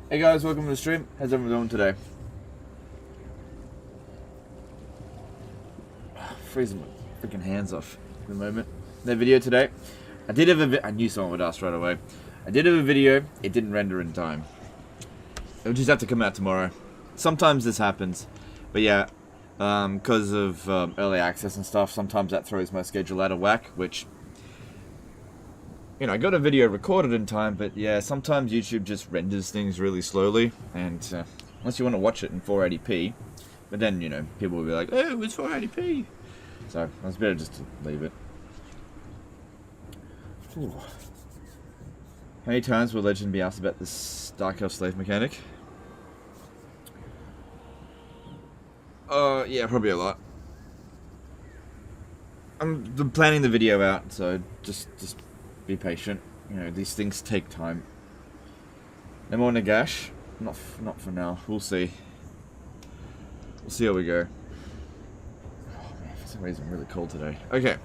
Hey guys, welcome to the stream. How's everyone doing today? Freezing my freaking hands off for the moment. The video today, I did have a I knew someone would ask right away. I did have a video, it didn't render in time. It'll just have to come out tomorrow. Sometimes this happens, but yeah, because of early access and stuff, sometimes that throws my schedule out of whack, which, you know, I got a video recorded in time, but yeah, sometimes YouTube just renders things really slowly, and unless you want to watch it in 480p, but then, you know, people will be like, oh, it's 480p. So, it's better just to leave it. Ooh. How many times will Legend be asked about this Dark Elf slave mechanic? Yeah, probably a lot. I'm planning the video out, so just be patient. You know, these things take time. No more Nagash? Not for now. We'll see. We'll see how we go. Oh man, for some reason I'm really cold today. Okay,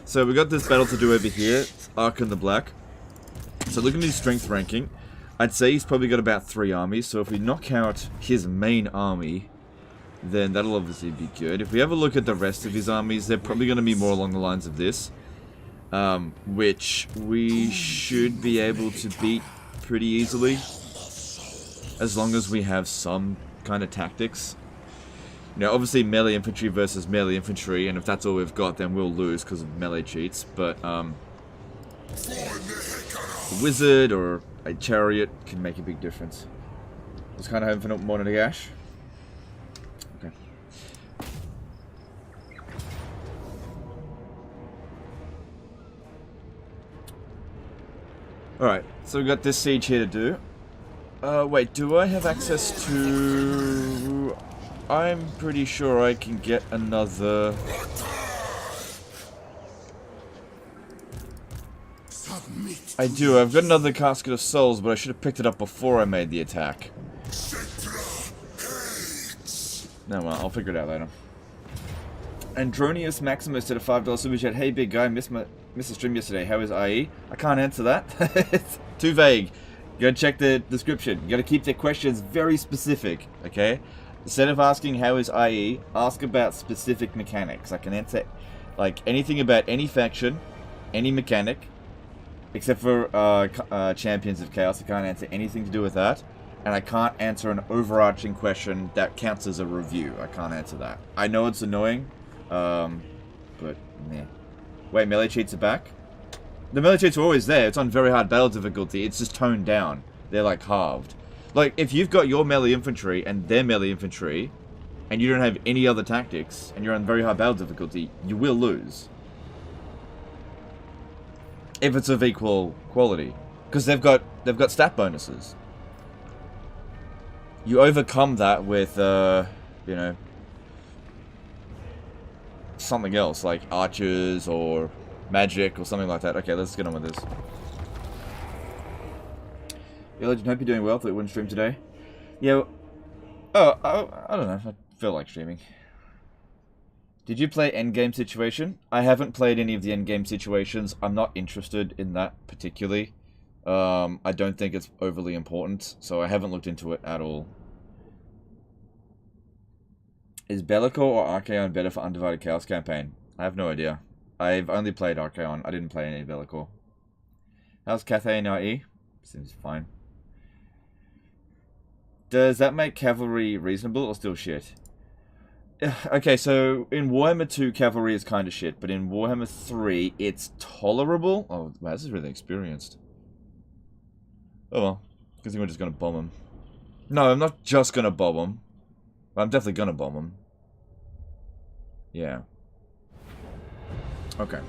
so we got this battle to do over here. It's Arkhan the Black. So looking at his strength ranking, I'd say he's probably got about 3 armies. So if we knock out his main army, then that'll obviously be good. If we have a look at the rest of his armies, they're probably going to be more along the lines of this. Which we should be able to beat pretty easily. As long as we have some kind of tactics. You know, obviously melee infantry versus melee infantry, and if that's all we've got, then we'll lose because of melee cheats. But, a wizard or a chariot can make a big difference. Just kind of hoping for more Nagash. Okay. Alright, so we've got this siege here to do. Wait, do I have access to... I'm pretty sure I can get another... I do, I've got another Casket of Souls, but I should have picked it up before I made the attack. No, well, I'll figure it out later. Andronius Maximus did a $5 super chat. Hey big guy, missed the stream yesterday. How is IE? I can't answer that. It's too vague. You gotta check the description. You gotta keep their questions very specific, okay? Instead of asking how is IE, ask about specific mechanics. I can answer like anything about any faction, any mechanic, except for Champions of Chaos. I can't answer anything to do with that. And I can't answer an overarching question that counts as a review. I can't answer that. I know it's annoying, but meh. Wait, melee cheats are back? The melee cheats are always there. It's on very hard battle difficulty. It's just toned down. They're like halved. Like, if you've got your melee infantry and their melee infantry, and you don't have any other tactics, and you're on very hard battle difficulty, you will lose. If it's of equal quality. Because they've got stat bonuses. You overcome that with, you know, something else, like archers or magic or something like that. Okay, let's get on with this. Yeah, Legend, hope you're doing well. Thought you wouldn't stream today. Yeah, I don't know. I feel like streaming. Did you play Endgame Situation? I haven't played any of the Endgame Situations. I'm not interested in that particularly. I don't think it's overly important, so I haven't looked into it at all. Is Bellico or Archaon better for Undivided Chaos campaign? I have no idea. I've only played Archaon. I didn't play any Bellico. How's Cathay and IE? Seems fine. Does that make cavalry reasonable or still shit? Okay, so in Warhammer 2, cavalry is kind of shit, but in Warhammer 3, it's tolerable. Oh, wow, this is really experienced. Oh well, because we're just going to bomb him. No, I'm not just going to bomb him. I'm definitely going to bomb him. Yeah. Okay.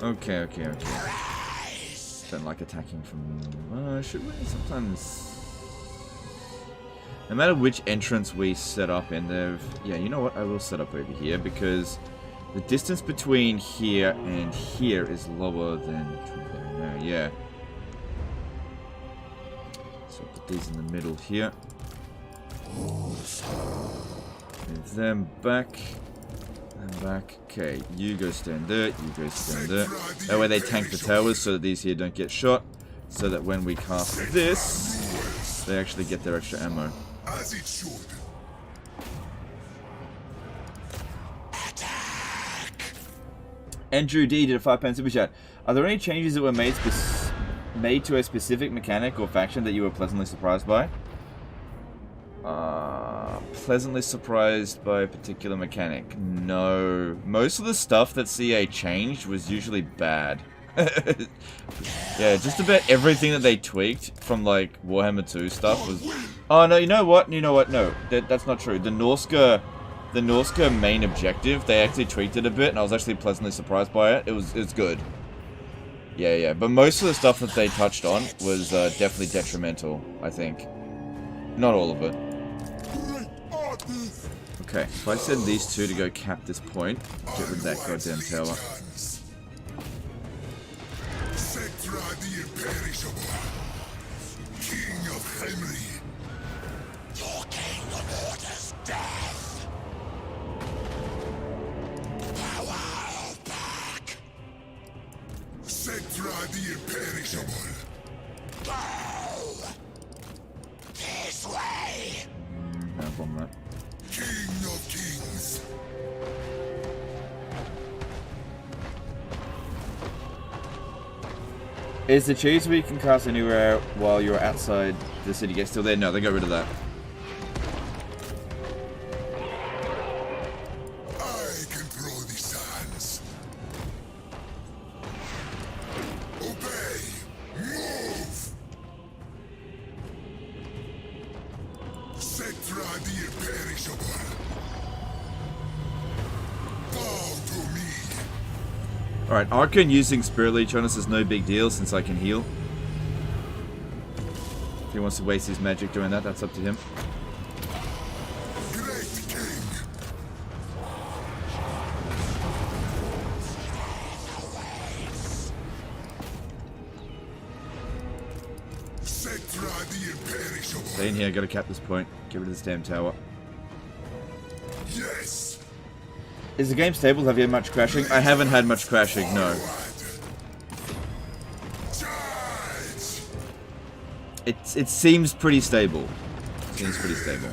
Okay. Don't like attacking from... should we? Sometimes... No matter which entrance we set up in there... Yeah, you know what? I will set up over here, because the distance between here and here is lower than between there and there. Yeah. So put these in the middle here. Move them back. And back. Okay, you go stand there, you go stand there. That way they tank the towers so that these here don't get shot. So that when we cast this, they actually get their extra ammo. As it should. Andrew D did a £5 super chat. Are there any changes that were made to a specific mechanic or faction that you were pleasantly surprised by? Pleasantly surprised by a particular mechanic? No. Most of the stuff that CA changed was usually bad. Yeah, just about everything that they tweaked from like Warhammer 2 stuff was... Oh no, you know what? No, that's not true. The Norska main objective, they actually tweaked it a bit, and I was actually pleasantly surprised by it. It's good. Yeah, but most of the stuff that they touched on was definitely detrimental, I think. Not all of it. Okay, if I send these two to go cap this point, get rid of that goddamn tower. Settra the imperishable, King of Hemri. Your kingdom orders death. Power back. Settra the imperishable. Go this way. No problem, that. King of kings. Is the cheese where you can cast anywhere while you're outside the city gate still there? No, they got rid of that. I control the sands. Obey. Move. Settra the imperishable. Bow to me. Alright, Arkhan using Spirit Leech on us is no big deal since I can heal. If he wants to waste his magic doing that, that's up to him. Great king. Settra the imperishable. Stay in here, gotta cap this point. Get rid of this damn tower. Yes. Is the game stable? Have you had much crashing? I haven't had much crashing, no. Charge. It seems pretty stable. Seems pretty stable.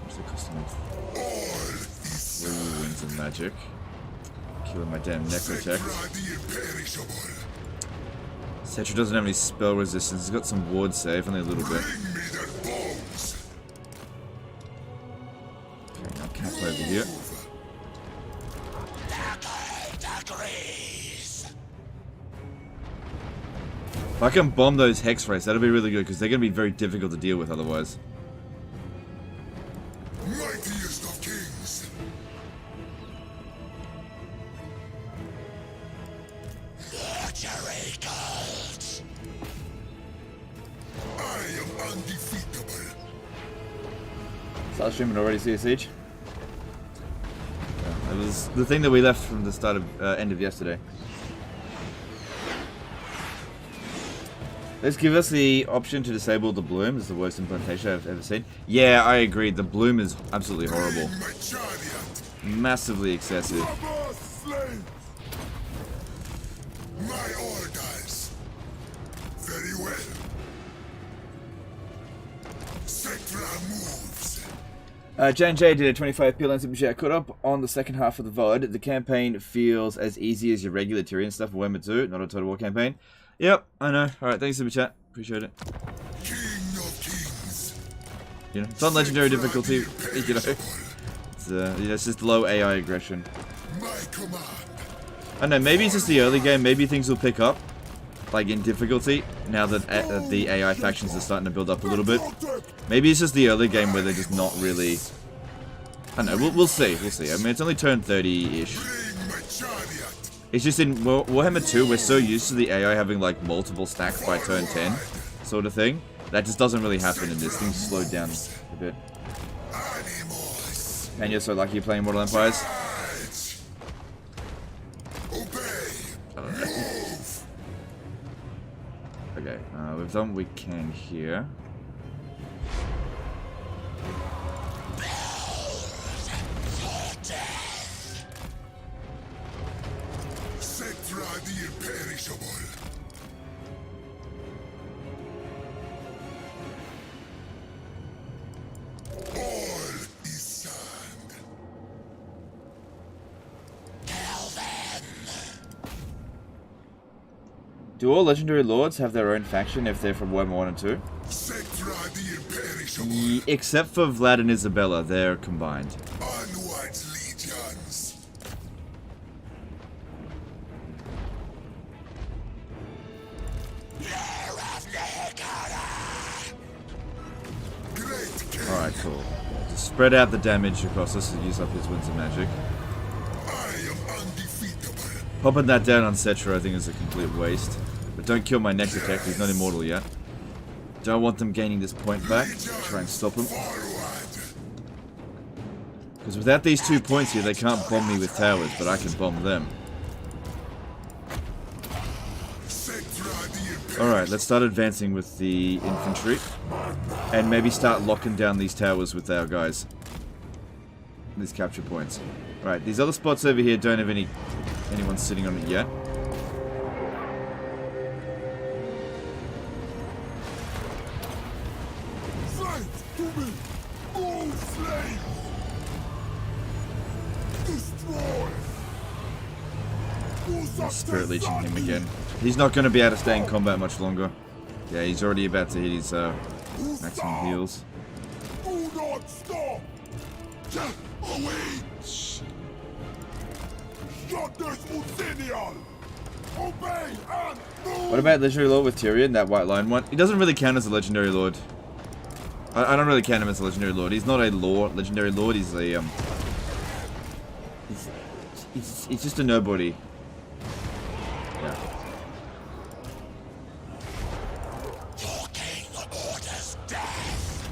What's the custom of 3 wings of magic? Killing my damn necrotech. Settra the imperishable. Settra doesn't have any spell resistance. He's got some ward save, only a little bit. Bring me their bones. Okay, now cap over here. If I can bomb those hex rays, that'll be really good because they're going to be very difficult to deal with otherwise. Mightiest of kings. Military cults. I am undefeatable. Start streaming already, see a siege? Yeah, it was the thing that we left from the start of end of yesterday. Let's give us the option to disable the bloom. It's the worst implementation I've ever seen. Yeah, I agree. The bloom is absolutely horrible. My chariot. Massively excessive. My orders. Very well. Settra moves. J&J did a 25 PLN super chat. Caught up on the second half of the VOD. The campaign feels as easy as your regular Tyrion stuff for Warhammer 2, not a Total War campaign. Yep, I know. Alright, thanks super chat. Appreciate it. King of kings. You know, it's on legendary difficulty, you know. It's, you know, it's just low AI aggression. My command. I don't know, maybe it's just the early game. Maybe things will pick up, like in difficulty, now that the AI factions are starting to build up a little bit. Maybe it's just the early game where they're just not really... I don't know, we'll see, we'll see. I mean, it's only turn 30-ish. Bring my chariot. It's just in Warhammer 2, we're so used to the AI having like multiple stacks by turn 10, sort of thing. That just doesn't really happen in this. Things slowed down a bit. Animals. And you're so lucky you're playing Immortal Empires. Charge. Obey. Move. Okay, we've done what we can here. Do all legendary lords have their own faction if they're from Warhammer 1 and 2? Settra the imperishable. Except for Vlad and Isabella, they're combined. Onwards, legions. Great Alright, cool. To spread out the damage across this to use up his winds of magic. I am undefeatable. Popping that down on Settra I think is a complete waste. But don't kill my next attack, he's not immortal yet. Don't want them gaining this point back. Try and stop him. Forward. Because without these 2 points here, they can't bomb me with towers, but I can bomb them. Settra the Alright, let's start advancing with the infantry. And maybe start locking down these towers with our guys. These capture points. Right, these other spots over here don't have anyone sitting on it yet. Fight to me. All slaves. Destroy. Spirit leeching him again. He's not going to be able to stay in combat much longer. Yeah, he's already about to hit his maximum heals. Do not stop. Away. Shut this Obsidian. Obey and move. What about Legendary Lord with Tyrion, that white line one? He doesn't really count as a Legendary Lord. I don't really count him as a Legendary Lord. He's not a Legendary Lord. He's a he's just a nobody. Yeah. Your king orders death.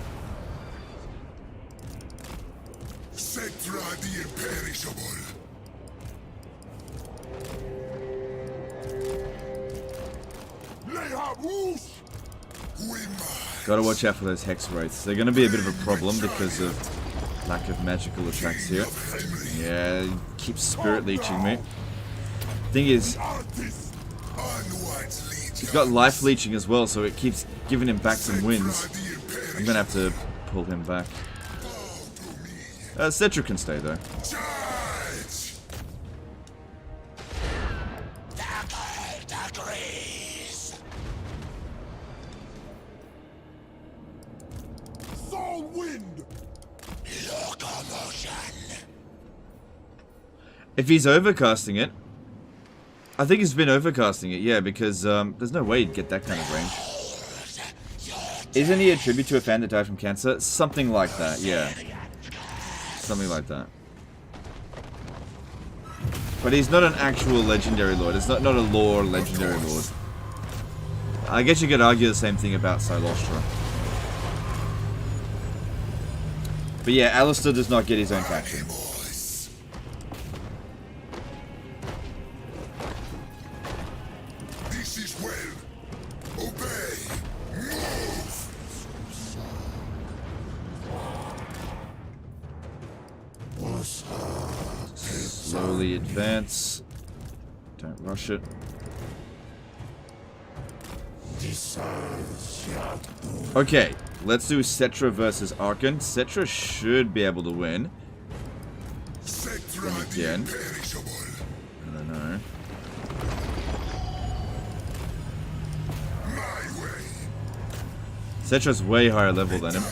Settra the imperishable. Gotta watch out for those Hex Wraiths. They're gonna be a bit of a problem because of lack of magical attacks here. Yeah, he keeps spirit leeching me. Thing is, he's got life leeching as well, so it keeps giving him back some wins. I'm gonna have to pull him back. Settra can stay though. If he's overcasting it, I think he's been overcasting it, yeah, because there's no way he'd get that kind of range. Isn't he a tribute to a fan that died from cancer? Something like that, yeah. Something like that. But he's not an actual legendary lord. It's not a lore legendary lord. I guess you could argue the same thing about Silostra. But yeah, Alistair does not get his own faction. Slowly advance. Don't rush it. Okay, let's do Settra versus Arkhan. Settra should be able to win. Then again, I don't know. Settra's way higher level than him.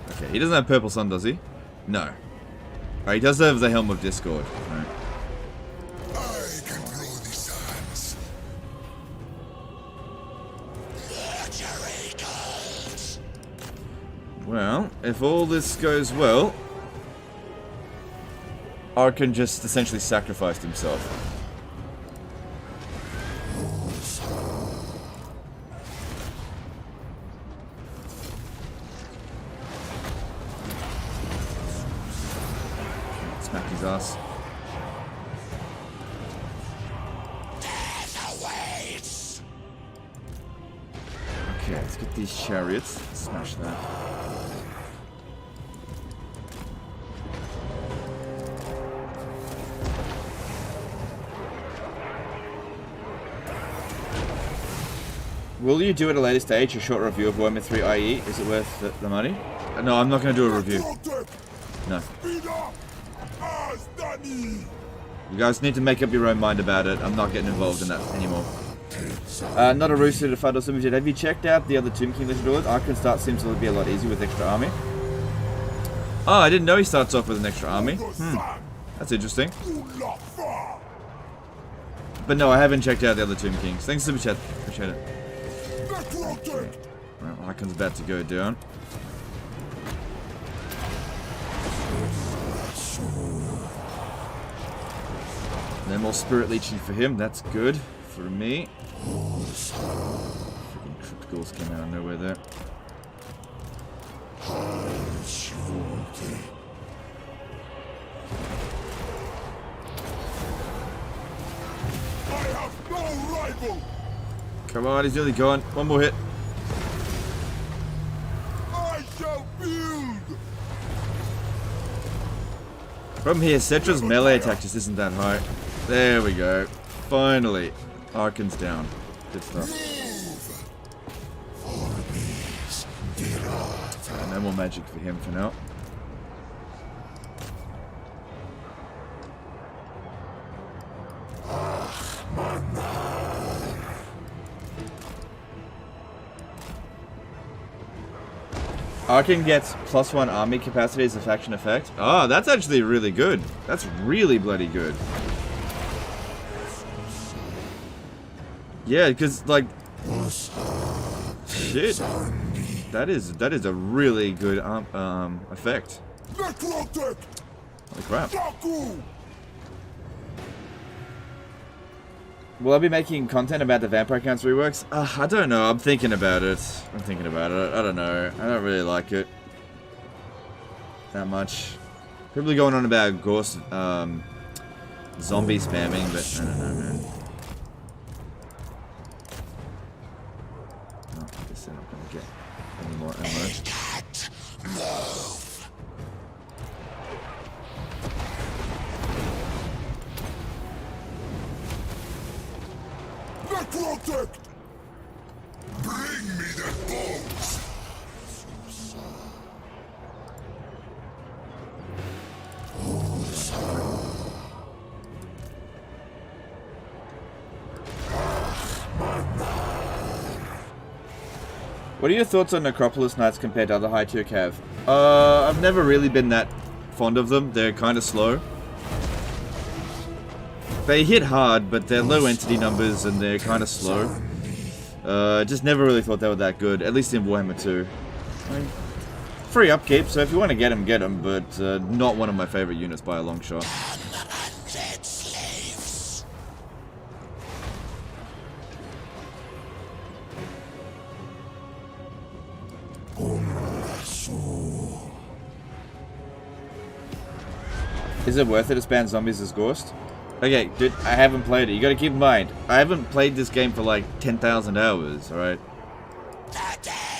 Okay, he doesn't have Purple Sun, does he? No. Oh, he does have the Helm of Discord. Right. Well, if all this goes well, Arkhan just essentially sacrificed himself. Smack his ass. Okay, let's get these chariots. Smash that. Will you do at a later stage a short review of Warhammer 3 IE? Is it worth the money? No, I'm not going to do a review. No. You guys need to make up your own mind about it. I'm not getting involved in that anymore. Not a rooster to fight or something. Have you checked out the other Tomb King legendaries? Arkhan start seems to be a lot easier with extra army. Oh, I didn't know he starts off with an extra army. That's interesting. But no, I haven't checked out the other Tomb Kings. Thanks, Superchat. Appreciate it. Okay. Well, Arkhan's about to go down. No more spirit leeching for him. That's good for me. Freaking crypt ghouls came out of nowhere there. I have no rival. Come on, he's nearly gone. One more hit. I shall build. Problem here, Settra's melee attack just isn't that high. There we go. Finally. Arkhan's down. Good stuff. No more magic for him for now. Arkhan gets +1 army capacity as a faction effect. Oh, that's actually really good. That's really bloody good. Yeah, because like, shit, that is a really good effect. Holy crap! Will I be making content about the Vampire Counts reworks? I don't know. I'm thinking about it. I don't know. I don't really like it that much. People are going on about Ghost zombie spamming, but I don't know, man. Oh, I guess they're not going to get any more ammo. Protect! Bring me the bones! What are your thoughts on Necropolis Knights compared to other high tier cav? I've never really been that fond of them. They're kind of slow. They hit hard, but they're low entity numbers and they're kind of slow. Just never really thought they were that good, at least in Warhammer 2. I mean, free upkeep, so if you want to get them, but not one of my favorite units by a long shot. Is it worth it to spam zombies as Ghost? Okay, dude, I haven't played it. You gotta keep in mind, I haven't played this game for like 10,000 hours, alright?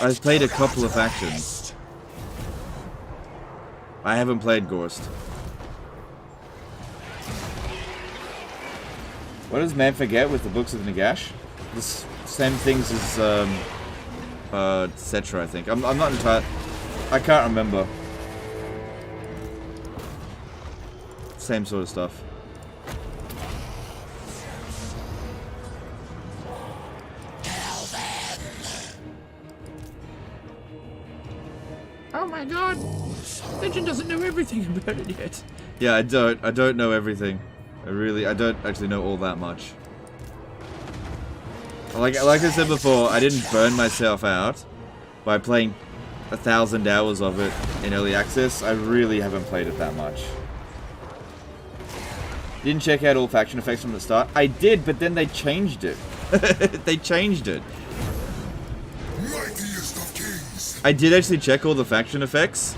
I've played a couple of factions. I haven't played Ghost. What does man forget with the books of Nagash? The same things as Settra, I think. I'm not entirely... I can't remember. Same sort of stuff. Oh my god! Legend doesn't know everything about it yet. Yeah, I don't know everything. I don't actually know all that much. Like I said before, I didn't burn myself out by playing 1,000 hours of it in early access. I really haven't played it that much. Didn't check out all faction effects from the start. I did, but then they changed it. They changed it. I did actually check all the faction effects,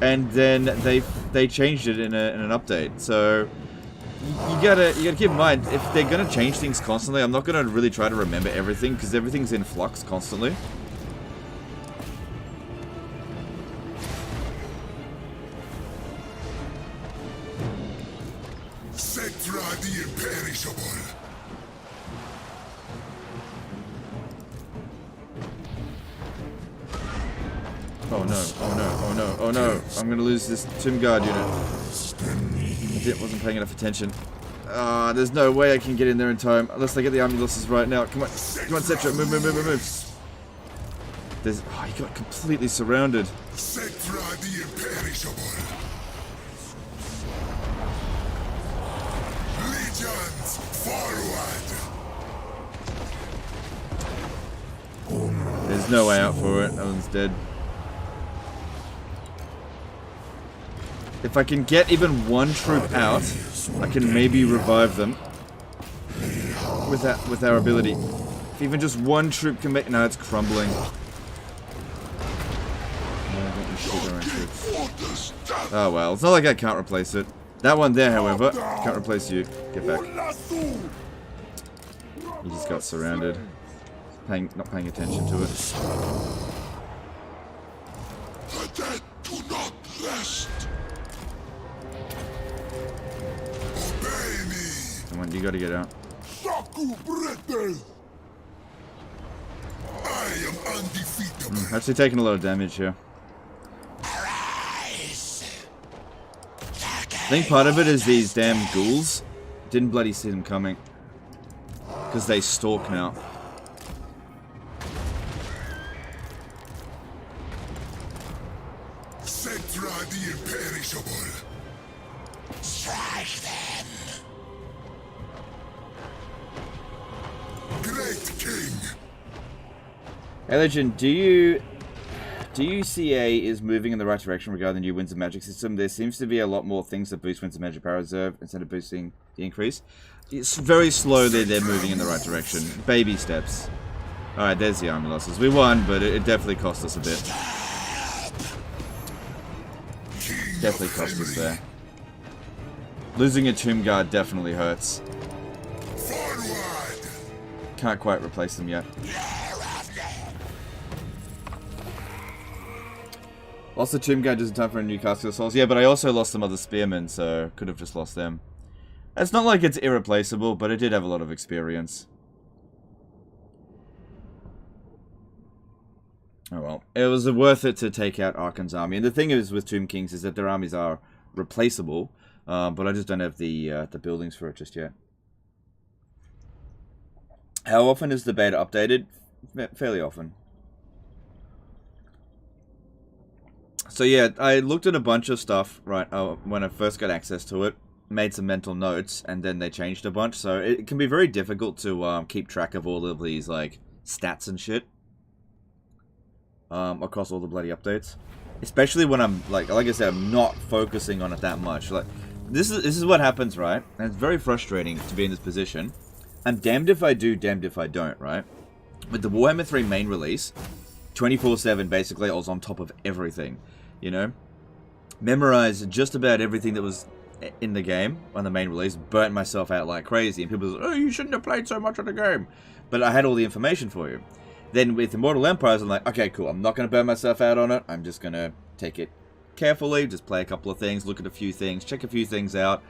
and then they changed it in an update. So you gotta keep in mind, if they're gonna change things constantly, I'm not gonna really try to remember everything because everything's in flux constantly. Settra the imperishable. Oh no, oh no, oh no, oh no. I'm gonna lose this Tomb Guard unit. wasn't paying enough attention. There's no way I can get in there in time unless I get the army losses right now. Come on, Settra, move, move, move, move, move. He got completely surrounded. Settra the imperishable. Legions forward. There's no way out for it. That one's dead. If I can get even one troop out, I can maybe revive them with our ability. If even just one troop can make... No, it's crumbling. Oh well, it's not like I can't replace it. That one there, however, can't replace you. Get back. He just got surrounded. Not paying attention to it. The dead do not rest. Obey me. Come on, you gotta get out. Shaku Brete. I am undefeatable. Actually taking a lot of damage here. I think part of it is these damn ghouls. Didn't bloody see them coming. Because they stalk now. Settra the imperishable. Strike them. Great King. Hey Legend, do you see A is moving in the right direction regarding the new Winds of Magic system? There seems to be a lot more things that boost Winds of Magic Power Reserve instead of boosting the increase. It's very slowly they're moving in the right direction. Baby steps. Alright, there's the army losses. We won, but it definitely cost us a bit. Definitely cost us there. Losing a Tomb Guard definitely hurts. Forward. Can't quite replace them yet. Lost the Tomb Guard just in time for a new Castle of Souls. Yeah, but I also lost some other Spearmen, so could have just lost them. It's not like it's irreplaceable, but it did have a lot of experience. Oh well. It was worth it to take out Arkhan's army. And the thing is with Tomb Kings is that their armies are replaceable, but I just don't have the buildings for it just yet. How often is the beta updated? Fairly often. So yeah, I looked at a bunch of stuff, right, when I first got access to it, made some mental notes, and then they changed a bunch, so it can be very difficult to keep track of all of these, like, stats and shit, across all the bloody updates. Especially when I'm, like I said, I'm not focusing on it that much. Like, this is what happens, right, and it's very frustrating to be in this position. I'm damned if I do, damned if I don't, right? With the Warhammer 3 main release, 24/7, basically, I was on top of everything. You know, memorized just about everything that was in the game on the main release, burnt myself out like crazy, and people were like, oh, you shouldn't have played so much of the game. But I had all the information for you. Then with Immortal Empires, I'm like, okay, cool, I'm not going to burn myself out on it, I'm just going to take it carefully, just play a couple of things, look at a few things, check a few things out,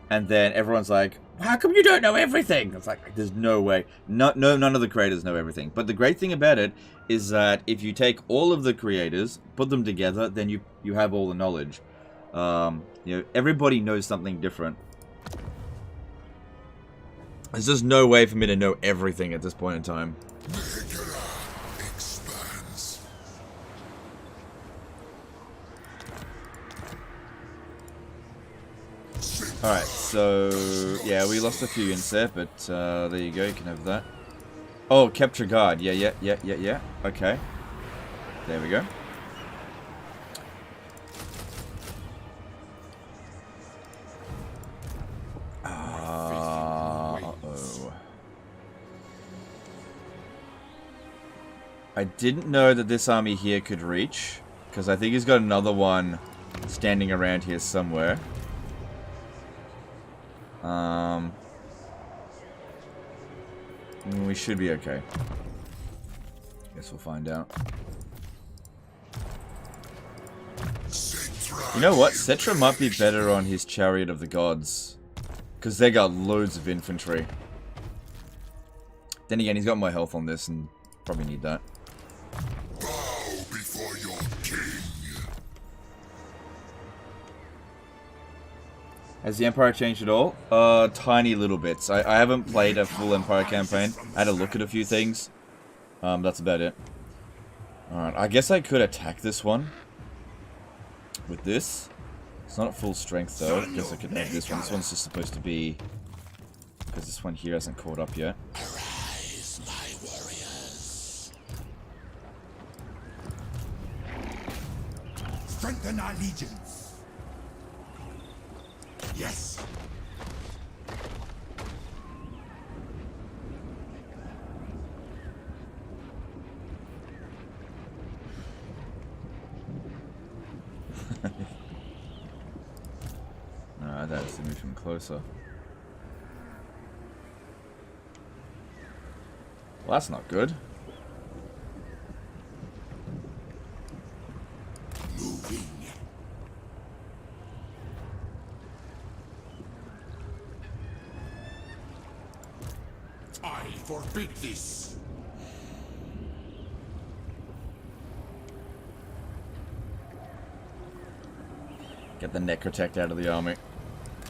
and then everyone's like, how come you don't know everything? It's like, there's no way. None of the creators know everything. But the great thing about it is that if you take all of the creators, put them together, then you have all the knowledge. You know, everybody knows something different. There's just no way for me to know everything at this point in time. Alright, so yeah, we lost a few units there, but there you go, you can have that. Oh, capture guard, yeah. Okay. There we go. Uh-oh. I didn't know that this army here could reach, because I think he's got another one standing around here somewhere. We should be okay. Guess we'll find out. You know what? Settra might be better on his Chariot of the Gods, because they got loads of infantry. Then again, he's got more health on this, and probably need that. Bow before your king. Has the Empire changed at all? Tiny little bits. I haven't played a full Empire campaign. I had a look at a few things. That's about it. Alright, I guess I could attack this one. With this. It's not at full strength though. I guess I could have this one. This one's just supposed to be... Because this one here hasn't caught up yet. Arise, my warriors. Strengthen our legions. Yes. No, that has to move him closer. Well, that's not good. Moving. I forbid this. Get the necrotect out of the army.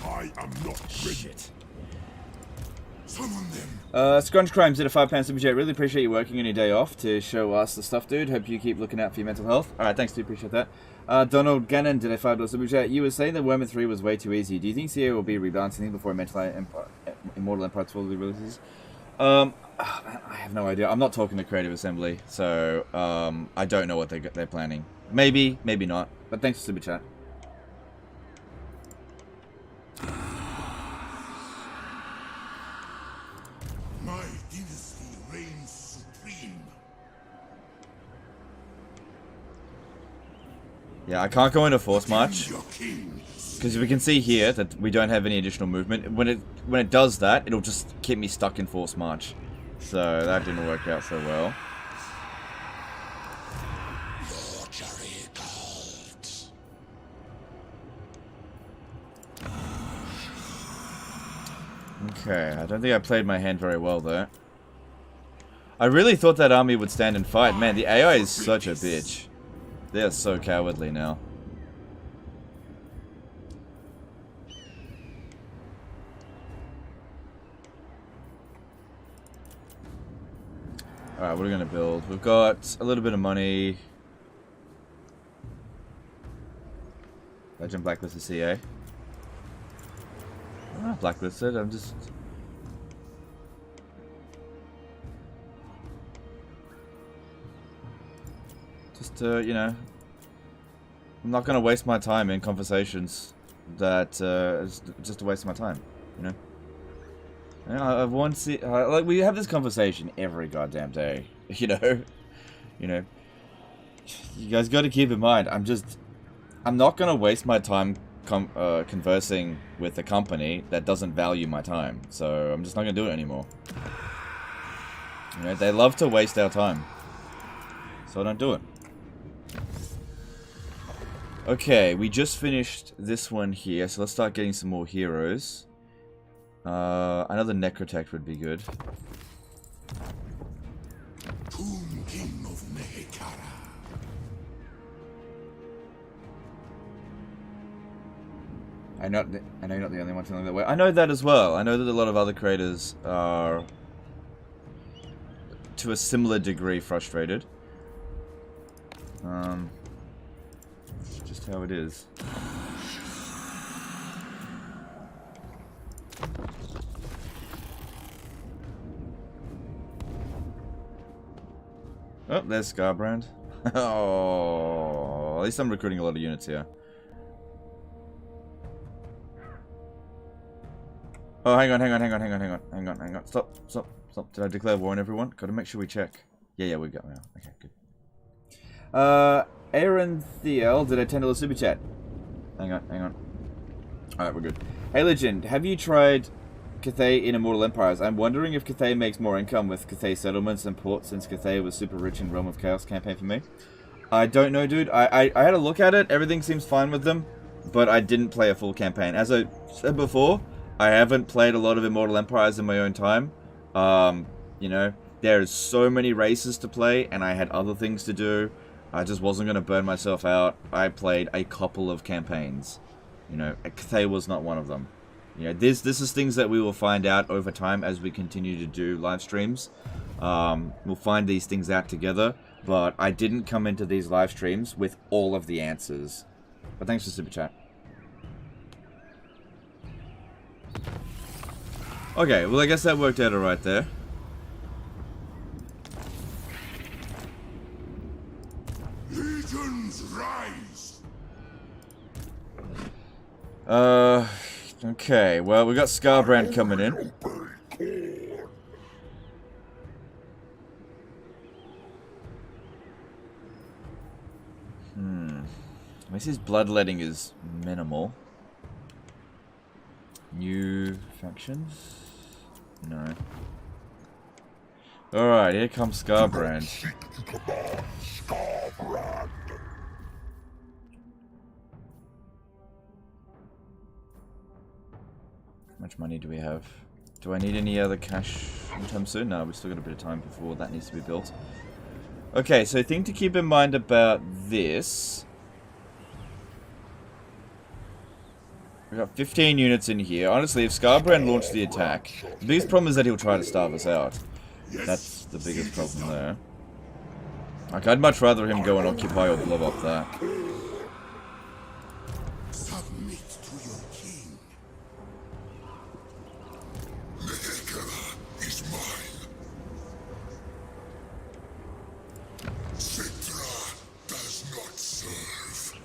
I am not ready. Shit. Summon them. Scrunch Crimes did a £5 super chat. Really appreciate you working on your day off to show us the stuff, dude. Hope you keep looking out for your mental health. Alright, thanks, dude. Appreciate that. Donald Gannon did a $5 super chat. You were saying that Warhammer 3 was way too easy. Do you think CA will be rebalancing before Immortal Empires fully releases? I have no idea. I'm not talking to Creative Assembly, so I don't know what they're planning. Maybe, maybe not. But thanks for super chat. My dynasty reigns supreme. Yeah, I can't go into Force March. Your king. Because we can see here that we don't have any additional movement. When it does that, it'll just keep me stuck in Force March. So that didn't work out so well. Okay, I don't think I played my hand very well there. I really thought that army would stand and fight. Man, the AI is such a bitch. They are so cowardly now. Alright, what are we gonna build? We've got a little bit of money. Legend Blacklisted CA. I'm not blacklisted, I'm just... you know... I'm not gonna waste my time in conversations that, is just a waste of my time, you know? You know, I've once seen, like, we have this conversation every goddamn day, you know? You know? You guys gotta keep in mind, I'm not gonna waste my time conversing with a company that doesn't value my time, so I'm just not gonna do it anymore. You know, they love to waste our time, so I don't do it. Okay, we just finished this one here, so let's start getting some more heroes. Another necrotect would be good. Tomb King of Mehekara. I know you're not the only one feeling that way. I know that as well. I know that a lot of other creators are, to a similar degree, frustrated. It's just how it is. Oh, there's Scarbrand. Oh, at least I'm recruiting a lot of units here. Oh, hang on. Stop. Did I declare war on everyone? Gotta make sure we check. Yeah, we got. Okay, good. Aaron Thiel did a $10 super chat. Hang on. Alright, we're good. Hey, Legend, have you tried Cathay in Immortal Empires? I'm wondering if Cathay makes more income with Cathay settlements and ports, since Cathay was super rich in Realm of Chaos campaign for me. I don't know, dude. I had a look at it. Everything seems fine with them, but I didn't play a full campaign. As I said before, I haven't played a lot of Immortal Empires in my own time. You know, there's so many races to play, and I had other things to do. I just wasn't going to burn myself out. I played a couple of campaigns. You know, Cathay was not one of them. You know, this is things that we will find out over time as we continue to do live streams. We'll find these things out together, but I didn't come into these live streams with all of the answers. But thanks for Super Chat. Okay, well I guess that worked out alright there. Legions rise. Okay, well we got Scarbrand coming in. I guess his bloodletting is minimal. New factions? No. Alright, here comes Scarbrand. How much money do we have? Do I need any other cash anytime soon? No, we've still got a bit of time before that needs to be built. Okay, so thing to keep in mind about this. We've got 15 units in here. Honestly, if Scarbrand launched the attack, the biggest problem is that he'll try to starve us out. That's the biggest problem there. Like, I'd much rather him go and occupy or blow up that. Submit to your king. Settra is mine. Settra does not serve.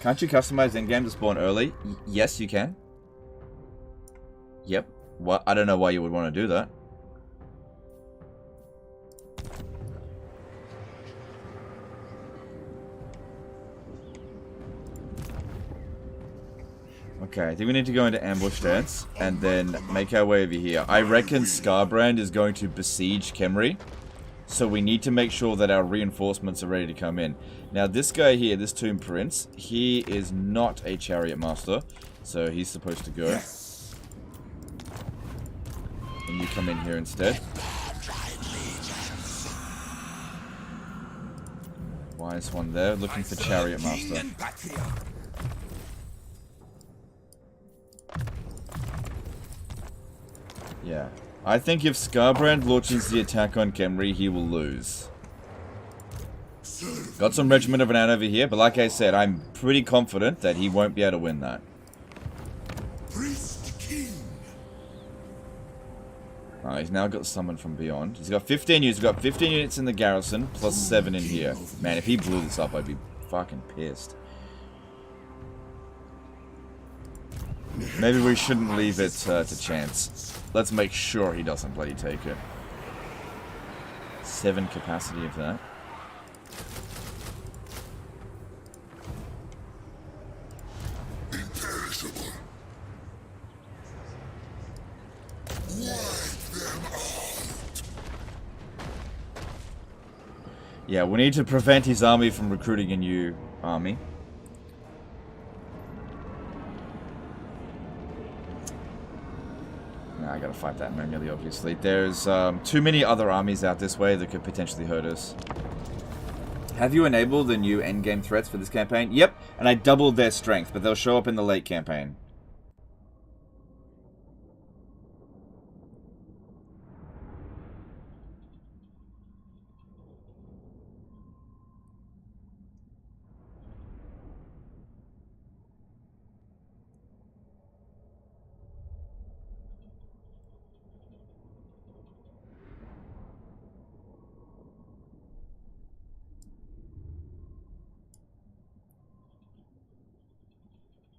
Can't you customize Endgame to spawn early? Yes, you can. Yep. What? I don't know why you would want to do that. Okay, I think we need to go into ambush stance and then make our way over here. I reckon Scarbrand is going to besiege Khemri. So we need to make sure that our reinforcements are ready to come in. Now this guy here, this Tomb Prince, he is not a chariot master. So he's supposed to go. And you come in here instead. Wise one there, looking for chariot master. Yeah. I think if Scarbrand launches the attack on Khemri, he will lose. Got some Regiment of Renown over here, but like I said, I'm pretty confident that he won't be able to win that. Priest King. He's now got someone from beyond. He's got 15 units. He's got 15 units in the garrison, plus 7 in here. Man, if he blew this up, I'd be fucking pissed. Maybe we shouldn't leave it to chance. Let's make sure he doesn't bloody take it. 7 capacity of that. Imperishable. Wipe them out. Yeah, we need to prevent his army from recruiting a new army. I gotta fight that manually, obviously. There's too many other armies out this way that could potentially hurt us. Have you enabled the new endgame threats for this campaign? Yep, and I doubled their strength, but they'll show up in the late campaign.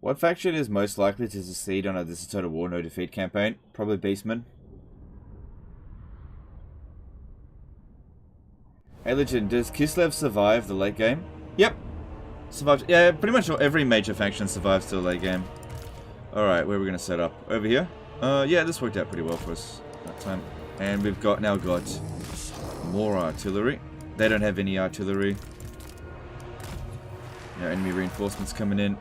What faction is most likely to succeed on a This Is Total War No Defeat campaign? Probably Beastmen. Hey Legend, does Kislev survive the late game? Yep. Survives. Yeah, pretty much every major faction survives to the late game. Alright, where are we going to set up? Over here? Yeah, this worked out pretty well for us that time. And we've now got more artillery. They don't have any artillery. Now enemy reinforcements coming in.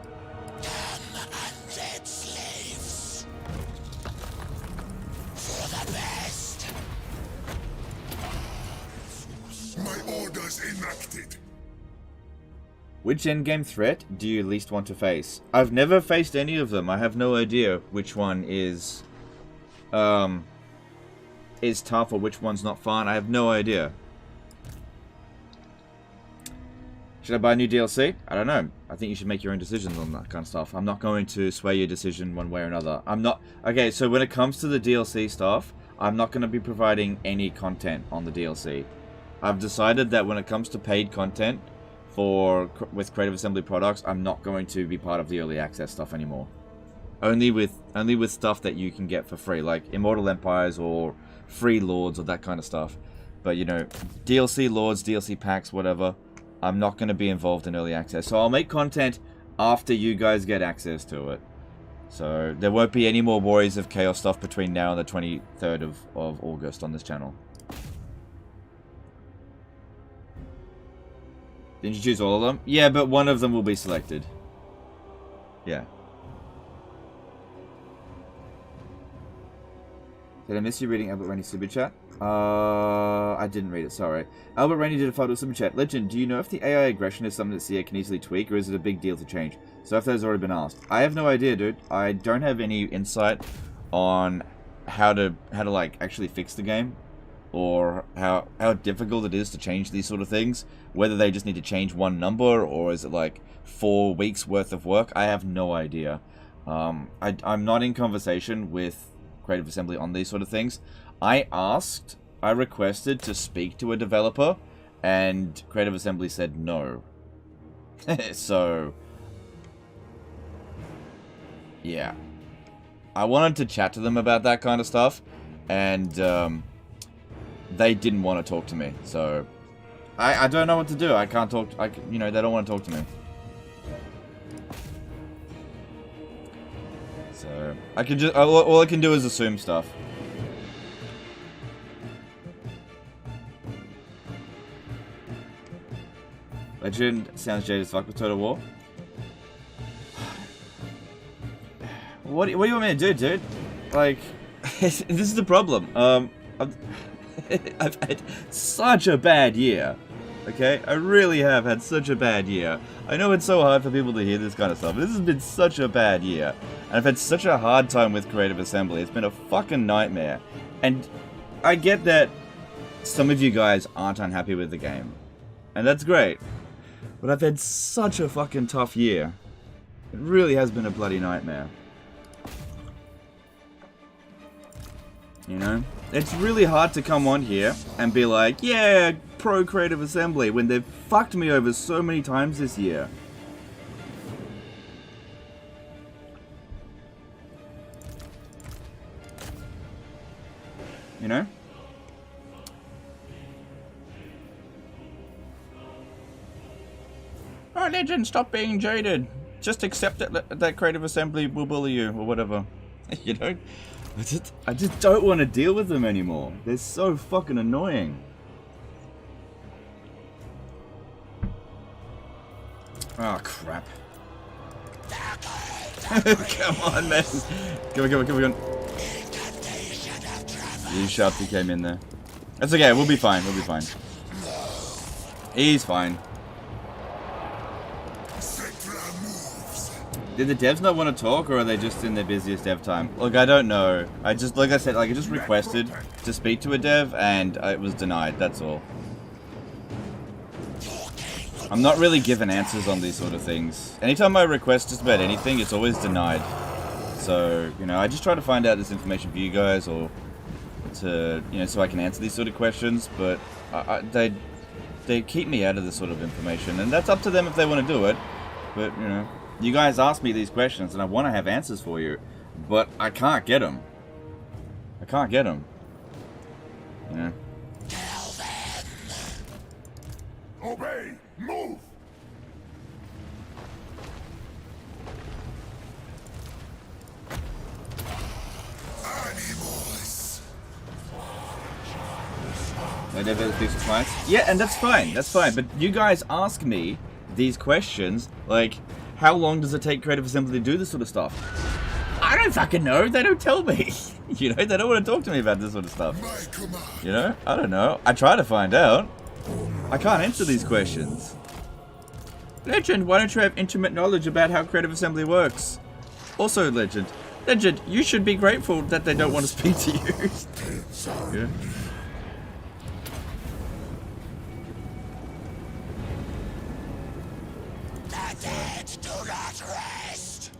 Which endgame threat do you least want to face? I've never faced any of them. I have no idea which one is tough or which one's not fun. I have no idea. Should I buy new DLC? I don't know. I think you should make your own decisions on that kind of stuff. I'm not going to sway your decision one way or another. I'm not... Okay, so when it comes to the DLC stuff, I'm not going to be providing any content on the DLC. I've decided that when it comes to paid content with Creative Assembly products, I'm not going to be part of the early access stuff anymore. Only with stuff that you can get for free, like Immortal Empires or free Lords or that kind of stuff. But, you know, DLC Lords, DLC packs, whatever, I'm not going to be involved in early access. So I'll make content after you guys get access to it. So there won't be any more Warriors of Chaos stuff between now and the 23rd of August on this channel. Didn't you choose all of them? Yeah, but one of them will be selected. Yeah. Did I miss you reading Albert Rainey's super chat? I didn't read it, sorry. Albert Rainey did a 5 super chat. Legend, do you know if the AI aggression is something that CA can easily tweak, or is it a big deal to change? So if that has already been asked. I have no idea, dude. I don't have any insight on how to like actually fix the game, or how difficult it is to change these sort of things. Whether they just need to change one number, or is it like 4 weeks worth of work? I have no idea. I'm not in conversation with Creative Assembly on these sort of things. I requested to speak to a developer, and Creative Assembly said no. So, yeah. I wanted to chat to them about that kind of stuff, and they didn't want to talk to me. So, I don't know what to do. I can't talk. You know, they don't want to talk to me. So, I can just all I can do is assume stuff. Legend sounds jaded as fuck with Total War. What do you want me to do, dude? Like, this is the problem. I've had such a bad year. Okay? I really have had such a bad year. I know it's so hard for people to hear this kind of stuff, but this has been such a bad year. And I've had such a hard time with Creative Assembly. It's been a fucking nightmare. And I get that some of you guys aren't unhappy with the game. And that's great. But I've had such a fucking tough year. It really has been a bloody nightmare. You know? It's really hard to come on here and be like, yeah, pro Creative Assembly, when they've fucked me over so many times this year. You know? Oh, Legend, stop being jaded. Just accept that Creative Assembly will bully you, or whatever. You know? I just don't want to deal with them anymore. They're so fucking annoying. Oh, crap. Come on, man. Come on. You Sharpie came in there. That's okay, we'll be fine, He's fine. Did the devs not want to talk, or are they just in their busiest dev time? Look, I don't know. I just requested to speak to a dev, and it was denied, that's all. I'm not really given answers on these sort of things. Anytime I request just about anything, it's always denied. So, you know, I just try to find out this information for you guys, or to, you know, so I can answer these sort of questions, but they keep me out of this sort of information, and that's up to them if they want to do it, but, you know. You guys ask me these questions, and I want to have answers for you, but I can't get them. Yeah. Tell them. Obey. Move. Animals. I never speak to clients. Yeah, and that's fine. But you guys ask me these questions, like, how long does it take Creative Assembly to do this sort of stuff? I don't fucking know. They don't tell me. You know, they don't want to talk to me about this sort of stuff. You know? I don't know. I try to find out. I can't answer these questions. Legend, why don't you have intimate knowledge about how creative assembly works? Also, Legend. Legend, you should be grateful that they don't want to speak to you. Yeah. The dead do not rest.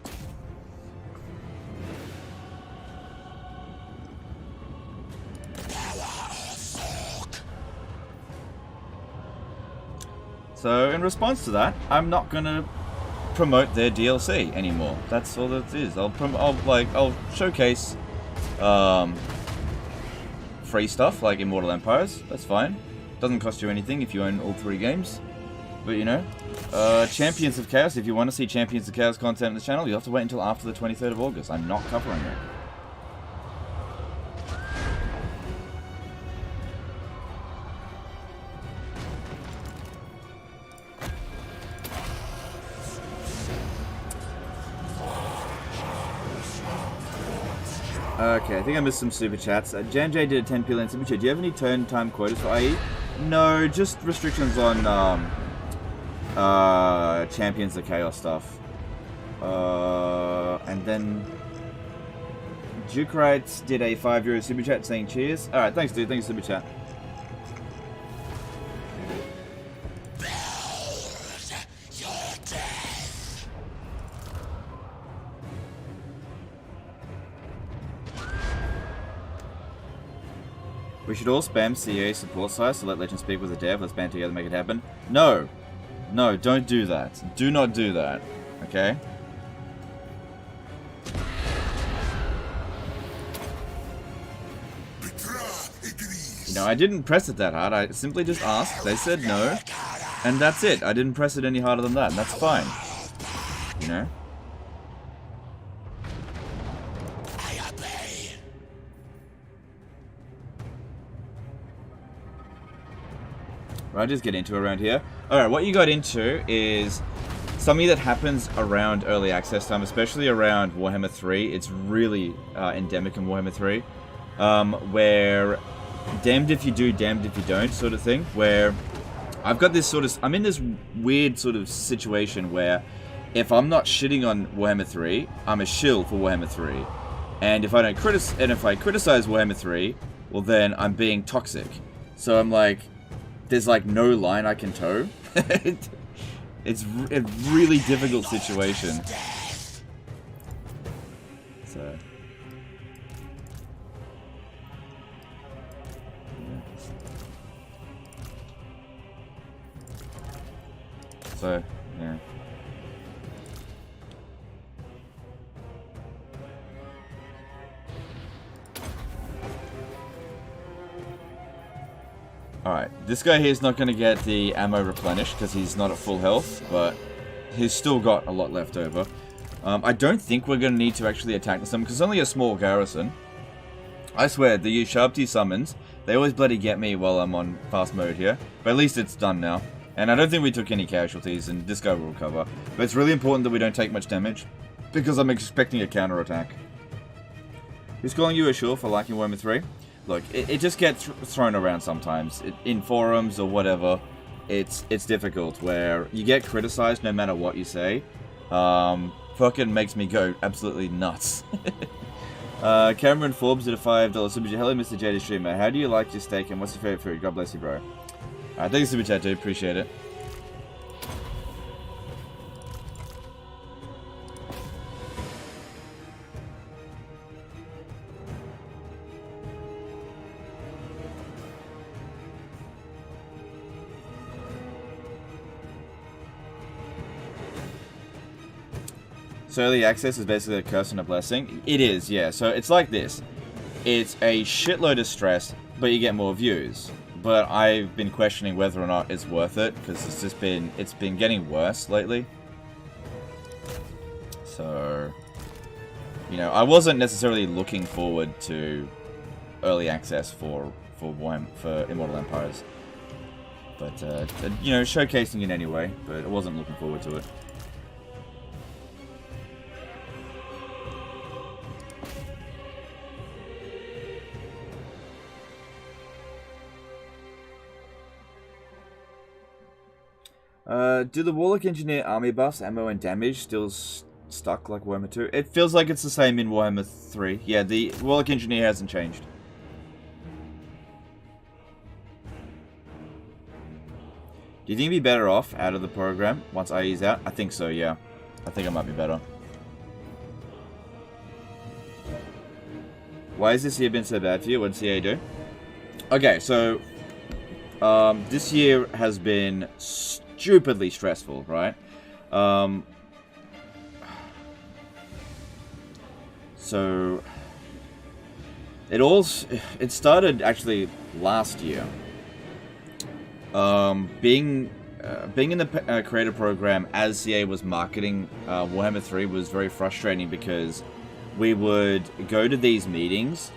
So, in response to that, I'm not gonna promote their DLC anymore. That's all it is. I'll showcase free stuff like Immortal Empires. That's fine. Doesn't cost you anything if you own all 3 games. But you know, Champions of Chaos. If you want to see Champions of Chaos content on the channel, you have to wait until after the 23rd of August. I'm not covering it. Okay, I think I missed some super chats. Jan J did a 10p land super chat. Do you have any turn time quotas for IE? No, just restrictions on Champions of Chaos stuff. And then Duke Wrights did a €5 super chat saying cheers. Alright, thanks dude, thanks super chat. We should all spam CA support sites to let Legend speak with the dev. Let's band together, make it happen. No. No, don't do that. Do not do that. Okay? You know, I didn't press it that hard. I simply just asked. They said no. And that's it. I didn't press it any harder than that. And that's fine. You know? Right, just get into around here. Alright, what you got into is something that happens around early access time, especially around Warhammer 3. It's really endemic in Warhammer 3. Where damned if you do, damned if you don't sort of thing. Where I've got this sort of... I'm in this weird sort of situation where if I'm not shitting on Warhammer 3, I'm a shill for Warhammer 3. And if I don't criticize Warhammer 3, well then I'm being toxic. So I'm like... There's like no line I can toe. It's a really difficult situation. So. Yeah. So, yeah. Alright, this guy here is not going to get the ammo replenished because he's not at full health, but he's still got a lot left over. I don't think we're going to need to actually attack them because it's only a small garrison. I swear, the Sharpty summons, they always bloody get me while I'm on fast mode here, but at least it's done now. And I don't think we took any casualties, and this guy will recover. But it's really important that we don't take much damage because I'm expecting a counterattack. Who's calling you a shill for liking Warhammer 3? Look, it just gets thrown around sometimes. In forums or whatever, it's difficult where you get criticized no matter what you say. Fucking makes me go absolutely nuts. Cameron Forbes did a $5 super chat. Hello, Mr. JD Streamer. How do you like your steak and what's your favorite food? God bless you, bro. Alright, thank you super chat, dude. Appreciate it. So early access is basically a curse and a blessing. It is, yeah. So it's like this. It's a shitload of stress, but you get more views. But I've been questioning whether or not it's worth it, because it's been getting worse lately. So, you know, I wasn't necessarily looking forward to early access for Immortal Empires. But, you know, showcasing it anyway, but I wasn't looking forward to it. Do the Warlock Engineer army buffs, ammo, and damage still stuck like Warhammer 2? It feels like it's the same in Warhammer 3. Yeah, the Warlock Engineer hasn't changed. Do you think you'd be better off out of the program once IE's out? I think so, yeah. I think I might be better. Why has this year been so bad for you? What did CA do? Okay, so this year has been stupidly stressful, right? So it started actually last year. Being in the creator program as CA was marketing Warhammer 3 was very frustrating because we would go to these meetings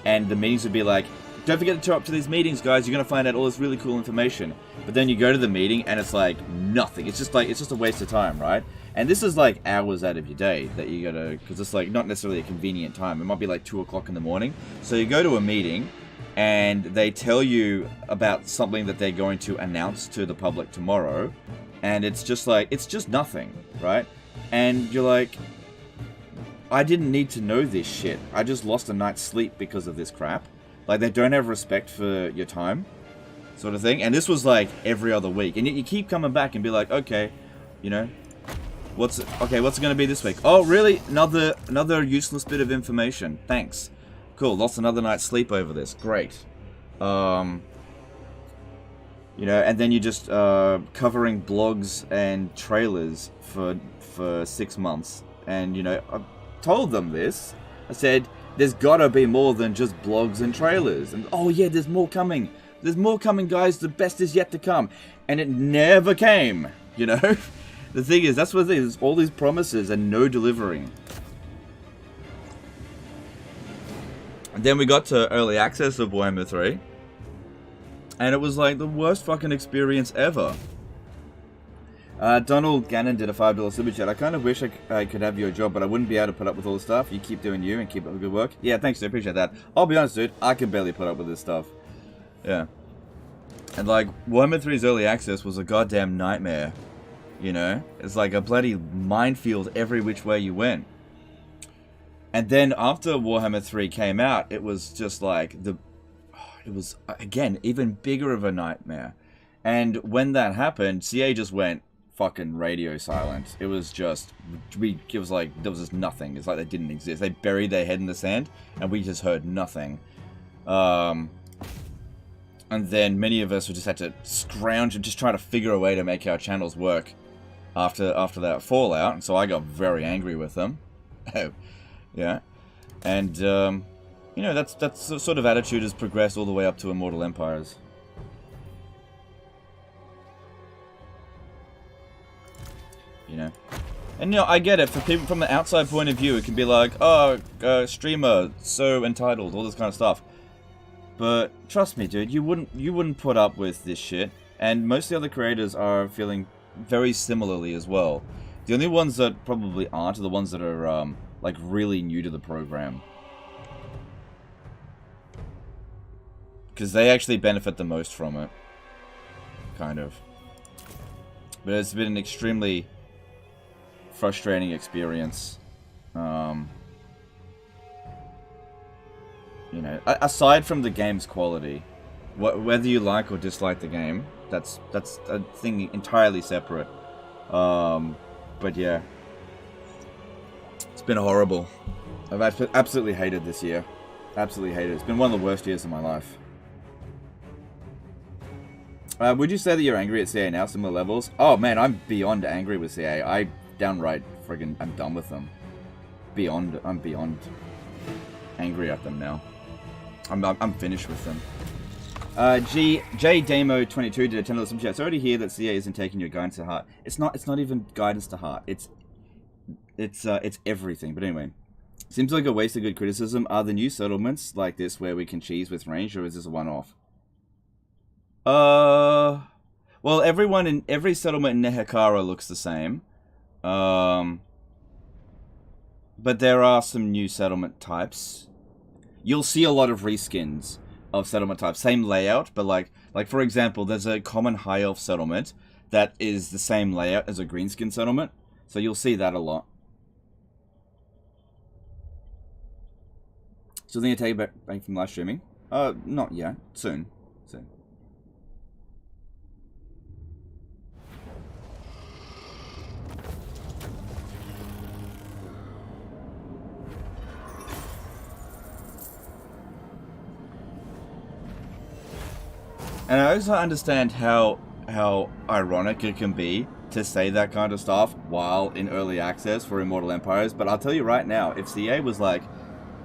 and the meetings would be like, don't forget to show up to these meetings, guys, you're going to find out all this really cool information. But then you go to the meeting and it's like nothing. It's just a waste of time, right? And this is like hours out of your day that you gotta, because it's like not necessarily a convenient time. It might be like 2 o'clock in the morning. So you go to a meeting and they tell you about something that they're going to announce to the public tomorrow, and it's just like, it's just nothing, right? And you're like, I didn't need to know this shit. I just lost a night's sleep because of this crap. Like, they don't have respect for your time, sort of thing. And this was like every other week, and yet you keep coming back and be like, okay, you know, what's it going to be this week? Oh, really? Another useless bit of information. Thanks. Cool, lost another night's sleep over this. Great. You know, and then you're just covering blogs and trailers for 6 months. And, you know, I told them this. I said, there's gotta be more than just blogs and trailers. And, oh yeah, there's more coming. There's more coming, guys. The best is yet to come. And it never came, you know? The thing is, that's what it is. All these promises and no delivering. And then we got to early access of Warhammer 3. And it was like the worst fucking experience ever. Donald Gannon did a $5 super chat. I kind of wish I could have your job, but I wouldn't be able to put up with all the stuff. You keep doing you and keep up the good work. Yeah, thanks, dude. Appreciate that. I'll be honest, dude. I can barely put up with this stuff. Yeah. And like, Warhammer 3's early access was a goddamn nightmare. You know? It's like a bloody minefield every which way you went. And then after Warhammer 3 came out, it was just like it was, again, even bigger of a nightmare. And when that happened, CA just went fucking radio silent. It was just, it was like, there was just nothing. It's like they didn't exist. They buried their head in the sand, and we just heard nothing. And then many of us just had to scrounge and just try to figure a way to make our channels work after that fallout. And so I got very angry with them. Yeah. And, you know, that's the sort of attitude has progressed all the way up to Immortal Empires. You know? And, you know, I get it. For people from the outside point of view, it can be like, oh, streamer, so entitled, all this kind of stuff. But trust me, dude, you wouldn't put up with this shit. And most of the other creators are feeling very similarly as well. The only ones that probably aren't are the ones that are, like, really new to the program. Because they actually benefit the most from it. Kind of. But it's been an extremely frustrating experience. You know, aside from the game's quality, whether you like or dislike the game, that's a thing entirely separate. But yeah. It's been horrible. I've absolutely hated this year. Absolutely hated it. It's been one of the worst years of my life. Would you say that you're angry at CA now, similar levels? Oh man, I'm beyond angry with CA. I downright friggin' I'm done with them. I'm beyond angry at them now. I'm finished with them. J Damo 22 did a $10 super chat. Sorry to hear that CA isn't taking your guidance to heart. It's not even guidance to heart. It's everything. But anyway, seems like a waste of good criticism. Are the new settlements like this where we can cheese with range, or is this a one-off? Well, every settlement in Nehekara looks the same. But there are some new settlement types. You'll see a lot of reskins of settlement types. Same layout, but like for example, there's a common high elf settlement that is the same layout as a greenskin settlement. So you'll see that a lot. Still think I take it back from live streaming? Not yet. Soon. Soon. And I also understand how ironic it can be to say that kind of stuff while in early access for Immortal Empires, but I'll tell you right now, if CA was like,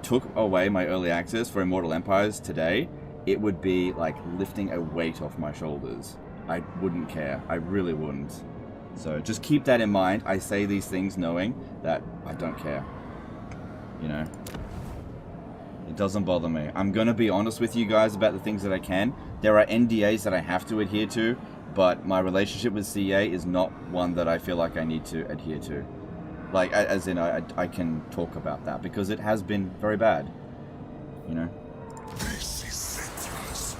took away my early access for Immortal Empires today, it would be like lifting a weight off my shoulders. I wouldn't care. I really wouldn't. So just keep that in mind. I say these things knowing that I don't care. You know? It doesn't bother me. I'm going to be honest with you guys about the things that I can. There are NDAs that I have to adhere to, but my relationship with CA is not one that I feel like I need to adhere to. Like, as in, I can talk about that, because it has been very bad. You know? This is Settra's.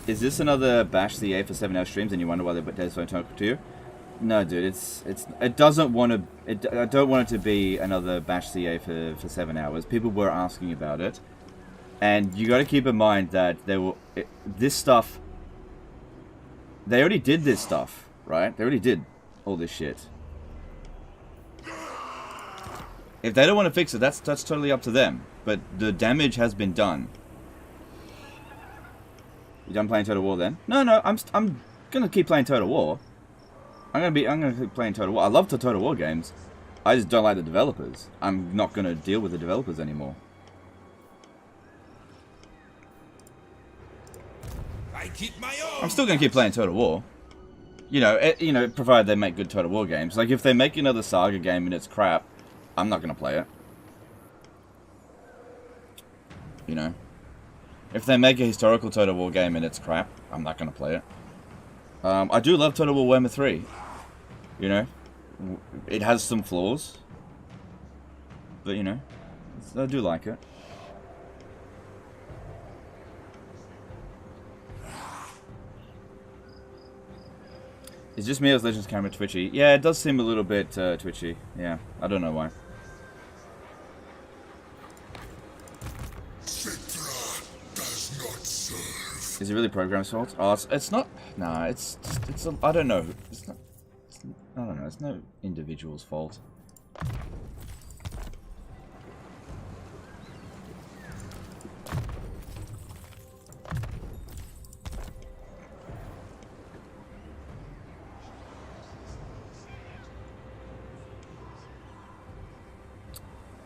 Is this another bash CA for 7-hour streams and you wonder why they're so talk to you? No, dude, it doesn't want to. I don't want it to be another bash CA for 7 hours. People were asking about it, and you got to keep in mind that this stuff. They already did this stuff, right? They already did all this shit. If they don't want to fix it, that's totally up to them. But the damage has been done. You done playing Total War then? No, I'm gonna keep playing Total War. I'm gonna keep playing Total War. I love the Total War games. I just don't like the developers. I'm not gonna deal with the developers anymore. I keep my own. I'm still gonna keep playing Total War. You know, provided they make good Total War games. Like if they make another Saga game and it's crap, I'm not gonna play it. You know, if they make a historical Total War game and it's crap, I'm not gonna play it. I do love Total War Warhammer 3. You know, it has some flaws, but you know, I do like it. Is just me as Legends camera twitchy? Yeah, it does seem a little bit twitchy. Yeah, I don't know why. Settra does not serve. Is it really program's fault? Oh, it's not. Nah, it's I don't know. It's not. I don't know. It's no individual's fault.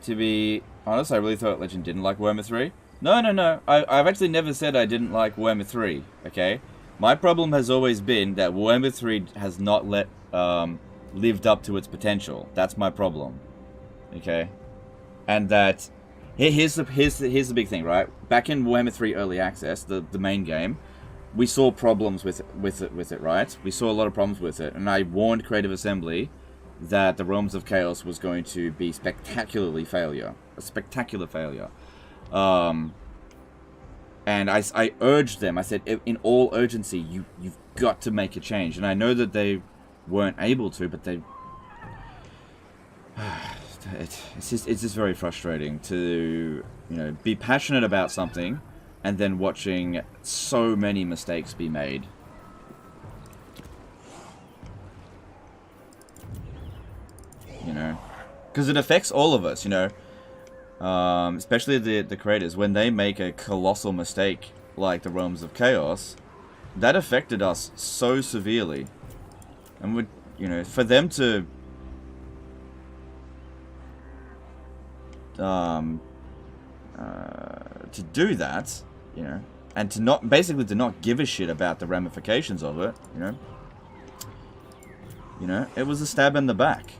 To be honest, I really thought Legend didn't like Warhammer 3. No. I've actually never said I didn't like Warhammer 3, okay? My problem has always been that Warhammer 3 has not lived up to its potential. That's my problem, okay? And that... Here's the big thing, right? Back in Warhammer 3 Early Access, the main game, we saw problems with it, right? We saw a lot of problems with it, and I warned Creative Assembly that the Realms of Chaos was going to be a spectacular failure. And I urged them, I said, in all urgency, you've got to make a change. And I know that they weren't able to, but they... It's just very frustrating to, you know, be passionate about something and then watching so many mistakes be made. You know, because it affects all of us, you know, especially the creators. When they make a colossal mistake like the Realms of Chaos, that affected us so severely. And would, you know, for them to do that, you know, and to not give a shit about the ramifications of it, you know, it was a stab in the back.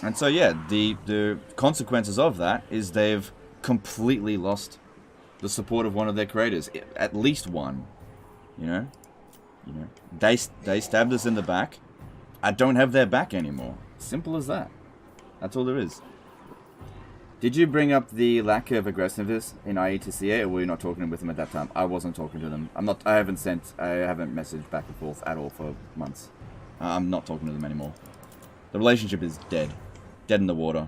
And so, yeah, the consequences of that is they've completely lost the support of one of their creators, at least one. You know, they stabbed us in the back. I don't have their back anymore. Simple as that. That's all there is. Did you bring up the lack of aggressiveness in IE to CA, or were you not talking with them at that time? I wasn't talking to them. I haven't messaged back and forth at all for months. I'm not talking to them anymore. The relationship is dead. Dead in the water.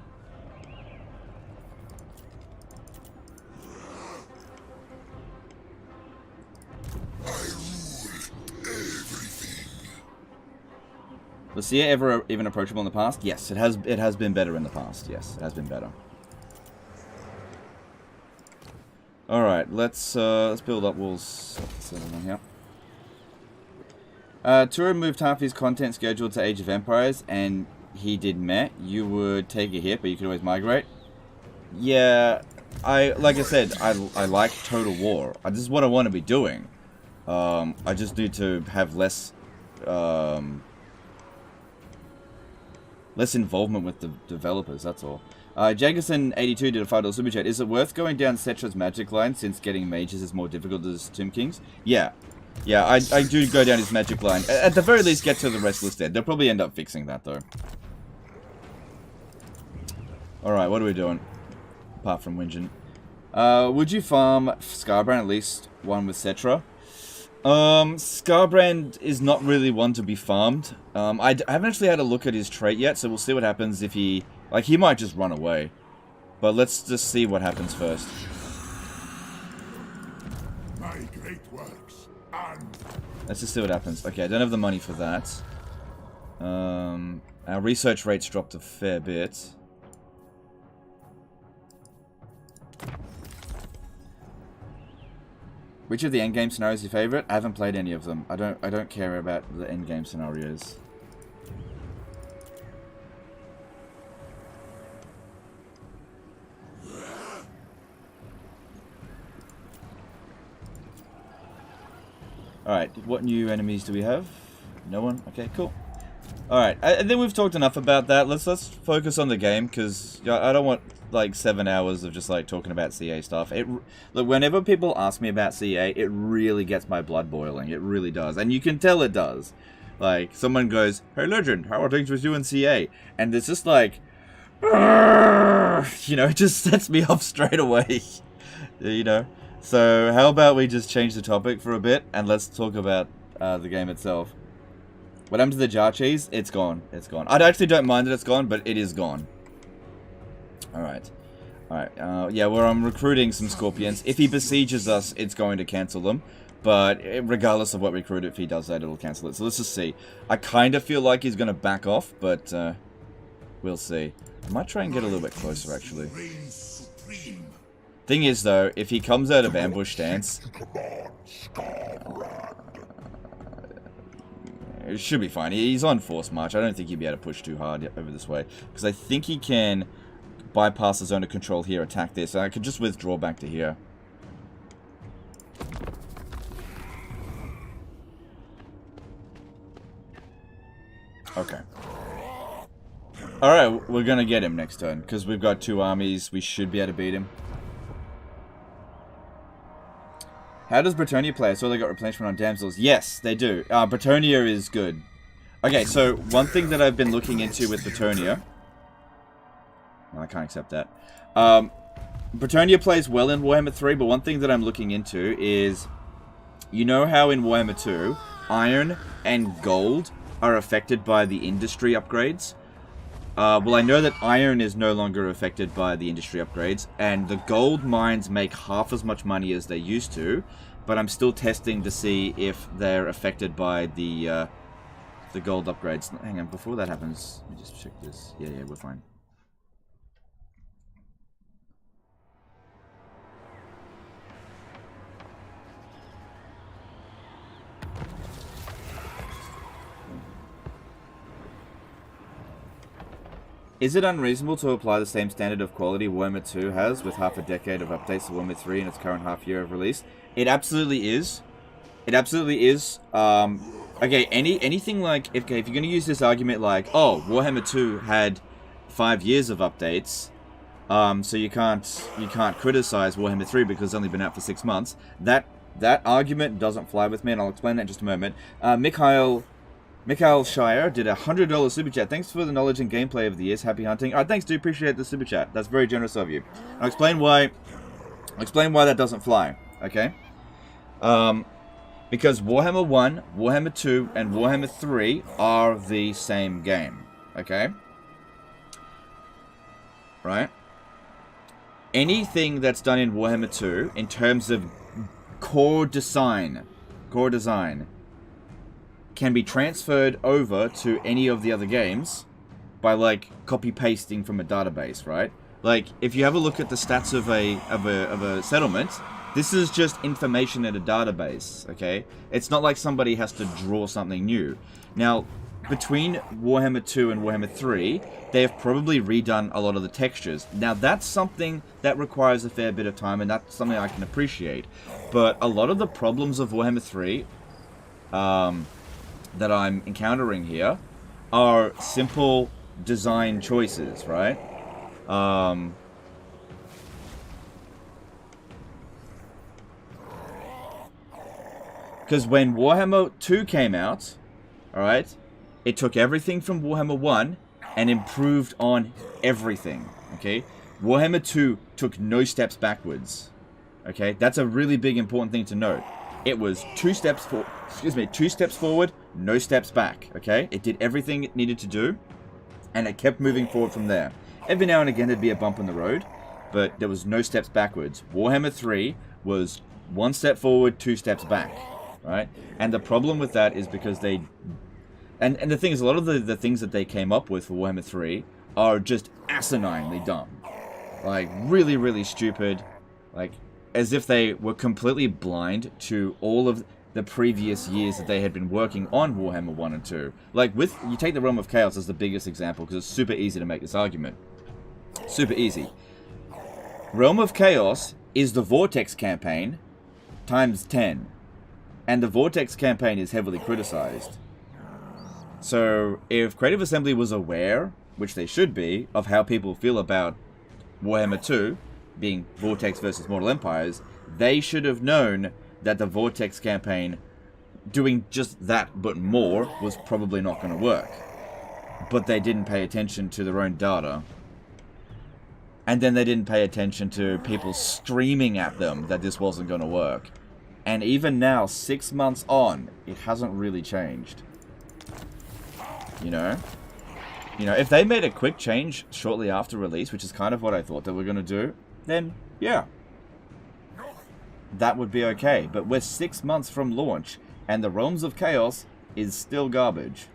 Was CA ever even approachable in the past? Yes, it has been better in the past. Yes, it has been better. Alright, let's build up walls. Here. Turo moved half his content schedule to Age of Empires, and he did meh. You would take a hit, but you could always migrate. Yeah, like I said, I like Total War. This is what I want to be doing. I just need to have less involvement with the developers, that's all. Jagerson82 did a $5 super chat. Is it worth going down Settra's magic line since getting mages is more difficult as Tomb Kings? Yeah. Yeah, I do go down his magic line. At the very least, get to the Restless Dead. They'll probably end up fixing that, though. Alright, what are we doing? Apart from whinging. Would you farm Scarbrand, at least one with Settra? Scarbrand is not really one to be farmed. I haven't actually had a look at his trait yet, so we'll see what happens if he... Like, he might just run away. But let's just see what happens first. My great works, and Let's just see what happens. Okay, I don't have the money for that. Our research rates dropped a fair bit. Which of the endgame scenarios is your favorite? I haven't played any of them. I don't care about the endgame scenarios. Alright, what new enemies do we have? No one? Okay, cool. Alright, I think we've talked enough about that. Let's focus on the game, because I don't want, like, 7 hours of just, like, talking about CA stuff. Look, whenever people ask me about CA, it really gets my blood boiling. It really does. And you can tell it does. Like, someone goes, "Hey, Legend, how are things with you in CA?" And it's just like... You know, it just sets me off straight away. You know? So, how about we just change the topic for a bit, and let's talk about the game itself. What happened to the jar cheese? It's gone. It's gone. I actually don't mind that it's gone, but it is gone. Alright. Alright, yeah, where I'm recruiting some scorpions. If he besieges us, it's going to cancel them. But regardless of what we recruit, if he does that, it'll cancel it. So let's just see. I kind of feel like he's going to back off, but we'll see. I might try and get a little bit closer, actually. Thing is, though, if he comes out of ambush stance... it should be fine. He's on force march. I don't think he'll be able to push too hard over this way. Because I think he can bypass the zone of control here, attack this. I could just withdraw back to here. Okay. Alright, we're gonna get him next turn. Because we've got 2 armies. We should be able to beat him. How does Bretonia play? I saw they got replenishment on damsels. Yes, they do. Bretonia is good. Okay, so one thing that I've been looking into with Bretonia... No, I can't accept that. Bretonia plays well in Warhammer 3, but one thing that I'm looking into is... You know how in Warhammer 2, iron and gold are affected by the industry upgrades? Well, I know that iron is no longer affected by the industry upgrades, and the gold mines make half as much money as they used to, but I'm still testing to see if they're affected by the gold upgrades. Hang on, before that happens, let me just check this. Yeah, we're fine. Is it unreasonable to apply the same standard of quality Warhammer 2 has with half a decade of updates to Warhammer 3 in its current half year of release? It absolutely is. It absolutely is. Okay, anything like... if you're going to use this argument like, oh, Warhammer 2 had 5 years of updates, so you can't criticize Warhammer 3 because it's only been out for 6 months, that argument doesn't fly with me, and I'll explain that in just a moment. Mikhail Mikhail Shire did a $100 super chat. Thanks for the knowledge and gameplay of the years. Happy hunting. Alright, thanks, dude. Appreciate the super chat. That's very generous of you. I'll explain why that doesn't fly. Okay? Because Warhammer 1, Warhammer 2, and Warhammer 3 are the same game. Okay? Right? Anything that's done in Warhammer 2, in terms of core design, can be transferred over to any of the other games by, like, copy-pasting from a database, right? Like, if you have a look at the stats of a settlement, this is just information in a database, okay? It's not like somebody has to draw something new. Now, between Warhammer 2 and Warhammer 3, they have probably redone a lot of the textures. Now, that's something that requires a fair bit of time, and that's something I can appreciate. But a lot of the problems of Warhammer 3 that I'm encountering here are simple design choices, right? Because when Warhammer 2 came out, alright, it took everything from Warhammer 1 and improved on everything, okay? Warhammer 2 took no steps backwards, okay? That's a really big important thing to note. It was 2 steps forward, no steps back, okay? It did everything it needed to do, and it kept moving forward from there. Every now and again there'd be a bump in the road, but there was no steps backwards. Warhammer 3 was 1 step forward, 2 steps back, right? And the problem with that is because they... And the thing is, a lot of the things that they came up with for Warhammer 3 are just asininely dumb. Like, really, really stupid. Like, as if they were completely blind to all of the previous years that they had been working on Warhammer 1 and 2. Like, you take the Realm of Chaos as the biggest example, because it's super easy to make this argument. Super easy. Realm of Chaos is the Vortex campaign times 10. And the Vortex campaign is heavily criticized. So, if Creative Assembly was aware, which they should be, of how people feel about Warhammer 2, being Vortex versus Mortal Empires, they should have known that the Vortex campaign, doing just that but more, was probably not going to work. But they didn't pay attention to their own data. And then they didn't pay attention to people screaming at them that this wasn't going to work. And even now, 6 months on, it hasn't really changed. You know? You know, if they made a quick change shortly after release, which is kind of what I thought they were going to do, then, yeah. That would be okay. But we're 6 months from launch, and the Realms of Chaos is still garbage.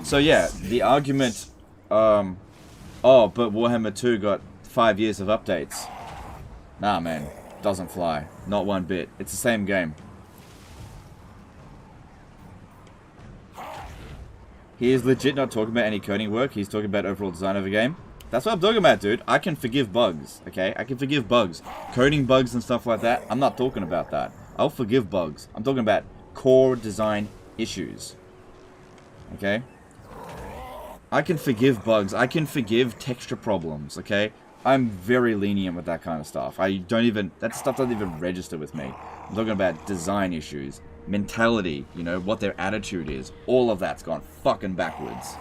So yeah, the argument, oh, but Warhammer 2 got 5 years of updates. Nah, man. Doesn't fly. Not one bit. It's the same game. He is legit not talking about any coding work. He's talking about overall design of a game. That's what I'm talking about, dude. I can forgive bugs, okay? I can forgive bugs. Coding bugs and stuff like that, I'm not talking about that. I'll forgive bugs. I'm talking about core design issues. Okay? I can forgive bugs. I can forgive texture problems, okay? I'm very lenient with that kind of stuff. That stuff doesn't even register with me. I'm talking about design issues, mentality, you know, what their attitude is. All of that's gone fucking backwards.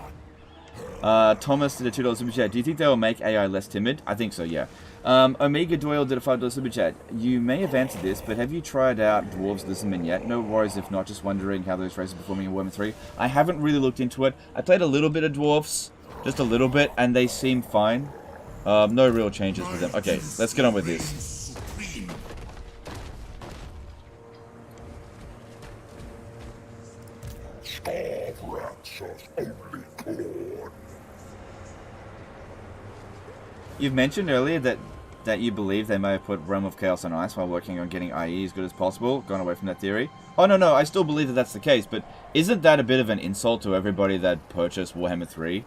Thomas did a $2 super chat. Do you think they will make AI less timid? I think so, yeah. Omega Doyle did a $5 super chat. You may have answered this, but have you tried out Dwarves Lizardmen yet? No worries if not, just wondering how those races are performing in Warhammer 3. I haven't really looked into it. I played a little bit of Dwarfs, just a little bit, and they seem fine. No real changes with them. Okay, let's get on with this. You've mentioned earlier that you believe they may have put Realm of Chaos on ice while working on getting IE as good as possible. Gone away from that theory. Oh, no, I still believe that that's the case, but isn't that a bit of an insult to everybody that purchased Warhammer 3?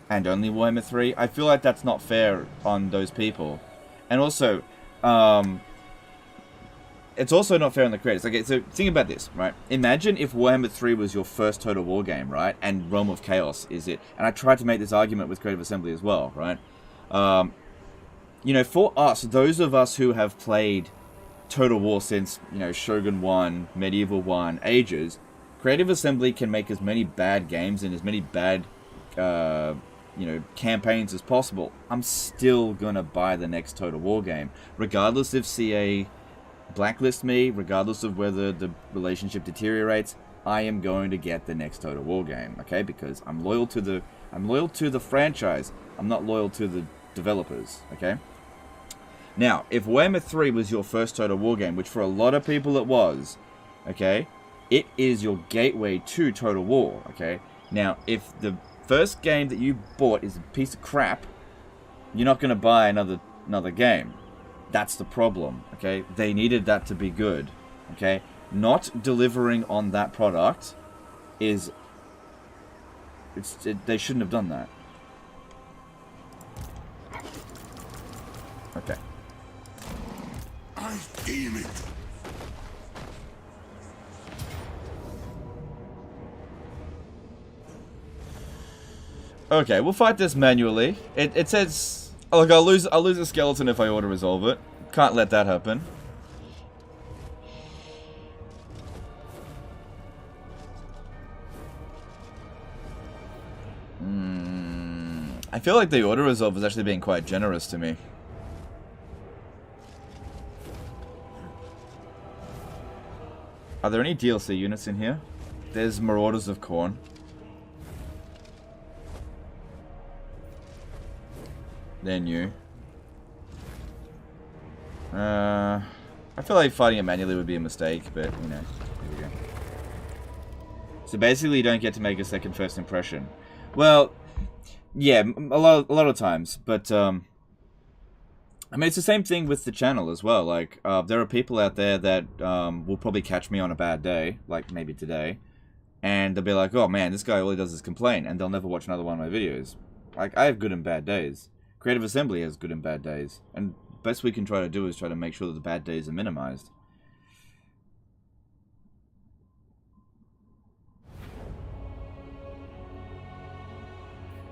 And only Warhammer 3? I feel like that's not fair on those people. And also, it's also not fair on the creators. Okay, so think about this, right? Imagine if Warhammer 3 was your first Total War game, right? And Realm of Chaos is it. And I tried to make this argument with Creative Assembly as well, right? You know, for us, those of us who have played Total War since, Shogun 1, Medieval 1, ages, Creative Assembly can make as many bad games and as many bad, campaigns as possible. I'm still gonna buy the next Total War game. Regardless if CA blacklist me, regardless of whether the relationship deteriorates, I am going to get the next Total War game, okay? Because I'm loyal to the franchise. I'm not loyal to the developers, okay? Now, if Warhammer 3 was your first Total War game, which for a lot of people it was, okay, it is your gateway to Total War, okay? Now, if the first game that you bought is a piece of crap, you're not going to buy another game. That's the problem, okay? They needed that to be good, okay? Not delivering on that product is... they shouldn't have done that. Okay. I feel it. Okay, we'll fight this manually. It says, oh, look, I'll lose a skeleton if I auto resolve it. Can't let that happen. I feel like the auto resolve is actually being quite generous to me. Are there any DLC units in here? There's Marauders of Khorne. They're new. I feel like fighting it manually would be a mistake, but, here we go. So basically you don't get to make a second first impression. Well, yeah, a lot of times, but, I mean, it's the same thing with the channel as well. Like, there are people out there that will probably catch me on a bad day, like maybe today, and they'll be like, oh man, this guy all he does is complain, and they'll never watch another one of my videos. Like, I have good and bad days. Creative Assembly has good and bad days, and best we can try to do is try to make sure that the bad days are minimized.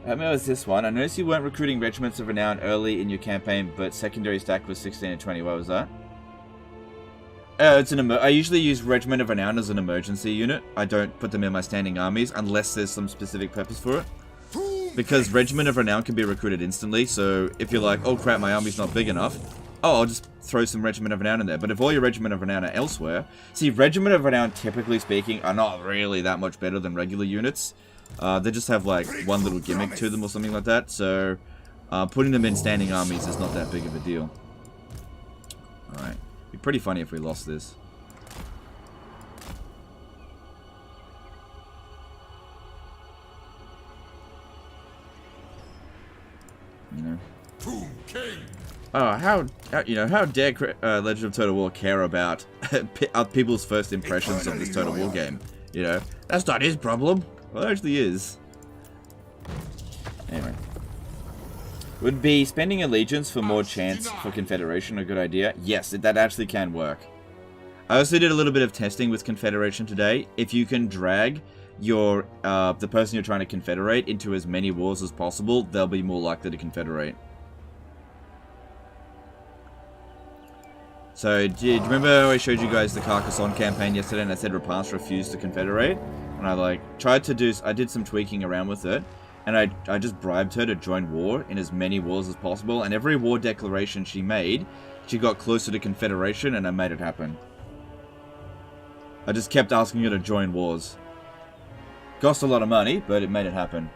How many was this one? I noticed you weren't recruiting Regiments of Renown early in your campaign, but secondary stack was 16 and 20. What was that? I usually use Regiment of Renown as an emergency unit. I don't put them in my standing armies unless there's some specific purpose for it. Because Regiment of Renown can be recruited instantly, so if you're like, oh crap, my army's not big enough, oh, I'll just throw some Regiment of Renown in there. But if all your Regiment of Renown are elsewhere... See, Regiment of Renown, typically speaking, are not really that much better than regular units. They just have, like, one little gimmick to them or something like that, so putting them in standing armies is not that big of a deal. Alright. It'd be pretty funny if we lost this. Oh, how dare Legend of Total War care about people's first impressions of this Total War game? That's not his problem. Well, it actually is. Anyway. Would be spending allegiance for more chance for Confederation a good idea? Yes, that actually can work. I also did a little bit of testing with Confederation today. If you can drag your the person you're trying to confederate into as many wars as possible, they'll be more likely to confederate. So, do you remember I showed you guys the Carcassonne campaign yesterday and I said Repast refused to confederate? And I did some tweaking around with it, and I just bribed her to join war in as many wars as possible, and every war declaration she made, she got closer to confederation, and I made it happen. I just kept asking her to join wars. Cost a lot of money, but it made it happen.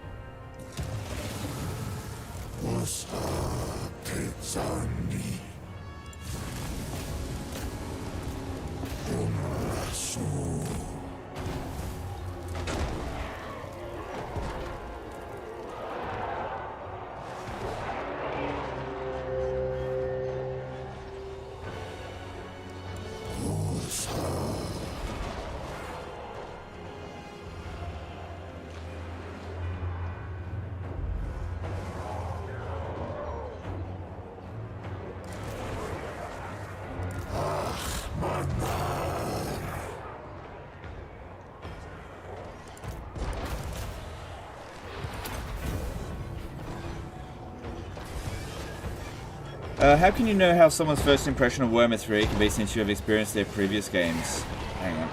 How can you know how someone's first impression of Warhammer 3 can be since you have experienced their previous games? Hang on.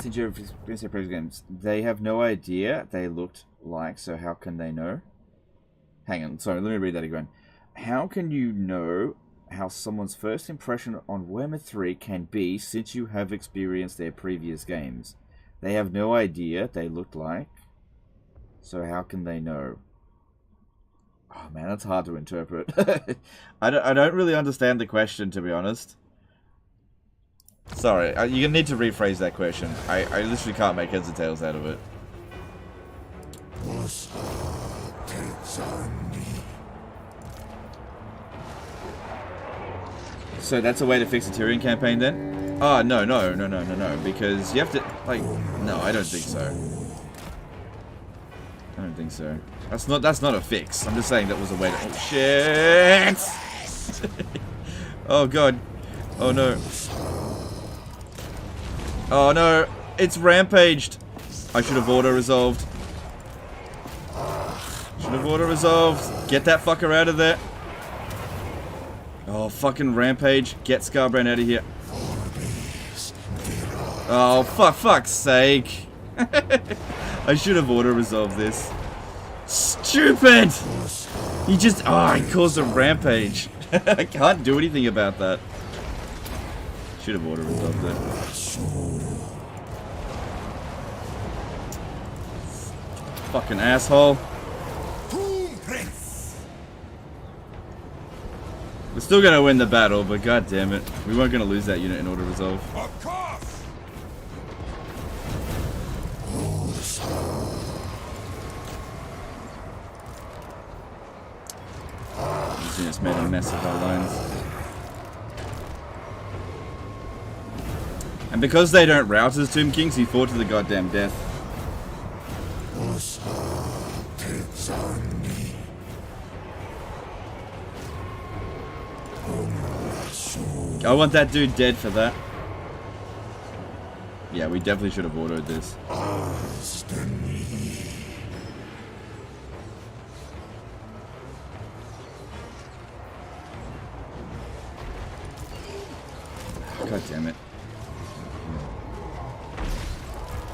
Since you have experienced their previous games, they have no idea they looked like, so how can they know? Hang on, sorry, let me read that again. How can you know how someone's first impression on Warhammer 3 can be since you have experienced their previous games? They have no idea they looked like, so how can they know? Oh man, that's hard to interpret. I don't really understand the question, to be honest. Sorry, you're gonna need to rephrase that question. I literally can't make heads or tails out of it. So that's a way to fix the Tyrion campaign then? Oh, no, because you have to, like, no, I don't think so. I don't think so. That's not a fix. I'm just saying that was a way to, oh shit! Oh god. Oh no. Oh no, it's rampaged. I should have auto-resolved. Should have auto-resolved. Get that fucker out of there. Oh, fucking rampage. Get Scarbrand out of here. Oh, fuck's sake. I should have auto-resolved this. Stupid! He just, he caused a rampage. I can't do anything about that. Should have auto-resolved it. Fucking asshole. We're still gonna win the battle, but god damn it, we weren't gonna lose that unit in auto resolve. These units made a mess of our lines. And because they don't rout as Tomb Kings, he fought to the goddamn death. I want that dude dead for that. Yeah, we definitely should have autoed this. God damn it.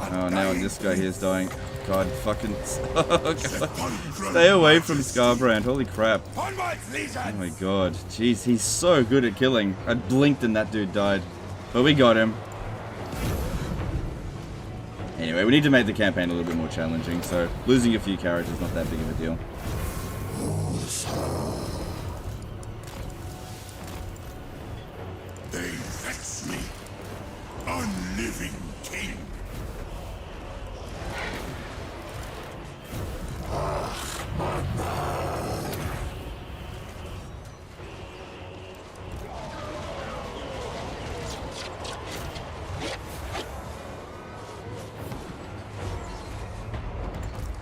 Oh, now this guy here is dying. God, fucking... Stay away from Scarbrand, holy crap. Oh my god. Jeez, he's so good at killing. I blinked and that dude died. But we got him. Anyway, we need to make the campaign a little bit more challenging, so losing a few characters is not that big of a deal. They vex me. Unliving king.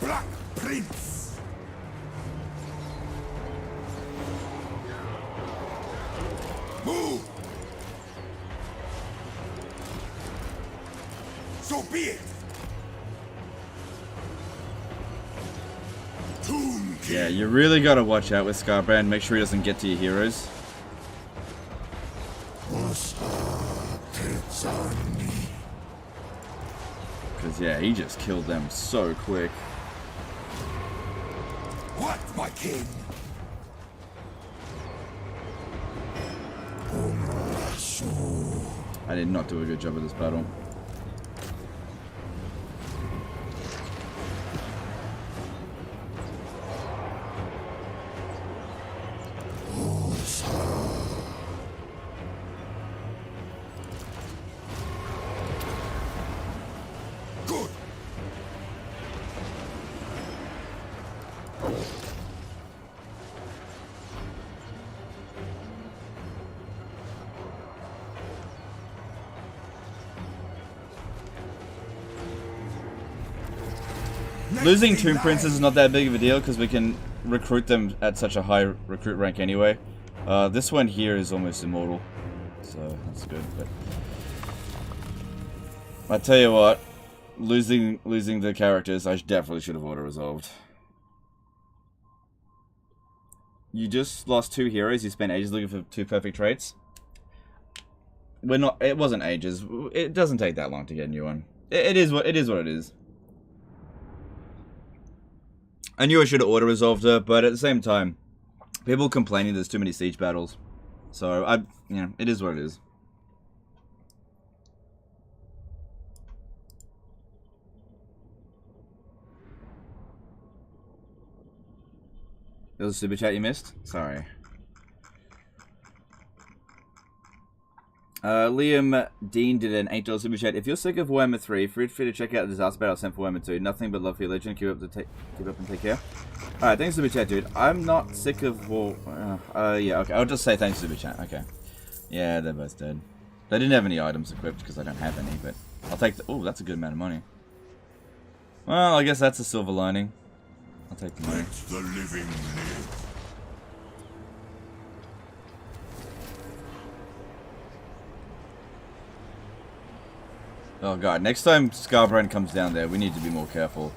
Black Prince. Move. So be it. Yeah, you really gotta watch out with Scarbrand. Make sure he doesn't get to your heroes. Because, yeah, he just killed them so quick. What, my king? I did not do a good job of this battle. Losing Tomb Princes is not that big of a deal because we can recruit them at such a high recruit rank anyway. This one here is almost immortal, so that's good. But I tell you what, losing the characters, I definitely should have auto-resolved. You just lost 2 heroes. You spent ages looking for 2 perfect traits. We're not. It wasn't ages. It doesn't take that long to get a new one. It is what it is. I knew I should have auto resolved her, but at the same time, people complaining there's too many siege battles. So it is what it is. There was a super chat you missed? Sorry. Liam Dean did an $8 super chat. If you're sick of Warhammer 3, feel free to check out the disaster battle sent for Warhammer 2. Nothing but love for your legend. Keep up and take care. Alright, thanks super chat, dude. I'm not sick of yeah, okay. I'll just say thanks super chat. Okay. Yeah, they're both dead. They didn't have any items equipped because I don't have any, but I'll take the... Oh, that's a good amount of money. Well, I guess that's a silver lining. I'll take the money. Let the living live. Oh god, next time Scarbrand comes down there, we need to be more careful.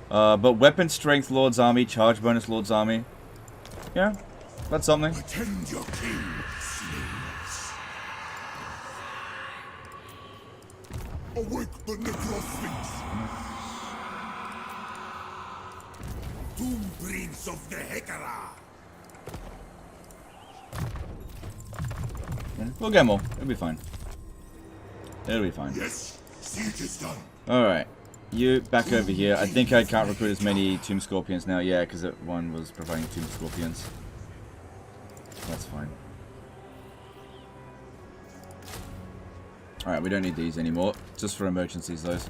But weapon strength Lord's Army, charge bonus Lord's Army. Yeah, that's something. Attend your king, slaves. Awake the necrosphinx. Tomb prince of the Hekara. Yeah, we'll get more. It'll be fine. It'll be fine. Yes, siege is done. Alright. You back over here. I think I can't recruit as many Tomb Scorpions now. Yeah, because one was providing Tomb Scorpions. That's fine. Alright, we don't need these anymore. Just for emergencies, those.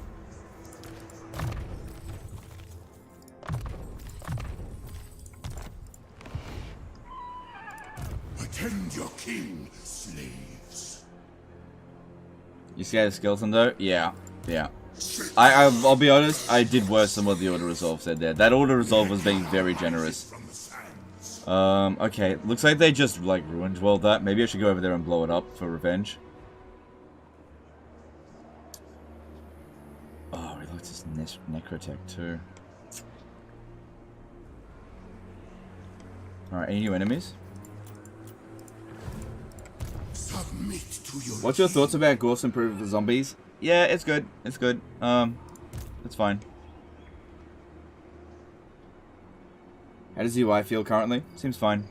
Attend your king, slaves. You scared of Skeleton though? Yeah. Yeah. I'll be honest, I did worse than what the auto resolve said there. That auto resolve was being very generous. Okay, looks like they just like ruined well that. Maybe I should go over there and blow it up for revenge. Oh, he likes his Necrotech too. Alright, any new enemies? Submit to your What's your thoughts about Gorse improved for zombies? Yeah, it's good. It's good. It's fine. How does UI feel currently? Seems fine.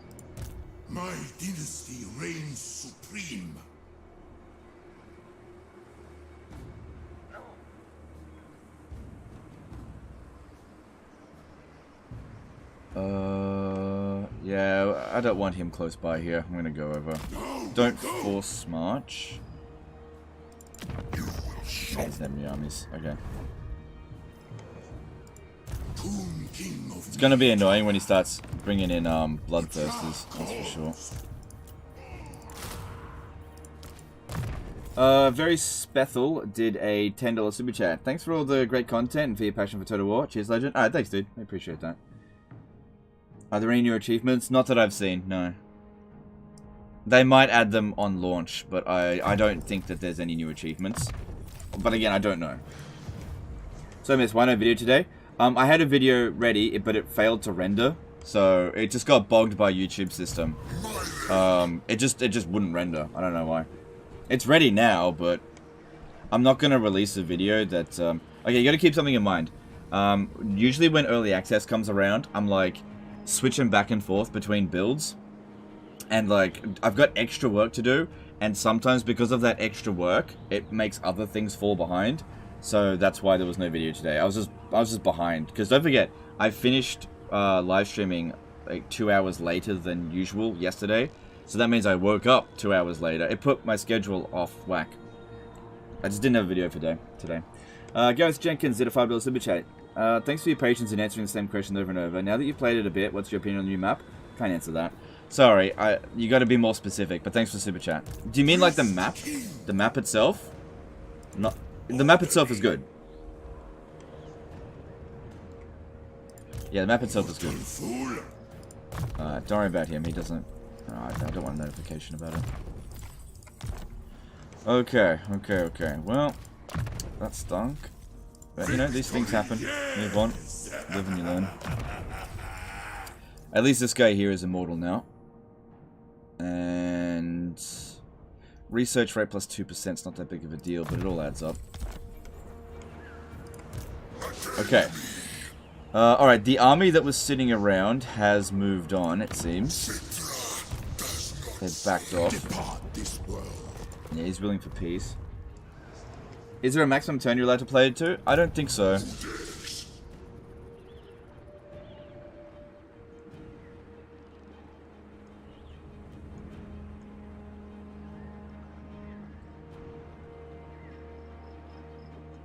My dynasty reigns supreme. Yeah, I don't want him close by here. I'm gonna go over. Don't force march. There's enemy armies. Okay. It's gonna be annoying when he starts bringing in bloodthirsters. That's for sure. Very Spethel did a $10 super chat. Thanks for all the great content and for your passion for Total War. Cheers, legend. Alright, thanks, dude. I appreciate that. Are there any new achievements? Not that I've seen, no. They might add them on launch, but I don't think that there's any new achievements. But again, I don't know. So I missed one video today. I had a video ready, but it failed to render. So it just got bogged by YouTube system. It just wouldn't render. I don't know why. It's ready now, but I'm not going to release a video that... okay, you got to keep something in mind. Usually when early access comes around, I'm like switching back and forth between builds. And like, I've got extra work to do. And sometimes because of that extra work, it makes other things fall behind. So that's why there was no video today. I was just behind. Because don't forget, I finished live streaming like 2 hours later than usual yesterday. So that means I woke up 2 hours later. It put my schedule off whack. I just didn't have a video for today. Gareth Jenkins did a $5 super chat. Thanks for your patience in answering the same question over and over. Now that you've played it a bit, what's your opinion on the new map? Can't answer that. Sorry, you got to be more specific. But thanks for super chat. Do you mean like the map? The map itself? Not. The map itself is good. Yeah, the map itself is good. Don't worry about him. He doesn't... I don't want a notification about it. Okay. Well, that stunk. But, you know, these things happen. Move on. Live and you learn. At least this guy here is immortal now. And research rate plus 2% is not that big of a deal, but it all adds up. Okay. Alright, the army that was sitting around has moved on, it seems. They've backed off. Yeah, he's willing for peace. Is there a maximum turn you're allowed to play it to? I don't think so.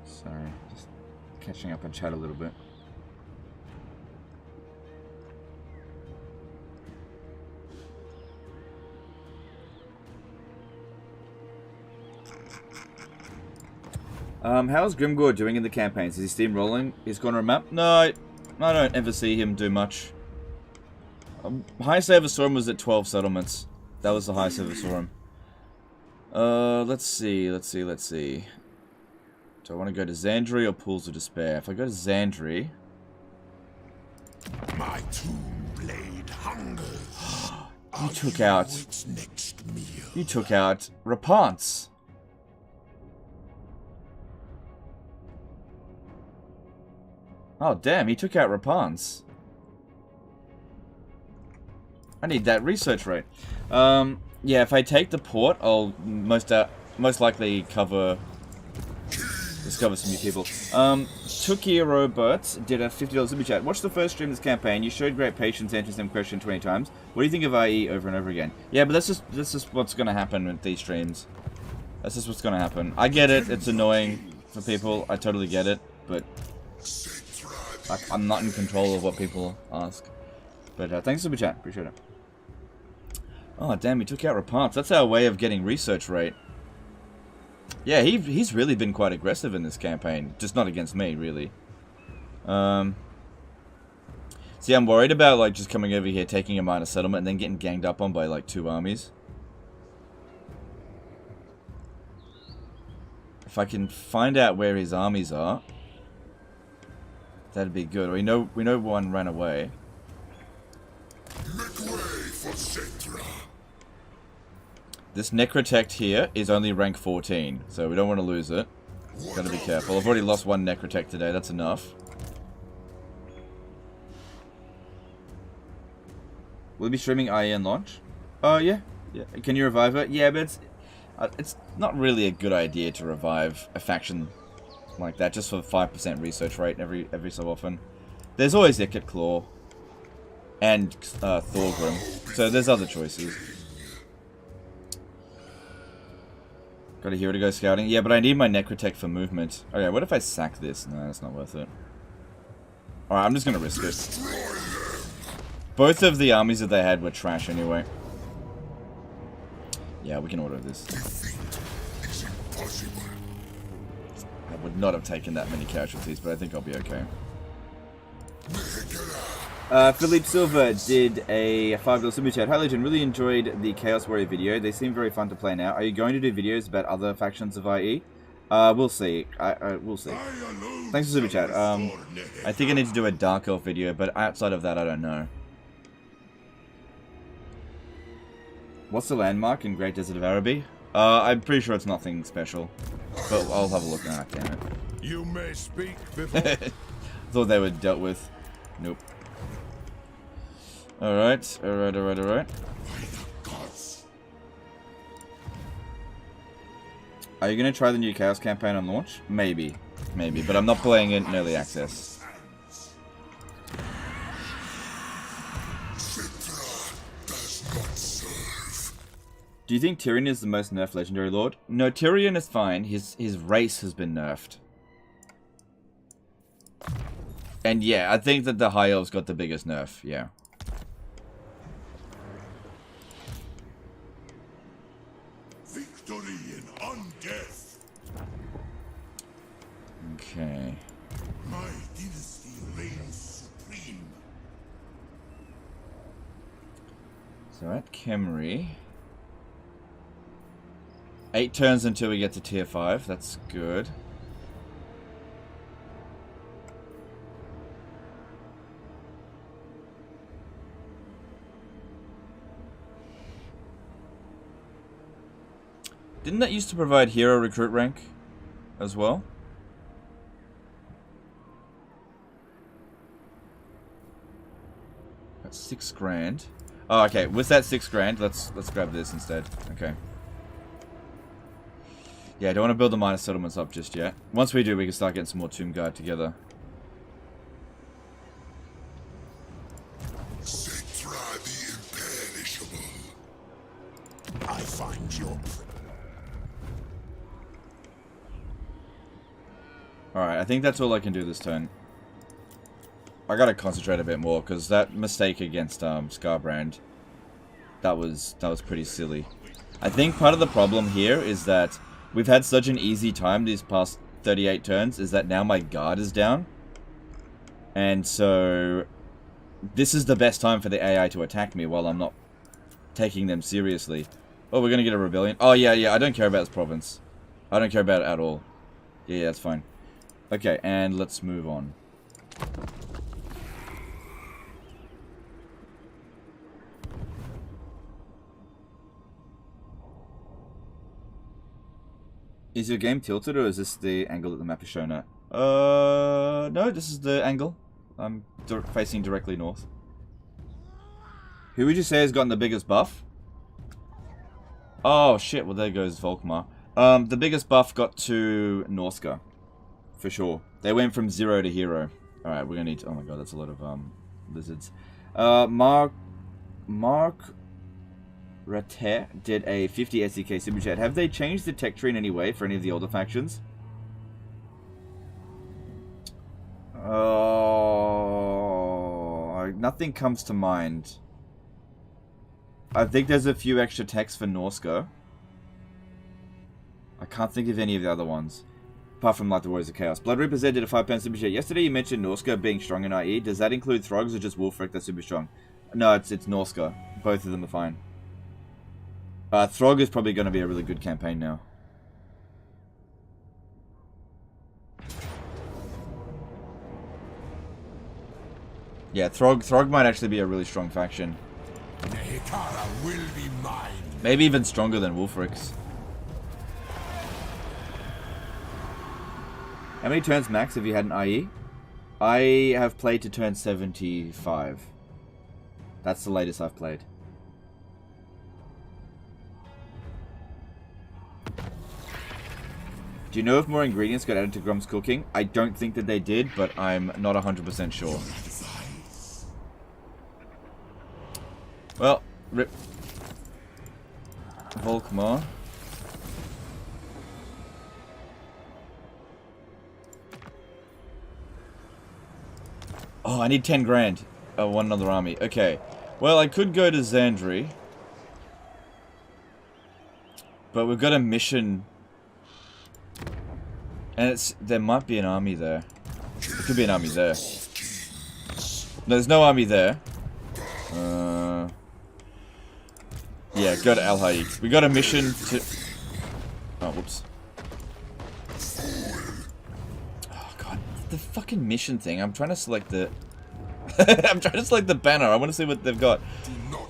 Sorry, just catching up on chat a little bit. How's Grimgor doing in the campaigns? Is he steamrolling his corner of map? No, I don't ever see him do much. Highest I ever saw him was at 12 settlements. That was the highest I ever saw him. Let's see. Do I want to go to Xandri or Pools of Despair? If I go to Xandri... My tomb blade hungers. You took out Rapance. Oh damn, he took out Rapance. I need that research rate. Yeah, if I take the port, I'll most likely discover some new people. Tuki Roberts did a $50 super chat. Watch the first stream of this campaign. You showed great patience answering some question 20 times. What do you think of IE over and over again? Yeah, but that's just what's gonna happen with these streams. That's just what's gonna happen. I get it. It's annoying for people. I totally get it, but I'm not in control of what people ask. But thanks for the chat. Appreciate it. Oh damn, he took out Rapance. That's our way of getting research rate. Yeah, he's really been quite aggressive in this campaign. Just not against me, really. See, I'm worried about like just coming over here, taking a minor settlement, and then getting ganged up on by like 2 armies. If I can find out where his armies are, that'd be good. We know one ran away. Make way for Settra. This Necrotect here is only rank 14, so we don't want to lose it. Gotta be careful. I've already lost 1 Necrotect today, that's enough. Will you be streaming IE and launch? Oh, yeah. Can you revive it? Yeah, but it's not really a good idea to revive a faction like that, just for 5% research rate every so often. There's always Icket Claw and Thorgrim, so there's other choices. Got a hero to go scouting. Yeah, but I need my Necrotech for movement. Okay, what if I sack this? No, that's not worth it. Alright, I'm just gonna risk it. Both of the armies that they had were trash anyway. Yeah, we can auto this. I would not have taken that many casualties, but I think I'll be okay. Philippe Silva did a $5 super chat. Hi Legend, really enjoyed the Chaos Warrior video. They seem very fun to play now. Are you going to do videos about other factions of IE? We'll see. We'll see. Thanks for super chat. I think I need to do a Dark Elf video, but outside of that, I don't know. What's the landmark in Great Desert of Araby? I'm pretty sure it's nothing special, but I'll have a look now. Damn it. You may speak before. Thought they were dealt with. Nope. Alright. Are you going to try the new Chaos campaign on launch? Maybe, but I'm not playing it in early access. Do you think Tyrion is the most nerfed legendary lord? No, Tyrion is fine. His race has been nerfed. And yeah, I think that the High Elves got the biggest nerf, yeah. Victory in undeath. Okay. My dynasty reigns supreme. So at Khemri... 8 turns until we get to tier 5. That's good. Didn't that used to provide hero recruit rank as well? That's 6 grand. Oh, okay. With that 6 grand, let's grab this instead. Okay. Yeah, I don't want to build the minor settlements up just yet. Once we do, we can start getting some more Tomb Guard together. Settra the imperishable. I find your... Alright, I think that's all I can do this turn. I gotta concentrate a bit more, because that mistake against Scarbrand, that was pretty silly. I think part of the problem here is that we've had such an easy time these past 38 turns, is that now my guard is down. And so, this is the best time for the AI to attack me while I'm not taking them seriously. Oh, we're gonna get a rebellion. Oh, yeah, I don't care about this province. I don't care about it at all. Yeah, that's fine. Okay, and let's move on. Is your game tilted, or is this the angle that the map is shown at? No, this is the angle. I'm facing directly north. Who would you say has gotten the biggest buff? Oh, shit, well there goes Volkmar. The biggest buff got to Norska. For sure. They went from 0 to hero. Alright, we're gonna need to... Oh my god, that's a lot of, lizards. Mark Rater did a 50 SDK super chat. Have they changed the tech tree in any way for any of the older factions? Oh, nothing comes to mind. I think there's a few extra techs for Norska. I can't think of any of the other ones. Apart from like the Warriors of Chaos. Blood Reaper Z did a £5 super chat. Yesterday you mentioned Norska being strong in IE. Does that include Throgs or just Wolfric that's super strong? No, it's Norska. Both of them are fine. Throg is probably going to be a really good campaign now. Yeah, Throg might actually be a really strong faction. Will be mine. Maybe even stronger than Wolfric's. How many turns max have you had in IE? I have played to turn 75. That's the latest I've played. Do you know if more ingredients got added to Grum's cooking? I don't think that they did, but I'm not 100% sure. Well, rip. Volkmar. Oh, I need 10 grand. Oh, one other army. Okay. Well, I could go to Zandri. But we've got a mission... And there might be an army there. There could be an army there. No, there's no army there. Yeah, go to Al Haid. We got a mission to... Oh, whoops. Oh, God. The fucking mission thing. I'm trying to select the... I'm trying to select the banner. I want to see what they've got.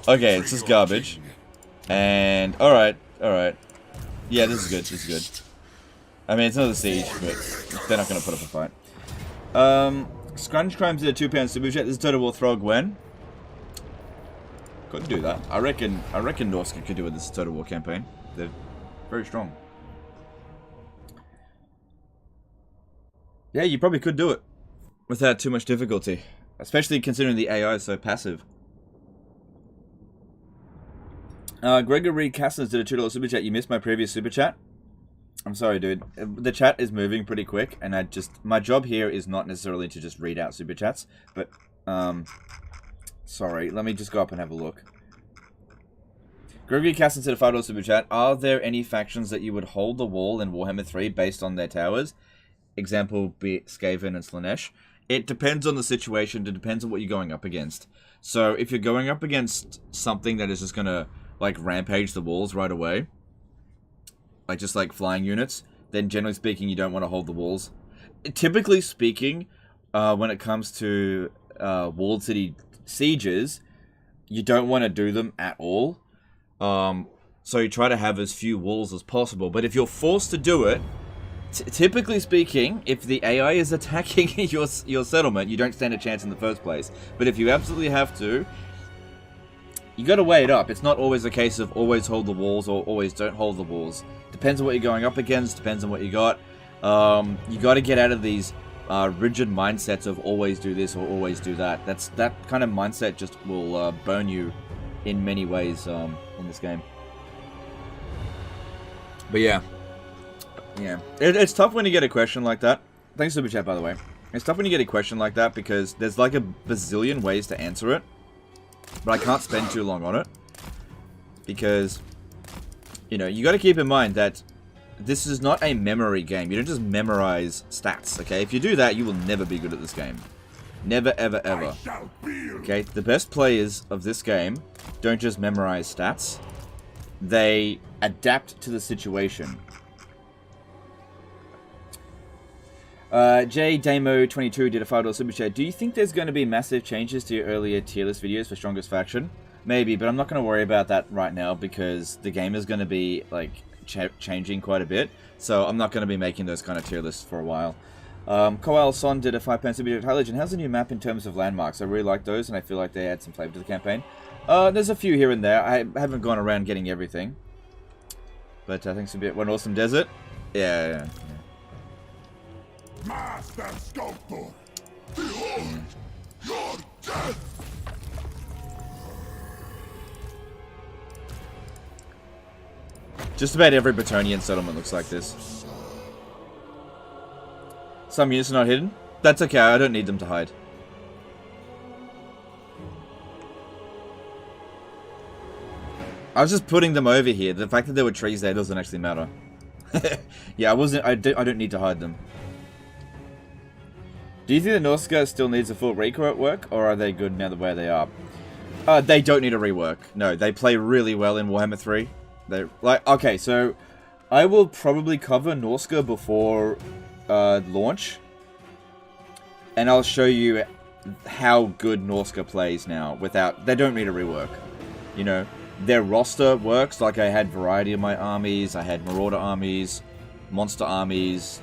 Okay, it's just garbage. And... Alright, alright. Yeah, this is good, this is good. I mean, it's not a siege, but they're not going to put up a fight. Scrunch Crimes did a £2 super chat. This is Total War Throg when? Couldn't do that. I reckon Norska could do it this Total War campaign. They're very strong. Yeah, you probably could do it without too much difficulty. Especially considering the AI is so passive. Gregory Cassins did a $2 super chat. You missed my previous super chat. I'm sorry, dude. The chat is moving pretty quick, and my job here is not necessarily to just read out super chats, but, sorry, let me just go up and have a look. Gregory Casson said a $5 super chat. Are there any factions that you would hold the wall in Warhammer 3 based on their towers? Example, be it Skaven and Slanesh. It depends on the situation, it depends on what you're going up against. So, if you're going up against something that is just gonna, like, rampage the walls right away, like just like flying units, then generally speaking you don't want to hold the walls. Typically speaking, when it comes to walled city sieges, you don't want to do them at all. So you try to have as few walls as possible. But if you're forced to do it, typically speaking, if the AI is attacking your settlement, you don't stand a chance in the first place. But if you absolutely have to, you got to weigh it up. It's not always a case of always hold the walls or always don't hold the walls. Depends on what you're going up against. Depends on what you got. You got to get out of these rigid mindsets of always do this or always do that. That kind of mindset just will burn you in many ways in this game. But yeah. It's tough when you get a question like that. Thanks, Superchat, by the way. It's tough when you get a question like that because there's like a bazillion ways to answer it. But I can't spend too long on it. Because, you know, you got to keep in mind that this is not a memory game. You don't just memorize stats, okay? If you do that, you will never be good at this game. Never, ever, ever. Okay? The best players of this game don't just memorize stats. They adapt to the situation. JDamo22 did a $5 super chat. Do you think there's going to be massive changes to your earlier tier list videos for Strongest Faction? Maybe, but I'm not going to worry about that right now because the game is going to be like changing quite a bit. So I'm not going to be making those kind of tier lists for a while. Koal Son did a £5 super chat. Hi Legend, how's the new map in terms of landmarks? I really like those and I feel like they add some flavor to the campaign. There's a few here and there. I haven't gone around getting everything. But I think it's a bit... One Awesome Desert? Yeah. Master Sculptor, behold your death! Just about every Bretonian settlement looks like this. Some units are not hidden. That's okay, I don't need them to hide. I was just putting them over here. The fact that there were trees there doesn't actually matter. Yeah, I don't need to hide them. Do you think the Norsca still needs a full rework, or are they good now the way they are? They don't need a rework. No, they play really well in Warhammer 3. Okay, so I will probably cover Norsca before launch, and I'll show you how good Norsca plays now without... They don't need a rework. You know, their roster works. Like I had variety of my armies. I had Marauder armies, monster armies,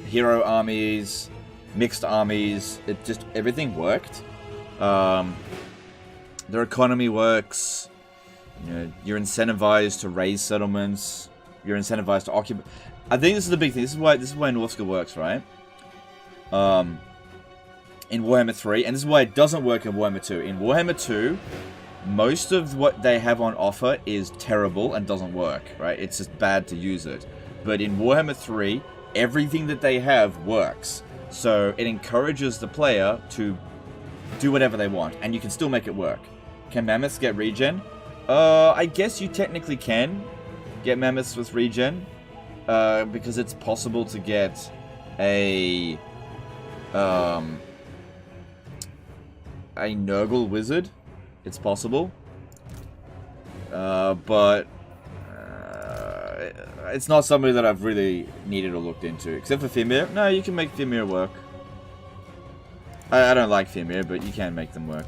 hero armies, mixed armies. It just, everything worked. Their economy works. You know, you're incentivized to raise settlements. You're incentivized to occupy. I think this is the big thing. This is why Norsca works, right? In Warhammer 3, and this is why it doesn't work in Warhammer 2. In Warhammer 2, most of what they have on offer is terrible and doesn't work, right? It's just bad to use it. But in Warhammer 3, everything that they have works. So it encourages the player to do whatever they want, and you can still make it work. Can mammoths get regen? I guess you technically can get mammoths with regen, because it's possible to get a Nurgle wizard. It's possible, but it's not something that I've really needed or looked into. Except for Fimir. No, you can make Fimir work. I don't like Fimir, but you can make them work.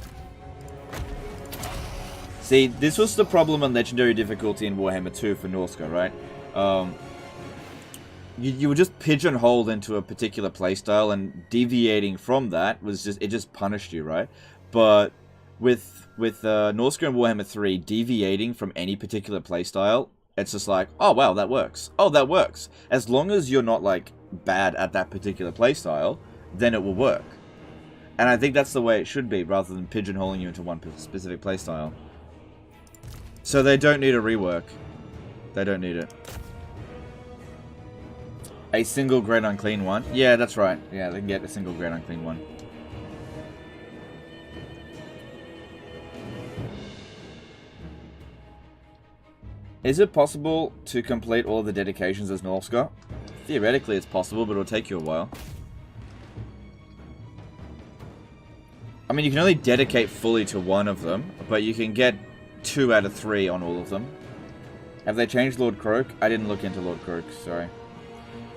See, this was the problem on Legendary difficulty in Warhammer 2 for Norsca, right? You were just pigeonholed into a particular playstyle, and deviating from that was just... It just punished you, right? But with Norsca and Warhammer 3, deviating from any particular playstyle, it's just like, oh wow, that works. Oh, that works. As long as you're not, like, bad at that particular playstyle, then it will work. And I think that's the way it should be, rather than pigeonholing you into one specific playstyle. So they don't need a rework. They don't need it. A single Great Unclean one? Yeah, that's right. Yeah, they can get a single Great Unclean one. Is it possible to complete all the dedications as Norsca? Theoretically it's possible, but it'll take you a while. I mean, you can only dedicate fully to one of them, but you can get 2 out of 3 on all of them. Have they changed Lord Croak? I didn't look into Lord Croak, sorry.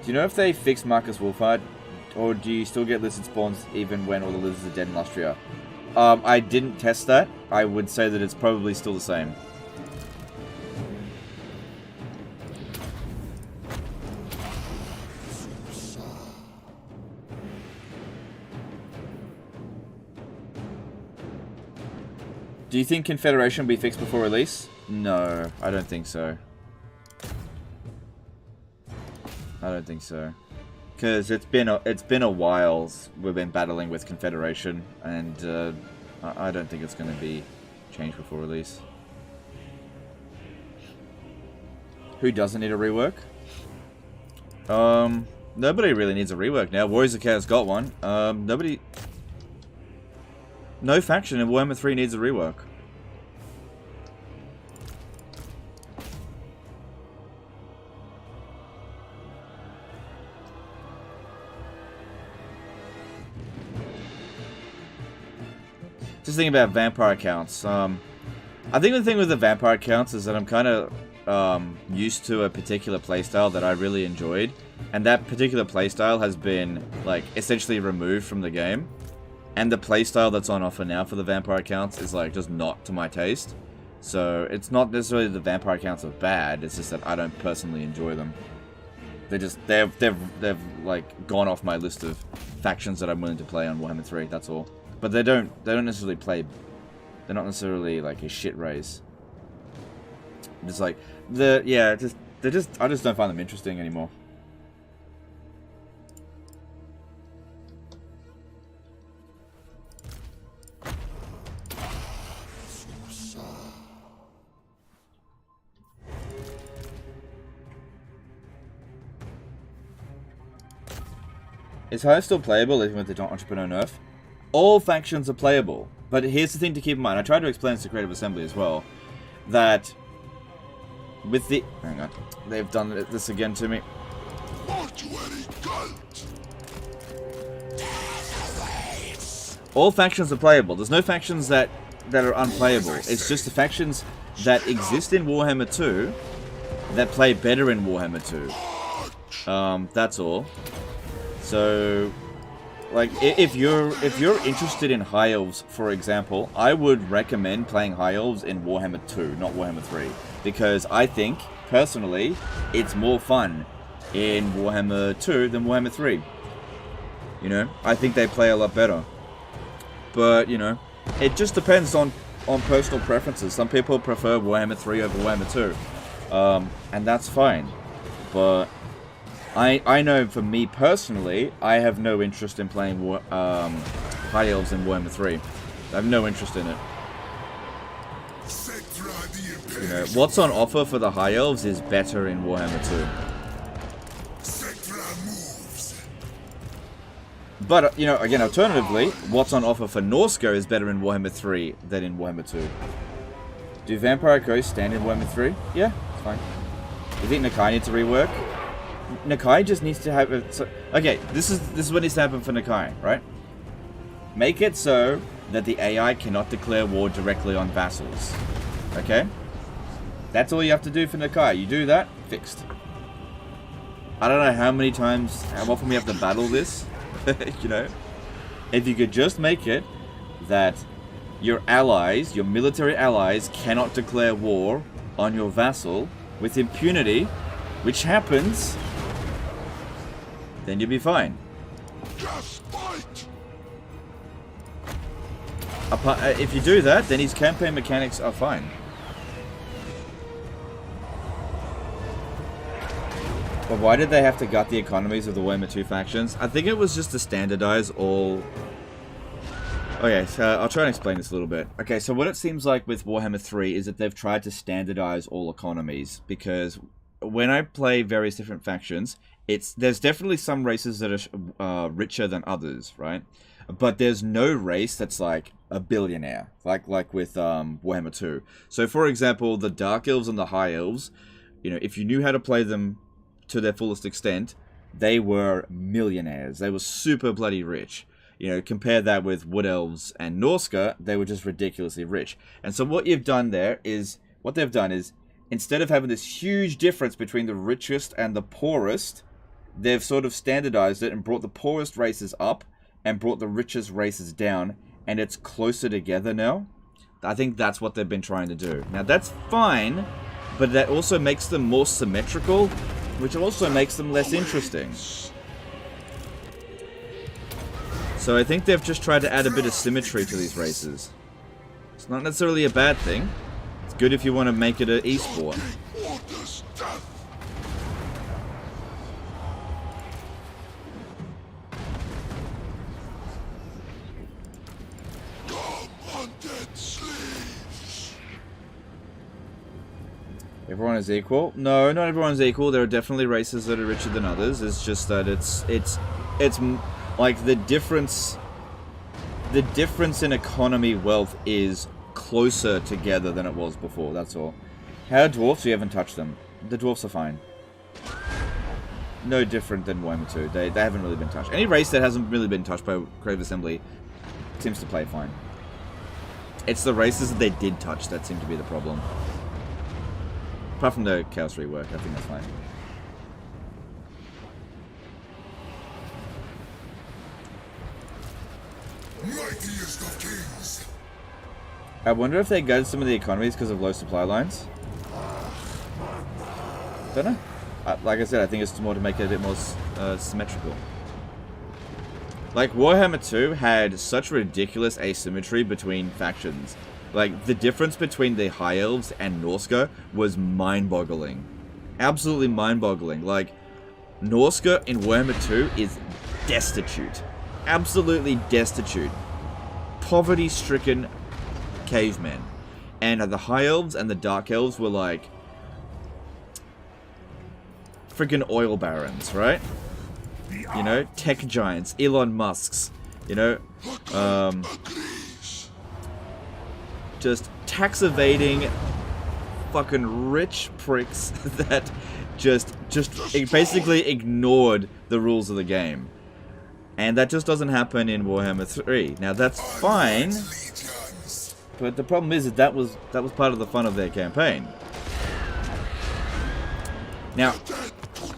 Do you know if they fixed Marcus Wolfhard? Or do you still get lizard spawns even when all the lizards are dead in Lustria? I didn't test that. I would say that it's probably still the same. Do you think Confederation will be fixed before release? No, I don't think so. I don't think so. Because it's been a while we've been battling with Confederation, and I don't think it's going to be changed before release. Who doesn't need a rework? Nobody really needs a rework now. Warriors of Chaos got one. No faction in Warhammer 3 needs a rework. Just thinking about vampire counts. I think the thing with the vampire counts is that I'm kind of used to a particular playstyle that I really enjoyed, and that particular playstyle has been like essentially removed from the game. And the playstyle that's on offer now for the vampire counts is like just not to my taste. So it's not necessarily the vampire counts are bad. It's just that I don't personally enjoy them. They've like gone off my list of factions that I'm willing to play on Warhammer 3. That's all. But they don't necessarily play. They're not necessarily like a shit race. Just like I just don't find them interesting anymore. Is Hire still playable even with the Entrepreneur nerf? All factions are playable, but here's the thing to keep in mind. I tried to explain this to Creative Assembly as well, that with the... Hang on. They've done this again to me. All factions are playable. There's no factions that are unplayable. It's just the factions that exist in Warhammer 2 that play better in Warhammer 2. That's all. So, like, if you're interested in High Elves, for example, I would recommend playing High Elves in Warhammer 2, not Warhammer 3. Because I think, personally, it's more fun in Warhammer 2 than Warhammer 3. You know, I think they play a lot better. But, you know, it just depends on personal preferences. Some people prefer Warhammer 3 over Warhammer 2. And that's fine. But I know for me personally, I have no interest in playing High Elves in Warhammer 3. I have no interest in it. You know, what's on offer for the High Elves is better in Warhammer 2. But, you know, again, alternatively, what's on offer for Norsca is better in Warhammer 3 than in Warhammer 2. Do Vampire Ghosts stand in Warhammer 3? Yeah, it's fine. You think Nakai needs a rework? Nakai just needs to have... Okay, this is what needs to happen for Nakai, right? Make it so that the AI cannot declare war directly on vassals. Okay? That's all you have to do for Nakai. You do that, fixed. I don't know how often we have to battle this. You know? If you could just make it that your allies, your military allies, cannot declare war on your vassal with impunity, which happens, then you'll be fine. Just fight. If you do that, then his campaign mechanics are fine. But why did they have to gut the economies of the Warhammer 2 factions? I think it was just to standardize all... Okay, so I'll try and explain this a little bit. Okay, so what it seems like with Warhammer 3 is that they've tried to standardize all economies, because when I play various different factions, there's definitely some races that are richer than others, right? But there's no race that's like a billionaire, like with Warhammer 2. So for example, the Dark Elves and the High Elves, you know, if you knew how to play them to their fullest extent, they were millionaires. They were super bloody rich. You know, compare that with Wood Elves and Norsca, they were just ridiculously rich. And so what they've done is, instead of having this huge difference between the richest and the poorest, they've sort of standardized it and brought the poorest races up and brought the richest races down, and it's closer together now. I think that's what they've been trying to do. Now that's fine, but that also makes them more symmetrical, which also makes them less interesting. So I think they've just tried to add a bit of symmetry to these races. It's not necessarily a bad thing. It's good if you want to make it an esport. Everyone is equal? No, not everyone's equal. There are definitely races that are richer than others. It's just that it's like the difference in economy wealth is closer together than it was before. That's all. How are dwarfs? We haven't touched them. The dwarfs are fine. No different than Warhammer 2. They haven't really been touched. Any race that hasn't really been touched by Creative Assembly seems to play fine. It's the races that they did touch that seem to be the problem. Apart from the Chaos rework, I think that's fine. Mightiest of kings. I wonder if they gutted some of the economies because of low supply lines. Don't know. Like I said, I think it's more to make it a bit more symmetrical. Like, Warhammer 2 had such ridiculous asymmetry between factions. Like, the difference between the High Elves and Norska was mind-boggling. Absolutely mind-boggling. Like, Norska in Warhammer 2 is destitute. Absolutely destitute. Poverty-stricken cavemen. And the High Elves and the Dark Elves were like freaking oil barons, right? You know, tech giants, Elon Musks, you know, just tax evading fucking rich pricks that just basically ignored the rules of the game. And that just doesn't happen in Warhammer 3. Now that's fine, but the problem is that was part of the fun of their campaign. Now,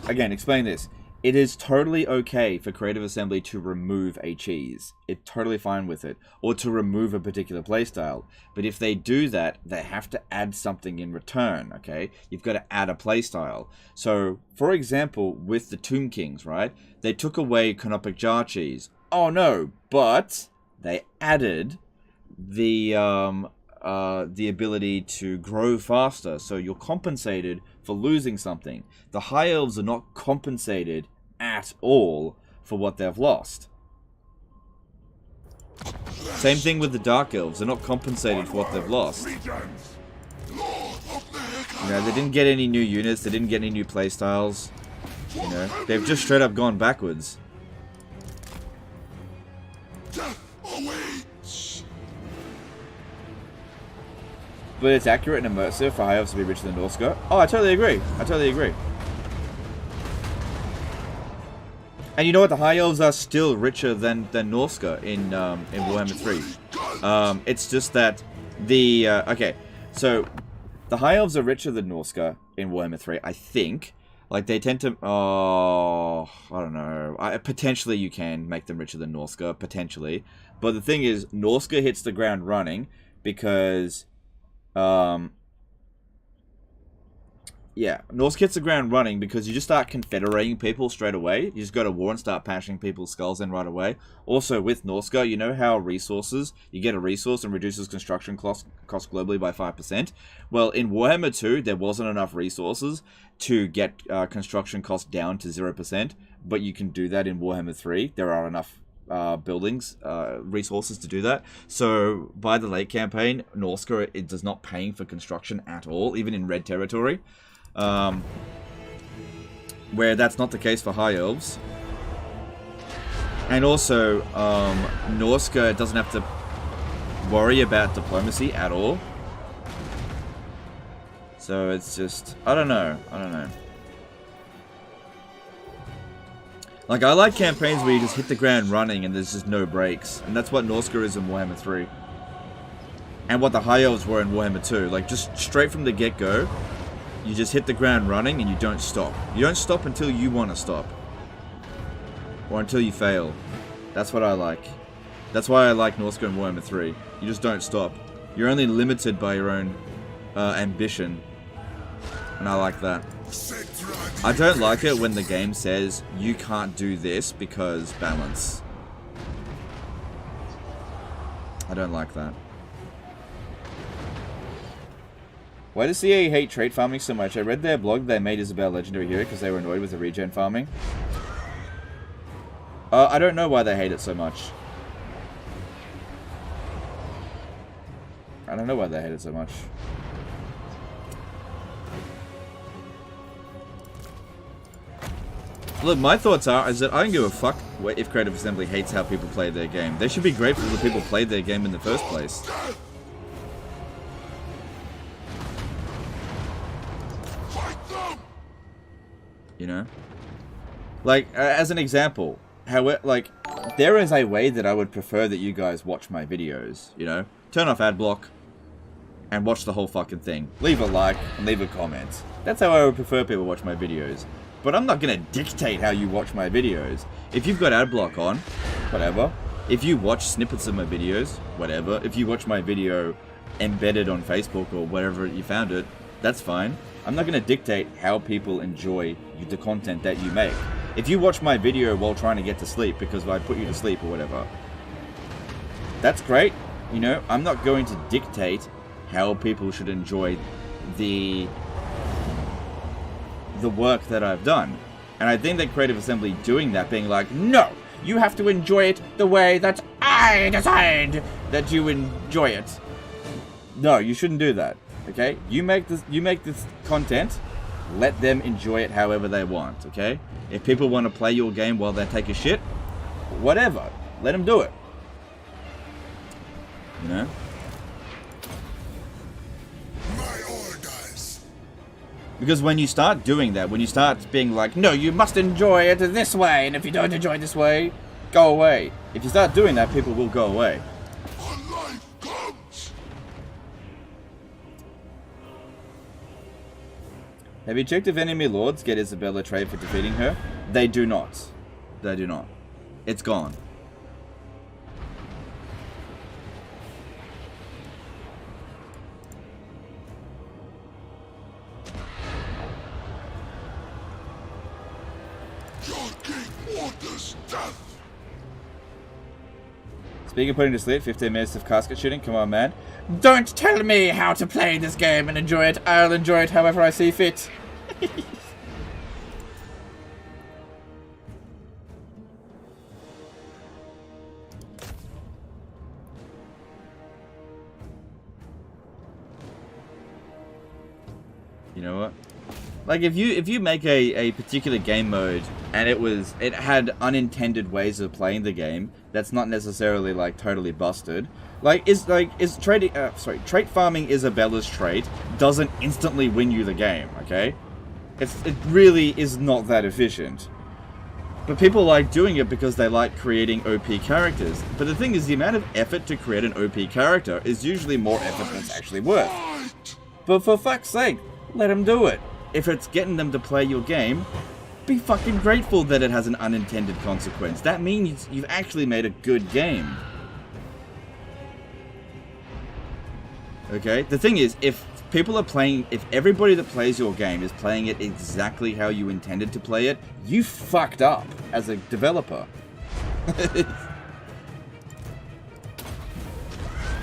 again, explain this. It is totally okay for Creative Assembly to remove a cheese. It's totally fine with it. Or to remove a particular playstyle. But if they do that, they have to add something in return, okay? You've got to add a playstyle. So, for example, with the Tomb Kings, right? They took away Canopic Jar Cheese. Oh no, but they added the ability to grow faster. So you're compensated for losing something. The High Elves are not compensated at all for what they've lost. Same thing with the Dark Elves. They're not compensated for what they've lost. You know, they didn't get any new units. They didn't get any new playstyles. You know, they've just straight up gone backwards. But it's accurate and immersive for High Elves to be richer than Norska. Oh, I totally agree. I totally agree. And you know what? The High Elves are still richer than Norska in Warhammer 3. It's just that the... okay, so the High Elves are richer than Norska in Warhammer 3, I think. Like, they tend to... Oh, I don't know. Potentially you can make them richer than Norska, potentially. But the thing is, Norska hits the ground running because... yeah, Norse hits the ground running because you just start confederating people straight away. You just go to war and start pashing people's skulls in right away. Also, with Norska, you know how resources, you get a resource and reduces construction cost globally by 5%? Well, in Warhammer 2, there wasn't enough resources to get construction costs down to 0%, but you can do that in Warhammer 3. There are enough buildings, resources to do that. So by the late campaign, Norska, it does not paying for construction at all, even in red territory. Where that's not the case for High Elves. And also, Norska doesn't have to worry about diplomacy at all. So it's just, I don't know. Like, I like campaigns where you just hit the ground running and there's just no breaks. And that's what Norska is in Warhammer 3. And what the High Elves were in Warhammer 2. Like, just straight from the get-go, you just hit the ground running and you don't stop. You don't stop until you want to stop. Or until you fail. That's what I like. That's why I like Norska in Warhammer 3. You just don't stop. You're only limited by your own ambition. And I like that. I don't like it when the game says you can't do this because balance. I don't like that. Why does CA hate trait farming so much? I read their blog they made Isabel legendary hero because they were annoyed with the regen farming. I don't know why they hate it so much. I don't know why they hate it so much. Look, my thoughts is that I don't give a fuck if Creative Assembly hates how people play their game. They should be grateful that people played their game in the first place. You know? Like, as an example, like, there is a way that I would prefer that you guys watch my videos, you know? Turn off ad block and watch the whole fucking thing. Leave a like and leave a comment. That's how I would prefer people watch my videos. But I'm not gonna dictate how you watch my videos. If you've got ad block on, whatever. If you watch snippets of my videos, whatever. If you watch my video embedded on Facebook or wherever you found it, that's fine. I'm not gonna dictate how people enjoy the content that you make. If you watch my video while trying to get to sleep because I put you to sleep or whatever, that's great. You know, I'm not going to dictate how people should enjoy the work that I've done. And I think that Creative Assembly doing that, being like, no, you have to enjoy it the way that I decide that you enjoy it. No, you shouldn't do that. Okay? You make this content, let them enjoy it however they want, okay? If people want to play your game while they take a shit, whatever. Let them do it. You know? Because when you start doing that, when you start being like, no, you must enjoy it this way, and if you don't enjoy it this way, go away. If you start doing that, people will go away. Have you checked if enemy lords get Isabella trade for defeating her? They do not. They do not. It's gone. Speaking of putting to sleep, 15 minutes of casket shooting. Come on, man. Don't tell me how to play this game and enjoy it. I'll enjoy it however I see fit. You know what? Like, if you make a particular game mode and it had unintended ways of playing the game that's not necessarily like totally busted, trait farming Isabella's trait doesn't instantly win you the game, okay? It really is not that efficient. But people like doing it because they like creating OP characters. But the thing is, the amount of effort to create an OP character is usually more effort than it's actually worth. But for fuck's sake, let them do it. If it's getting them to play your game, be fucking grateful that it has an unintended consequence. That means you've actually made a good game. Okay? The thing is, if everybody that plays your game is playing it exactly how you intended to play it, you fucked up as a developer.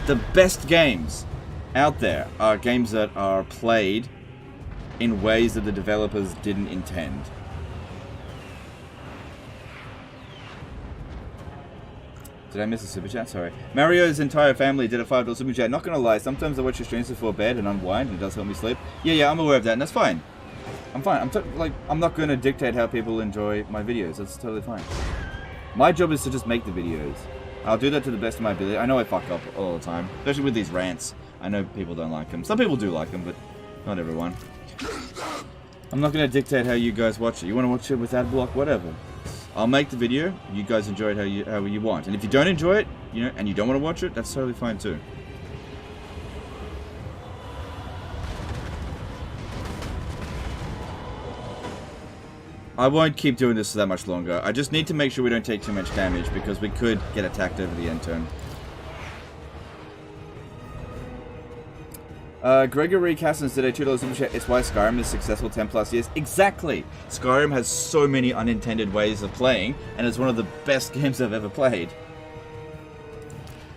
The best games out there are games that are played in ways that the developers didn't intend. Did I miss a super chat? Sorry. Mario's entire family did a $5 super chat. Not gonna lie, sometimes I watch your streams before bed and unwind, and it does help me sleep. Yeah, I'm aware of that, and that's fine. I'm fine. I'm not gonna dictate how people enjoy my videos. That's totally fine. My job is to just make the videos. I'll do that to the best of my ability. I know I fuck up all the time, especially with these rants. I know people don't like them. Some people do like them, but not everyone. I'm not going to dictate how you guys watch it. You want to watch it with ad block, whatever. I'll make the video. You guys enjoy it how you want. And if you don't enjoy it, you know, and you don't want to watch it, that's totally fine too. I won't keep doing this that much longer. I just need to make sure we don't take too much damage because we could get attacked over the end turn. Gregory Cassins did a $2 super chat. It's why Skyrim is successful 10 plus years. Exactly! Skyrim has so many unintended ways of playing, and it's one of the best games I've ever played.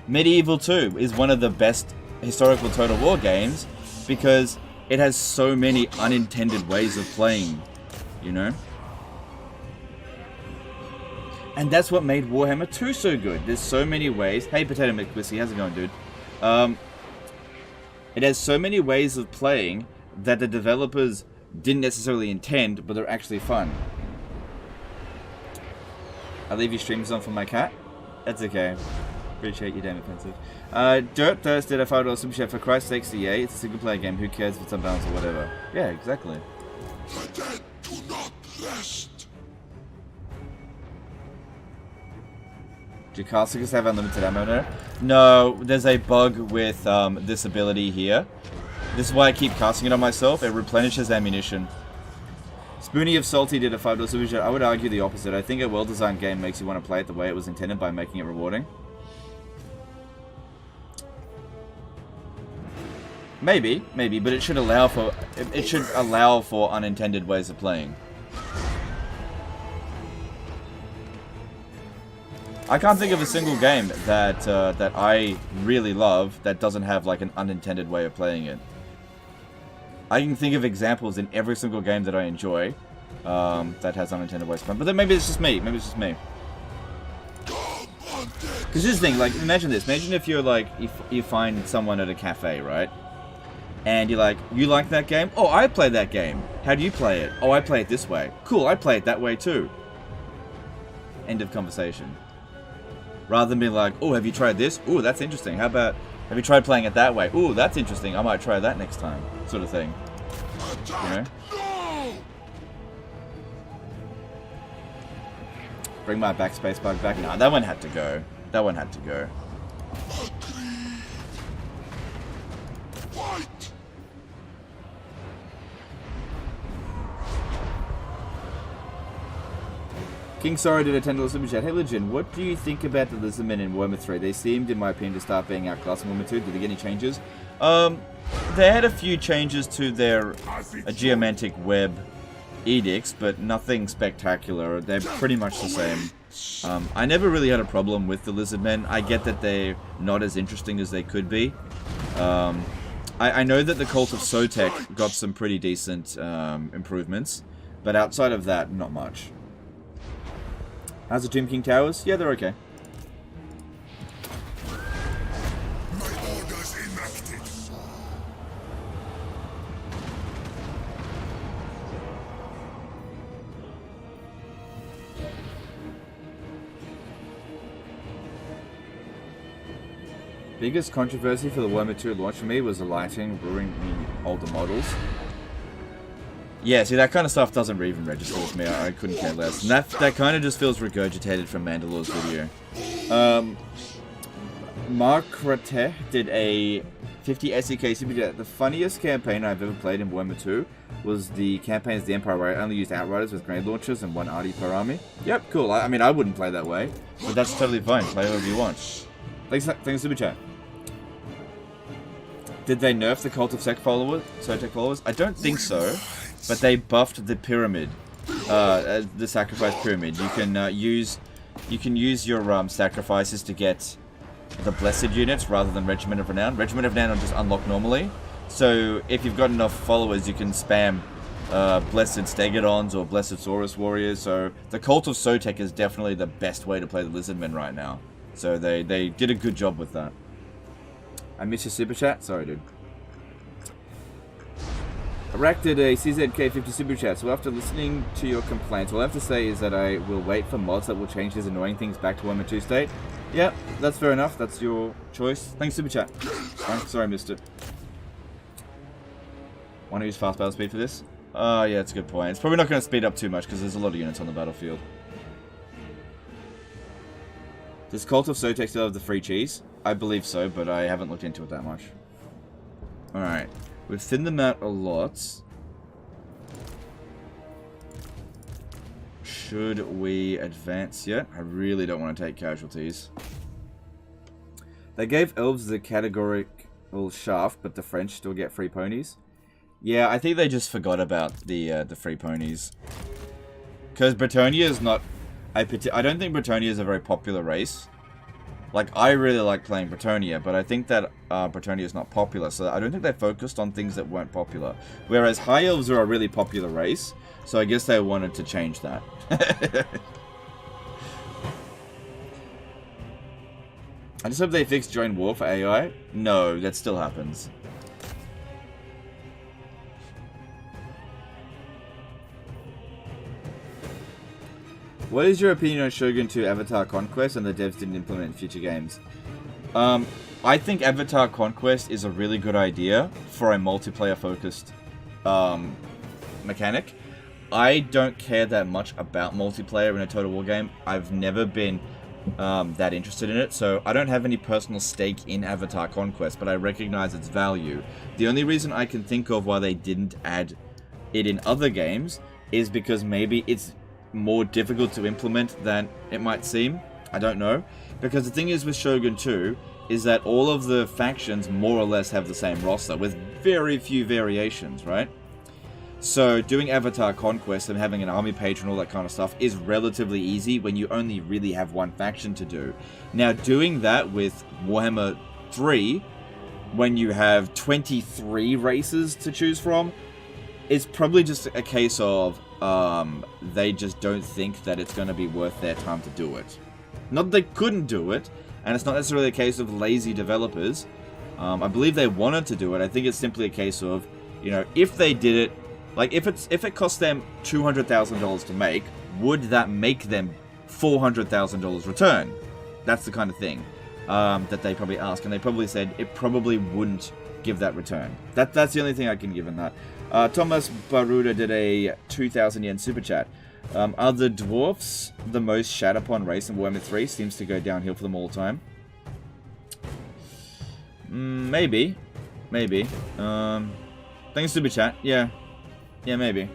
Medieval 2 is one of the best historical Total War games because it has so many unintended ways of playing, you know? And that's what made Warhammer 2 so good. There's so many ways. Hey, Potato McWhiskey, how's it going, dude? It has so many ways of playing that the developers didn't necessarily intend, but they're actually fun. I leave your streams on for my cat. That's okay. Appreciate you, damn offensive. Dirt Thirst did a $5 super chat. For Christ's sake, CA. It's a single player game. Who cares if it's unbalanced or whatever? Yeah, exactly. The dead do not rest. Do Carsicus have unlimited ammo now? No, there's a bug with this ability here. This is why I keep casting it on myself. It replenishes ammunition. Spoony of Salty did a $5 super chat. I would argue the opposite. I think a well-designed game makes you want to play it the way it was intended by making it rewarding. Maybe, but it should allow for unintended ways of playing. I can't think of a single game that that I really love that doesn't have like an unintended way of playing it. I can think of examples in every single game that I enjoy that has unintended ways of playing. But then maybe it's just me. Maybe it's just me. Because this thing, like, imagine this. Imagine if you're like, you find someone at a cafe, right? And you're like, you like that game? Oh, I play that game. How do you play it? Oh, I play it this way. Cool, I play it that way too. End of conversation. Rather than being like, oh, have you tried this? Oh, that's interesting. How about, have you tried playing it that way? Oh, that's interesting. I might try that next time. Sort of thing. You know? Bring my backspace bug back. No, that one had to go. That one had to go. King Sorrow did a $10 super chat. Hey Legend, what do you think about the lizardmen in Warhammer 3? They seemed, in my opinion, to start being outclassed in Warhammer 2. Did they get any changes? They had a few changes to their geomantic web edicts, but nothing spectacular. They're pretty much the same. I never really had a problem with the lizardmen. I get that they're not as interesting as they could be. I know that the Cult of Sotek got some pretty decent improvements, but outside of that, not much. How's the Tomb King Towers? Yeah, they're okay. My orders enacted. Biggest controversy for the Warhammer 2 launch for me was the lighting ruining older models. Yeah, see, that kind of stuff doesn't even register with me. I couldn't care less. And that kind of just feels regurgitated from Mandalore's video. Markrate did a 50 SEK super chat. The funniest campaign I've ever played in Warhammer 2 was the campaign as the Empire, where I only used Outriders with grenade launchers and 1 arty per army. Yep, cool. I mean, I wouldn't play that way, but that's totally fine. Play however you want. Thanks, super chat. Did they nerf the Cult of Sotek followers? I don't think so. But they buffed the pyramid, the sacrifice pyramid. You can use your sacrifices to get the blessed units rather than Regiment of Renown. Regiment of Renown will just unlock normally. So if you've got enough followers, you can spam blessed Stegodons or blessed Saurus warriors. So the Cult of Sotek is definitely the best way to play the Lizardmen right now. So they did a good job with that. I missed your super chat. Sorry, dude. Rack did a CZK50 super chat, so after listening to your complaints, all I have to say is that I will wait for mods that will change these annoying things back to Warhammer 2 state. Yeah, that's fair enough. That's your choice. Thanks, super chat. Oh, sorry, I missed it. Want to use fast battle speed for this? Yeah, that's a good point. It's probably not going to speed up too much because there's a lot of units on the battlefield. Does Cult of Sotek still have the free cheese? I believe so, but I haven't looked into it that much. Alright. We've thinned them out a lot. Should we advance yet? I really don't want to take casualties. They gave elves the categorical shaft, but the French still get free ponies. Yeah, I think they just forgot about the free ponies. Because Bretonnia is not... I don't think Bretonnia is a very popular race. Like, I really like playing Bretonia, but I think that Bretonia is not popular, so I don't think they focused on things that weren't popular. Whereas High Elves are a really popular race, so I guess they wanted to change that. I just hope they fix Join War for AI. No, that still happens. What is your opinion on Shogun 2 Avatar Conquest and the devs didn't implement in future games? I think Avatar Conquest is a really good idea for a multiplayer-focused mechanic. I don't care that much about multiplayer in a Total War game. I've never been that interested in it, so I don't have any personal stake in Avatar Conquest, but I recognize its value. The only reason I can think of why they didn't add it in other games is because maybe it's more difficult to implement than it might seem. I don't know. Because the thing is with Shogun 2 is that all of the factions more or less have the same roster with very few variations, right? So doing Avatar Conquest and having an army page and all that kind of stuff is relatively easy when you only really have one faction to do. Now doing that with Warhammer 3, when you have 23 races to choose from, is probably just a case of they just don't think that it's going to be worth their time to do it. Not that they couldn't do it, and it's not necessarily a case of lazy developers. I believe they wanted to do it. I think it's simply a case of, you know, if they did it, like if it cost them $200,000 to make, would that make them $400,000 return? That's the kind of thing that they probably ask, and they probably said it probably wouldn't give that return. That's the only thing I can give in that. Thomas Baruda did a 2,000 yen super chat. Are the dwarfs the most shat upon race in Warhammer 3? Seems to go downhill for them all the time. Maybe. Maybe. Thanks, super chat. Yeah. Yeah, maybe.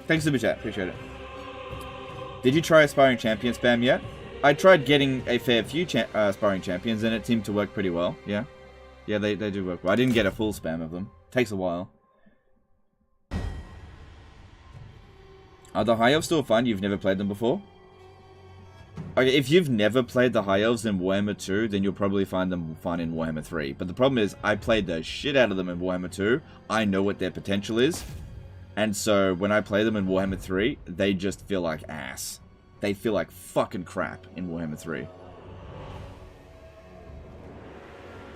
Thanks, super chat. Appreciate it. Did you try aspiring champion spam yet? I tried getting a fair few aspiring champions, and it seemed to work pretty well. Yeah. Yeah, they do work well. I didn't get a full spam of them. Takes a while. Are the High Elves still fun? You've never played them before? Okay, if you've never played the High Elves in Warhammer 2, then you'll probably find them fun in Warhammer 3. But the problem is, I played the shit out of them in Warhammer 2. I know what their potential is. And so, when I play them in Warhammer 3, they just feel like ass. They feel like fucking crap in Warhammer 3.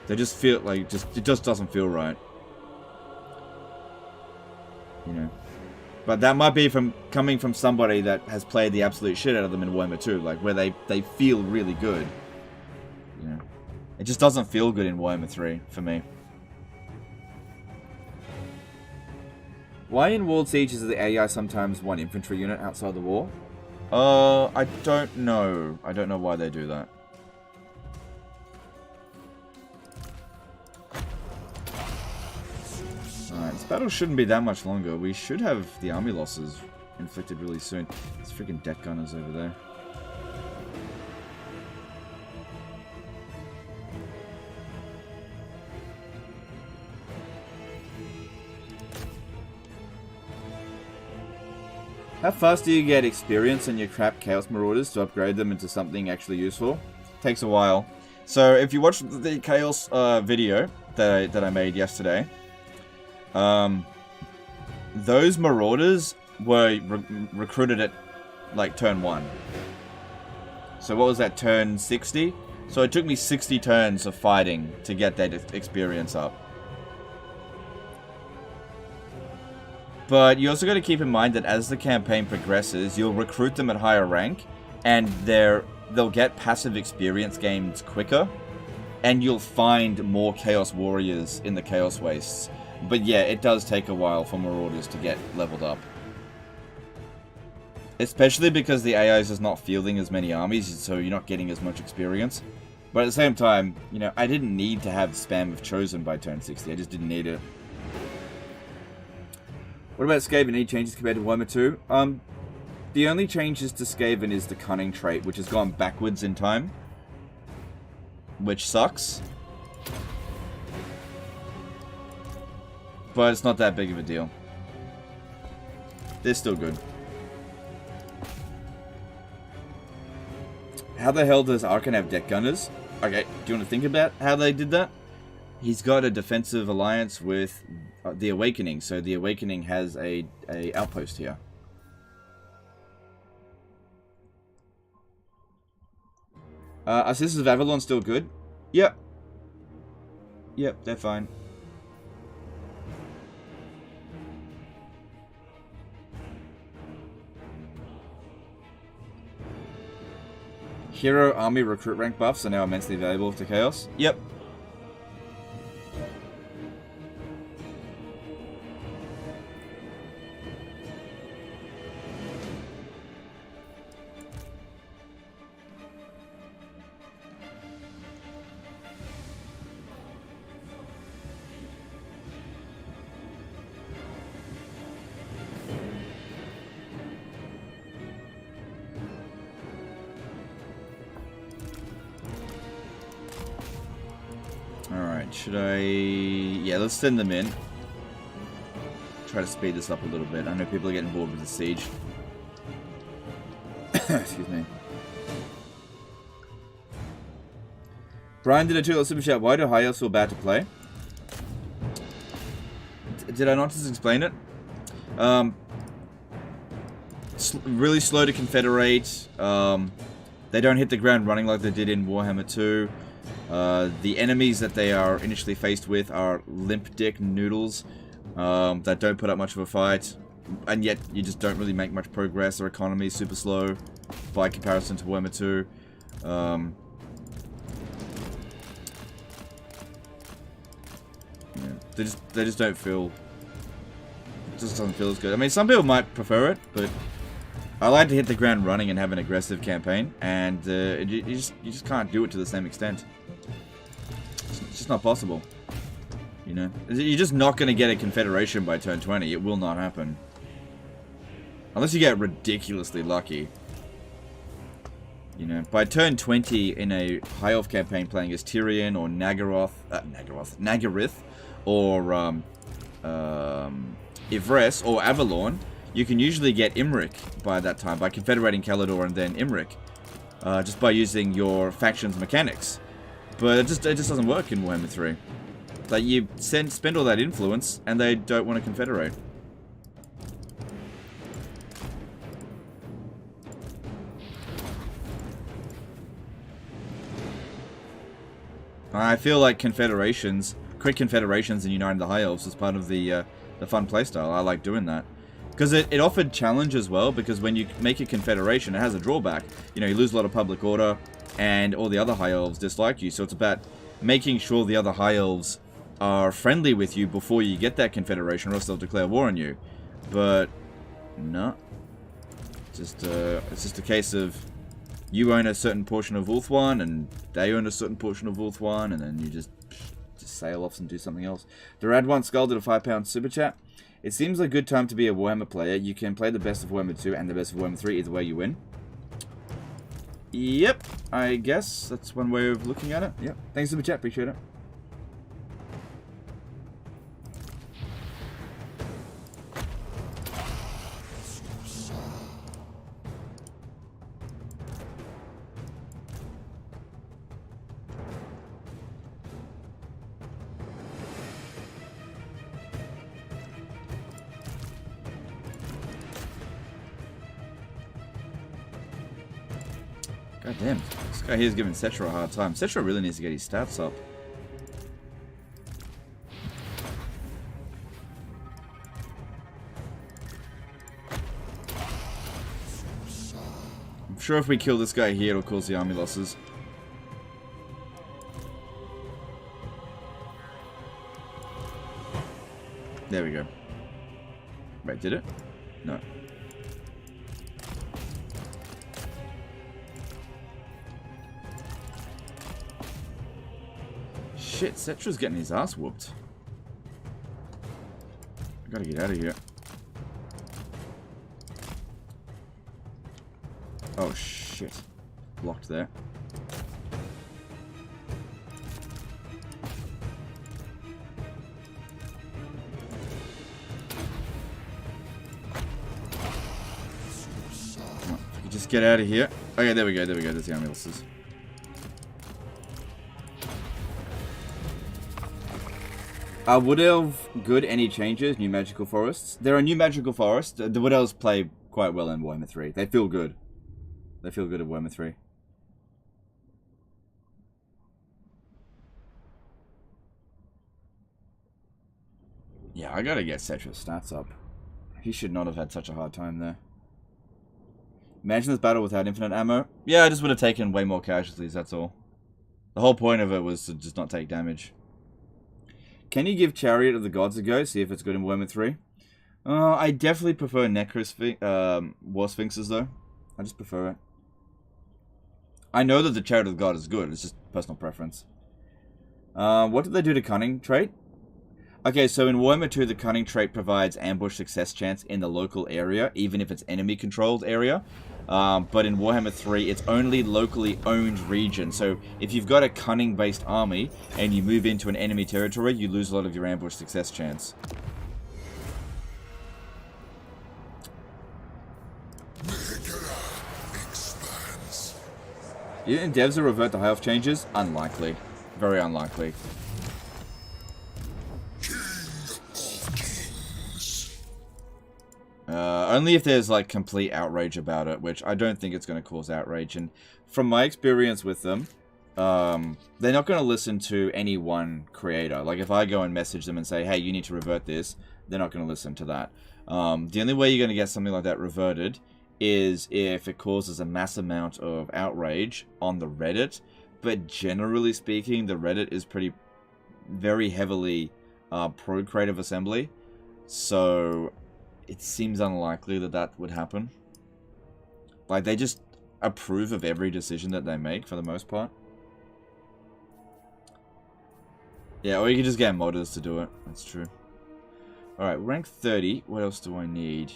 They just feel like, it just doesn't feel right. You know. But that might be coming from somebody that has played the absolute shit out of them in Warhammer 2, like where they feel really good. You know. It just doesn't feel good in Warhammer 3 for me. Why in World Siege is the AI sometimes one infantry unit outside the war? I don't know. I don't know why they do that. Alright, this battle shouldn't be that much longer. We should have the army losses inflicted really soon. There's freaking death gunners over there. How fast do you get experience in your crap Chaos Marauders to upgrade them into something actually useful? Takes a while. So if you watch the Chaos video that I made yesterday, those Marauders were recruited at like turn 1. So what was that, turn 60? So it took me 60 turns of fighting to get that experience up. But you also got to keep in mind that as the campaign progresses, you'll recruit them at higher rank, and they'll get passive experience gains quicker, and you'll find more Chaos Warriors in the Chaos Wastes. But yeah, it does take a while for Marauders to get leveled up. Especially because the AI is just not fielding as many armies, so you're not getting as much experience. But at the same time, you know, I didn't need to have spam of Chosen by turn 60, I just didn't need it. What about Skaven? Any changes compared to Warhammer 2? The only changes to Skaven is the Cunning trait, which has gone backwards in time. Which sucks. But it's not that big of a deal. They're still good. How the hell does Arkhan have deck gunners? Okay, do you want to think about how they did that? He's got a defensive alliance with the Awakening, so the Awakening has a outpost here. Are Sisters of Avalon still good? Yep. Yep, they're fine. Hero army recruit rank buffs are now immensely valuable to Chaos. Yep. Should I... Yeah, let's send them in. Try to speed this up a little bit. I know people are getting bored with the siege. Excuse me. Brian did a $2 super chat. Why do high elves feel bad to play? Did I not just explain it? Really slow to confederate. They don't hit the ground running like they did in Warhammer 2. The enemies that they are initially faced with are limp dick noodles that don't put up much of a fight, and yet you just don't really make much progress. Their economy is super slow by comparison to Warhammer 2. Yeah, they just don't feel. It just doesn't feel as good. I mean, some people might prefer it, but I like to hit the ground running and have an aggressive campaign, and you just can't do it to the same extent. It's just not possible. You know? You're just not going to get a confederation by turn 20. It will not happen. Unless you get ridiculously lucky. You know, by turn 20 in a High Elf campaign playing as Tyrion or Nagarith, or Ivres or Avalon, you can usually get Imric by that time, by confederating Kalador and then Imric. Just by using your faction's mechanics. But it just doesn't work in Warhammer 3. Like, you spend all that influence, and they don't want to confederate. I feel like quick confederations and uniting the High Elves is part of the fun playstyle. I like doing that. Because it offered challenge as well, because when you make a confederation, it has a drawback. You know, you lose a lot of public order, and all the other High Elves dislike you. So it's about making sure the other High Elves are friendly with you before you get that confederation, or else they'll declare war on you. But, no. It's just a case of you own a certain portion of Ulthuan, and they own a certain portion of Ulthuan, and then you just sail off and do something else. The Rad1 Skull did a £5 super chat. It seems like a good time to be a Warhammer player. You can play the best of Warhammer 2 and the best of Warhammer 3. Either way, you win. Yep, I guess that's one way of looking at it. Yep, thanks for the chat, appreciate it. God damn, this guy here's giving Settra a hard time. Settra really needs to get his stats up. I'm sure if we kill this guy here, it'll cause the army losses. There we go. Wait, did it? No. Shit, Settra's getting his ass whooped. I gotta get out of here. Oh shit. Blocked there. Come on, if you just get out of here. Okay, there we go. There's the ambulances. Are Wood Elf good? Any changes? New magical forests? There are new magical forests. The Wood Elves play quite well in Warhammer 3. They feel good. They feel good at Warhammer 3. Yeah, I gotta get Settra's stats up. He should not have had such a hard time there. Imagine this battle without infinite ammo. Yeah, I just would have taken way more casualties, that's all. The whole point of it was to just not take damage. Can you give Chariot of the Gods a go? See if it's good in Warhammer 3. I definitely prefer War Sphinxes, though. I just prefer it. I know that the Chariot of the God is good. It's just personal preference. What did they do to Cunning trait? Okay, so in Warhammer 2, the Cunning trait provides ambush success chance in the local area, even if it's enemy-controlled area. But in Warhammer 3, it's only locally owned region. So if you've got a Cunning-based army, and you move into an enemy territory, you lose a lot of your ambush success chance. You think devs will revert to high elf changes? Unlikely. Very unlikely. Only if there's like complete outrage about it, which I don't think it's going to cause outrage. And from my experience with them, they're not going to listen to any one creator. Like if I go and message them and say, hey, you need to revert this, they're not going to listen to that. The only way you're going to get something like that reverted is if it causes a mass amount of outrage on the Reddit. But generally speaking, the Reddit is very heavily pro-creative assembly. So it seems unlikely that that would happen. Like, they just approve of every decision that they make, for the most part. Yeah, or you can just get modders to do it. That's true. Alright, rank 30. What else do I need?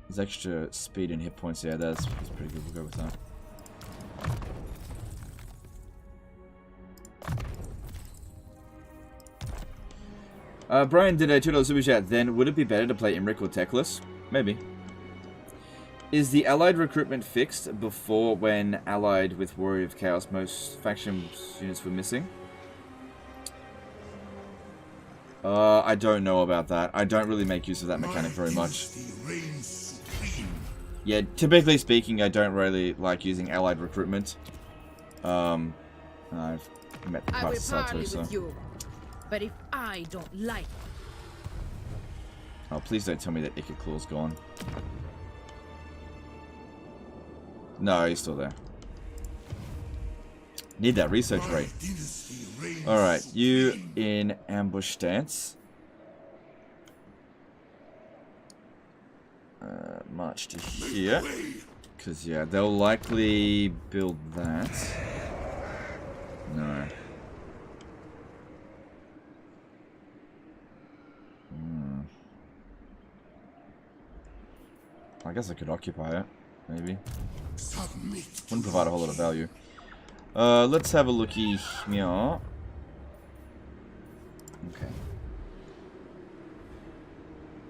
There's extra speed and hit points. Yeah, that's pretty good. We'll go with that. Brian did a $2 super chat. Then, would it be better to play Imric or Teclis? Maybe. Is the allied recruitment fixed before when allied with Warrior of Chaos most faction units were missing? I don't know about that. I don't really make use of that mechanic very much. Yeah, typically speaking, I don't really like using allied recruitment. I've met the parts of Settra, so... You, but if I don't like... Oh, please don't tell me that Icket Claw's gone. No, he's still there. Need that research rate. Alright, you in ambush stance. March to here. Because, yeah, they'll likely build that. No. I guess I could occupy it. Maybe. Wouldn't provide a whole lot of value. Let's have a looky here. Okay.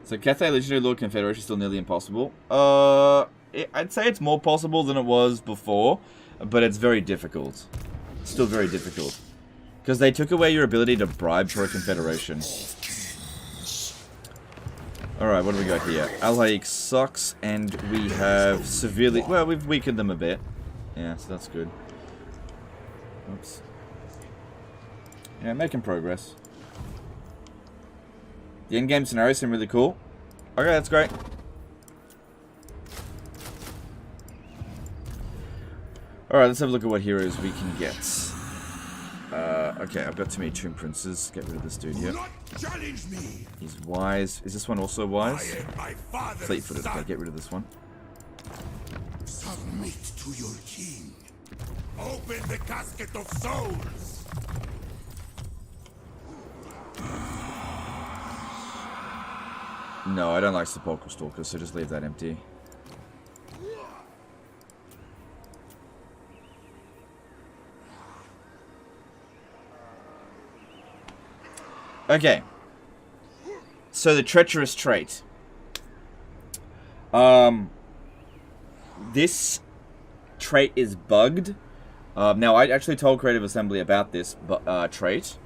So Cathay Legendary Lord Confederation is still nearly impossible. I'd say it's more possible than it was before, but it's very difficult. Still very difficult. Because they took away your ability to bribe for a Confederation. Alright, what do we got here? Alhaik sucks, and we have severely... Well, we've weakened them a bit. Yeah, so that's good. Oops. Yeah, making progress. The endgame scenarios seem really cool. Okay, that's great. Alright, let's have a look at what heroes we can get. Okay, I've got too many Tomb Princes. Get rid of this dude here. He's wise. Is this one also wise? Fleet-footed. Okay, get rid of this one. Submit to your king. Open the casket of souls. No, I don't like Sepulchral Stalkers, so just leave that empty. Okay. So the treacherous trait. This trait is bugged. Now, I actually told Creative Assembly about this trait.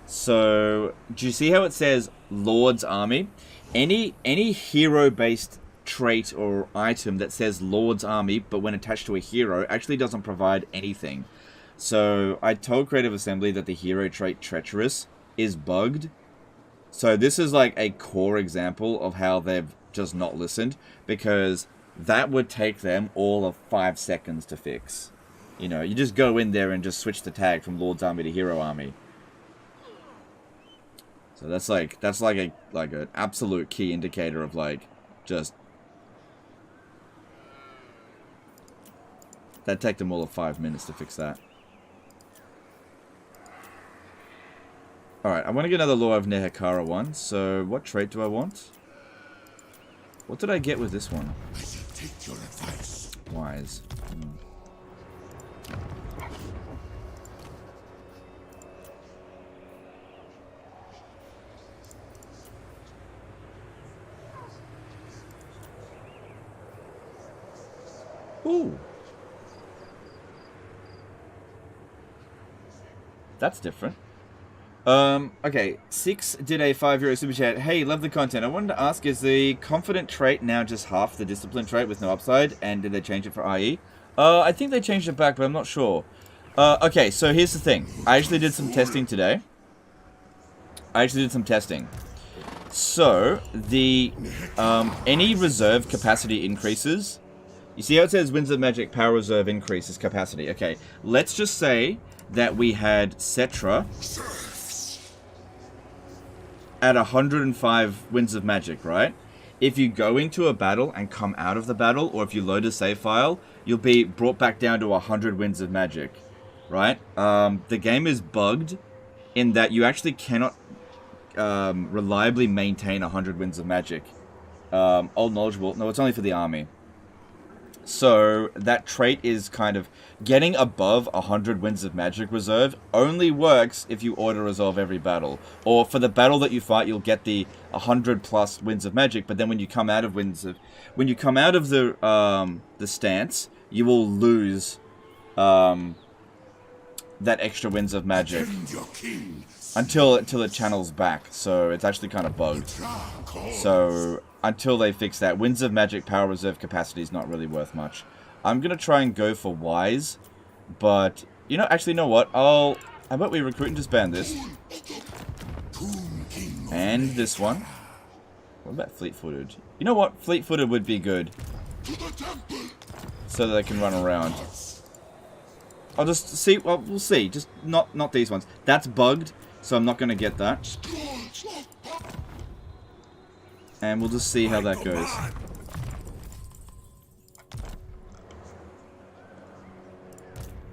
So, do you see how it says Lord's Army? Any hero-based trait or item that says Lord's Army, but when attached to a hero, actually doesn't provide anything. So, I told Creative Assembly that the hero trait Treacherous is bugged. So, this is like a core example of how they've just not listened, because that would take them all of 5 seconds to fix. You know, you just go in there and just switch the tag from Lord's Army to Hero Army. So that's like an absolute key indicator of like just that take them all of 5 minutes to fix that. Alright, I want to get another Law of Nehekara one. So what trait do I want? What did I get with this one? I shall take your advice. Wise. Ooh. That's different. Okay. 6 did a €5 super chat. Hey, love the content. I wanted to ask, is the confident trait now just half the discipline trait with no upside? And did they change it for IE? I think they changed it back, but I'm not sure. Okay, so here's the thing. I actually did some testing today. So, the, any reserve capacity increases. You see how it says Winds of Magic Power Reserve increases capacity? Okay, let's just say that we had Settra at 105 Winds of Magic, right? If you go into a battle and come out of the battle, or if you load a save file, you'll be brought back down to 100 Winds of Magic, right? The game is bugged in that you actually cannot reliably maintain 100 Winds of Magic. Old Knowledgeable, no, it's only for the army. So, that trait is kind of getting above 100 Winds of Magic reserve only works if you auto-resolve every battle. Or for the battle that you fight, you'll get the 100 plus Winds of Magic, but then when you come out of the stance, you will lose that extra Winds of Magic until it channels back. So, it's actually kind of bugged. So, until they fix that, Winds of Magic Power Reserve capacity is not really worth much. I'm going to try and go for Wise, but, you know, actually, you know what? How about we recruit and disband this? And this one. What about Fleet-Footed? You know what? Fleet-Footed would be good. So that they can run around. I'll just see, well, we'll see. Just not these ones. That's bugged, so I'm not going to get that. And we'll just see how that goes.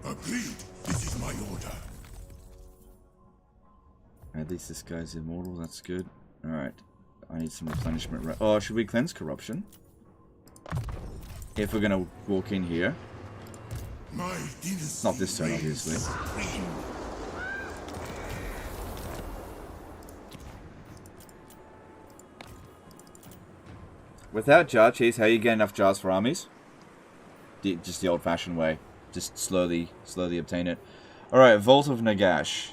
Agreed. This is my order. At least this guy's immortal. That's good. Alright. I need some replenishment. Oh, should we cleanse corruption? If we're going to walk in here. Not this turn, obviously. Without jar cheese, how you get enough jars for armies? Just the old-fashioned way. Just slowly obtain it. Alright, Vault of Nagash.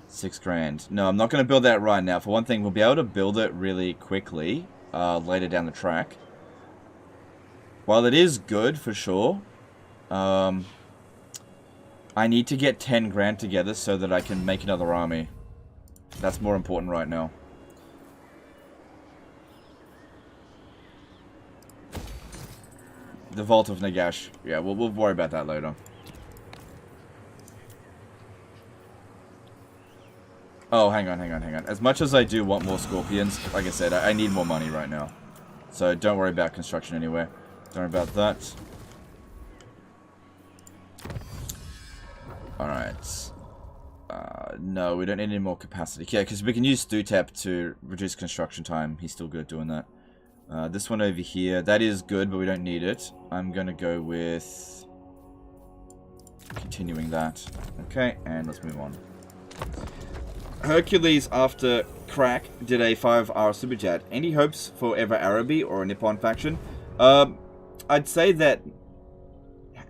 6 grand. No, I'm not going to build that right now. For one thing, we'll be able to build it really quickly later down the track. While it is good, for sure, I need to get 10 grand together so that I can make another army. That's more important right now. The Vault of Nagash. Yeah, we'll worry about that later. Oh, hang on. As much as I do want more Scorpions, like I said, I need more money right now. So don't worry about construction anywhere. Don't worry about that. Alright. No, we don't need any more capacity. Yeah, because we can use Stutep to reduce construction time. He's still good at doing that. This one over here, that is good, but we don't need it. I'm going to go with continuing that. Okay, and let's move on. Hercules, after Crack, did a 5-hour super chat. Any hopes for ever Araby or a Nippon faction? I'd say that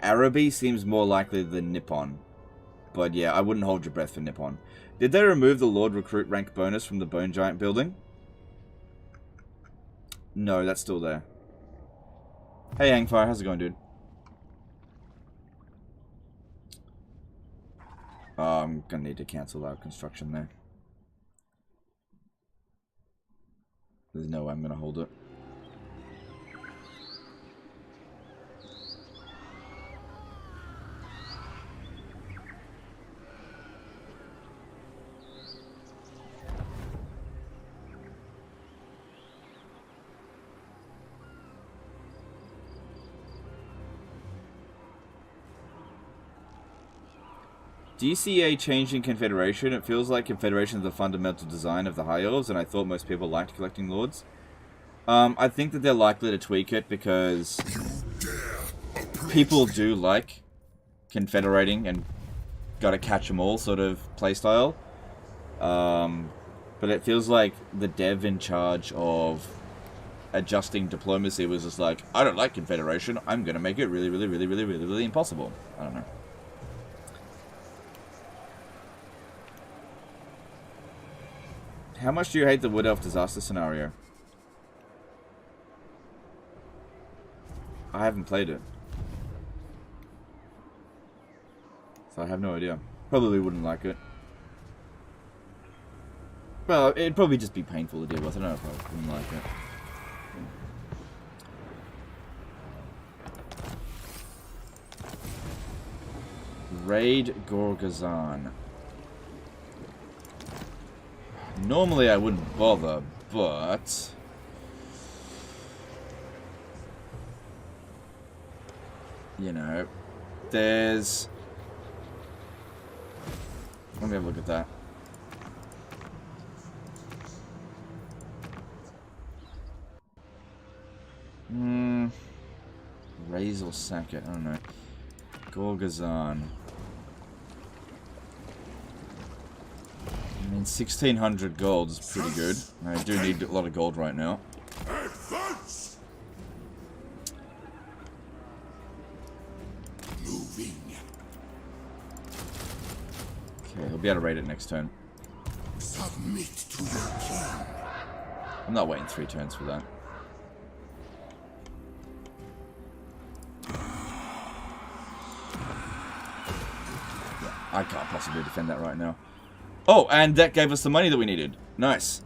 Araby seems more likely than Nippon. But yeah, I wouldn't hold your breath for Nippon. Did they remove the Lord Recruit rank bonus from the Bone Giant building? No, that's still there. Hey Angfire, how's it going, dude? I'm gonna need to cancel our construction there. There's no way I'm gonna hold it. Do you see a change in Confederation? It feels like Confederation is the fundamental design of the High Elves, and I thought most people liked collecting Lords. I think that they're likely to tweak it because people do like confederating and gotta catch them all sort of playstyle. But it feels like the dev in charge of adjusting diplomacy was just like, I don't like Confederation, I'm gonna make it really impossible. I don't know. How much do you hate the Wood Elf disaster scenario? I haven't played it, so I have no idea. Probably wouldn't like it. Well, it'd probably just be painful to deal with. I don't know if I wouldn't like it. Raid Gorgazan. Normally I wouldn't bother, but you know, there's... Let me have a look at that. Raise or sack it, I don't know. Gorgazan. I mean, 1,600 gold is pretty good. I do need a lot of gold right now. Okay, he'll be able to raid it next turn. Submit to your king. I'm not waiting 3 turns for that. Yeah, I can't possibly defend that right now. Oh, and that gave us the money that we needed. Nice.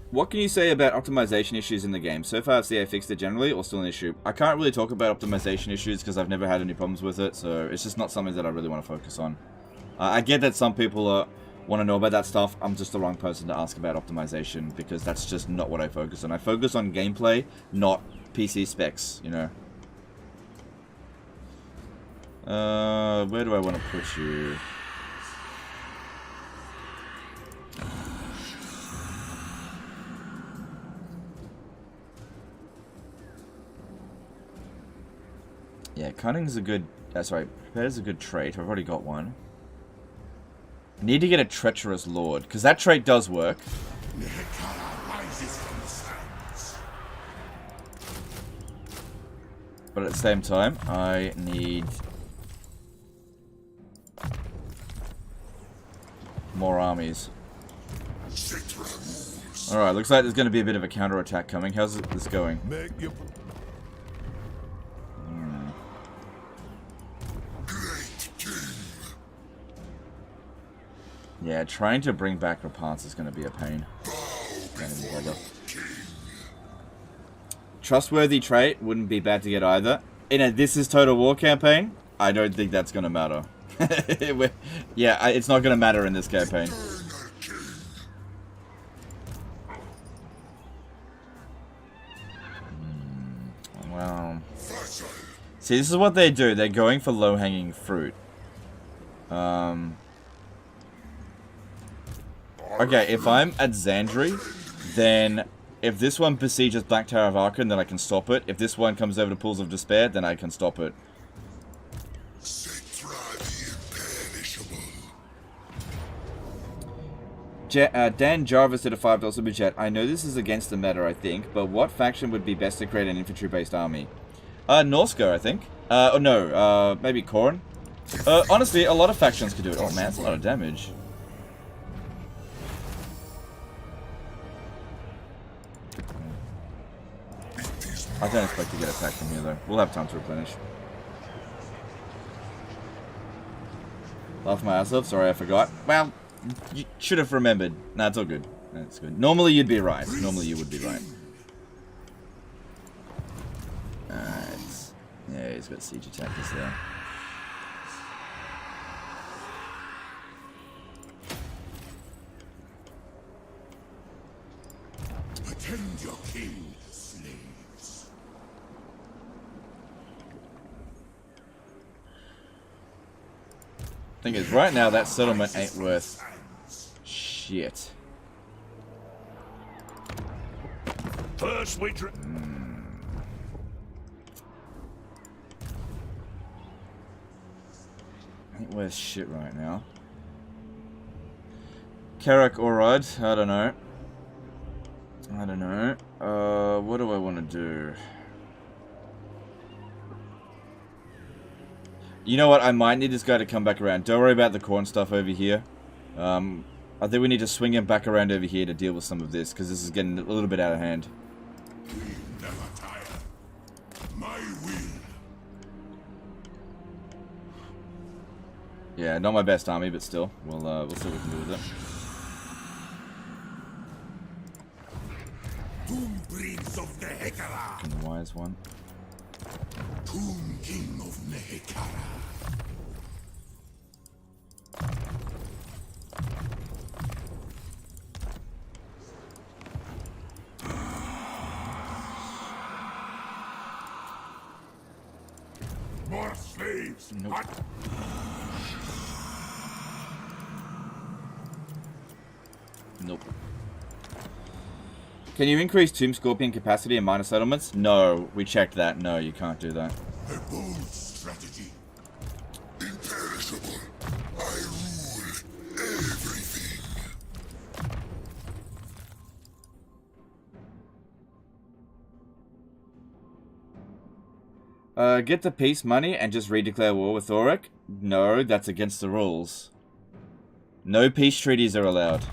What can you say about optimization issues in the game? So far, CA fixed it generally, or still an issue? I can't really talk about optimization issues because I've never had any problems with it, so it's just not something that I really want to focus on. I get that some people want to know about that stuff. I'm just the wrong person to ask about optimization because that's just not what I focus on. I focus on gameplay, not PC specs, you know. Where do I want to put you? Yeah, cunning's a good... sorry, prepared's a good trait. I've already got one. I need to get a treacherous lord, because that trait does work. But at the same time, I need more armies. Alright, looks like there's going to be a bit of a counterattack coming. How's this going? Yeah, trying to bring back Rapance is going to be a pain. Trustworthy trait wouldn't be bad to get either. In a This Is Total War campaign, I don't think that's going to matter. Yeah, it's not going to matter in this campaign. Well, see, this is what they do. They're going for low-hanging fruit. Okay, if I'm at Xandri, then if this one besieges Black Tower of Arkhan, then I can stop it. If this one comes over to Pools of Despair, then I can stop it. Dan Jarvis did a $5 super chat. I know this is against the meta, I think, but what faction would be best to create an infantry-based army? Norska, I think. Oh no, maybe Khorne. Honestly, a lot of factions could do it. Oh man, that's a lot of damage. I don't expect to get attacked from here though. We'll have time to replenish. Laugh my ass off. Sorry, I forgot. Well, you should have remembered. Nah, it's all good. That's good. Normally you'd be right. Normally you would be right. Alright. Yeah, he's got siege attackers there. Attend your king, slaves. Thing is, right now that settlement ain't worth shit. First we Ain't worth shit right now. Karak Orad, I don't know. I don't know. What do I want to do? You know what? I might need this guy to come back around. Don't worry about the corn stuff over here. I think we need to swing him back around over here to deal with some of this, because this is getting a little bit out of hand. will never tire. My will. Yeah, not my best army, but still. We'll see what we can do with it. Tomb Prince of Nehekara. And the wise one. Tomb King of Nehekara. More slaves. Nope. Nope. Can you increase Tomb Scorpion capacity in minor settlements? No, we checked that. No, you can't do that. A bold strategy. Imperishable. I rule everything. Get the peace money and just redeclare war with Thoric? No, that's against the rules. No peace treaties are allowed.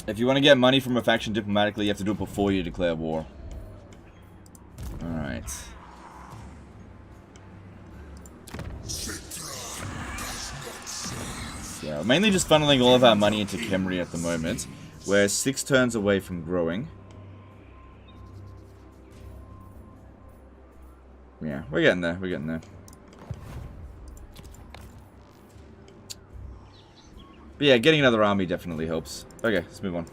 If you want to get money from a faction diplomatically, you have to do it before you declare war. Alright. Yeah, mainly just funneling all of our money into Khemri at the moment. We're 6 turns away from growing. Yeah, we're getting there, we're getting there. But yeah, getting another army definitely helps. Okay, let's move on.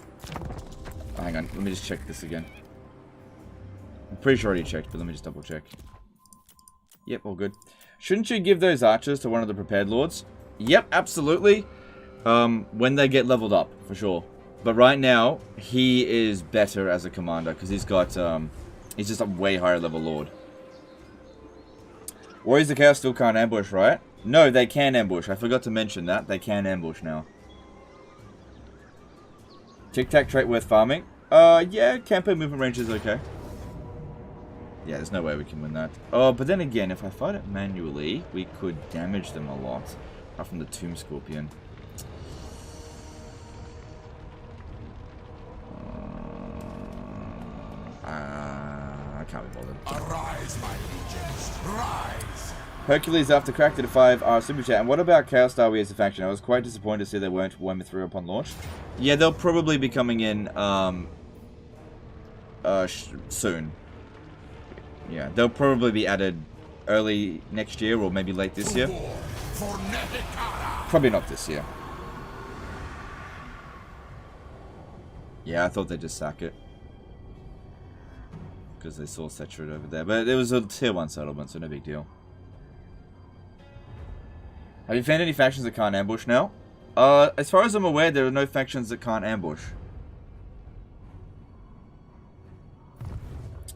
Oh, hang on, let me just check this again. I'm pretty sure I already checked, but let me just double check. Yep, all good. Shouldn't you give those archers to one of the prepared lords? Yep, absolutely. When they get leveled up, for sure. But right now, he is better as a commander, because he's got, he's just a way higher level lord. Warriors of Chaos still can't ambush, right? No, they can ambush. I forgot to mention that. They can ambush now. Tic-tac trait worth farming? Yeah, campaign movement range is okay. Yeah, there's no way we can win that. Oh, but then again, if I fight it manually, we could damage them a lot. Apart from the Tomb Scorpion. I can't be bothered. Arise, my legions. Rise. Hercules after crack did a 5 super chat. And what about Chaos Star we as a faction? I was quite disappointed to see they weren't 1-3 upon launch. Yeah, they'll probably be coming in soon. Yeah, they'll probably be added early next year or maybe late this year. For Nehekara. Probably not this year. Yeah, I thought they'd just sack it. Because they saw Settra over there. But it was a tier 1 settlement, so no big deal. Have you found any factions that can't ambush now? As far as I'm aware, there are no factions that can't ambush.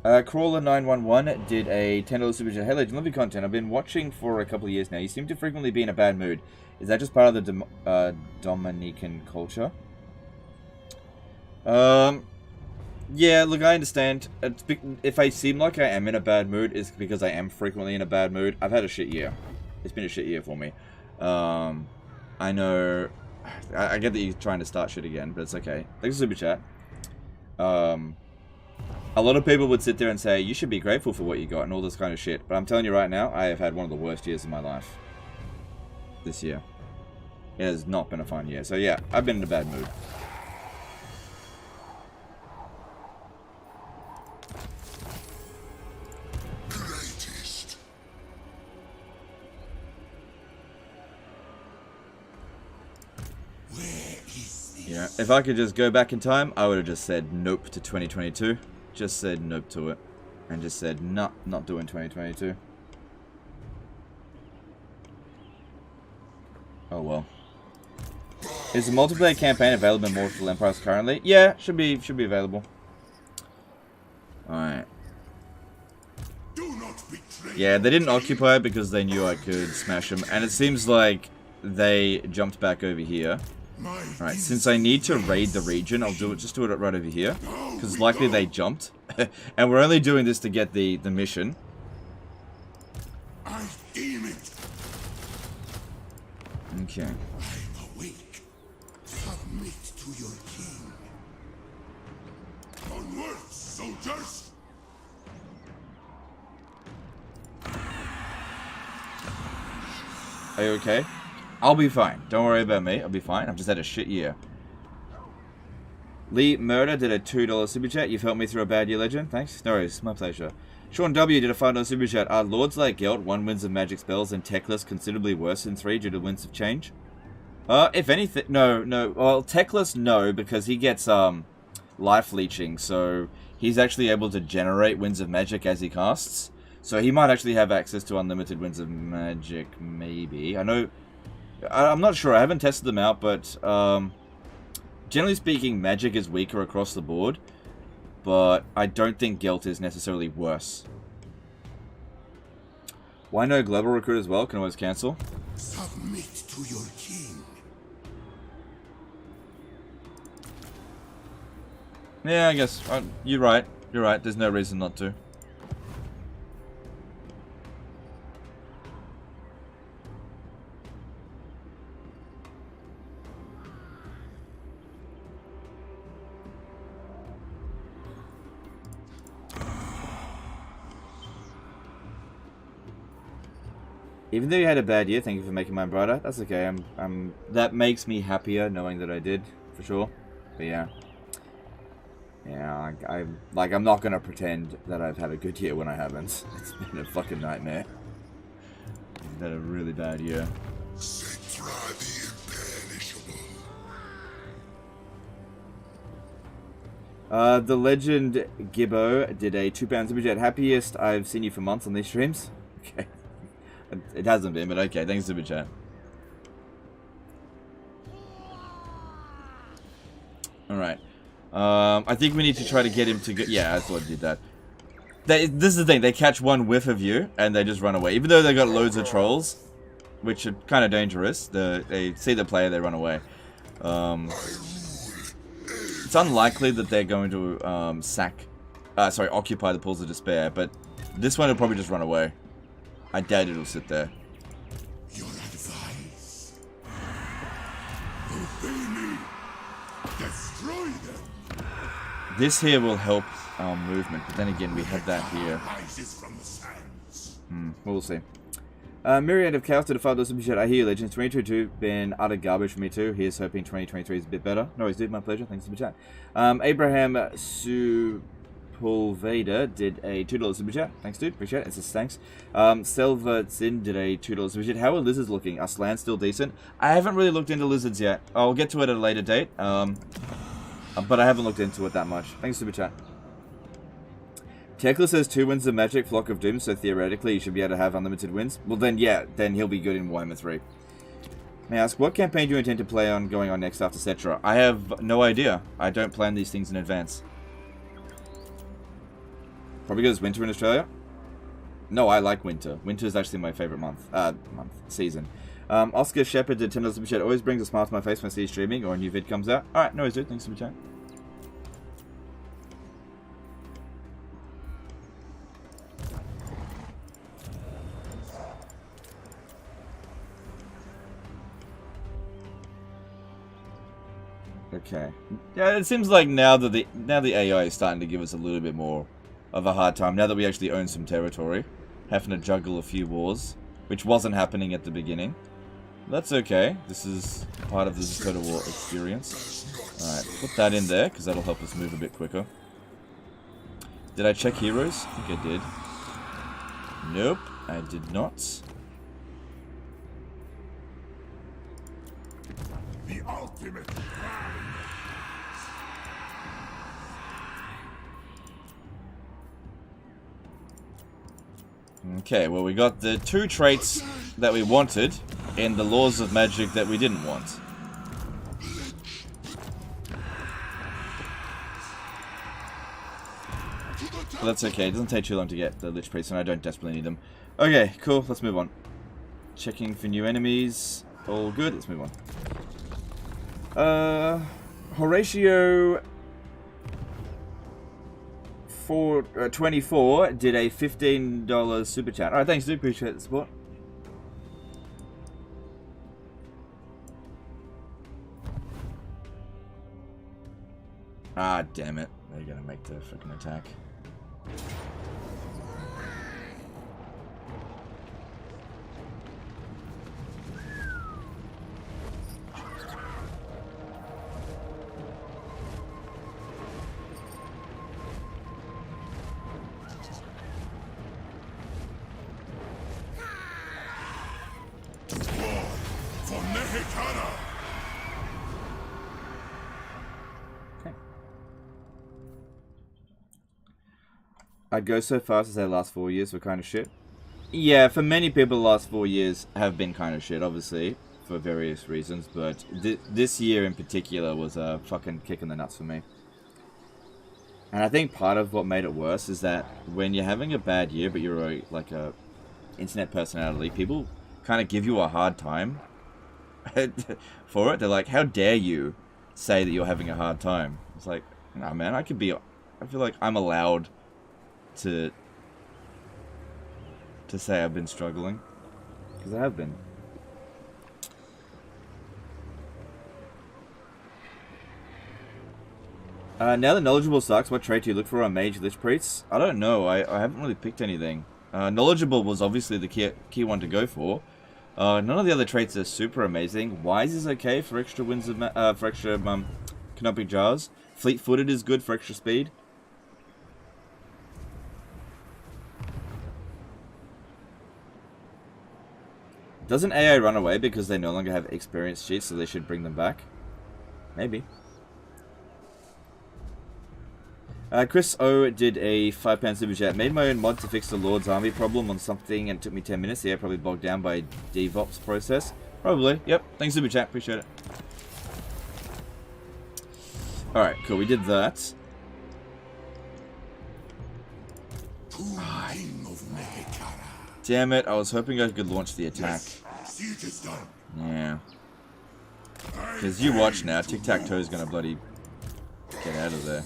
Crawler911 did a $10 super chat. Hey, Legend, love your content. I've been watching for a couple of years now. You seem to frequently be in a bad mood. Is that just part of the Dominican culture? Yeah, look, I understand. If I seem like I am in a bad mood, it's because I am frequently in a bad mood. I've had a shit year. It's been a shit year for me. I know... I get that you're trying to start shit again, but it's okay. Thanks for super chat. A lot of people would sit there and say, you should be grateful for what you got and all this kind of shit. But I'm telling you right now, I have had one of the worst years of my life. This year. It has not been a fun year. So yeah, I've been in a bad mood. Greatest. Where is this? Yeah, if I could just go back in time, I would have just said nope to 2022. Just said nope to it. And just said, nah, not doing 2022. Oh well. Is the multiplayer campaign available in Immortal Empires currently? Yeah, should be available. Alright. Do not betray. Yeah, they didn't occupy it because they knew I could smash them. And it seems like they jumped back over here. Right, since I need to raid the region, I'll just do it right over here. Because likely they jumped. And we're only doing this to get the mission. I deem it. Okay. I'm awake. Submit to your king. Onward, soldiers. Are you okay? I'll be fine. Don't worry about me. I'll be fine. I've just had a shit year. Lee Murder did a $2 super chat. You've helped me through a bad year, Legend. Thanks. No worries. My pleasure. Sean W did a $5 super chat. Are lords like Gelt 1 wins of magic spells and techless considerably worse than 3 due to winds of change? If anything, no. Well, techless, no, because he gets life leeching, so he's actually able to generate winds of magic as he casts. So he might actually have access to unlimited winds of magic, maybe. I know. I'm not sure. I haven't tested them out, but generally speaking, magic is weaker across the board. But I don't think Gelt is necessarily worse. Why no global recruit as well? Can always cancel. Submit to your king. Yeah, I guess. You're right. You're right. There's no reason not to. Even though you had a bad year, thank you for making mine brighter. That's okay. That makes me happier knowing that I did, for sure. But yeah. Yeah, I'm not gonna pretend that I've had a good year when I haven't. It's been a fucking nightmare. I've had a really bad year. Settra the imperishable. The legend Gibbo did a £2 super chat. Happiest I've seen you for months on these streams. Okay. It hasn't been, but okay. Thanks, super chat. Alright. I think we need to try to get him to go. Yeah, I thought I did that. This is the thing. They catch one whiff of you, and they just run away. Even though they got loads of trolls, which are kind of dangerous. They see the player, they run away. It's unlikely that they're going to occupy the Pools of Despair, but this one will probably just run away. I doubt it'll sit there. Your advice. Obey me. Destroy them. This here will help our movement, but then again, we had that here. Rises from the sands. We'll see. Myriad of Chaos did a $5 super chat. I hear you, Legends. 2022 been utter garbage for me too. Here's hoping 2023 is a bit better. No worries, dude. My pleasure. Thanks for the chat. Abraham Sepulveda did a $2 super chat. Thanks, dude. Appreciate it. It says thanks. Selva Zin did a $2 super chat. How are lizards looking? Are slants still decent? I haven't really looked into lizards yet. I'll get to it at a later date. But I haven't looked into it that much. Thanks, super chat. Tekla says 2 wins of magic, Flock of Doom, so theoretically he should be able to have unlimited wins. Well then, yeah, then he'll be good in Warhammer 3. May I ask, what campaign do you intend to play on going on next after Settra? I have no idea. I don't plan these things in advance. Probably because it's winter in Australia. No, I like winter. Winter is actually my favorite season. Oscar Shepherd did $10 Super Chat. Always brings a smile to my face when I see you streaming or a new vid comes out. Alright, no worries, dude. Thanks, Super Chat. Okay. Yeah, it seems like now the AI is starting to give us a little bit more of a hard time. Now that we actually own some territory, having to juggle a few wars, which wasn't happening at the beginning. That's okay. This is part of the Total War experience. Alright, put that in there, because that'll help us move a bit quicker. Did I check heroes? I think I did. Nope, I did not. The ultimate. Okay, well we got the 2 traits that we wanted, and the laws of magic that we didn't want. But that's okay, it doesn't take too long to get the Lich Priest, and I don't desperately need them. Okay, cool, let's move on. Checking for new enemies. All good, let's move on. Horatio 24 did a $15 super chat. Alright, thanks dude, appreciate the support. Ah, damn it. They're gonna make the freaking attack. I'd go so far as to say the last 4 years were kind of shit. Yeah, for many people the last 4 years have been kind of shit, obviously, for various reasons, but this year in particular was a fucking kick in the nuts for me. And I think part of what made it worse is that when you're having a bad year, but you're like a internet personality, people kind of give you a hard time for it. They're like, how dare you say that you're having a hard time? It's like, nah man, I feel like I'm allowed to say I've been struggling, because I have been. Now that knowledgeable sucks, what trait do you look for on mage lich priests? I don't know. I haven't really picked anything. Knowledgeable was obviously the key one to go for. None of the other traits are super amazing. Wise is okay for extra winds of canopic jars. Fleet-footed is good for extra speed. Doesn't AI run away because they no longer have experience sheets, so they should bring them back? Maybe. Chris O did a £5 super chat. Made my own mod to fix the Lord's Army problem on something and it took me 10 minutes. Yeah, probably bogged down by DevOps process. Probably. Yep. Thanks super chat. Appreciate it. Alright, cool. We did that. Damn it. I was hoping I could launch the attack. Yeah. Because you watch now. Tic-tac-toe is going to bloody get out of there.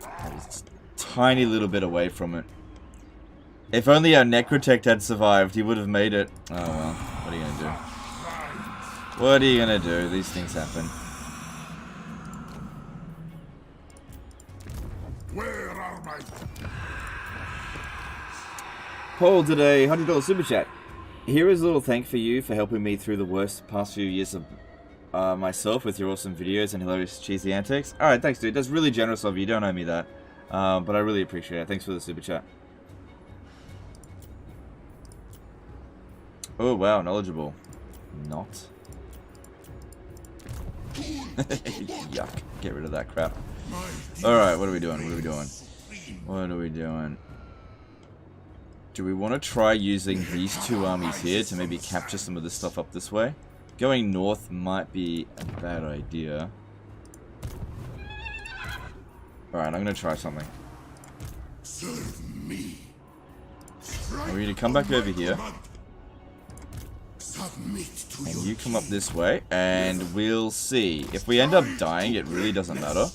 I was a tiny little bit away from it. If only our Necrotect had survived, he would have made it. Oh well, what are you gonna do? What are you gonna do? These things happen. Where are my... Paul did a $100 super chat. Here is a little thank for you for helping me through the worst past few years of myself with your awesome videos and hilarious cheesy antics. Alright, thanks dude. That's really generous of you. You don't owe me that. But I really appreciate it. Thanks for the super chat. Oh wow, knowledgeable. Not. Yuck. Get rid of that crap. Alright, what are we doing? What are we doing? What are we doing? Do we want to try using these two armies here to maybe capture some of this stuff up this way? Going north might be a bad idea. Alright, I'm gonna try something. Serve me. I want you to come back over here. Submit to And your you come up king. this way, and we'll see. If we end up dying, it really doesn't matter.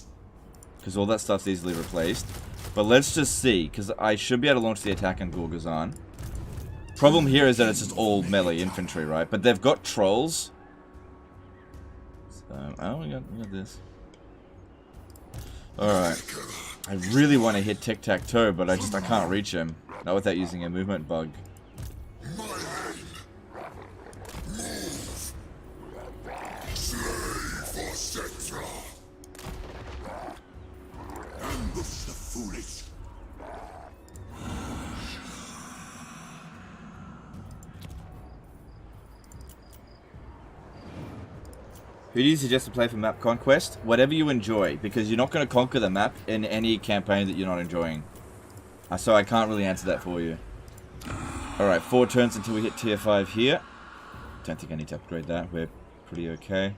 Because all that stuff's easily replaced. But let's just see, because I should be able to launch the attack on Gorgazan. Problem here is that it's just all melee infantry, right? But they've got trolls. So, oh, we got this. Alright. I really want to hit Tic-Tac-Toe, but I can't reach him. Not without using a movement bug. My aim. Move. Slay for Settra. Ambush the foolish. Who do you suggest to play for map conquest? Whatever you enjoy, because you're not going to conquer the map in any campaign that you're not enjoying. So I can't really answer that for you. Alright, 4 turns until we hit tier 5 here. Don't think I need to upgrade that. We're pretty okay.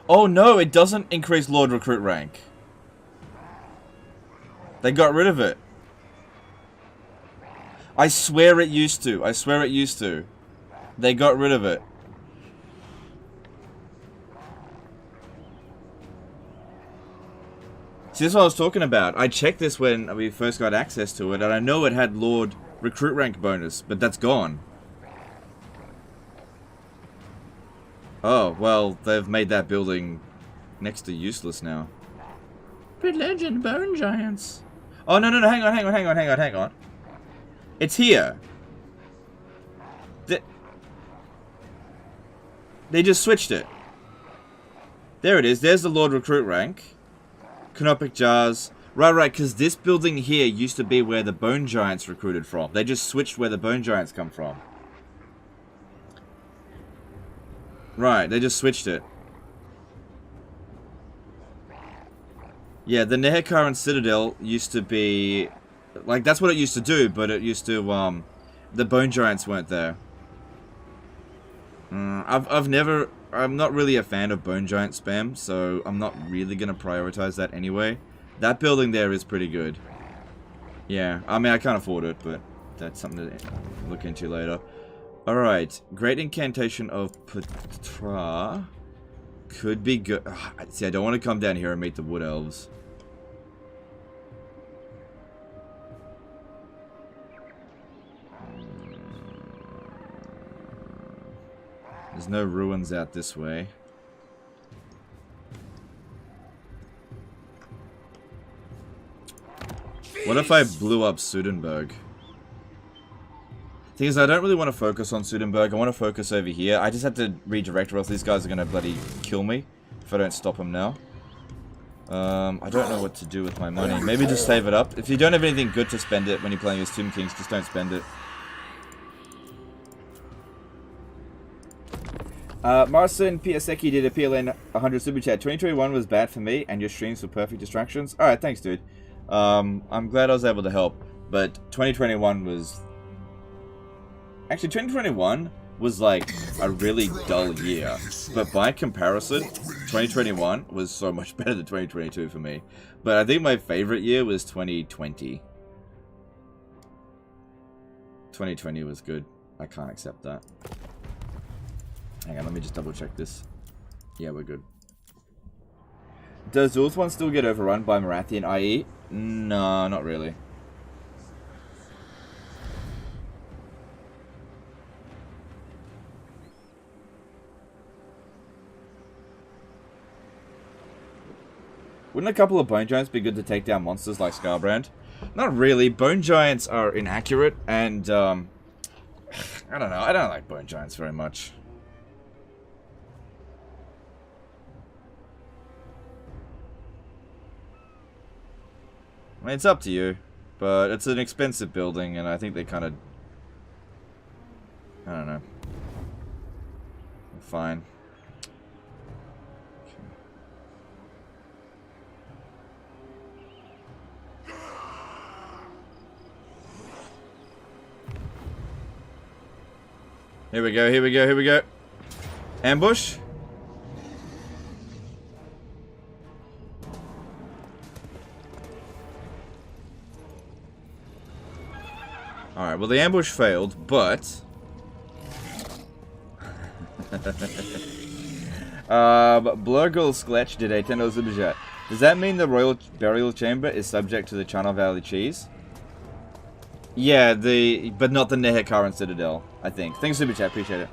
Oh no, it doesn't increase Lord Recruit rank. They got rid of it. I swear it used to. I swear it used to. They got rid of it. See, this is what I was talking about. I checked this when we first got access to it, and I know it had Lord Recruit rank bonus, but that's gone. Oh, well, they've made that building next to useless now. Red Legend Bone Giants. Oh, no, hang on. It's here. They just switched it. There it is. There's the Lord Recruit rank. Canopic Jars. Right, because this building here used to be where the Bone Giants recruited from. They just switched where the Bone Giants come from. Right, they just switched it. Yeah, the Nehekaran Citadel used to be... Like, that's what it used to do, but it used to, the Bone Giants weren't there. I'm not really a fan of Bone Giant spam, so I'm not really going to prioritize that anyway. That building there is pretty good. Yeah, I mean, I can't afford it, but that's something to look into later. Alright, Great Incantation of Petra could be good. See, I don't want to come down here and meet the Wood Elves. There's no ruins out this way. What if I blew up Sudenburg? Thing is, I don't really want to focus on Sudenburg. I want to focus over here. I just have to redirect, or else these guys are going to bloody kill me if I don't stop them now. I don't know what to do with my money. Maybe just save it up. If you don't have anything good to spend it when you're playing as Tomb Kings, just don't spend it. Marcin Piasecki did a PLN 100 Super Chat. 2021 was bad for me, and your streams were perfect distractions. Alright, thanks, dude. I'm glad I was able to help, but 2021 was... Actually, 2021 was like a really dull year, but by comparison, 2021 was so much better than 2022 for me. But I think my favorite year was 2020. 2020 was good. I can't accept that. Hang on, let me just double check this. Yeah, we're good. Does Zul'Thwan still get overrun by Marathian IE? No, not really. Wouldn't a couple of Bone Giants be good to take down monsters like Scarbrand? Not really. Bone Giants are inaccurate, and, I don't know. I don't like Bone Giants very much. I mean, it's up to you, but it's an expensive building, and I think they kind of... I don't know. Fine. Here we go, here we go, here we go. Ambush. Alright, well the ambush failed, but... Blurgle Skletch did a $10 super chat. Does that mean the Royal Burial Chamber is subject to the Channel Valley Cheese? Yeah, but not the Nehekaran Citadel, I think. Thanks super chat, appreciate it.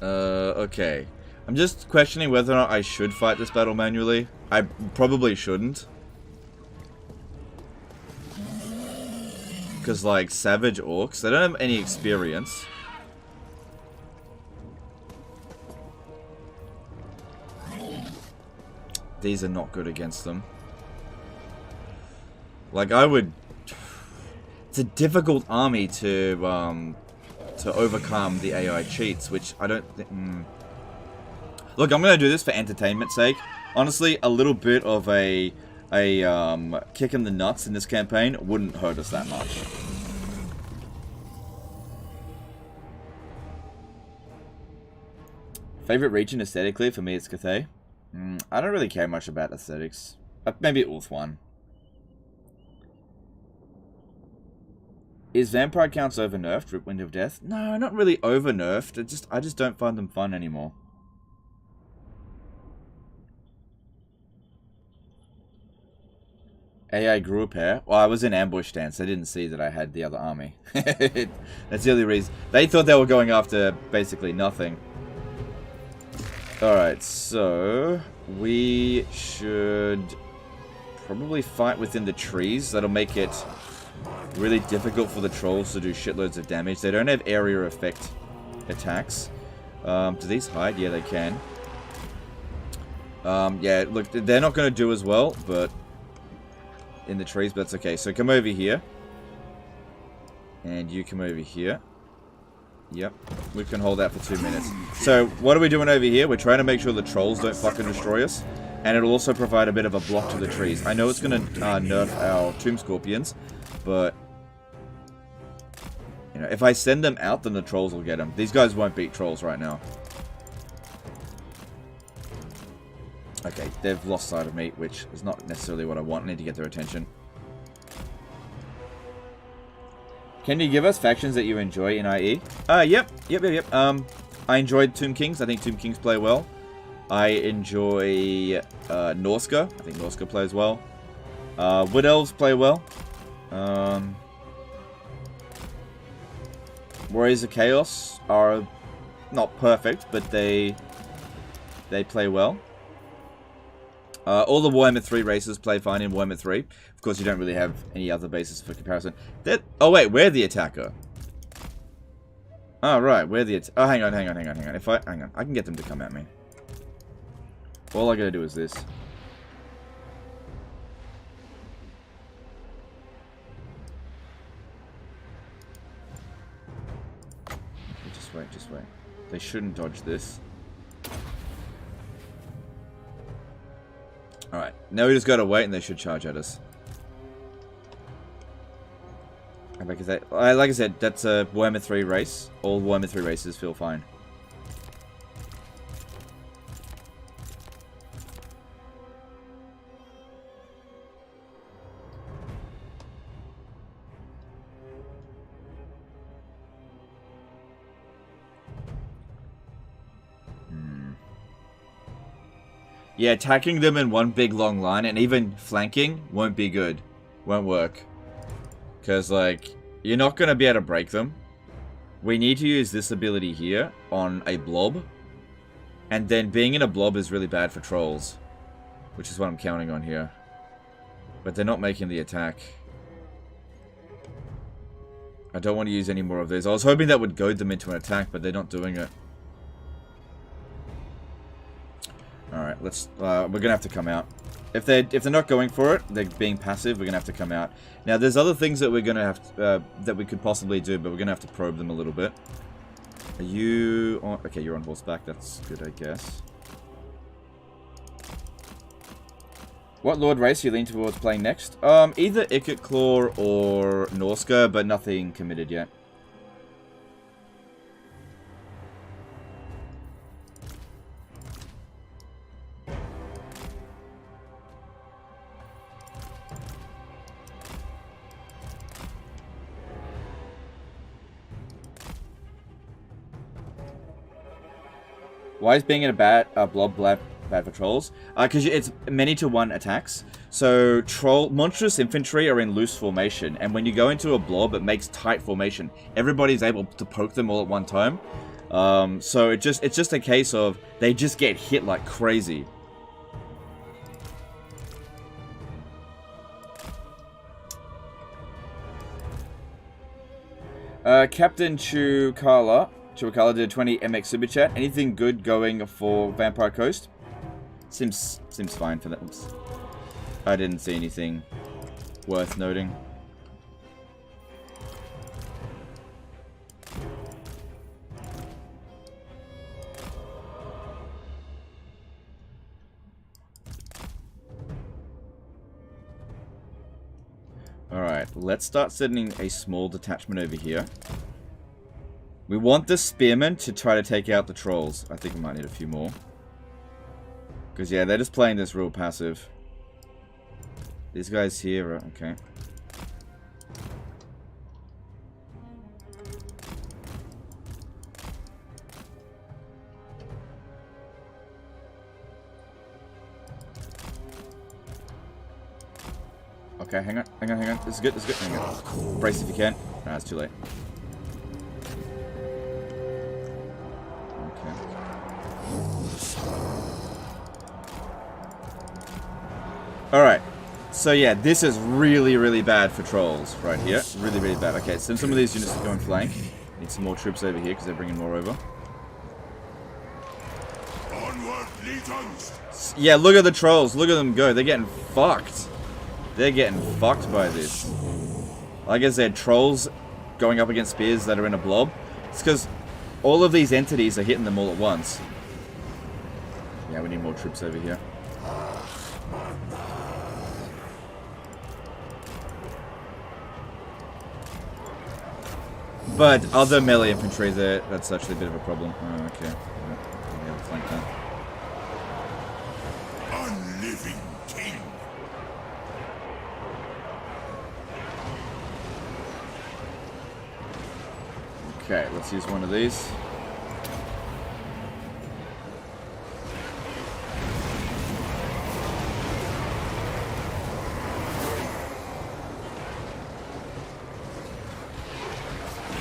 Okay. I'm just questioning whether or not I should fight this battle manually. I probably shouldn't. Because, like, Savage Orcs, they don't have any experience. These are not good against them. Like, I would... It's a difficult army to overcome the AI cheats, which I don't think... Look, I'm going to do this for entertainment's sake. Honestly, a little bit of a kick in the nuts in this campaign wouldn't hurt us that much. Favorite region aesthetically? For me, it's Cathay. I don't really care much about aesthetics. Maybe Ulthuan. Is Vampire Counts over-nerfed? Rip Wind of Death? No, not really over-nerfed. I just don't find them fun anymore. AI grew a pair. Well, I was in ambush stance. They didn't see that I had the other army. That's the only reason. They thought they were going after basically nothing. Alright, so... we should probably fight within the trees. That'll make it really difficult for the trolls to do shitloads of damage. They don't have area effect attacks. Do these hide? Yeah, they can. Yeah, look, they're not going to do as well, but... in the trees, but that's okay. So come over here. And you come over here. Yep. We can hold that for 2 minutes. So, what are we doing over here? We're trying to make sure the trolls don't fucking destroy us. And it'll also provide a bit of a block to the trees. I know it's going to nerf our Tomb Scorpions, but... you know, if I send them out, then the trolls will get them. These guys won't beat trolls right now. Okay, they've lost sight of me, which is not necessarily what I want. I need to get their attention. Can you give us factions that you enjoy in IE? Yep. I enjoyed Tomb Kings. I think Tomb Kings play well. I enjoy Norska. I think Norska plays well. Wood Elves play well. Warriors of Chaos are not perfect, but they play well. All the Warhammer 3 races play fine in Warhammer 3. Of course, you don't really have any other basis for comparison. Oh, wait, we're the attacker. Oh, right, we're the attacker. Oh, hang on. Hang on. I can get them to come at me. All I gotta do is this. Just wait. They shouldn't dodge this. Alright, now we just gotta wait and they should charge at us. Like I said, that's a Warhammer 3 race. All Warhammer 3 races feel fine. Yeah, attacking them in one big long line and even flanking won't be good. Won't work. Because, like, you're not going to be able to break them. We need to use this ability here on a blob. And then being in a blob is really bad for trolls. Which is what I'm counting on here. But they're not making the attack. I don't want to use any more of these. I was hoping that would goad them into an attack, but they're not doing it. Alright, let's, we're gonna have to come out. If they're not going for it, they're being passive, we're gonna have to come out. Now, there's other things that we're gonna have to, that we could possibly do, but we're gonna have to probe them a little bit. Are you on, okay, you're on horseback, that's good, I guess. What Lord race you lean towards playing next? Either Ikit Claw or Norska, but nothing committed yet. Why is being in a blob bad for trolls? Because it's many to one attacks. So monstrous infantry are in loose formation, and when you go into a blob, it makes tight formation. Everybody's able to poke them all at one time. So it's just a case of they just get hit like crazy. Captain Chukala did 20 MX Super Chat. Anything good going for Vampire Coast? Seems fine for that. Oops. I didn't see anything worth noting. Alright, let's start sending a small detachment over here. We want the spearmen to try to take out the trolls. I think we might need a few more. Because, yeah, they're just playing this real passive. These guys here are... okay. Okay, hang on. This is good. Hang on. Brace if you can. Nah, it's too late. Alright, so yeah, this is really, really bad for trolls right here. Really, really bad. Okay, send some of these units to go and flank. Need some more troops over here because they're bringing more over. Onward, legions. Yeah, look at the trolls. Look at them go. They're getting fucked. They're getting fucked by this. Like I said, trolls going up against spears that are in a blob. It's because all of these entities are hitting them all at once. Yeah, we need more troops over here. But other melee infantry there, that's actually a bit of a problem. Oh, okay. Yeah, flank that. Unliving king. Okay, let's use one of these.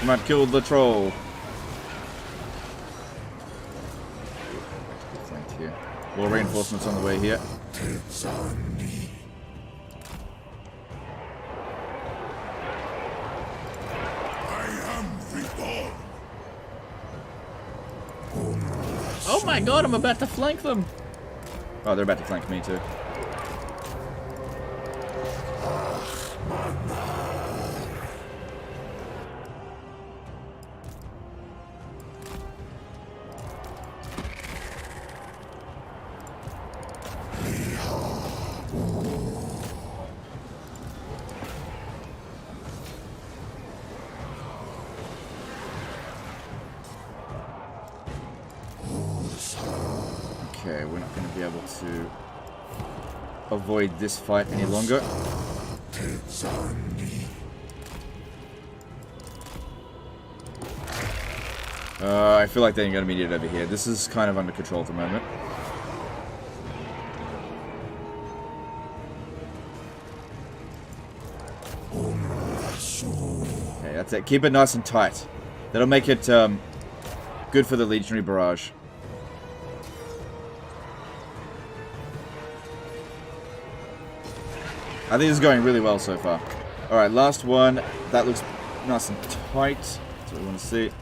Come on, kill the troll. Flanked here. More reinforcements on the way here. It's on me. I am reborn. Oh my god, I'm about to flank them. Oh, they're about to flank me too. Okay, we're not going to be able to avoid this fight any longer. I feel like they're going to be needed over here. This is kind of under control at the moment. Okay, that's it. Keep it nice and tight. That'll make it good for the legionary barrage. I think this is going really well so far. Alright, last one. That looks nice and tight. That's what we want to see.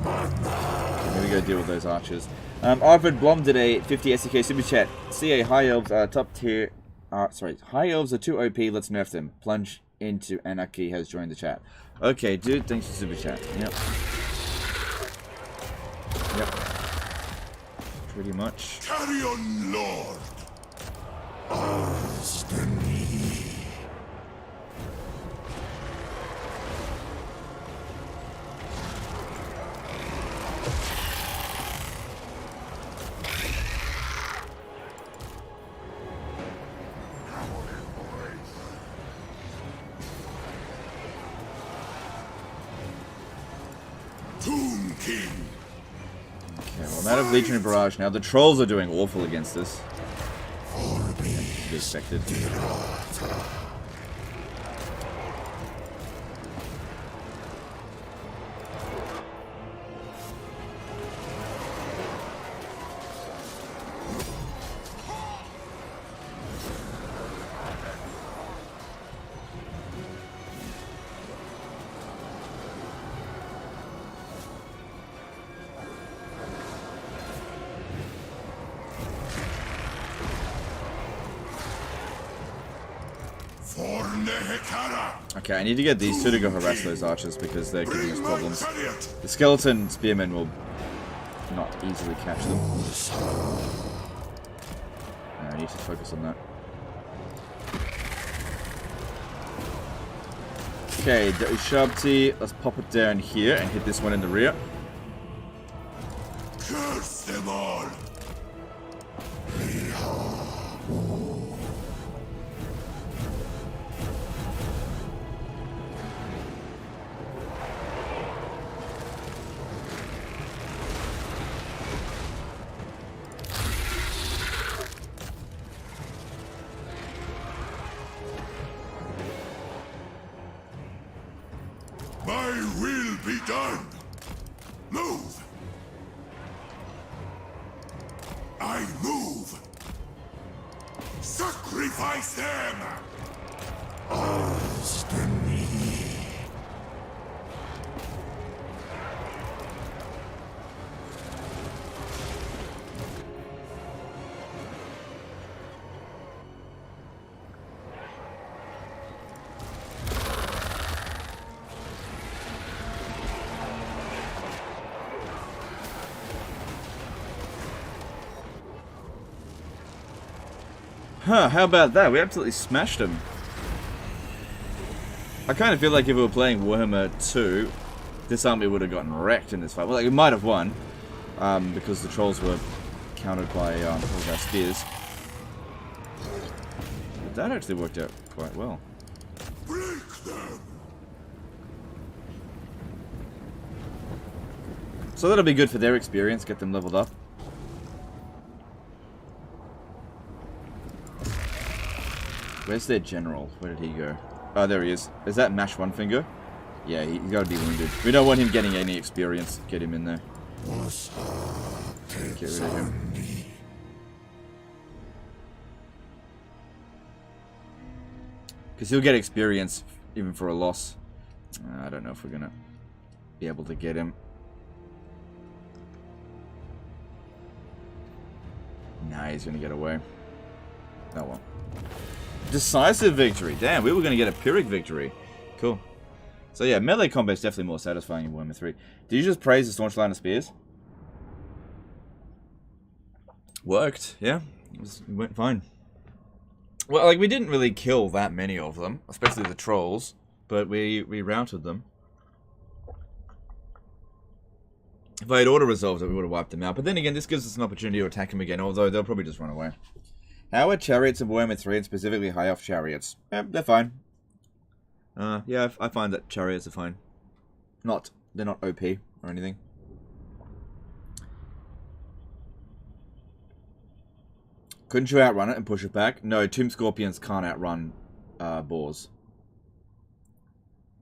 Okay, maybe go deal with those archers. Arvid Blom did a 50 SEK super chat. CA High Elves are top tier. High Elves are too OP. Let's nerf them. Plunge into Anarchy has joined the chat. Okay, dude. Thanks for super chat. Yep. Pretty much. Carry on, Lord. Tomb King. Okay, well, I'm out of Legion and Barrage now. The trolls are doing awful against us. To be expected. Okay, I need to get these two to go harass those archers because they're giving us problems. The skeleton spearmen will not easily catch them. I need to focus on that. Okay, the Ushabti, let's pop it down here and hit this one in the rear. Curse them all. My will be done. Move. I move. Sacrifice them. Destiny. Huh, how about that? We absolutely smashed him. I kind of feel like if we were playing Warhammer 2, this army would have gotten wrecked in this fight. Well, like, it might have won, because the trolls were countered by all of our spears. But that actually worked out quite well. Break them. So that'll be good for their experience, get them leveled up. Where's their general? Where did he go? Oh, there he is. Is that Mash One Finger? Yeah, he's got to be wounded. We don't want him getting any experience. Get him in there. Get rid of him. Because he'll get experience even for a loss. I don't know if we're going to be able to get him. Nah, he's going to get away. Oh well. Decisive victory. Damn, we were going to get a Pyrrhic victory. Cool. So yeah, melee combat is definitely more satisfying in Warhammer 3. Did you just praise the staunch line of spears? Worked, yeah. It went fine. Well, like, we didn't really kill that many of them, especially the trolls, but we routed them. If I had auto-resolved it, we would have wiped them out. But then again, this gives us an opportunity to attack them again, although they'll probably just run away. How are chariots of Warhammer 3 and specifically high elf chariots? They're fine. Yeah, I find that chariots are fine. They're not OP or anything. Couldn't you outrun it and push it back? No, Tomb Scorpions can't outrun boars.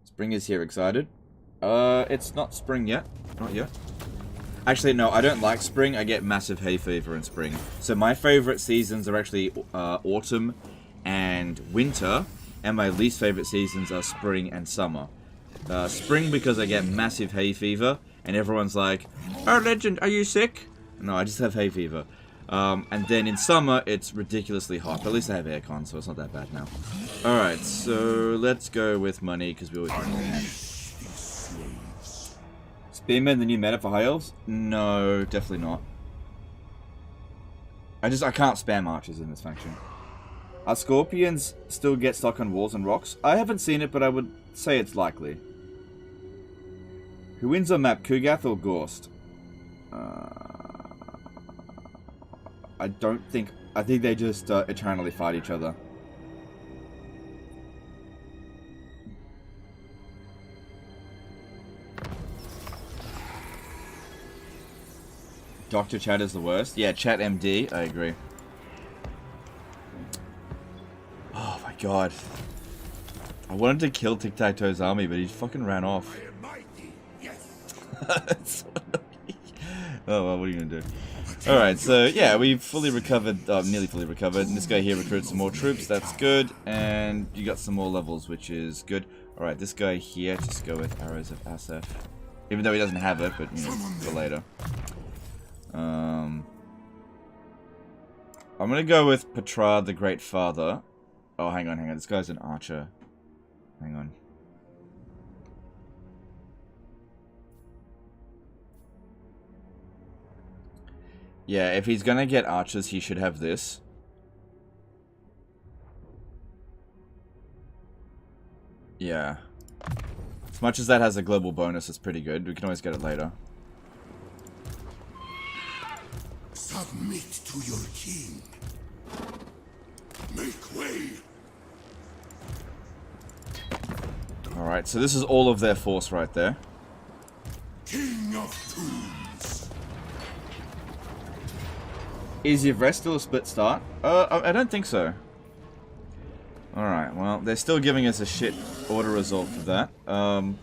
Spring is here, excited. It's not spring yet. Not yet. Actually, no, I don't like spring. I get massive hay fever in spring. So my favorite seasons are actually autumn and winter. And my least favorite seasons are spring and summer. Spring because I get massive hay fever. And everyone's like, "Oh, legend, are you sick?" No, I just have hay fever. And then in summer, it's ridiculously hot. But at least I have aircon, so it's not that bad now. Alright, so let's go with money, because we always... Spearmen, the new meta for high elves? No, definitely not. I can't spam archers in this faction. Are scorpions still get stuck on walls and rocks? I haven't seen it, but I would say it's likely. Who wins on map, Kugath or Gorst? I don't think... I think they just eternally fight each other. Dr. Chat is the worst. Yeah, Chat MD, I agree. Oh my god. I wanted to kill Tic-Tac-Toe's army, but he fucking ran off. I am mighty, yes. That's so annoying. Oh well, what are you gonna do? Alright, so yeah, we've fully recovered, nearly fully recovered, and this guy here recruits some more troops, that's good, and you got some more levels, which is good. Alright, this guy here, just go with Arrows of Asaph. Even though he doesn't have it, but, you know, for later. I'm gonna go with Petra, the Great Father. Oh, hang on, this guy's an archer. Hang on. Yeah, if he's gonna get archers, he should have this. Yeah. As much as that has a global bonus, it's pretty good. We can always get it later. Submit to your king. Make way. Alright, so this is all of their force right there. King of Tombs. Is Yvres still a split start? I don't think so. Alright, well, they're still giving us a shit order result for that.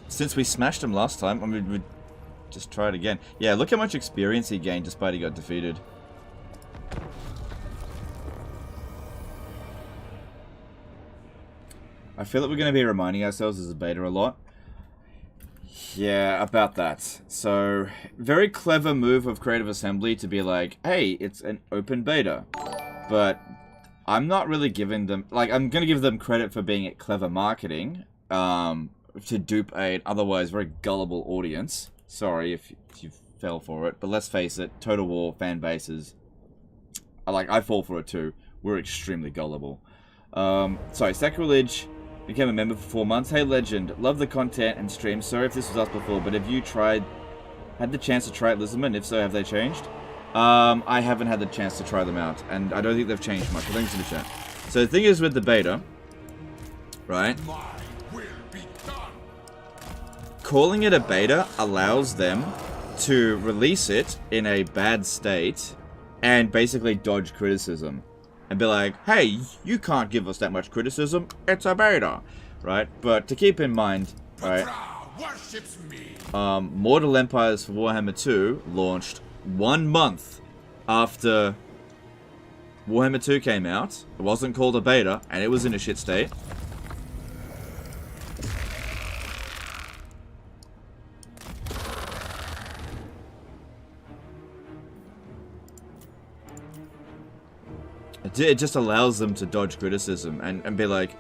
Since we smashed him last time, I mean, we'd just try it again. Yeah, look how much experience he gained despite he got defeated. I feel like we're going to be reminding ourselves as a beta a lot. Yeah, about that. So, very clever move of Creative Assembly to be like, hey, it's an open beta. But I'm not really giving them... Like, I'm going to give them credit for being clever marketing to dupe an otherwise very gullible audience. Sorry if you fell for it. But let's face it, Total War fan bases... I fall for it too. We're extremely gullible. Sorry, Sacrilege... Became a member for 4 months. Hey Legend, love the content and streams. Sorry if this was us before, but have you had the chance to try Lissaman? If so, have they changed? I haven't had the chance to try them out, and I don't think they've changed much. Thanks in the chat. So the thing is with the beta, right? Calling it a beta allows them to release it in a bad state and basically dodge criticism. And be like, hey, you can't give us that much criticism, it's a beta, right? But to keep in mind, right, Mortal Empires for Warhammer 2 launched 1 month after Warhammer 2 came out. It wasn't called a beta, and it was in a shit state. It just allows them to dodge criticism and be like,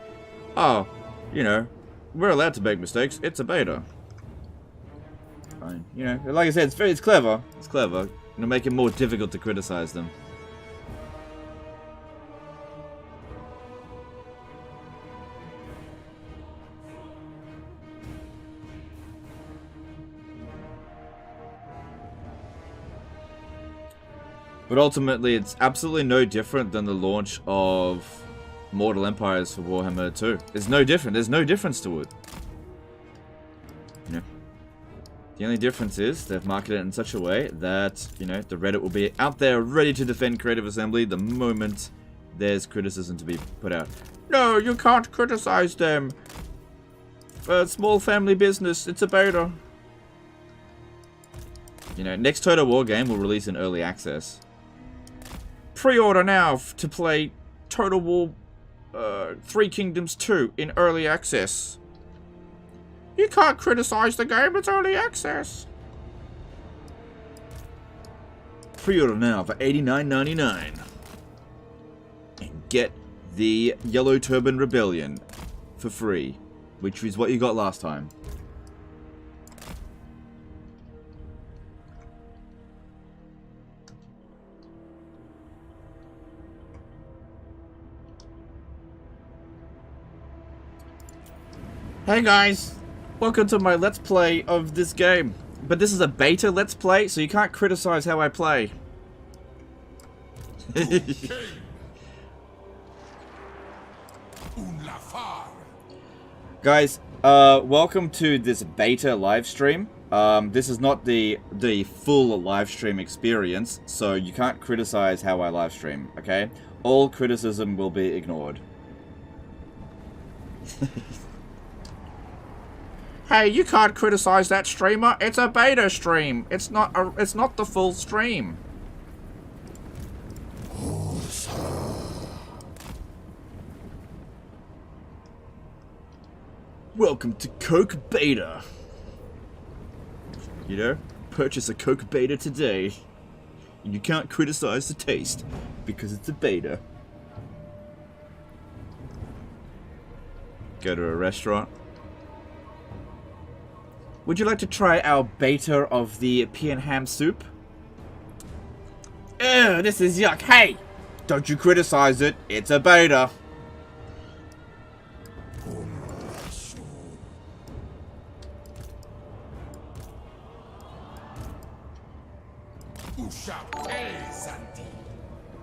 oh, you know, we're allowed to make mistakes. It's a beta. Fine. You know, like I said, it's clever. It's clever. It'll make it more difficult to criticize them. But ultimately, it's absolutely no different than the launch of Mortal Empires for Warhammer 2. It's no different. There's no difference to it. You know, the only difference is they've marketed it in such a way that, you know, the Reddit will be out there ready to defend Creative Assembly the moment there's criticism to be put out. No, you can't criticize them. Small family business. It's a beta. You know, next Total War game will release in early access. Pre-order now to play Total War 3 Kingdoms 2 in early access. You can't criticize the game, it's early access. Pre-order now for $89.99. And get the Yellow Turban Rebellion for free, which is what you got last time. Hey guys, welcome to my Let's Play of this game. But this is a beta Let's Play, so you can't criticize how I play. Guys, welcome to this beta live stream. This is not the full live stream experience, so you can't criticize how I live stream, okay? All criticism will be ignored. Hey, you can't criticize that streamer. It's a beta stream. It's not the full stream. Welcome to Coke Beta. You know, purchase a Coke Beta today. And you can't criticize the taste because it's a beta. Go to a restaurant. Would you like to try our beta of the pea and ham soup? Ew, this is yuck. Hey, don't you criticize it. It's a beta.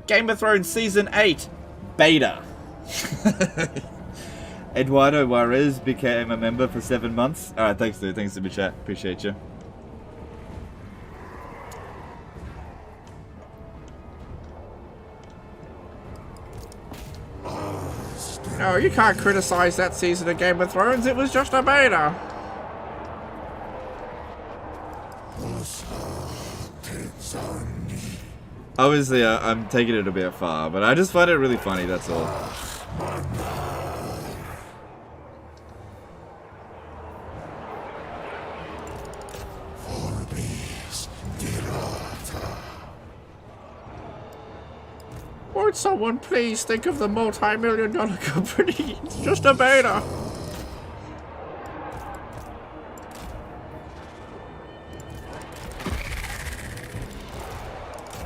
Game of Thrones Season 8 Beta. Eduardo Juarez became a member for 7 months. Alright, thanks dude. Thanks Superchat. Appreciate you. No, you can't criticize that season of Game of Thrones. It was just a beta. Obviously, I'm taking it a bit far, but I just find it really funny, that's all. Won't someone please think of the multi-million-dollar company? It's just a beta.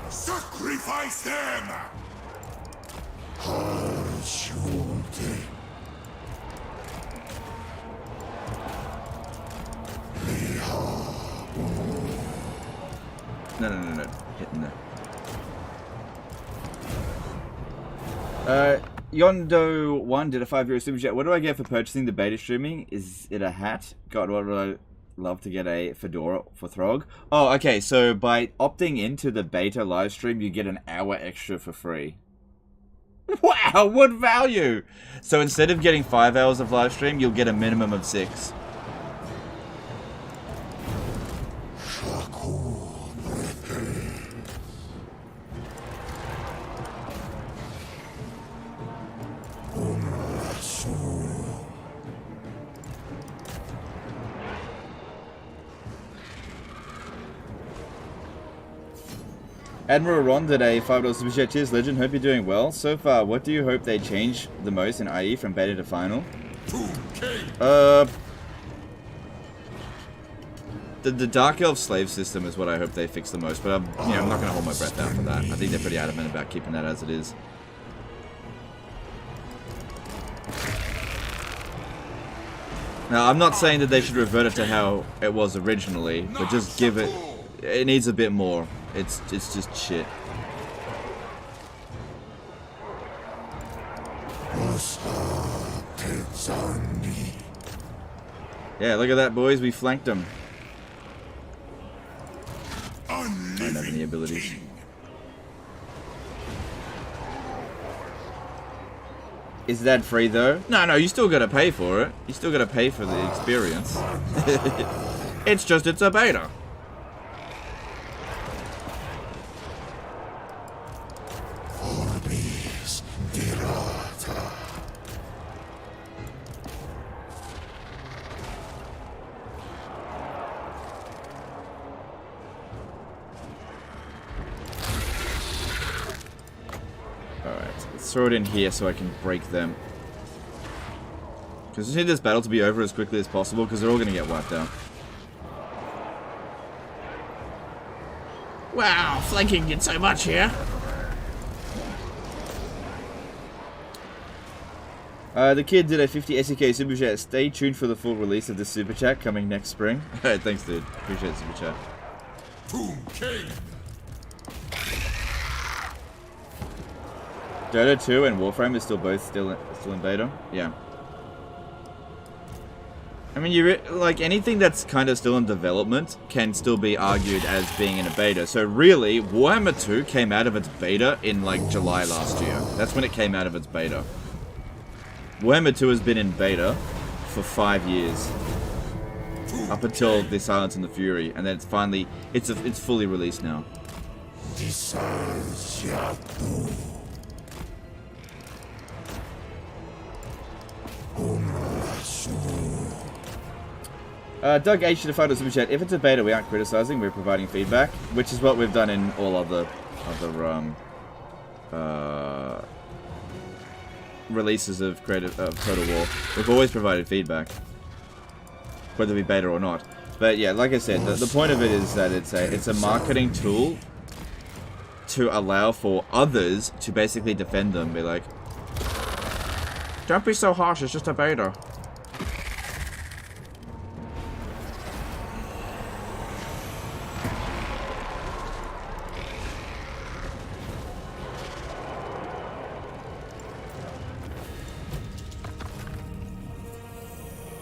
Sacrifice them! No. Hitting there. Yondo1 did a €5 super chat. What do I get for purchasing the beta streaming? Is it a hat? God, what would I love to get a fedora for Throg? Oh, okay, so by opting into the beta live stream, you get an hour extra for free. Wow, what value! So instead of getting 5 hours of live stream, you'll get a minimum of 6. Admiral Ron did a $5 super chat. Cheers, Legend. Hope you're doing well. So far, what do you hope they change the most in IE from beta to final? The Dark Elf slave system is what I hope they fix the most, but I'm not going to hold my breath out for that. I think they're pretty adamant about keeping that as it is. Now, I'm not saying that they should revert it to how it was originally, but just give it... It needs a bit more. It's just shit. Yeah, look at that, boys. We flanked them. I don't have any abilities. Is that free though? No, you still gotta pay for it. You still gotta pay for the experience. It's a beta. Throw it in here so I can break them. Because I need this battle to be over as quickly as possible because they're all going to get wiped out. Wow, flanking did so much here. The kid did a 50 SEK super chat. Stay tuned for the full release of the super chat coming next spring. Alright, thanks, dude. Appreciate the super chat. Tomb King. Dota 2 and Warframe is still in beta. Yeah. I mean, like anything that's kind of still in development can still be argued as being in a beta. So really, Warhammer 2 came out of its beta in like July last year. That's when it came out of its beta. Warhammer 2 has been in beta for 5 years, up until the Silence and the Fury, and then it's finally it's fully released now. Doug H. to find a super chat. If it's a beta, we aren't criticizing, we're providing feedback, which is what we've done in all other releases of Total War. We've always provided feedback, whether it be beta or not. But yeah, like I said, the point of it is that it's a marketing tool to allow for others to basically defend them. Be like, don't be so harsh, it's just a beta.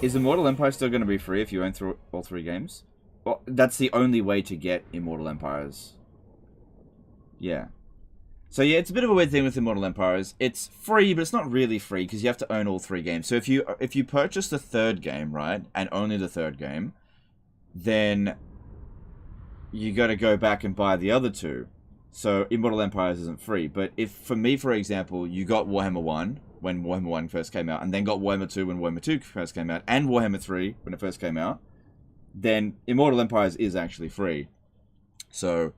Is Immortal Empires still going to be free if you own all 3 games? Well, that's the only way to get Immortal Empires. Yeah. So yeah, it's a bit of a weird thing with Immortal Empires. It's free, but it's not really free because you have to own all 3 games. So if you purchase the 3rd game, right, and only the 3rd game, then you got to go back and buy the other 2. So Immortal Empires isn't free. But if, for me, for example, you got Warhammer 1 when Warhammer 1 first came out, and then got Warhammer 2 when Warhammer 2 first came out, and Warhammer 3 when it first came out, then Immortal Empires is actually free. So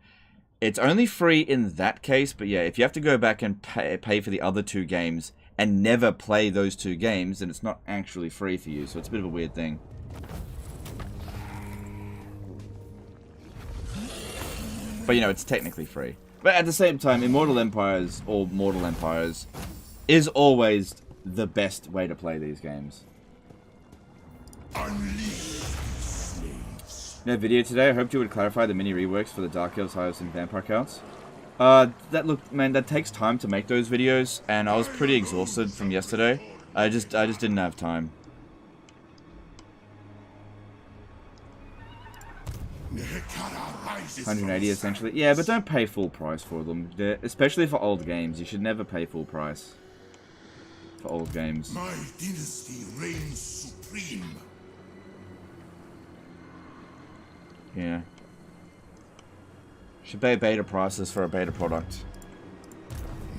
it's only free in that case, but yeah, if you have to go back and pay for the other 2 games and never play those 2 games, then it's not actually free for you, so it's a bit of a weird thing. But you know, it's technically free. But at the same time, Immortal Empires, or Mortal Empires, is always the best way to play these games. No video today. I hoped you would clarify the mini reworks for the Dark Elves, High Elves, and Vampire counts. That takes time to make those videos, and I was pretty exhausted from yesterday. I just didn't have time. 180 essentially. Yeah, but don't pay full price for them. Especially for old games. You should never pay full price for old games. My dynasty reigns supreme. Yeah. Should pay beta prices for a beta product.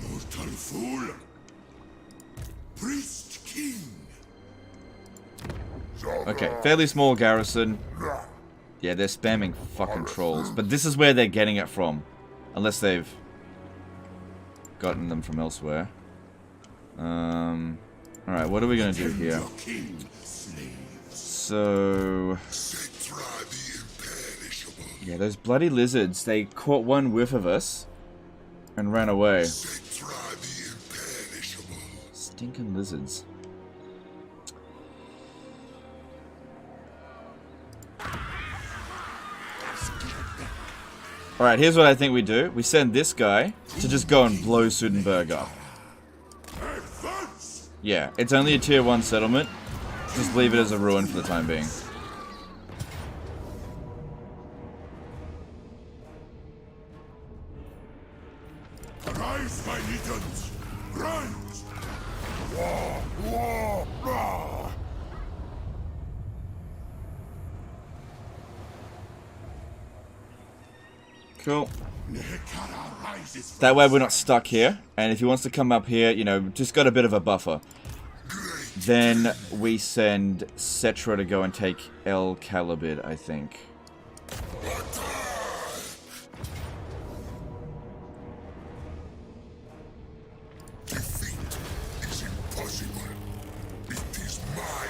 Mortal fool. Priest king. Okay, fairly small garrison. Yeah, they're spamming fucking trolls. But this is where they're getting it from. Unless they've gotten them from elsewhere. Alright, what are we gonna do here? So... yeah, those bloody lizards, they caught one whiff of us and ran away. Stinking lizards. Alright, here's what I think we do. We send this guy to just go and blow Sudenberg up. Yeah, it's only a tier 1 settlement. Just leave it as a ruin for the time being. Arise, my legions! Grind! War, war, war! Cool. That way we're not stuck here. And if he wants to come up here, you know, just got a bit of a buffer. Then we send Settra to go and take El Calibid, I think. Defeat is impossible. It is mine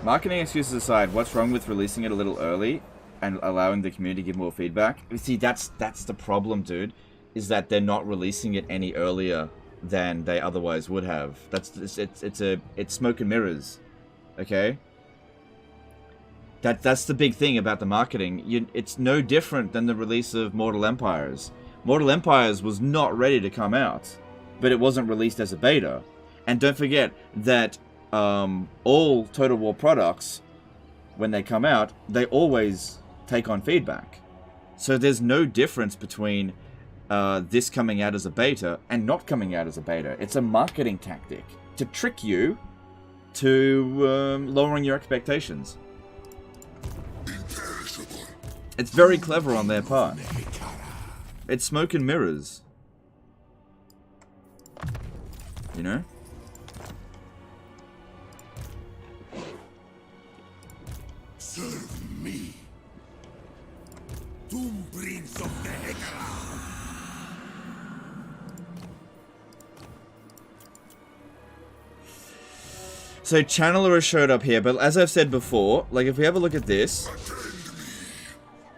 now. Marketing excuses aside, what's wrong with releasing it a little early and allowing the community to give more feedback? You see, that's the problem, dude. Is that they're not releasing it any earlier than they otherwise would have. It's smoke and mirrors, okay? That's the big thing about the marketing. It's no different than the release of Mortal Empires. Mortal Empires was not ready to come out, but it wasn't released as a beta. And don't forget that all Total War products, when they come out, they always take on feedback. So there's no difference between this coming out as a beta and not coming out as a beta. It's a marketing tactic to trick you to lowering your expectations. It's very clever on their part. It's smoke and mirrors. You know? Serve me. Doom Prince of the Hekara. So Channeler has showed up here, but as I've said before, like if we have a look at this.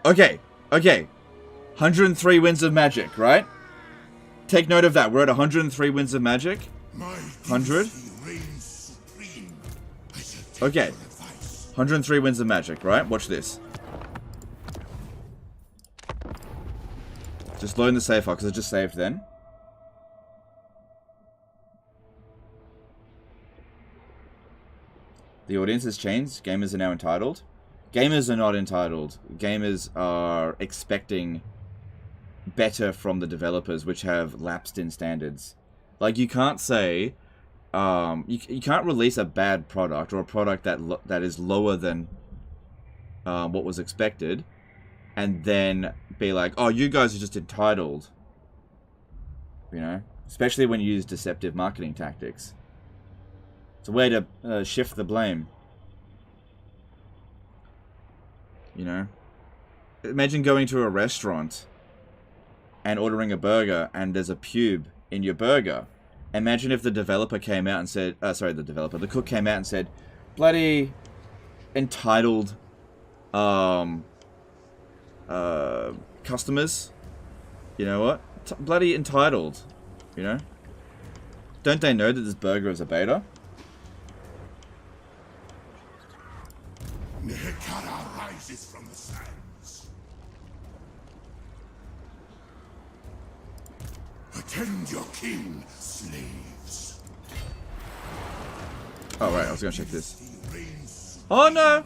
Okay. 103 Winds of Magic, right? Take note of that. We're at 103 Winds of Magic. 100. Okay. 103 Winds of Magic, right? Watch this. Just load the save file, because it just saved then. The audience has changed. Gamers are now entitled. Gamers are not entitled. Gamers are expecting better from the developers, which have lapsed in standards. Like, you can't say... you can't release a bad product, or a product that is lower than what was expected, and then be like, oh, you guys are just entitled. You know? Especially when you use deceptive marketing tactics. It's a way to shift the blame. You know? Imagine going to a restaurant and ordering a burger and there's a pube in your burger. Imagine if the developer came out and said... the cook came out and said, bloody entitled customers. You know what? Bloody entitled. You know? Don't they know that this burger is a beta? Hekara rises from the sands. Attend your king, slaves. Oh, right, I was gonna check this. Oh, no!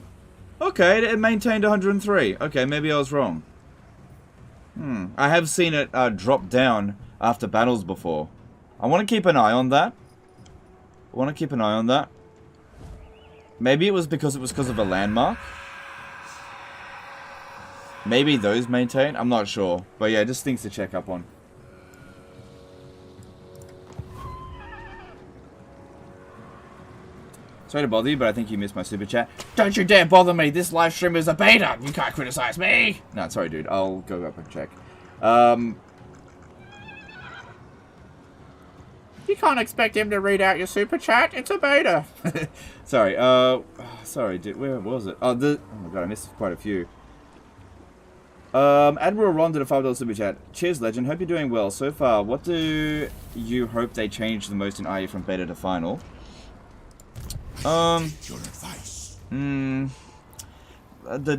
Okay, it maintained 103. Okay, maybe I was wrong. I have seen it drop down after battles before. I want to keep an eye on that. Maybe it was because of a landmark. Maybe those maintain. I'm not sure. But yeah, just things to check up on. Sorry to bother you, but I think you missed my super chat. Don't you dare bother me. This live stream is a beta. You can't criticize me. No, sorry, dude. I'll go up and check. You can't expect him to read out your super chat. It's a beta. Sorry. Sorry, dude. Where was it? Oh my god, I missed quite a few. Admiral Ron did a $5 super chat. Cheers, legend. Hope you're doing well. So far, what do you hope they change the most in IE from beta to final? The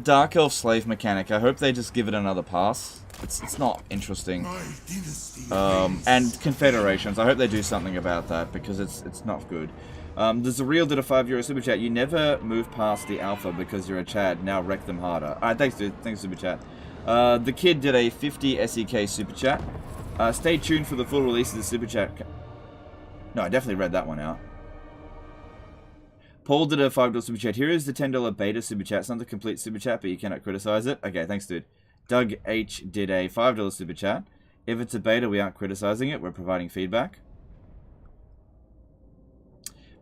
Dark Elf slave mechanic. I hope they just give it another pass. It's not interesting. And Confederations. I hope they do something about that because it's not good. There's a real did a €5 super chat. You never move past the alpha because you're a Chad. Now wreck them harder. Alright, thanks dude. Thanks super chat. The kid did a 50 SEK super chat. Stay tuned for the full release of the super chat. No, I definitely read that one out. Paul did a $5 super chat. Here is the $10 beta super chat. It's not the complete super chat, but you cannot criticize it. Okay, thanks, dude. Doug H did a $5 super chat. If it's a beta, we aren't criticizing it. We're providing feedback.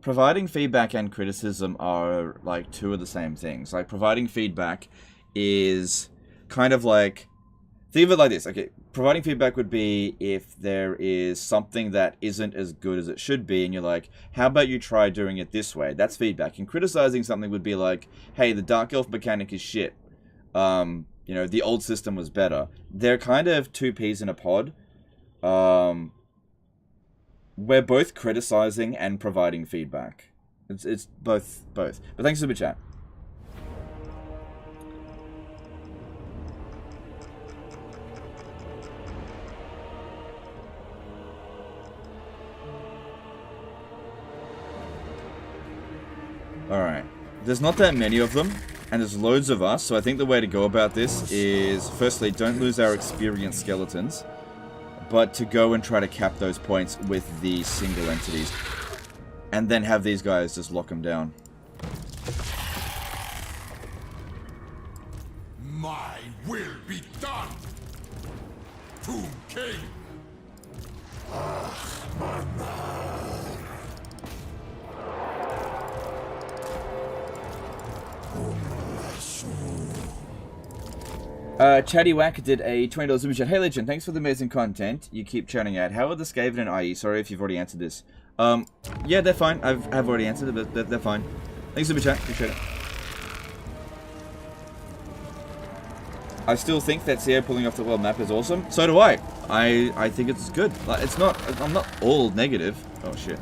Providing feedback and criticism are like two of the same things. Like providing feedback is kind of like... Think of it like this. Okay, providing feedback would be if there is something that isn't as good as it should be, and you're like, how about you try doing it this way? That's feedback. And criticizing something would be like, hey, the Dark Elf mechanic is shit. You know, the old system was better. They're kind of two peas in a pod. we're both criticizing and providing feedback. It's both. But thanks for the chat. Alright. There's not that many of them, and there's loads of us, so I think the way to go about this is, firstly, don't lose our experienced skeletons, but to go and try to cap those points with the single entities. And then have these guys just lock them down. My will be done! Tomb King! Chatty Whack did a $20 super chat. Hey Legend, thanks for the amazing content you keep churning out. How are the Skaven and IE? Sorry if you've already answered this. Yeah, they're fine. I've already answered it, but they're fine. Thanks super chat. Appreciate it. I still think that CO pulling off the world map is awesome. So do I. I think it's good. Like, it's not. I'm not all negative. Oh shit.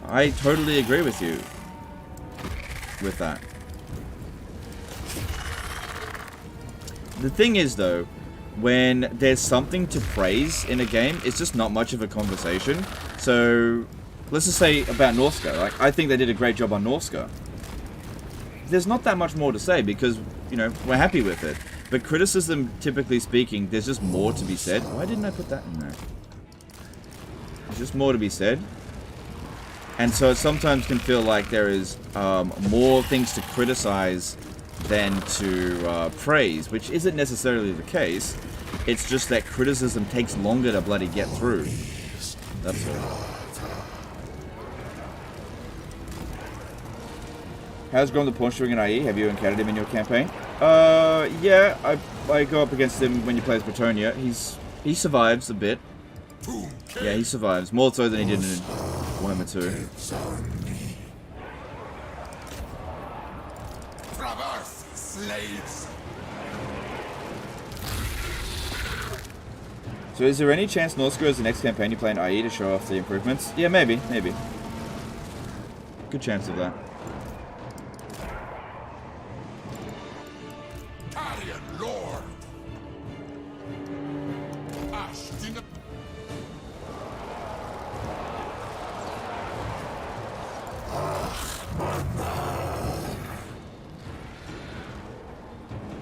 I totally agree with you with that. The thing is, though, when there's something to praise in a game, it's just not much of a conversation. So, let's just say about Northscar. Like, I think they did a great job on Northscar. There's not that much more to say because, you know, we're happy with it. But criticism, typically speaking, there's just more to be said. Why didn't I put that in there? There's just more to be said. And so it sometimes can feel like there is more things to criticize than to praise, which isn't necessarily the case. It's just that criticism takes longer to bloody get through. That's all. How's Grom the Pawn String in IE? Have you encountered him in your campaign? Yeah, I go up against him when you play as Bretonia. He survives a bit. Yeah, he survives. More so than he did in Warhammer 2. Traverse, slaves! So is there any chance Northscar is the next campaign you play in IE to show off the improvements? Yeah, maybe. Good chance of that. Carrion Lord!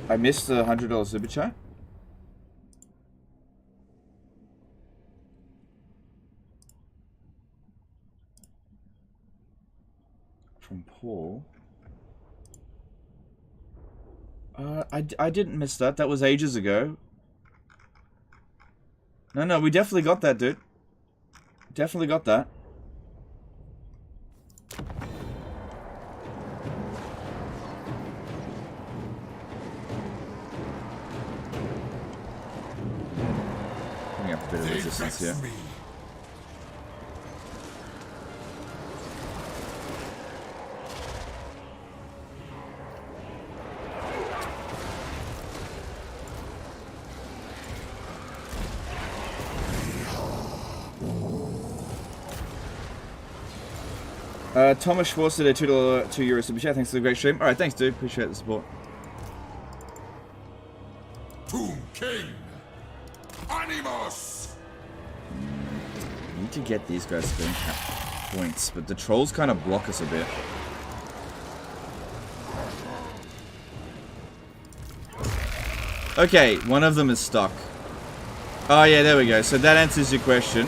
I missed the $100 super chat. From Paul. I didn't miss that. That was ages ago. No, we definitely got that, dude. Definitely got that. Bring up a bit of resistance here. Thomas Schwartz did a €2 super chat. Thanks for the great stream. Alright, thanks, dude. Appreciate the support. Tomb King! Animus! I need to get these guys to cap points, but the trolls kind of block us a bit. Okay, one of them is stuck. Oh yeah, there we go. So that answers your question.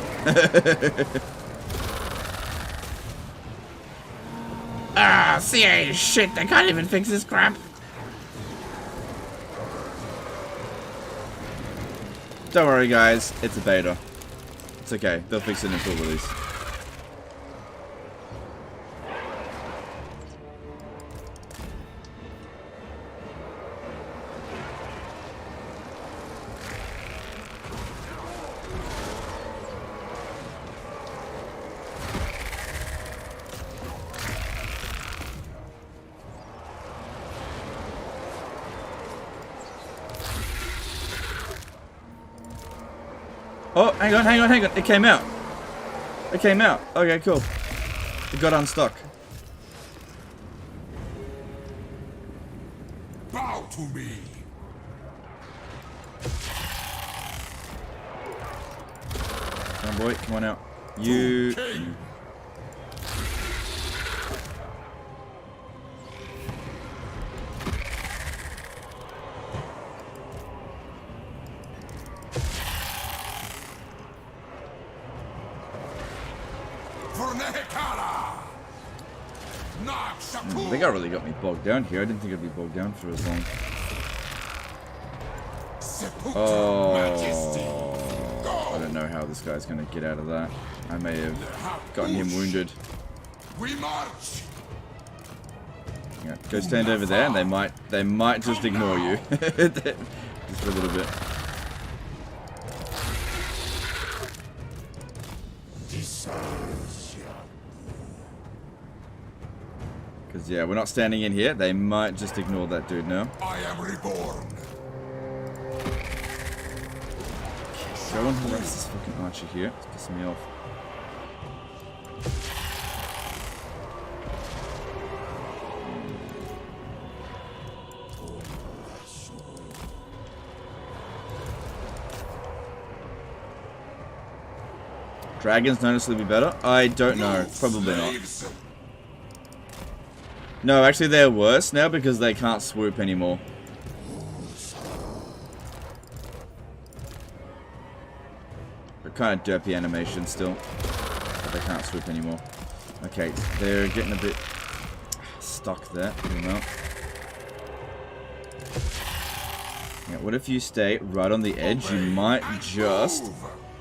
Ah, CA is shit. They can't even fix this crap. Don't worry, guys. It's a beta. It's okay. They'll fix it in full release. Oh, hang on, hang on, hang on. It came out. It came out. Okay, cool. It got unstuck. Bow to me. Come on, boy. Come on out. You. I think I really got me bogged down here. I didn't think I'd be bogged down for as long. Oh, I don't know how this guy's gonna get out of that. I may have gotten him wounded. We march. Yeah, go stand over there, and they might just ignore you, just for a little bit. Because yeah, we're not standing in here. They might just ignore that dude now. I am reborn. Go and harass this fucking archer here. It's pissing me off. Dragons noticeably better? I don't know. Probably not. No, actually they're worse now because they can't swoop anymore. They're kind of derpy animation still. But they can't swoop anymore. Okay, they're getting a bit stuck there. Yeah, what if you stay right on the edge? You might just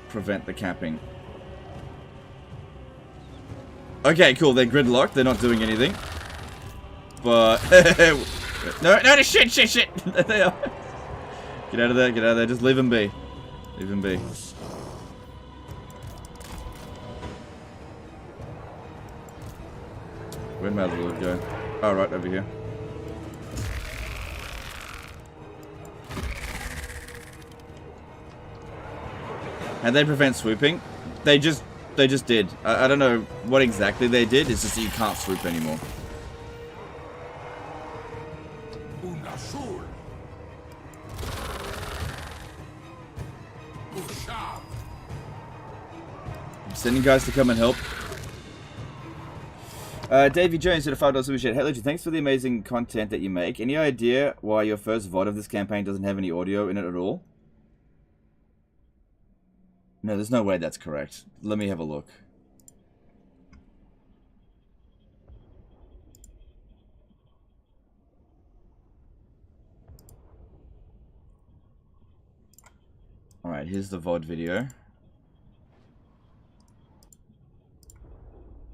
prevent the capping. Okay, cool. They're gridlocked. They're not doing anything. But no, shit. They are. Get out of there. Get out of there. Just leave them be. Leave them be. Where'd my other lord go? Oh, right over here. And they prevent swooping. They just did. I don't know what exactly they did. It's just that you can't swoop anymore. I'm sending guys to come and help. Davey Jones did a $5 super chat. Hey Legend, thanks for the amazing content that you make. Any idea why your first VOD of this campaign doesn't have any audio in it at all? No, there's no way that's correct. Let me have a look. Alright, here's the VOD video.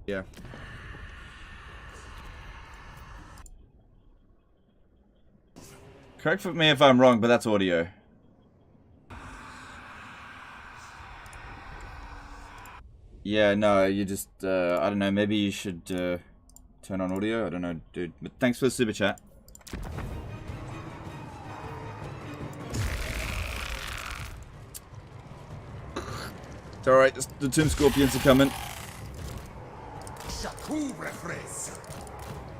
Yeah. Correct me if I'm wrong, but that's audio. Yeah, no, you just, I don't know, maybe you should turn on audio. I don't know, dude. But thanks for the super chat. It's alright, the Tomb Scorpions are coming.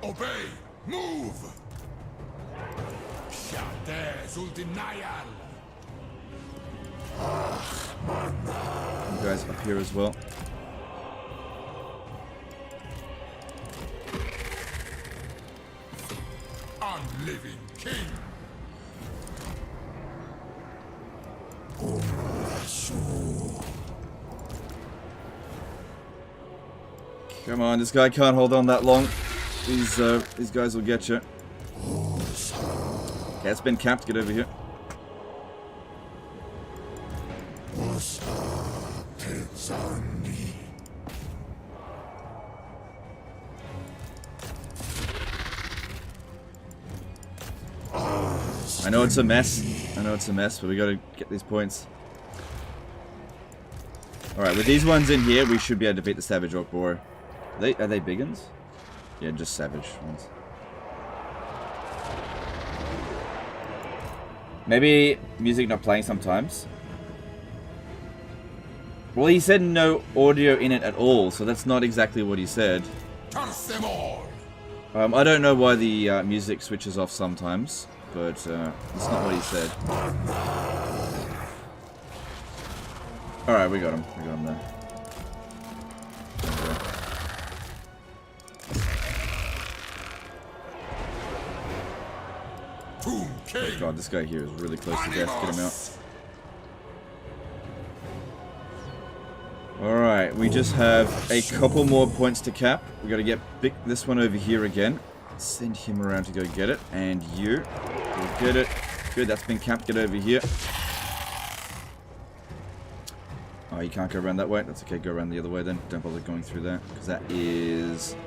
Obey! Move! You guys up here as well. Unliving king! Come on, this guy can't hold on that long. These guys will get you. Okay, it's been capped. Get over here. I know it's a mess. I know it's a mess, but we gotta get these points. Alright, with these ones in here, we should be able to beat the Savage Orc Boar. Are they big ones? Yeah, just Savage ones. Maybe music not playing sometimes. Well, he said no audio in it at all, so that's not exactly what he said. Curse them all! I don't know why the music switches off sometimes, but that's not what he said. Alright, we got him. We got him there. Tomb King! God, this guy here is really close to death. Get him out. Alright, we just have a couple more points to cap. We gotta get this one over here again. Send him around to go get it. And you. Go get it. Good, that's been capped. Get over here. Oh, you can't go around that way. That's okay, go around the other way then. Don't bother going through that, because that is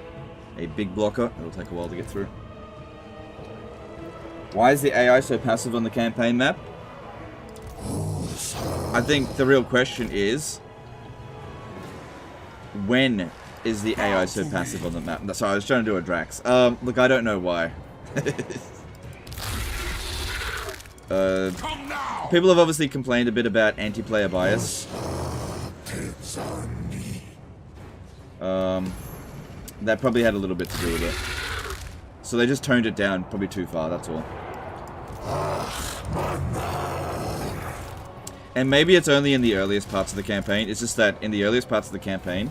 a big blocker. It'll take a while to get through. Why is the AI so passive on the campaign map? I think the real question is, when is the AI so passive on the map? Sorry, I was trying to do a Drax. Look, I don't know why. People have obviously complained a bit about anti-player bias. That probably had a little bit to do with it. So they just toned it down probably too far, that's all. And maybe it's only in the earliest parts of the campaign. It's just that in the earliest parts of the campaign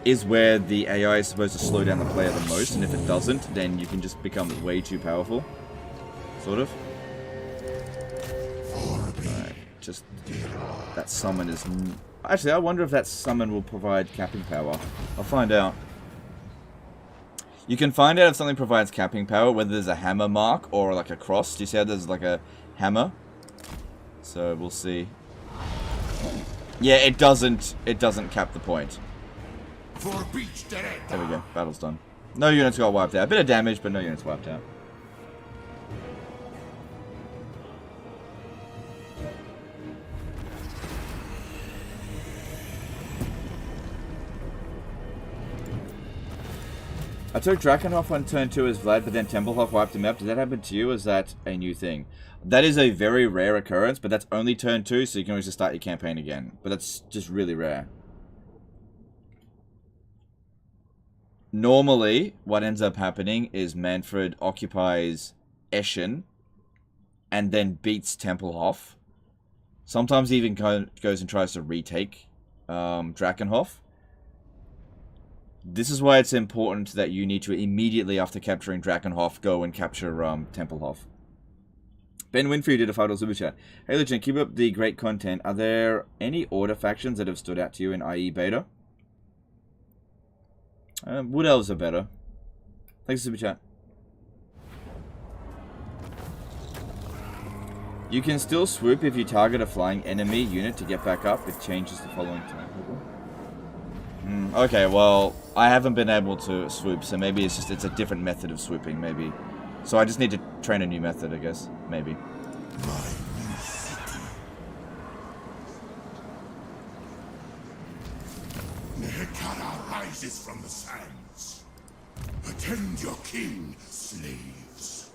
is where the AI is supposed to slow down the player the most, and if it doesn't, then you can just become way too powerful. Sort of. Alright, just... that summon is... Actually, I wonder if that summon will provide capping power. I'll find out. You can find out if something provides capping power, whether there's a hammer mark or like a cross. Do you see how there's like a hammer? So we'll see. Yeah, it doesn't cap the point. There we go. Battle's done. No units got wiped out. A bit of damage, but no units wiped out. I took Drakenhof on turn 2 as Vlad, but then Templehof wiped him out. Did that happen to you, or is that a new thing? That is a very rare occurrence, but that's only turn 2, so you can always just start your campaign again. But that's just really rare. Normally, what ends up happening is Manfred occupies Eschen, and then beats Templehof. Sometimes he even goes and tries to retake Drakenhof. This is why it's important that you need to immediately after capturing Drakenhof go and capture Templehof. Ben Winfrey did a $5 super chat. Hey Legend, keep up the great content. Are there any order factions that have stood out to you in IE beta? Wood Elves are better. Thanks for super chat. You can still swoop if you target a flying enemy unit to get back up. It changes the following time. Okay, well, I haven't been able to swoop, so maybe it's a different method of swooping, maybe. So I just need to train a new method, I guess. Maybe. Nekara rises from the sands. Attend your king, slaves.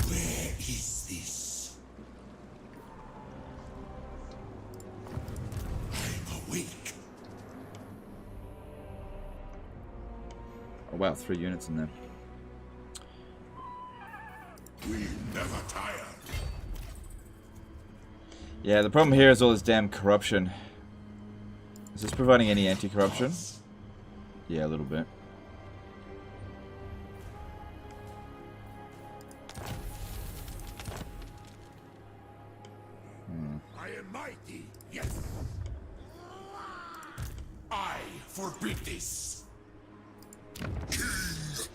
Where is this? I'm awake. Oh wow, 3 units in there. We never tire. Yeah, the problem here is all this damn corruption. Is this providing any anti-corruption? Yeah, a little bit. I am mighty, yes. I forbid this. King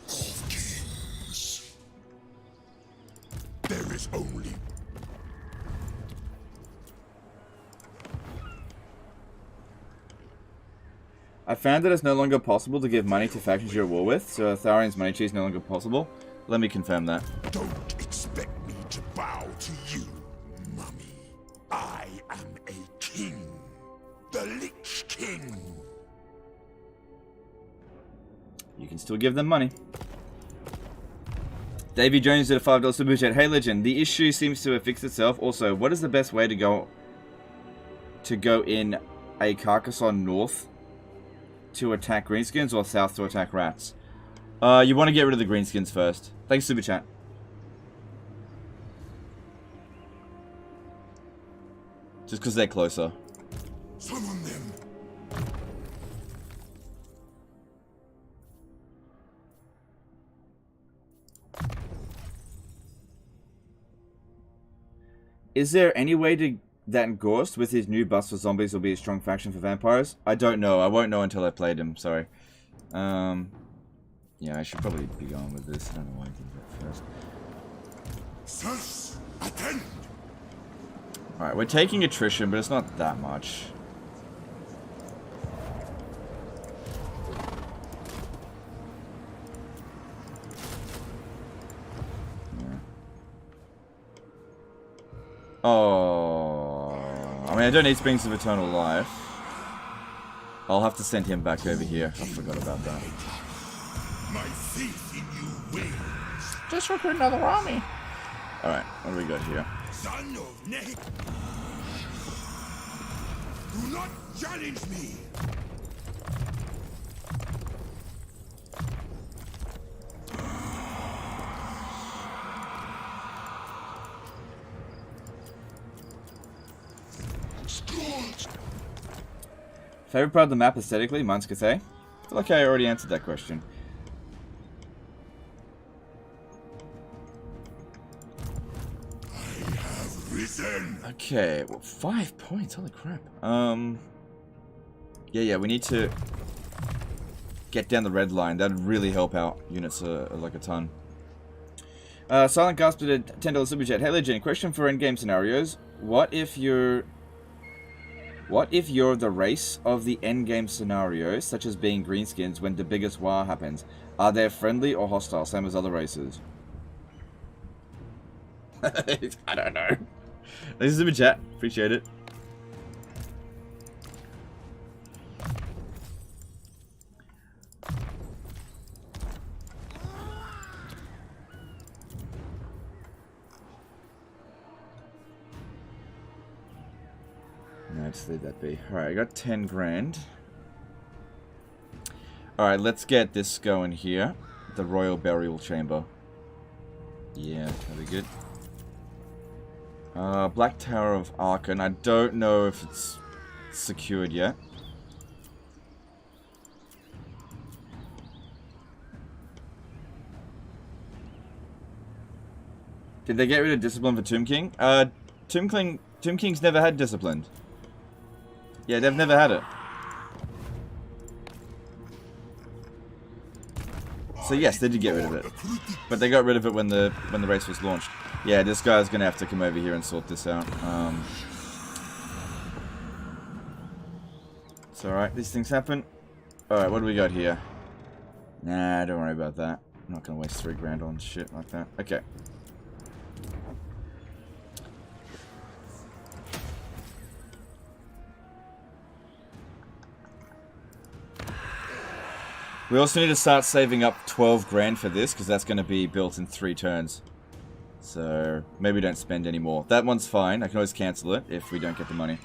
of kings. There is only I found that it's no longer possible to give money to factions you're at war with, so Tharian's money tree is no longer possible. Let me confirm that. Don't expect me to bow to you, mummy. I am a king. The Lich King. You can still give them money. Davey Jones did a $5 super chat. Hey Legend, the issue seems to have fixed itself. Also, what is the best way to go in a Carcassonne north to attack greenskins or south to attack rats? You want to get rid of the greenskins first. Thanks, super chat. Just because they're closer. Summon them. Is there any way to that Gorst with his new bust for zombies will be a strong faction for vampires? I don't know. I won't know until I played him. Sorry. Yeah, I should probably be going with this. I don't know why I did that first. Sirs, attend. Alright, we're taking attrition, but it's not that much. Yeah. Oh, I mean, I don't need Springs of Eternal Life. I'll have to send him back over here. I forgot about that. My faith in you wanes. Just recruit another army. Alright, what do we got here? Son of Nehi. Do not challenge me. Favorite part of the map aesthetically? Mine's Cathay. I feel like I already answered that question. I have risen. Okay, well, 5 points. Holy crap. Yeah, we need to get down the red line. That'd really help out units like a ton. Silent Gasp did a $10 super chat. Hey Legend, question for endgame scenarios. What if you're the race of the endgame scenarios, such as being greenskins when the biggest war happens? Are they friendly or hostile, same as other races? I don't know. Thanks for super chat. Appreciate it. No, just leave that be. Alright, I got 10 grand. Alright, let's get this going here. The Royal Burial Chamber. Yeah, that'll be good. Black Tower of Arkhan. I don't know if it's secured yet. Did they get rid of Discipline for Tomb King? Tomb King's never had Disciplined. Yeah, they've never had it. So yes, they did get rid of it. But they got rid of it when the race was launched. Yeah, this guy's gonna have to come over here and sort this out. It's alright, these things happen. Alright, what do we got here? Nah, don't worry about that. I'm not gonna waste 3 grand on shit like that. Okay. We also need to start saving up 12 grand for this, because that's going to be built in 3 turns. So, maybe don't spend any more. That one's fine. I can always cancel it if we don't get the money.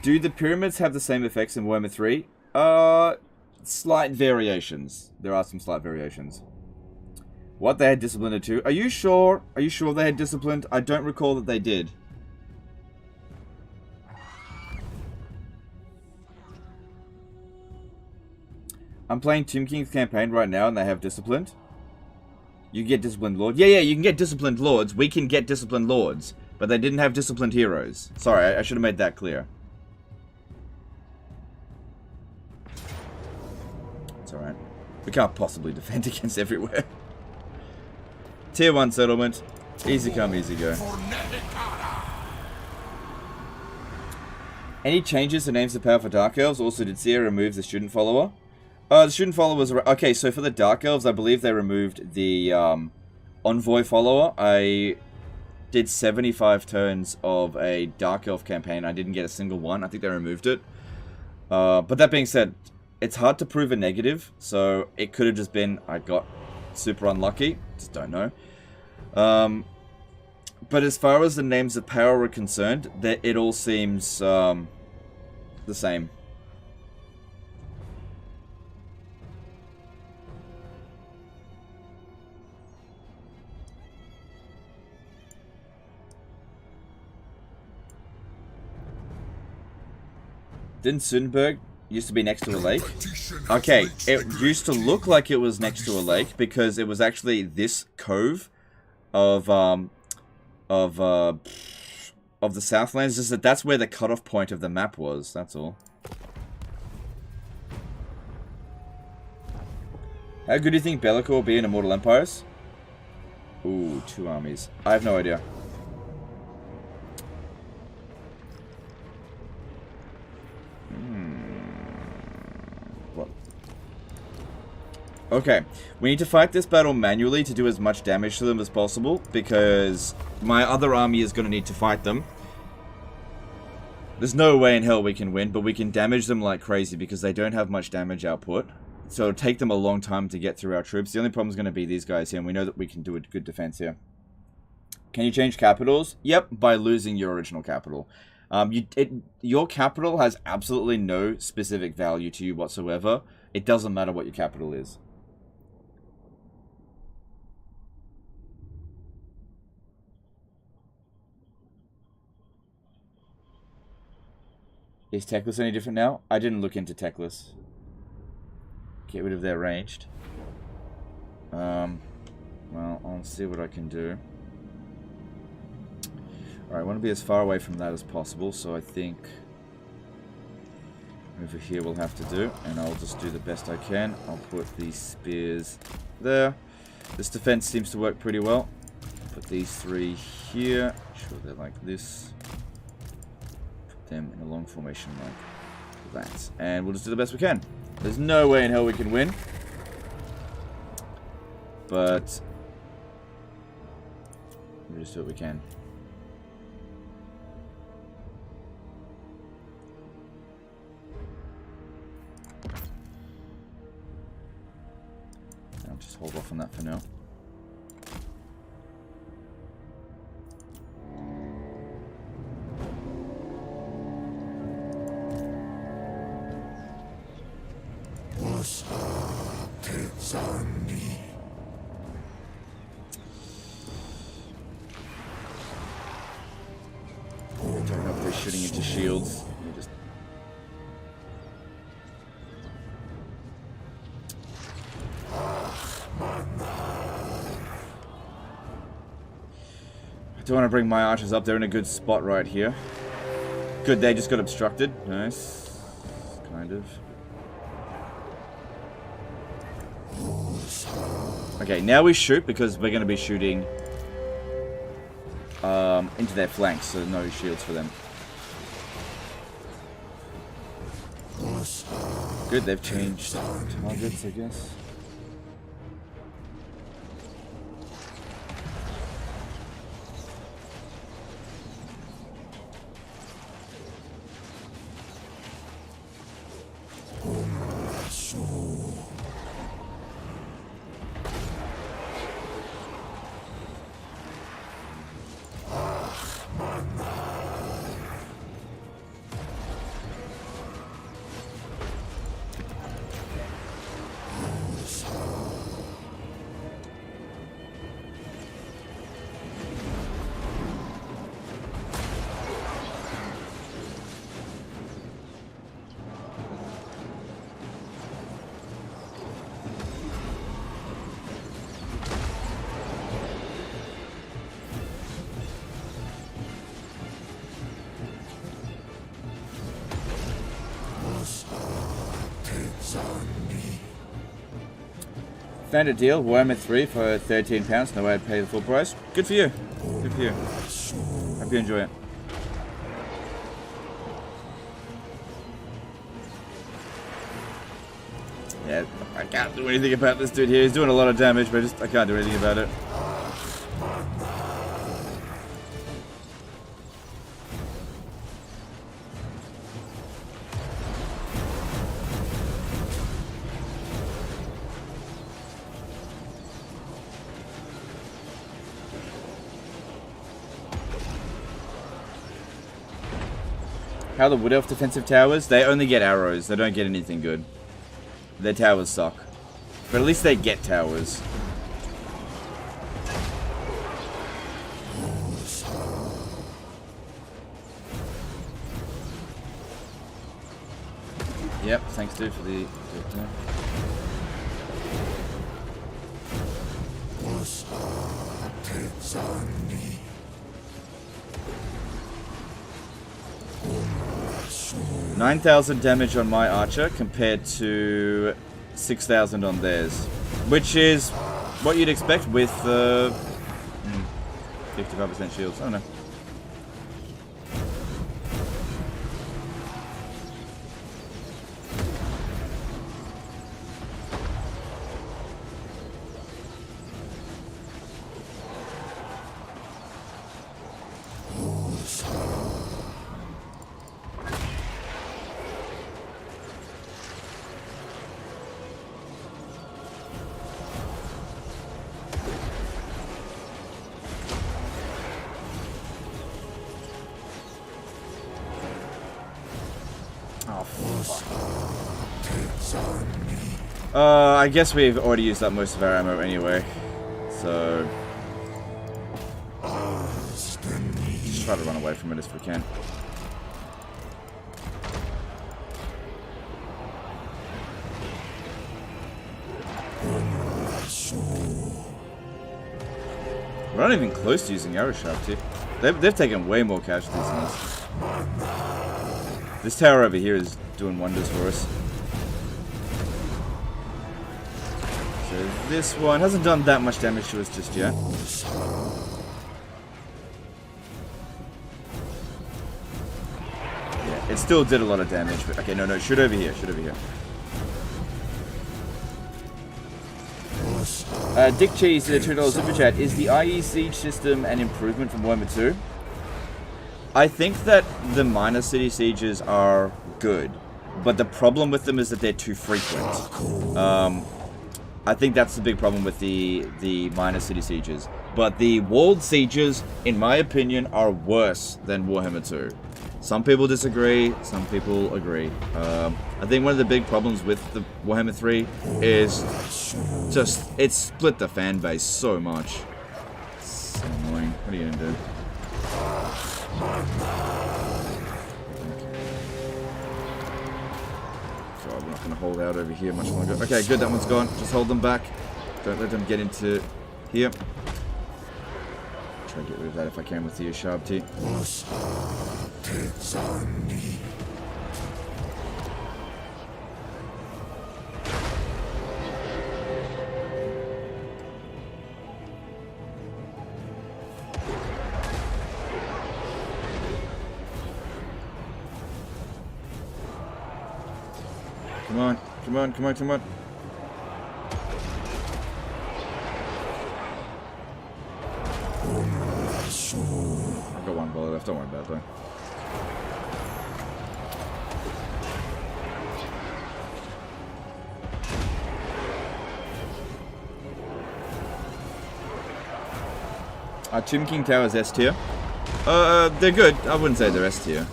Do the pyramids have the same effects in Warhammer 3? Slight variations. There are some slight variations. What, they had Disciplined too? Are you sure? Are you sure they had Disciplined? I don't recall that they did. I'm playing Tomb King's campaign right now and they have Disciplined. You get Disciplined Lords. Yeah, you can get Disciplined Lords. We can get Disciplined Lords. But they didn't have Disciplined Heroes. Sorry, I should have made that clear. It's alright. We can't possibly defend against everywhere. Tier 1 settlement. Easy come, easy go. Any changes to names of power for Dark Elves? Also, did Sierra remove the student follower? The student follower was... Okay, so for the Dark Elves, I believe they removed the Envoy follower. I did 75 turns of a Dark Elf campaign. I didn't get a single one. I think they removed it. But that being said, it's hard to prove a negative. So it could have just been I got super unlucky. Just don't know. But as far as the names of power are concerned, it all seems the same. Didn't Sundberg used to be next to a lake? Okay, it used to look like it was next to a lake because it was actually this cove of the Southlands. Just that's where the cutoff point of the map was. That's all. How good do you think Bellico will be in Immortal Empires? Ooh, 2 armies. I have no idea. Okay, we need to fight this battle manually to do as much damage to them as possible, because my other army is going to need to fight them. There's no way in hell we can win, but we can damage them like crazy because they don't have much damage output. So it'll take them a long time to get through our troops. The only problem is going to be these guys here, and we know that we can do a good defense here. Can you change capitals? Yep, by losing your original capital. Your capital has absolutely no specific value to you whatsoever. It doesn't matter what your capital is. Is Techless any different now? I didn't look into Techless. Get rid of their ranged. Well, I'll see what I can do. Alright, I want to be as far away from that as possible, so I think over here we'll have to do, and I'll just do the best I can. I'll put these spears there. This defense seems to work pretty well. Put these 3 here. Sure, they're like this. Them in a long formation like that, and we'll just do the best we can. There's no way in hell we can win, but we'll just do what we can. I'll just hold off on that for now. Don't know if they're shooting into shields. Just... I don't want to bring my archers up. They're in a good spot right here. Good, they just got obstructed. Nice. Kind of. Okay, now we shoot because we're going to be shooting into their flanks, so no shields for them. Good, they've changed targets, I guess. Found a deal, Warhammer 3 for £13. No way I'd pay the full price. Good for you. Good for you. Hope you enjoy it. Yeah, I can't do anything about this dude here. He's doing a lot of damage, but I can't do anything about it. How are the Wood Elf defensive towers? They only get arrows. They don't get anything good. Their towers suck. But at least they get towers. Yep, thanks dude for the... $9,000 damage on my archer compared to 6,000 on theirs, which is what you'd expect with 55% shields. I don't know. I guess we've already used up most of our ammo anyway, so just try to run away from it if we can. We're not even close to using arrow shaft here. They've taken way more casualties than us. This tower over here is doing wonders for us. So this one hasn't done that much damage to us just yet. Yeah, it still did a lot of damage, but okay, no, shoot over here, shoot over here. Dick Cheese did a $2 super chat. Is the IE siege system an improvement from Warhammer 2? I think that the minor city sieges are good, but the problem with them is that they're too frequent. I think that's the big problem with the minor city sieges. But the walled sieges, in my opinion, are worse than Warhammer 2. Some people disagree, some people agree. I think one of the big problems with the Warhammer 3 is just, it split the fan base so much. It's so annoying. What are you gonna do? God, we're not gonna hold out over here much longer. Okay, good, that one's gone. Just hold them back. Don't let them get into here. Try to get rid of that if I can with the sharp T. Come on, come on, come on, come on. I've got one bullet left, don't worry about that. Tomb King Towers S tier? They're good. I wouldn't say they're S tier.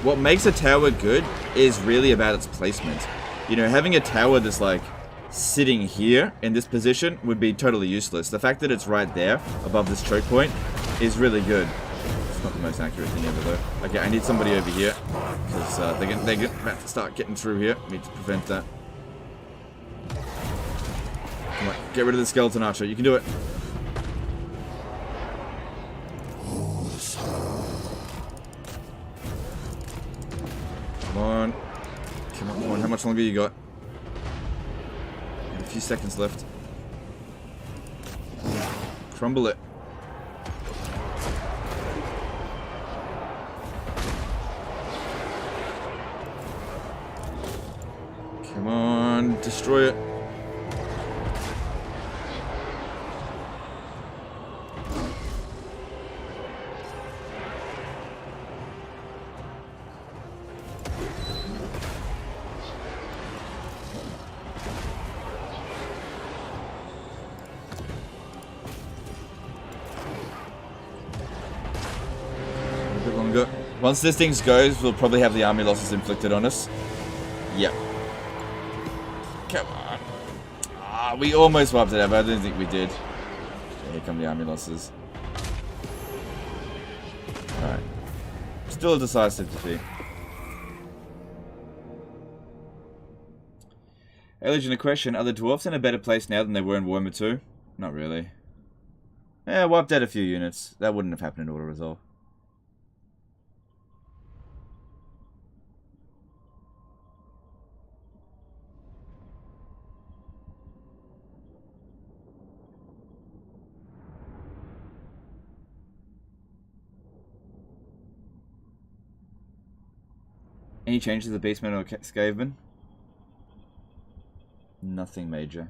What makes a tower good is really about its placement. You know, having a tower that's like sitting here in this position would be totally useless. The fact that it's right there above this choke point is really good. It's not the most accurate thing ever though. Okay, I need somebody over here because they're about to start getting through here. I need to prevent that. Come on, get rid of the skeleton archer. You can do it. Come on. Come on, come on. How much longer you got? You have a few seconds left. Crumble it. Come on, destroy it. longer. Once this thing goes, we'll probably have the army losses inflicted on us. Yep. Come on. Ah, we almost wiped it out, but I don't think we did. Okay, here come the army losses. Alright. Still a decisive defeat. Hey, Legion, a question. Are the dwarves in a better place now than they were in Warhammer 2? Not really. Yeah, wiped out a few units. That wouldn't have happened in auto-resolve. Any changes to the Beastmen or Skaven? Nothing major.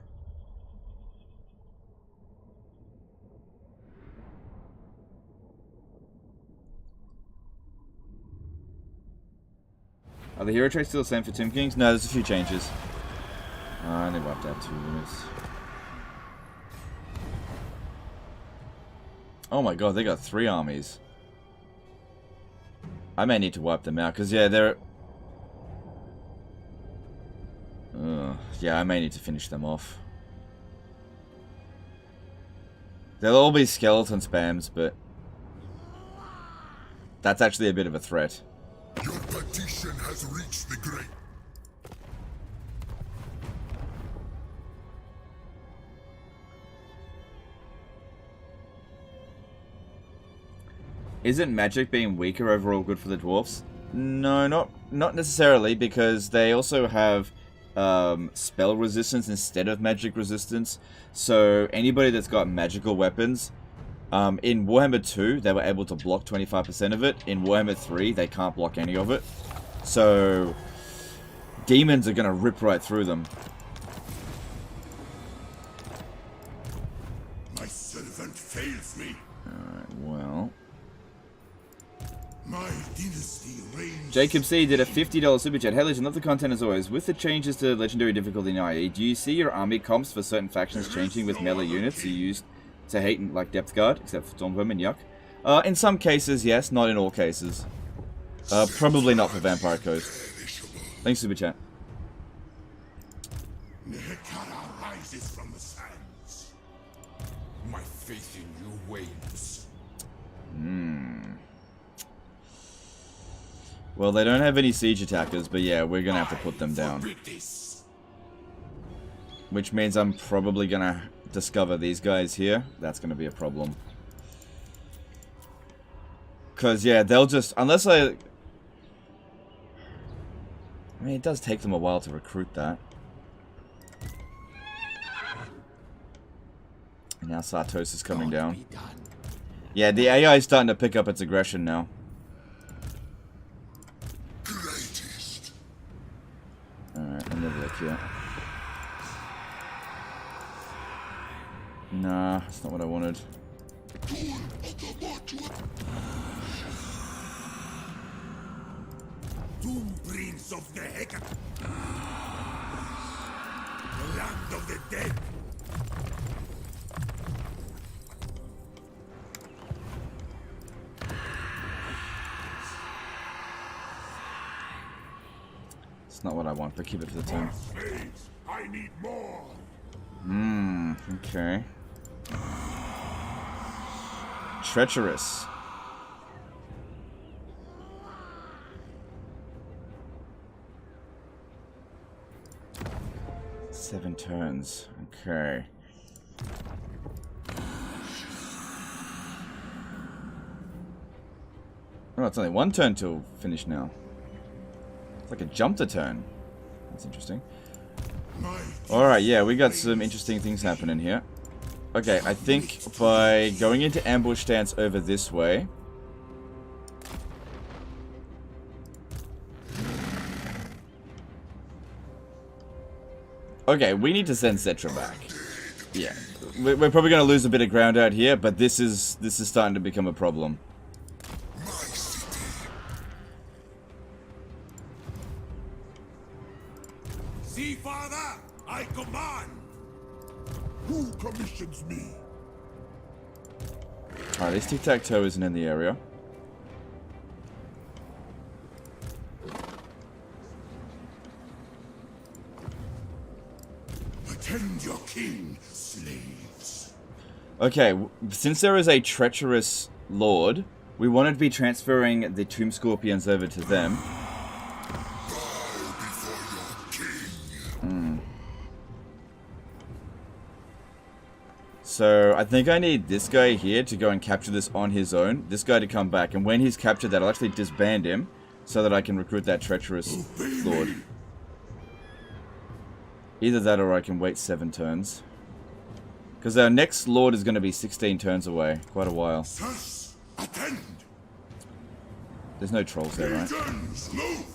Are the hero traits still the same for Tomb Kings? No, there's a few changes. And they wiped out 2 units. Oh my god, they got 3 armies. I may need to wipe them out, because yeah, they're... yeah, I may need to finish them off. They'll all be skeleton spams, but... that's actually a bit of a threat. Your petition has reached the great. Isn't magic being weaker overall good for the dwarfs? No, not necessarily, because they also have spell resistance instead of magic resistance. So anybody that's got magical weapons, in Warhammer 2 they were able to block 25% of it. In Warhammer 3 they can't block any of it. So demons are gonna rip right through them. My servant fails me. Alright, well. My dynasty reigns. Jacob C did a $50 super chat. Hey Legion, love the content as always. With the changes to legendary difficulty in IE, do you see your army comps for certain factions changing with melee units you used to hate like Depth Guard, except for Stormvermin and Yuck? In some cases, yes. Not in all cases. Probably not for Vampire Coast. Thanks, super chat. Nehekara rises from the sands. My faith in you wanes. Well, they don't have any siege attackers, but yeah, we're gonna have to put them down. Which means I'm probably gonna discover these guys here. That's gonna be a problem. Because, yeah, they'll just... unless I mean, it does take them a while to recruit that. And now Sartos is coming down. Yeah, the AI is starting to pick up its aggression now. Alright, let me have a look here. Nah, that's not what I wanted. Doom Prince of the Heka. The land of the dead. It's not what I want, but keep it for the time. Slaves, I need more. Okay. Treacherous. Seven turns. Okay. Oh, it's only 1 turn till finish now. It's like a jump to turn. That's interesting. Alright, yeah, we got some interesting things happening here. Okay, I think by going into ambush stance over this way... okay, we need to send Settra back. Yeah, we're probably going to lose a bit of ground out here, but this is starting to become a problem. See, Father, I command. Who commissions me? Alright, this tic-tac-toe isn't in the area. king, slaves. Okay, since there is a treacherous lord, we wanted to be transferring the Tomb Scorpions over to them. Bow before your king. So I think I need this guy here to go and capture this on his own. This guy to come back, and when he's captured that, I'll actually disband him so that I can recruit that treacherous lord. Either that or I can wait 7 turns. Because our next lord is going to be 16 turns away. Quite a while. Thus, attend. There's no trolls there, right? Agents, move.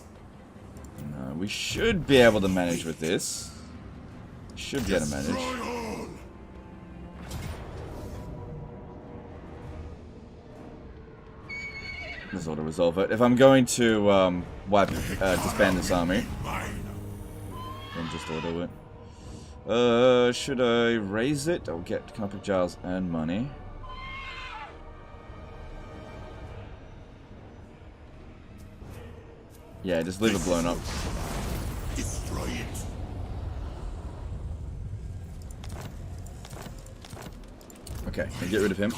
No, we should be able to manage with this. Should be able to manage. Destroy all. This ought to resolve it. If I'm going to disband this army, Mine. then just auto it. Should I raise it? I'll get Carpet Jars and money. Yeah, just leave it blown up. Destroy it. Okay, can get rid of him.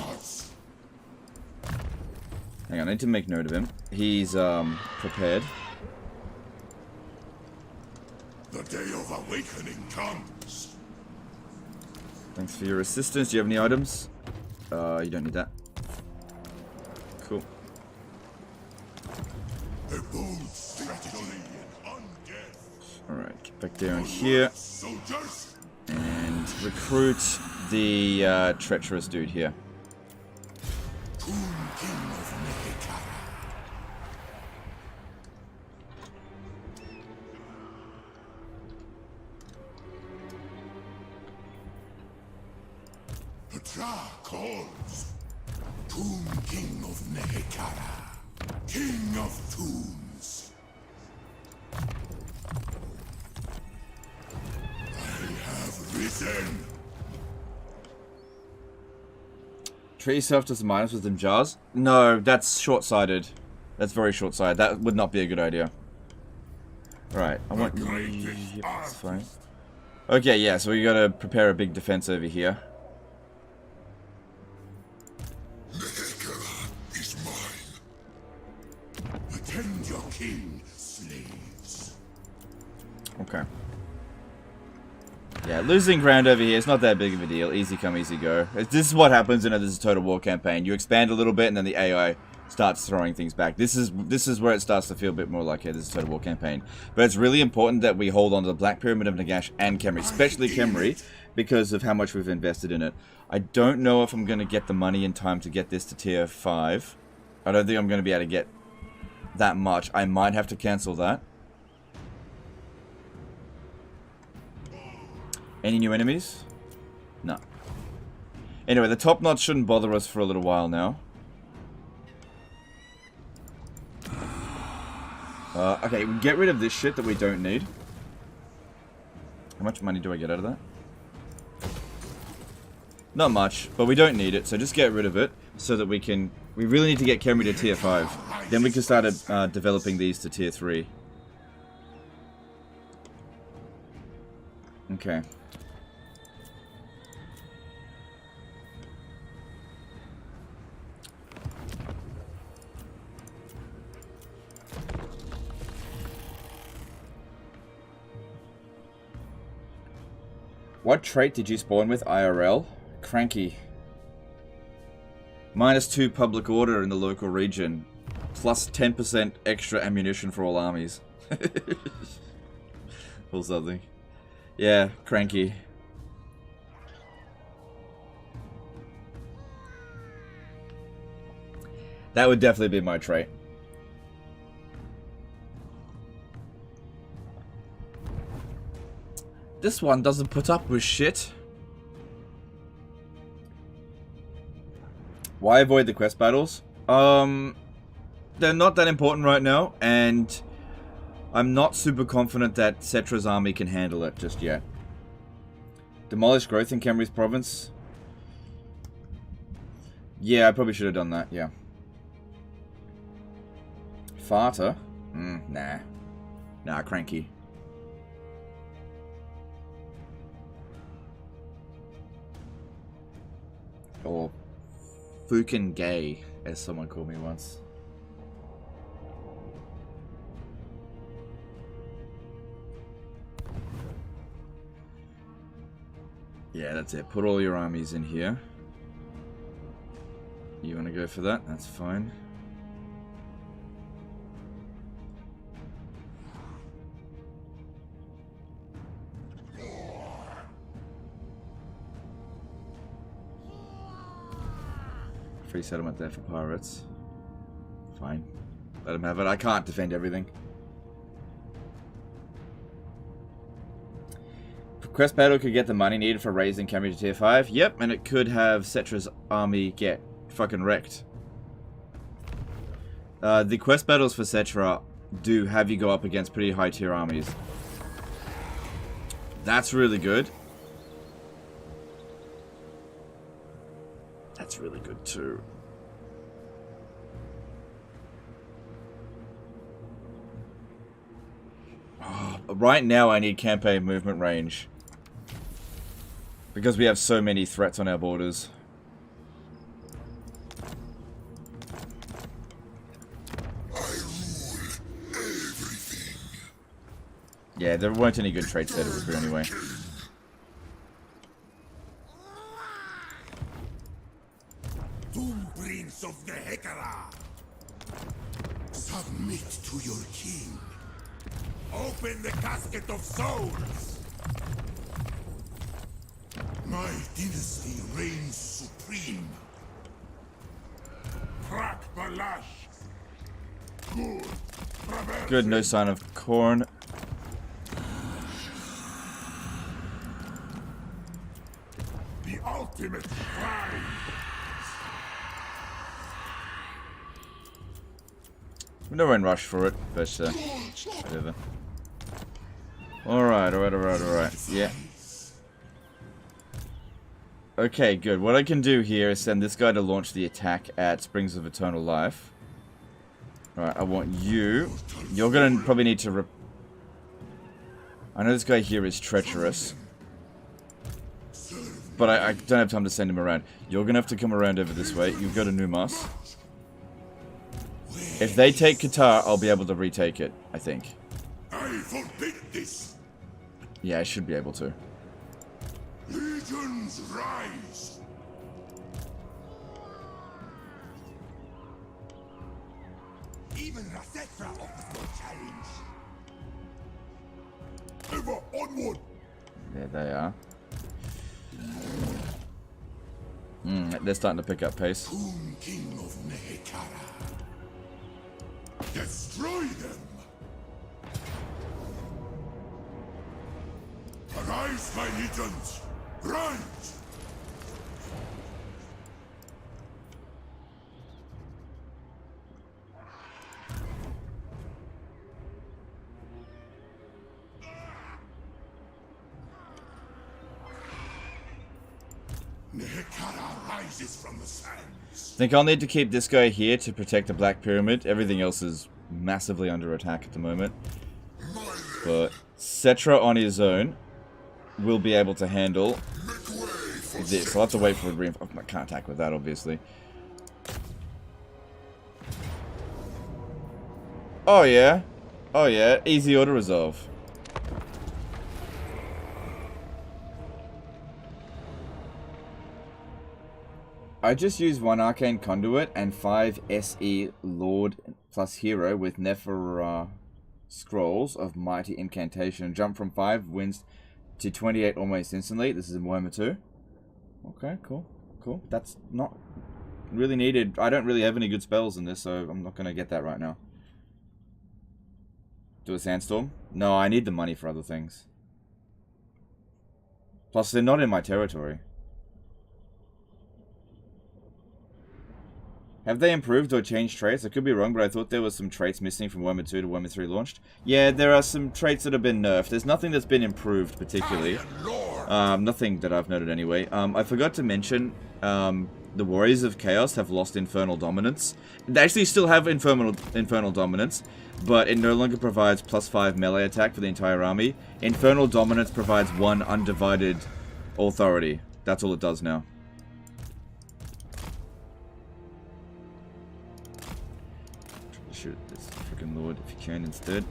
Hang on, I need to make note of him. He's prepared. The day of awakening comes. Thanks for your assistance. Do you have any items? You don't need that. Cool. A bold strategy on death. Alright, get back down here Soldiers. and recruit the treacherous dude here. Tomb King of Mehekara. Petra calls. Tomb King of Mehekara. King of Tombs. I have risen. Treat yourself to some items with them jars? No, that's short-sighted. That's very short-sighted. That would not be a good idea. Right, I want... Yep, that's fine. Okay, yeah, so we gotta prepare a big defense over here. Mehekara is mine. Attend your king, slaves. Okay. Yeah, losing ground over here is not that big of a deal. Easy come, easy go. This is what happens in this total war campaign. You expand a little bit, and then the AI starts throwing things back. This is where it starts to feel a bit more like, yeah, this is a total war campaign. But it's really important that we hold on to the Black Pyramid of Nagash and Khemri, especially Khemri, because of how much we've invested in it. I don't know if I'm going to get the money in time to get this to tier 5. I don't think I'm going to be able to get that much. I might have to cancel that. Any new enemies? No. Anyway, the top knot shouldn't bother us for a little while now. Okay, we get rid of this shit that we don't need. How much money do I get out of that? Not much, but we don't need it, so just get rid of it so that we can... We really need to get Khemri to tier 5. Then we can start developing these to tier 3. Okay. What trait did you spawn with IRL? Cranky. -2 public order in the local region. Plus 10% extra ammunition for all armies. Or something. Yeah, cranky. That would definitely be my trait. This one doesn't put up with shit. Why avoid the quest battles? They're not that important right now, and I'm not super confident that Settra's army can handle it just yet. Demolish growth in Khemri's province? Yeah, I probably should have done that, yeah. Farter? Nah. Nah, cranky. Or fucking gay, as someone called me once. Yeah, that's it. Put all your armies in here. You want to go for that? That's fine. Free settlement there for pirates. Fine. Let them have it. I can't defend everything. Quest battle could get the money needed for raising Camry to tier 5. Yep, and it could have Settra's army get fucking wrecked. The quest battles for Settra do have you go up against pretty high tier armies. That's really good. That's really good too. Oh, right now I need campaign movement range. Because we have so many threats on our borders. Yeah, there weren't any good traits that it was good anyway. Prince of the Hekara, submit to your king. Open the casket of souls. My dynasty reigns supreme. Crack Balash. Good. Good, no sign of corn. The ultimate crime. No one rush for it, but whatever. Alright. Yeah. Okay, good. What I can do here is send this guy to launch the attack at Springs of Eternal Life. Alright, I want you. You're gonna probably need to I know this guy here is treacherous. But I don't have time to send him around. You're gonna have to come around over this way. You go to Numas. If they take Qatar, I'll be able to retake it, I think. I forbid this. Yeah, I should be able to. Legions rise. Even Settra offers no challenge. Ever onward. There they are. They're starting to pick up pace. Tomb King of Nehekara. Destroy them. Arise, my legions. Rise. Nehekara rises from the sands. I think I'll need to keep this guy here to protect the Black Pyramid. Everything else is massively under attack at the moment. But Settra on his own will be able to handle this. I'll have to wait for a reinforcement. I can't attack with that, obviously. Oh yeah. Oh yeah. Easy auto resolve. I just used 1 Arcane Conduit and 5 SE Lord plus Hero with Nephra Scrolls of Mighty Incantation. Jump from 5 wins to 28 almost instantly. This is in Warhammer 2. Okay, cool. Cool. That's not really needed. I don't really have any good spells in this, so I'm not going to get that right now. Do a Sandstorm? No, I need the money for other things. Plus, they're not in my territory. Have they improved or changed traits? I could be wrong, but I thought there was some traits missing from Warhammer 2 to Warhammer 3 launched. Yeah, there are some traits that have been nerfed. There's nothing that's been improved particularly. Nothing that I've noted anyway. I forgot to mention, the Warriors of Chaos have lost Infernal Dominance. They actually still have Infernal Dominance, but it no longer provides +5 melee attack for the entire army. Infernal Dominance provides 1 undivided authority. That's all it does now. shoot this freaking lord if you can instead.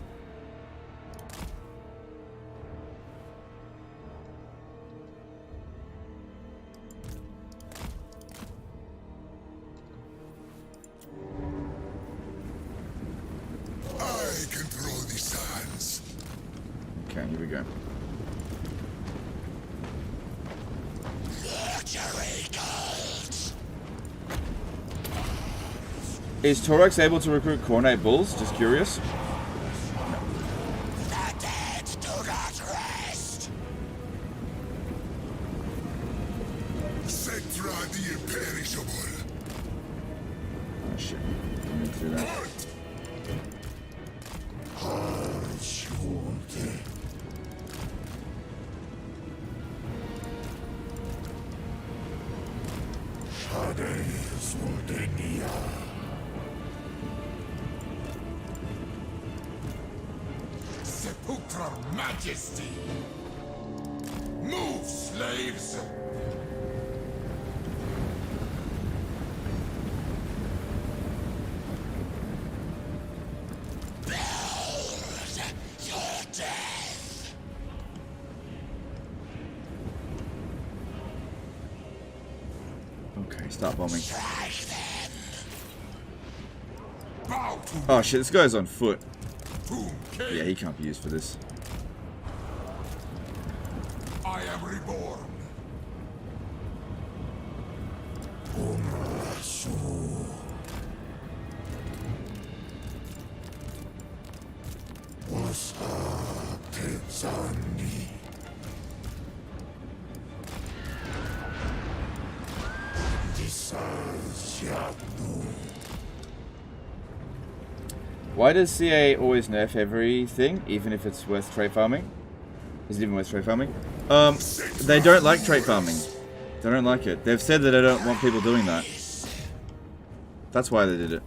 I control the sands. Okay, here we go. Is Torax able to recruit Cornate Bulls? Just curious. The dead do not rest. Settra the imperishable. Oh shit. Let me do that. Sepulchral majesty. Move, slaves. Behold your death. Okay, stop bombing. Trash them. Bow to Oh shit, this guy's on foot. whom came. Yeah, he can't be used for this. I am reborn. Why does CA always nerf everything, even if it's worth trait farming? Is it even worth trait farming? They don't like trait farming. They don't like it. They've said that they don't want people doing that. That's why they did it.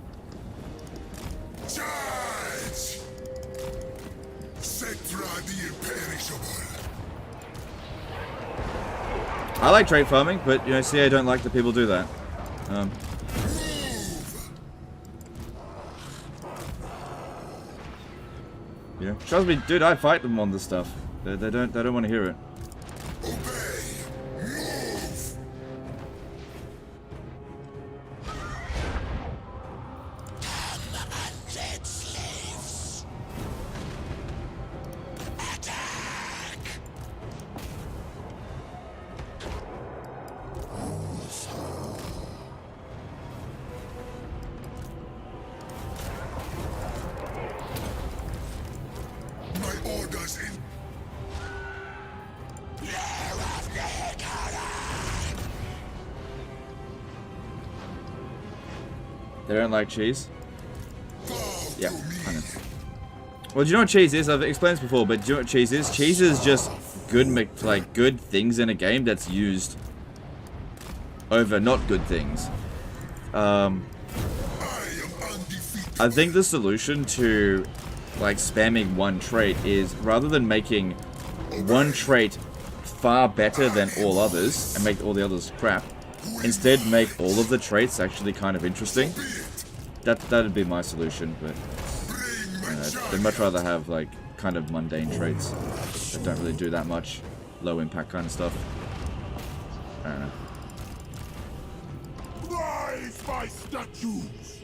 Charge! Settra the imperishable. I like trait farming, but you know, CA don't like that people do that. Move! Yeah. Trust me, dude, I fight them on this stuff. They don't want to hear it. Obey! Move! Come, undead slaves! Attack! My orders in. They don't like cheese. Yeah, I know. Well, do you know what cheese is? I've explained this before, but do you know what cheese is? Cheese is just good, like good things in a game that's used over not good things. I think the solution to like spamming one trait is rather than making one trait far better than all others and make all the others crap, instead make all of the traits actually kind of interesting. That'd be my solution, but I'd much rather have like kind of mundane traits that don't really do that much, low impact kind of stuff. I don't know. Rise my statues!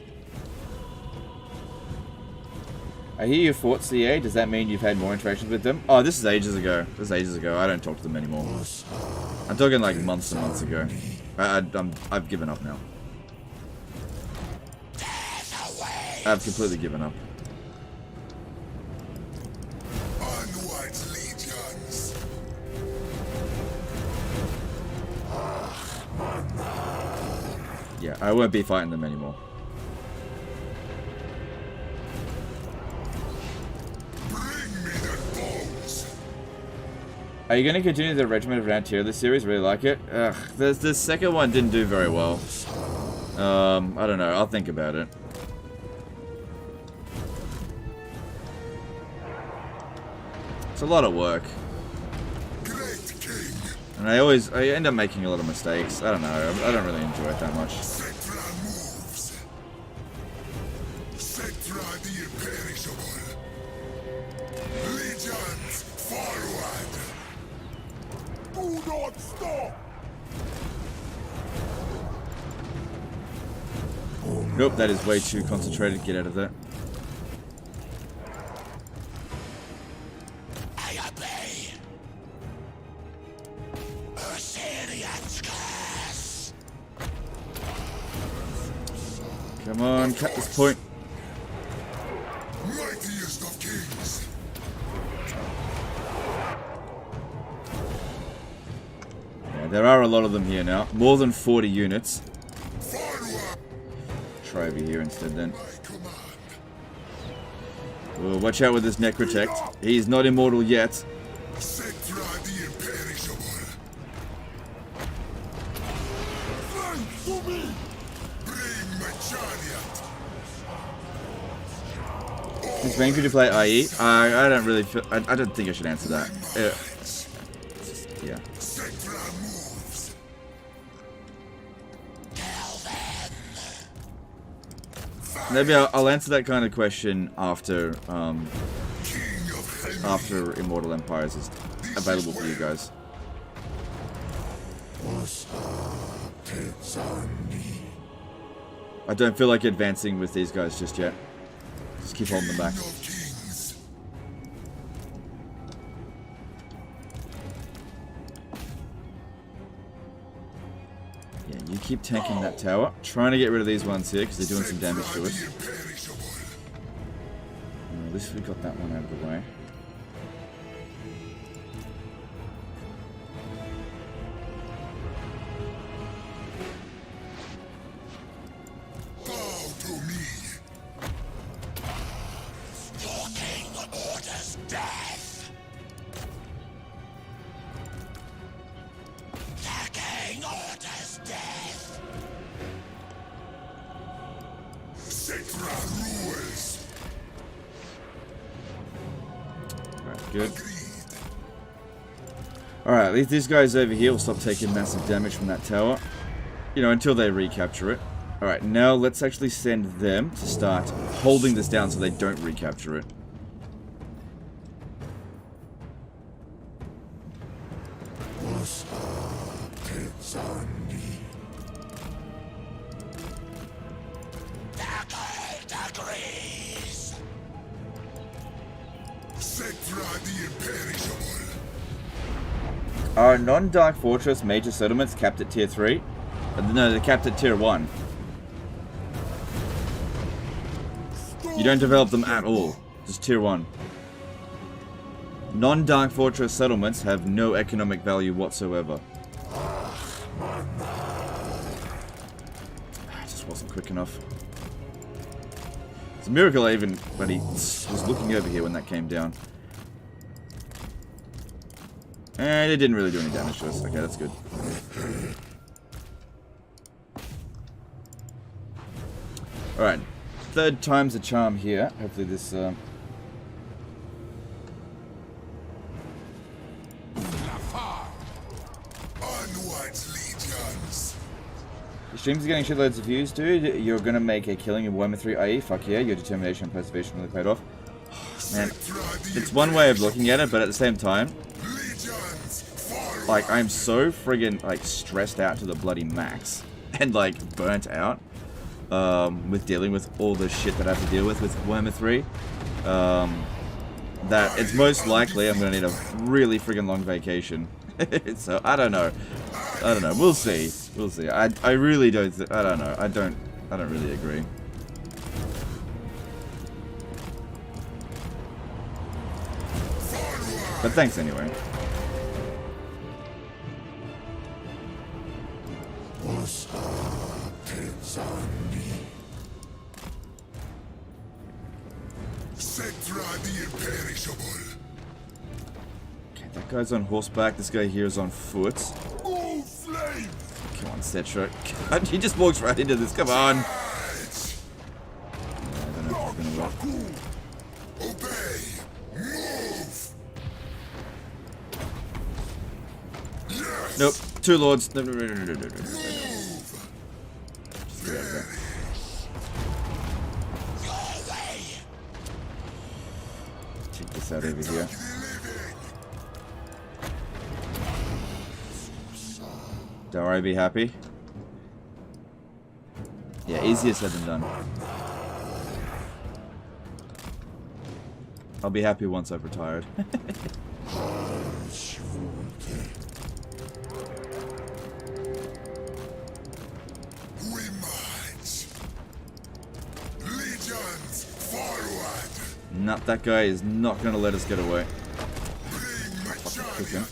I hear you fought CA. Does that mean you've had more interactions with them? Oh, this is ages ago. This is ages ago. I don't talk to them anymore. I'm talking like months and months ago. I've given up now. I've completely given up. Onwards, legions! Yeah, I won't be fighting them anymore. Bring me the bones! Are you going to continue the Regiment of Rantier this series? Really like it? Ugh, the second one didn't do very well. I don't know. I'll think about it. It's a lot of work. Great king! And I end up making a lot of mistakes. I don't know. I don't really enjoy it that much. Settra moves! Settra Settra the imperishable. Legions, forward! Do not stop! Nope, that is way too concentrated. Get out of there. I obey. Assyrian's curse. Come on, cut this point. Mightiest of kings. Yeah, there are a lot of them here now. More than 40 units. Forward! Try over here instead then. My command. Oh, watch out with this Necrotect. He's not immortal yet. Settra the imperishable. Flank to me! Bring my chariot! Is Vancouver to play IE? I don't really feel, I don't think I should answer that. Yeah. Settra moves. Maybe I'll answer that kind of question after King of heaven. after Immortal Empires is available for you guys. I don't feel like advancing with these guys just yet. Just keep holding them back. King of kings. Yeah, you keep tanking that tower. Trying to get rid of these ones here because they're doing some damage to Settra us. the imperishable. At least we got that one out of the way. Bow to me. Your king orders death. The king orders death. Settra rules. Alright, good. Agreed. Alright, these guys over here will stop taking massive damage from that tower. You know, until they recapture it. Alright, now let's actually send them to start holding this down so they don't recapture it. Agrees. Settra the imperishable. Are non-Dark Fortress major settlements capped at tier 3? No, they're capped at tier 1. You don't develop them at all. Just tier 1. Non-Dark Fortress settlements have no economic value whatsoever. I just wasn't quick enough. It's a miracle I even bloody was looking over here when that came down. And it didn't really do any damage to us. Okay, that's good. Alright. Third time's a charm here. Hopefully this... Onwards, legions. The streams are getting shitloads of views, dude. You're gonna make a killing in Warhammer 3 IE. Fuck yeah, your determination and preservation really paid off. Man, it's one way of looking at it, but at the same time, Legions, forward. like, I'm so friggin', like, stressed out to the bloody max. And, like, burnt out. With dealing with all the shit that I have to deal with Warhammer 3. That it's most likely I'm gonna need a really friggin' long vacation. So, I don't know. We'll see. We'll see. I really don't, I don't know. I don't really agree. But thanks anyway. Settra the imperishable. Okay, that guy's on horseback. This guy here is on foot. Move, flame. Come on, Settra. God, he just walks right into this. Come on. Charge. I don't know if it's gonna work. Obey. Move. Yes. Nope. Two lords. No. Move. Just get out of there. Your way. this out over here. Don't worry, be happy. Yeah, easier said than done. I'll be happy once I've retired. Nah, that guy is not gonna let us get away. Fucking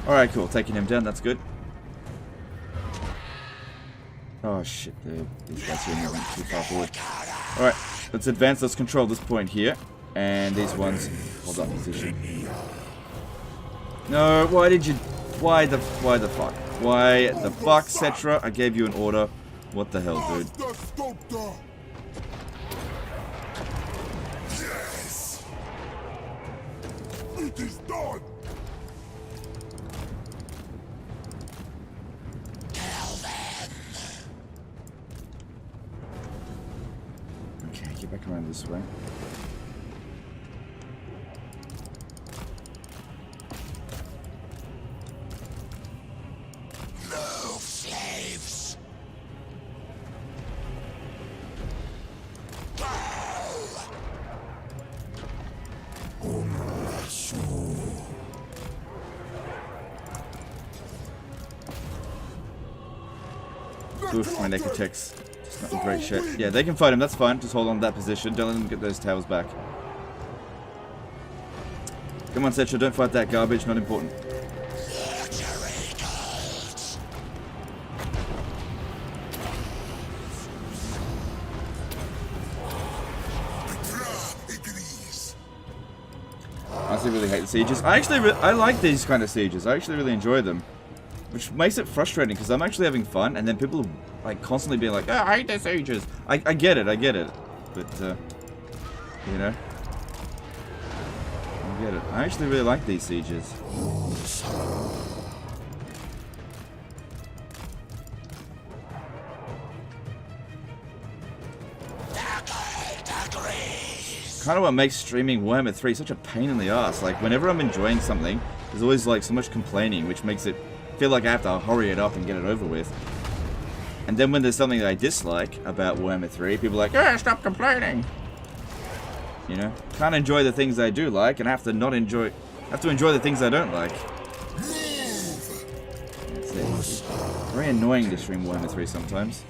Alright, cool. Taking him down, that's good. Oh shit, these guys here moving too far forward. Alright, let's advance, let's control this point here. And these ones, hold up position. No, why did you, why the fuck? Why the fuck, Settra? I gave you an order. What the hell, dude? Yes! It is done! Okay, get back around this way. No slaves! Oof, my neck attacks. Just not in great shape. Yeah, they can fight him, that's fine. Just hold on to that position. Don't let them get those towers back. Come on, Settra, don't fight that garbage, not important. I honestly really hate the sieges. I like these kind of sieges. I actually really enjoy them. Which makes it frustrating because I'm actually having fun and then people like constantly being like, oh, I hate the sieges. I get it. But, you know. I get it. I actually really like these sieges. Kind of what makes streaming Warhammer 3 such a pain in the ass. Like, whenever I'm enjoying something, there's always like so much complaining, which makes it feel like I have to hurry it up and get it over with. And then when there's something that I dislike about Warhammer 3, people are like, "Yeah, stop complaining." You know, can't enjoy the things I do like, and have to enjoy the things I don't like. That's it. It's very annoying to stream Warhammer 3 sometimes.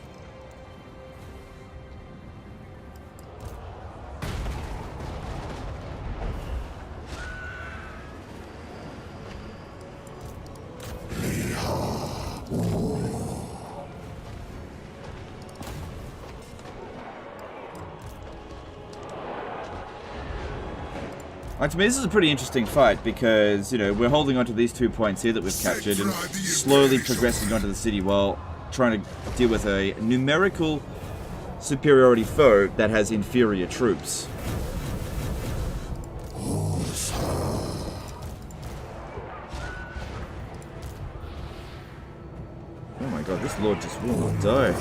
Like, to me, this is a pretty interesting fight because, you know, we're holding on to these 2 points here that we've captured and slowly progressing onto the city while trying to deal with a numerical superiority foe that has inferior troops. Oh my god, this lord just will not die.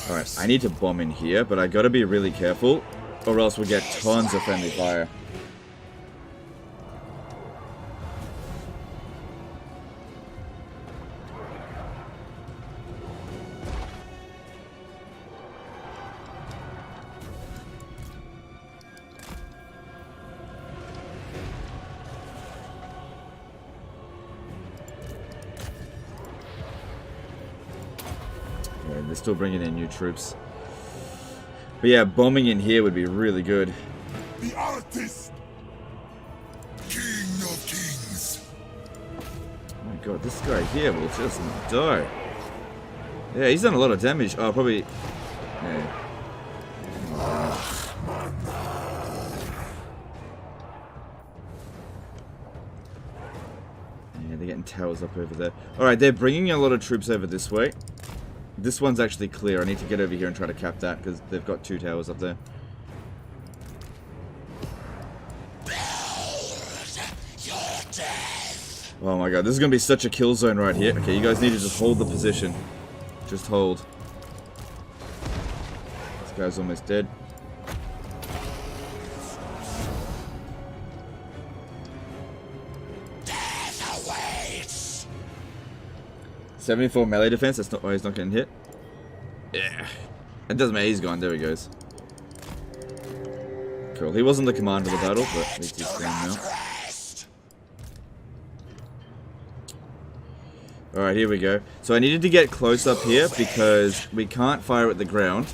Alright, I need to bomb in here, but I gotta be really careful, or else we'll get tons of friendly fire. They're still bringing in new troops. But yeah, bombing in here would be really good. The artist, King of Kings. Oh my god, this guy here will just not die. Yeah, he's done a lot of damage. Oh, probably. Yeah. getting towers up over there. Alright, they're bringing a lot of troops over this way. This one's actually clear. I need to get over here and try to cap that because they've got 2 towers up there. Oh my god, this is going to be such a kill zone right here. Okay, you guys need to just hold the position. Just hold. This guy's almost dead. Death awaits. 74 melee defense. That's not why he's not getting hit. Yeah. It doesn't matter. He's gone. There he goes. Cool. He wasn't the commander of the battle, but at least he's gone now. Alright, here we go. So I needed to get close up here because we can't fire at the ground.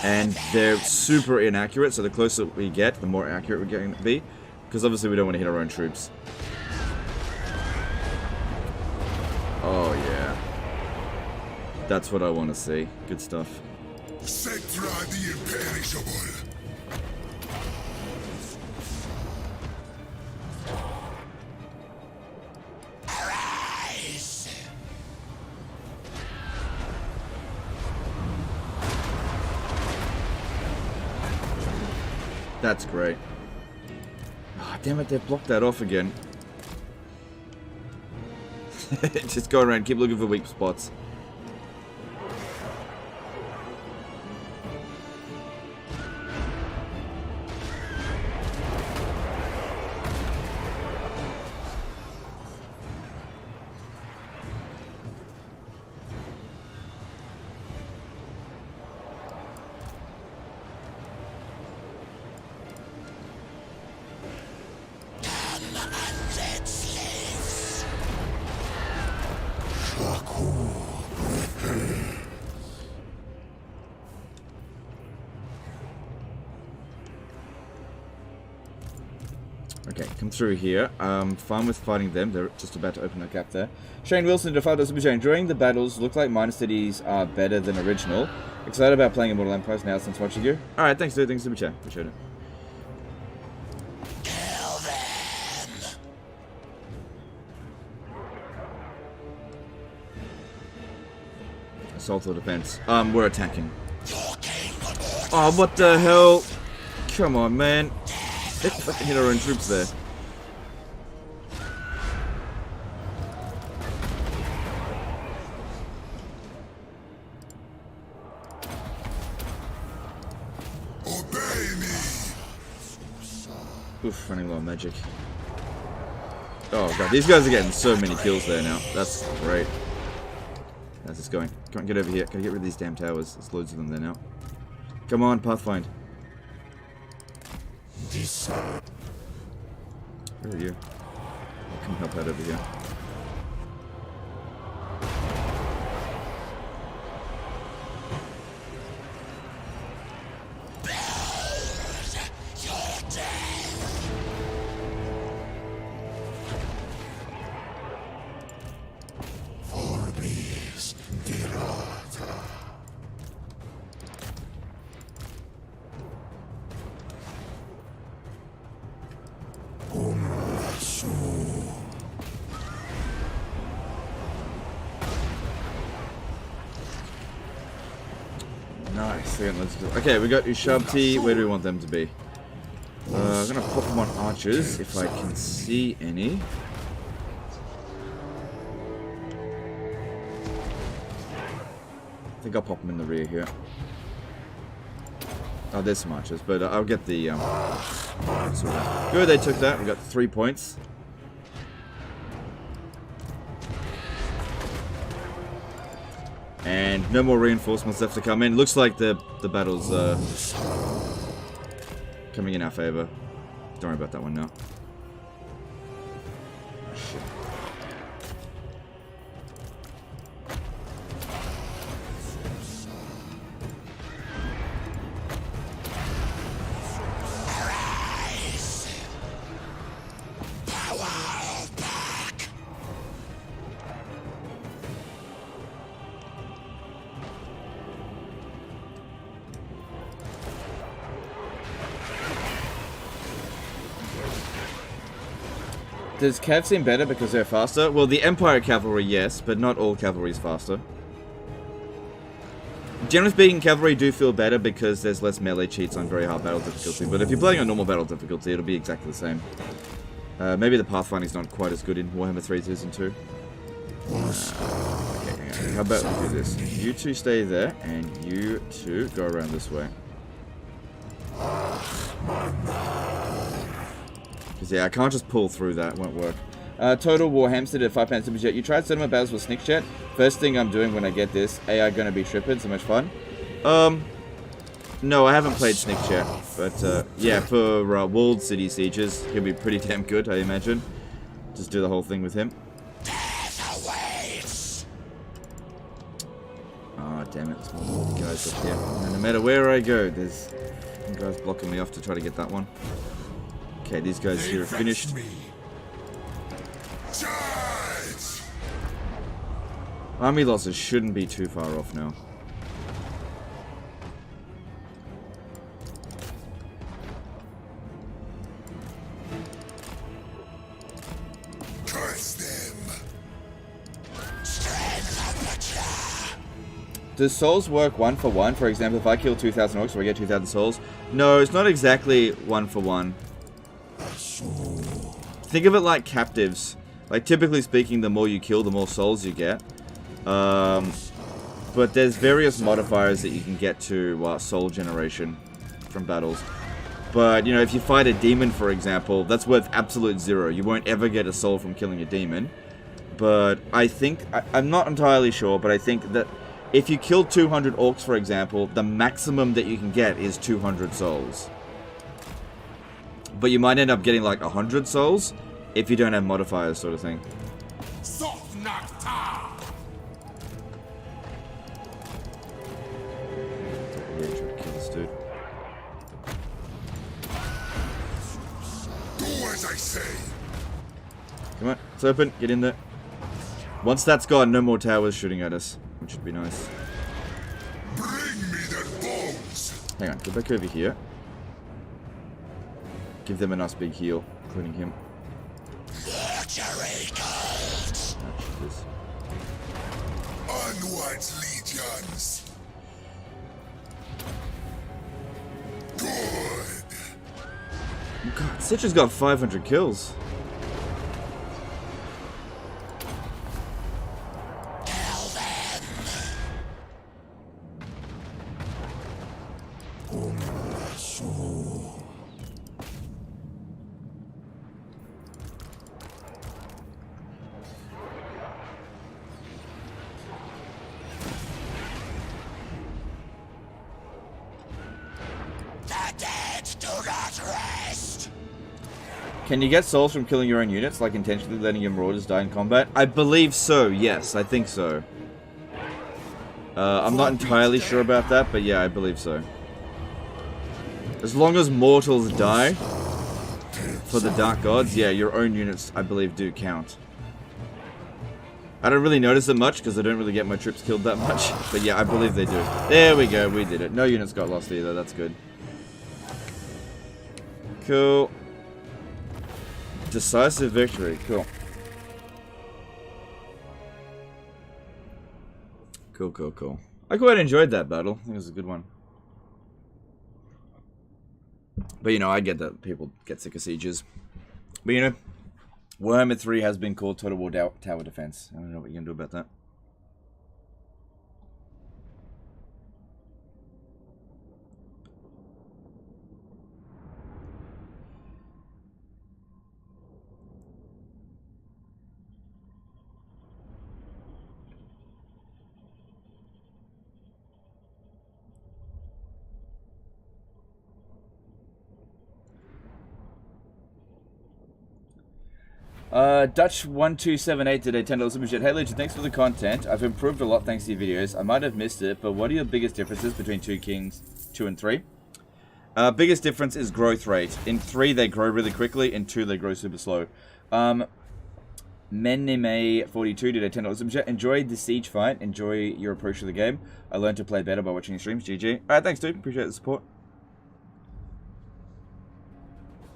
And they're super inaccurate, so the closer we get, the more accurate we're going to be. Because obviously we don't want to hit our own troops. Oh yeah. That's what I want to see. Good stuff. Settra the imperishable. That's great. Oh, damn it, they've blocked that off again. Just go around, keep looking for weak spots. Okay, come through here. Fine with fighting them. They're just about to open a gap there. Shane Wilson, $5 Super Chat. Enjoying the battles. Look like minor cities are better than original. Excited about playing Immortal Empires now since watching you. Alright, thanks dude. Thanks Super Chat. Appreciate it. Kill them. Assault or defense. We're attacking. Oh, what the hell? Come on, man. They fucking hit our own troops there. Obey me. Oof, running low on magic. Oh god, these guys are getting so many kills there now. That's great. How's this going? Come on, get over here. Gotta get rid of these damn towers. There's loads of them there now. Come on, Pathfind. Where are you? I'll come help out over here. Nice. Okay, we got Ushabti. Where do we want them to be? I'm gonna pop them on archers if I can see any. I think I'll pop them in the rear here. Oh, there's some archers, but I'll get the. Good, they took that. We got 3 points. And no more reinforcements left to come in. Looks like the battle's coming in our favor. Don't worry about that one now. Shit. Does Cav seem better because they're faster? Well, the Empire cavalry, yes, but not all cavalry is faster. Generally speaking, cavalry do feel better because there's less melee cheats on very hard battle difficulty, but if you're playing on normal battle difficulty, it'll be exactly the same. Maybe the pathfinding's not quite as good in Warhammer 3 Season 2. Okay, hang on. How about we do this? You two stay there, and you two go around this way. Because, yeah, I can't just pull through that, it won't work. Total War Hamster did a £5 super chat. You tried settlement battles with Snick Chat? First thing I'm doing when I get this, AI gonna be tripping, so much fun. No, I haven't played Snick Chat, but yeah, for walled city sieges, he'll be pretty damn good, I imagine. Just do the whole thing with him. Oh, damn it, there's more guys up here. And no matter where I go, there's guys blocking me off to try to get that one. Okay, these guys here are finished. Army losses shouldn't be too far off now. Curse them. Does souls work 1 for 1? For example, if I kill 2,000 orcs, do I get 2,000 souls? No, it's not exactly 1 for 1. Think of it like captives. Like, typically speaking, the more you kill, the more souls you get. But there's various modifiers that you can get to soul generation from battles. But, you know, if you fight a demon, for example, that's worth absolute 0. You won't ever get a soul from killing a demon. But I think, I'm not entirely sure, but I think that if you kill 200 orcs, for example, the maximum that you can get is 200 souls. But you might end up getting like 100 souls if you don't have modifiers, sort of thing. Yeah, try to kill this dude. Do as I say. Come on, it's open. Get in there. Once that's gone, no more towers shooting at us, which would be nice. Bring me their bones. Hang on, go back over here. Give them a nice big heal, including him. Onwards, legions. Good. God, Settra's got 500 kills. Can you get souls from killing your own units, like intentionally letting your marauders die in combat? I believe so, yes, I think so. I'm not entirely sure about that, but yeah, I believe so. As long as mortals die for the Dark Gods, yeah, your own units, I believe, do count. I don't really notice it much, because I don't really get my troops killed that much. But yeah, I believe they do. There we go, we did it. No units got lost either, that's good. Cool. Decisive victory, cool. Cool, cool, cool. I quite enjoyed that battle. I think it was a good one. But, you know, I get that people get sick of sieges. But, you know, Warhammer 3 has been called Total War Tower Defense. I don't know what you're going to do about that. Dutch1278 today, $10 super chat. Hey Legend, thanks for the content. I've improved a lot thanks to your videos. I might have missed it, but what are your biggest differences between 2 Kings 2 and 3? Biggest difference is growth rate. In 3 they grow really quickly, in 2 they grow super slow. Menime42 did a $10 super chat. Enjoy the siege fight. Enjoy your approach to the game. I learned to play better by watching your streams. GG. Alright, thanks dude. Appreciate the support.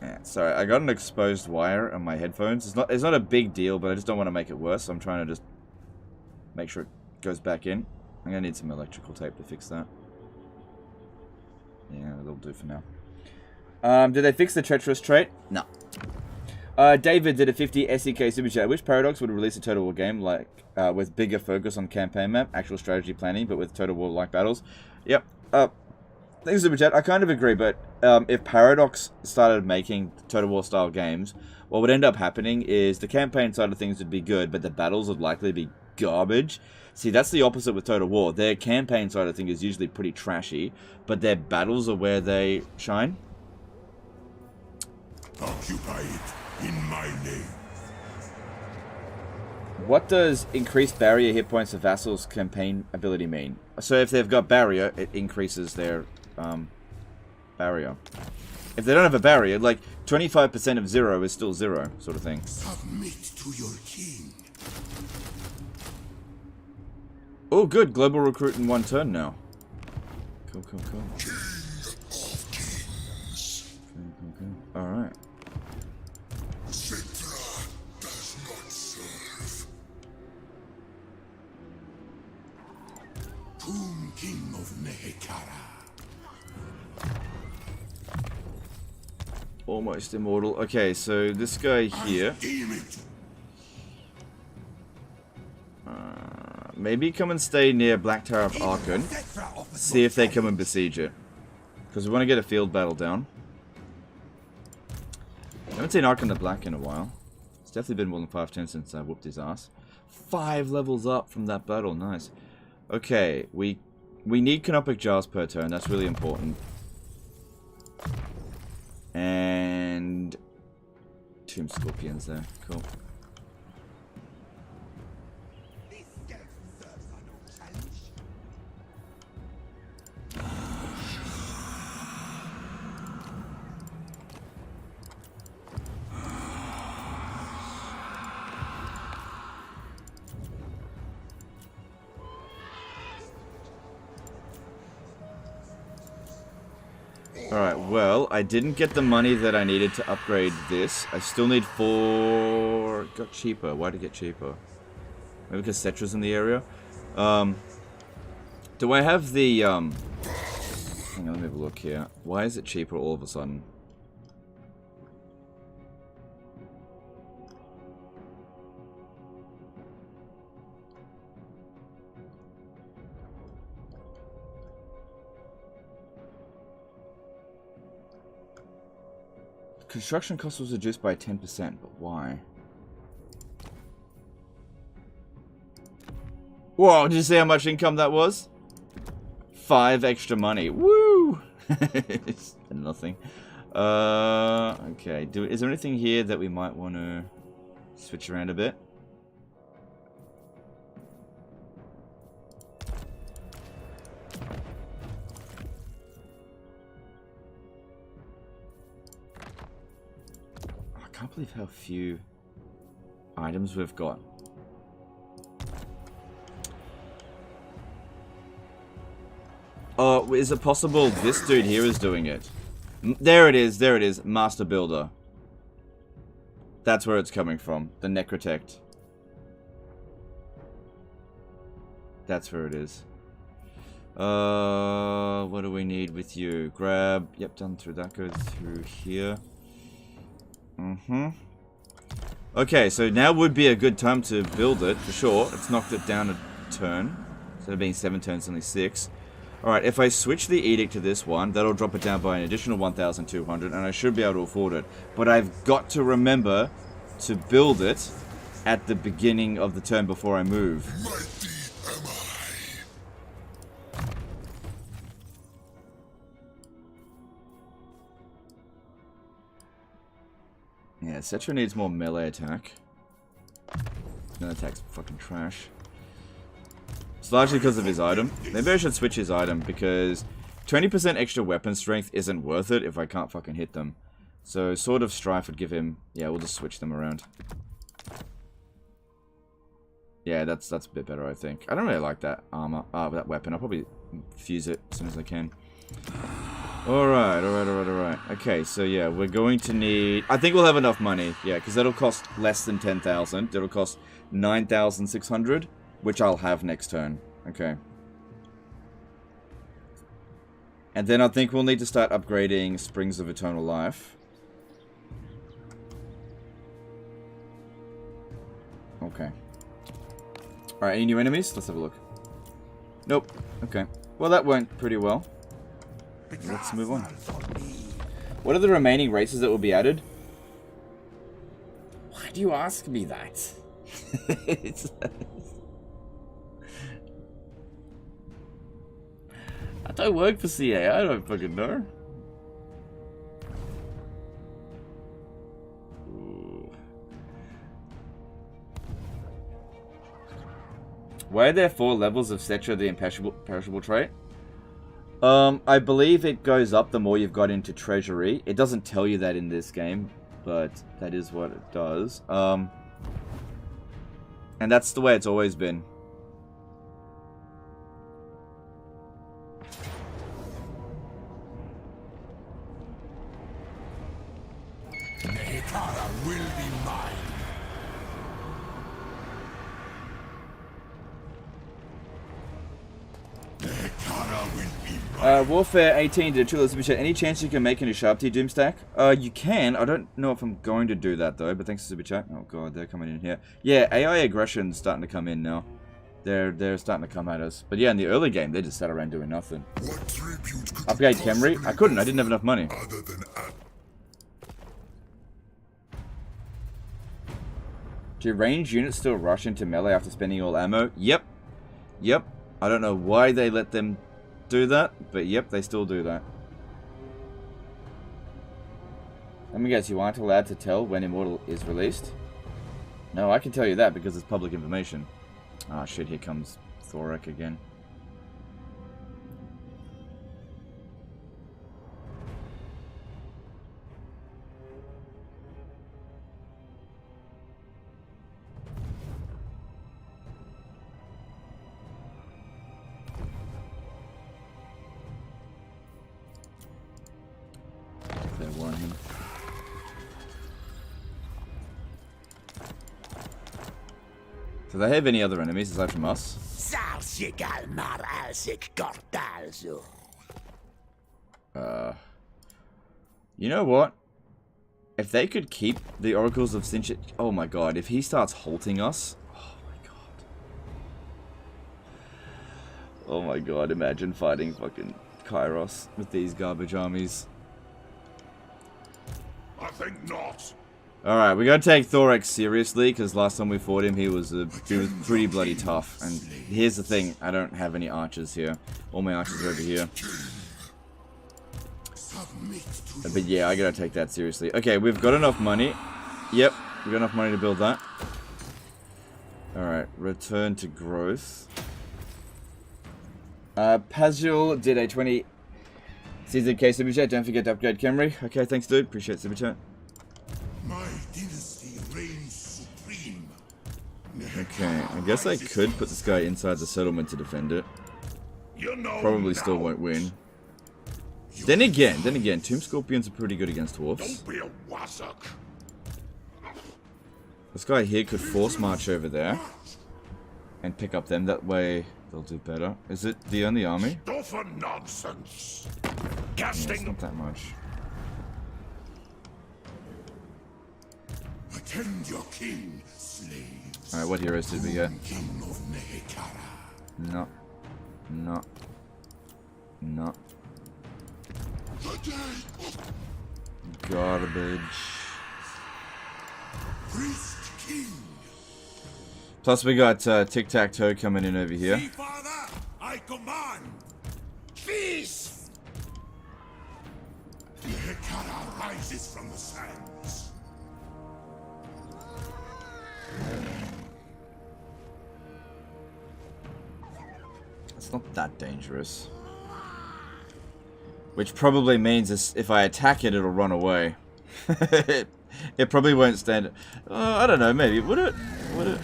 Yeah, Alright, sorry, I got an exposed wire on my headphones. It's not a big deal, but I just don't want to make it worse, so I'm trying to just make sure it goes back in. I'm gonna need some electrical tape to fix that. Yeah, that'll do for now. Did they fix the treacherous trait? No. David did a 50 SEK super chat. Which Paradox would release a Total War game like with bigger focus on campaign map, actual strategy planning, but with Total War like battles? Yep. Thanks, super chat. I kind of agree, but if Paradox started making Total War style games, what would end up happening is the campaign side of things would be good, but the battles would likely be garbage. See, that's the opposite with Total War. Their campaign side of things is usually pretty trashy, but their battles are where they shine. Occupy it in my name. What does increased barrier hit points of vassals campaign ability mean? So if they've got barrier, it increases their barrier. If they don't have a barrier, like 25% of 0 is still 0, sort of thing. Submit to your king. Oh, good. Global recruit in 1 turn now. Cool, cool, cool. King of kings. Cool. Alright. Settra does not serve. Tomb King of Nehekara. Almost immortal. Okay, so this guy here. Deem it. Maybe come and stay near Black Tower of Arkhan. See if they come and besiege it. Because we want to get a field battle down. I haven't seen Arkhan the Black in a while. It's definitely been more than 5 turns since I whooped his ass. 5 levels up from that battle. Nice. Okay, we need canopic jars per turn. That's really important. And Tomb Scorpions there. Cool. Alright, well, I didn't get the money that I needed to upgrade this. I still need 4... Got cheaper. Why did it get cheaper? Maybe because Settra's in the area? Do I have the... Hang on, let me have a look here. Why is it cheaper all of a sudden? Construction cost was reduced by 10%, but why? Whoa, did you see how much income that was? 5 extra money. Woo! It's nothing. Okay. Is there anything here that we might want to switch around a bit? I can't believe how few items we've got. Oh, is it possible this dude here is doing it? There it is, Master Builder. That's where it's coming from, the Necrotect. That's where it is. What do we need with you? Grab, yep, done through that, go through here. Okay, so now would be a good time to build it, for sure. It's knocked it down a turn. Instead of being 7 turns, only 6. Alright, if I switch the Edict to this one, that'll drop it down by an additional 1,200, and I should be able to afford it. But I've got to remember to build it at the beginning of the turn before I move. Mighty am I. Yeah, Settra needs more melee attack. Melee attack's fucking trash. It's largely because of his item. Maybe I should switch his item, because 20% extra weapon strength isn't worth it if I can't fucking hit them. So, Sword of Strife would give him... Yeah, we'll just switch them around. Yeah, that's a bit better, I think. I don't really like that armor, that weapon. I'll probably fuse it as soon as I can. Alright. Okay, so yeah, we're going to need... I think we'll have enough money. Yeah, because that'll cost less than 10,000. It'll cost 9,600, which I'll have next turn. Okay. And then I think we'll need to start upgrading Springs of Eternal Life. Okay. Alright, any new enemies? Let's have a look. Nope. Okay. Well, that went pretty well. Let's move on. What are the remaining races that will be added? Why do you ask me that? I don't work for CA. I don't fucking know. Ooh. Why are there 4 levels of Settra, the imperishable trait? I believe it goes up the more you've got into treasury. It doesn't tell you that in this game, but that is what it does. And that's the way it's always been. Hekara will be mine. Warfare 18 did a Chula Super Chat. Any chance you can make any Sharp Tea Doom stack? You can. I don't know if I'm going to do that though, but thanks to Super Chat. Oh god, they're coming in here. Yeah, AI aggression's starting to come in now. They're starting to come at us. But yeah, in the early game, they just sat around doing nothing. Upgrade Camry? I couldn't. I didn't have enough money. Do ranged units still rush into melee after spending all ammo? Yep. Yep. I don't know why they let them do that, but yep, they still do that. Let me guess, you aren't allowed to tell when Immortal is released? No, I can tell you that because it's public information. Ah, shit, here comes Thorak again. Do they have any other enemies aside from us? You know what? If they could keep the Oracles of Sinchit... Oh my god, if he starts halting us... Oh my god. Oh my god, imagine fighting fucking Kairos with these garbage armies. I think not. Alright, we gotta take Thorax seriously, because last time we fought him, he was pretty bloody tough. And here's the thing, I don't have any archers here. All my archers are over here. But yeah, I gotta take that seriously. Okay, we've got enough money. Yep, we've got enough money to build that. Alright, return to growth. Pazul did a 20 CZK Super Chat. Don't forget to upgrade Camry. Okay, thanks dude, appreciate Super Chat. My dynasty reigns supreme. Okay, I guess I could put this guy inside the settlement to defend it. You know Probably still won't win. Then again, Tomb Scorpions are pretty good against dwarfs. Don't be a wassock. This guy here could force march over there and pick up them. That way they'll do better. Is it the only army? Stuff and nonsense. Yeah, it's Casting. not that much. Attend your king, slaves. Alright, what heroes did we get? King of Nehekara. No. No. No. Garbage. Priest king. Plus we got Tic-Tac-Toe coming in over here. See, father, I command. Feast. Nehekara rises from the sands. It's not that dangerous. Which probably means if I attack it, it'll run away. It probably won't stand... I don't know, maybe. Would it? Would it?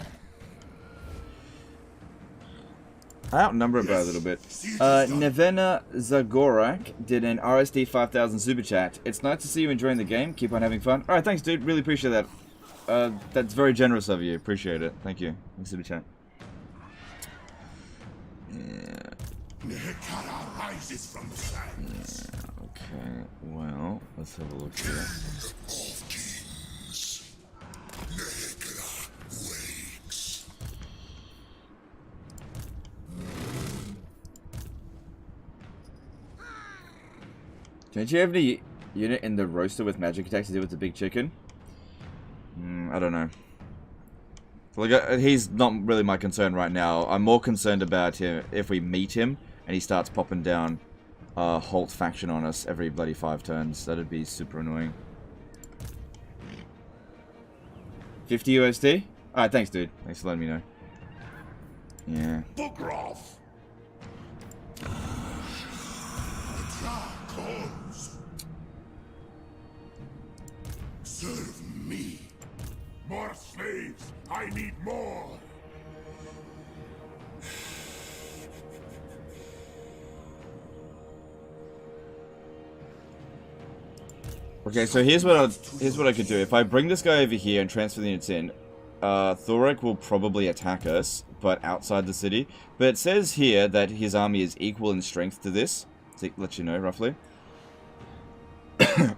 I outnumber it by a little bit. Nevena Zagorak did an RSD 5000 super chat. It's nice to see you enjoying the game. Keep on having fun. Alright, thanks, dude. Really appreciate that. That's very generous of you. Appreciate it. Thank you. Super chat. Yeah. Rises from the sands. Yeah, okay. Well, let's have a look here. Don't you have any unit in the roster with magic attacks to do with the big chicken? I don't know. Like, he's not really my concern right now. I'm more concerned about him if we meet him and he starts popping down Holt faction on us every bloody 5 turns. That'd be super annoying. 50 USD? Alright, thanks, dude. Thanks for letting me know. Yeah. Booger off. Serve me. More slaves. I need more. Okay, so here's what I could do. If I bring this guy over here and transfer the units in, Thorek will probably attack us, but outside the city. But it says here that his army is equal in strength to this, to let you know roughly.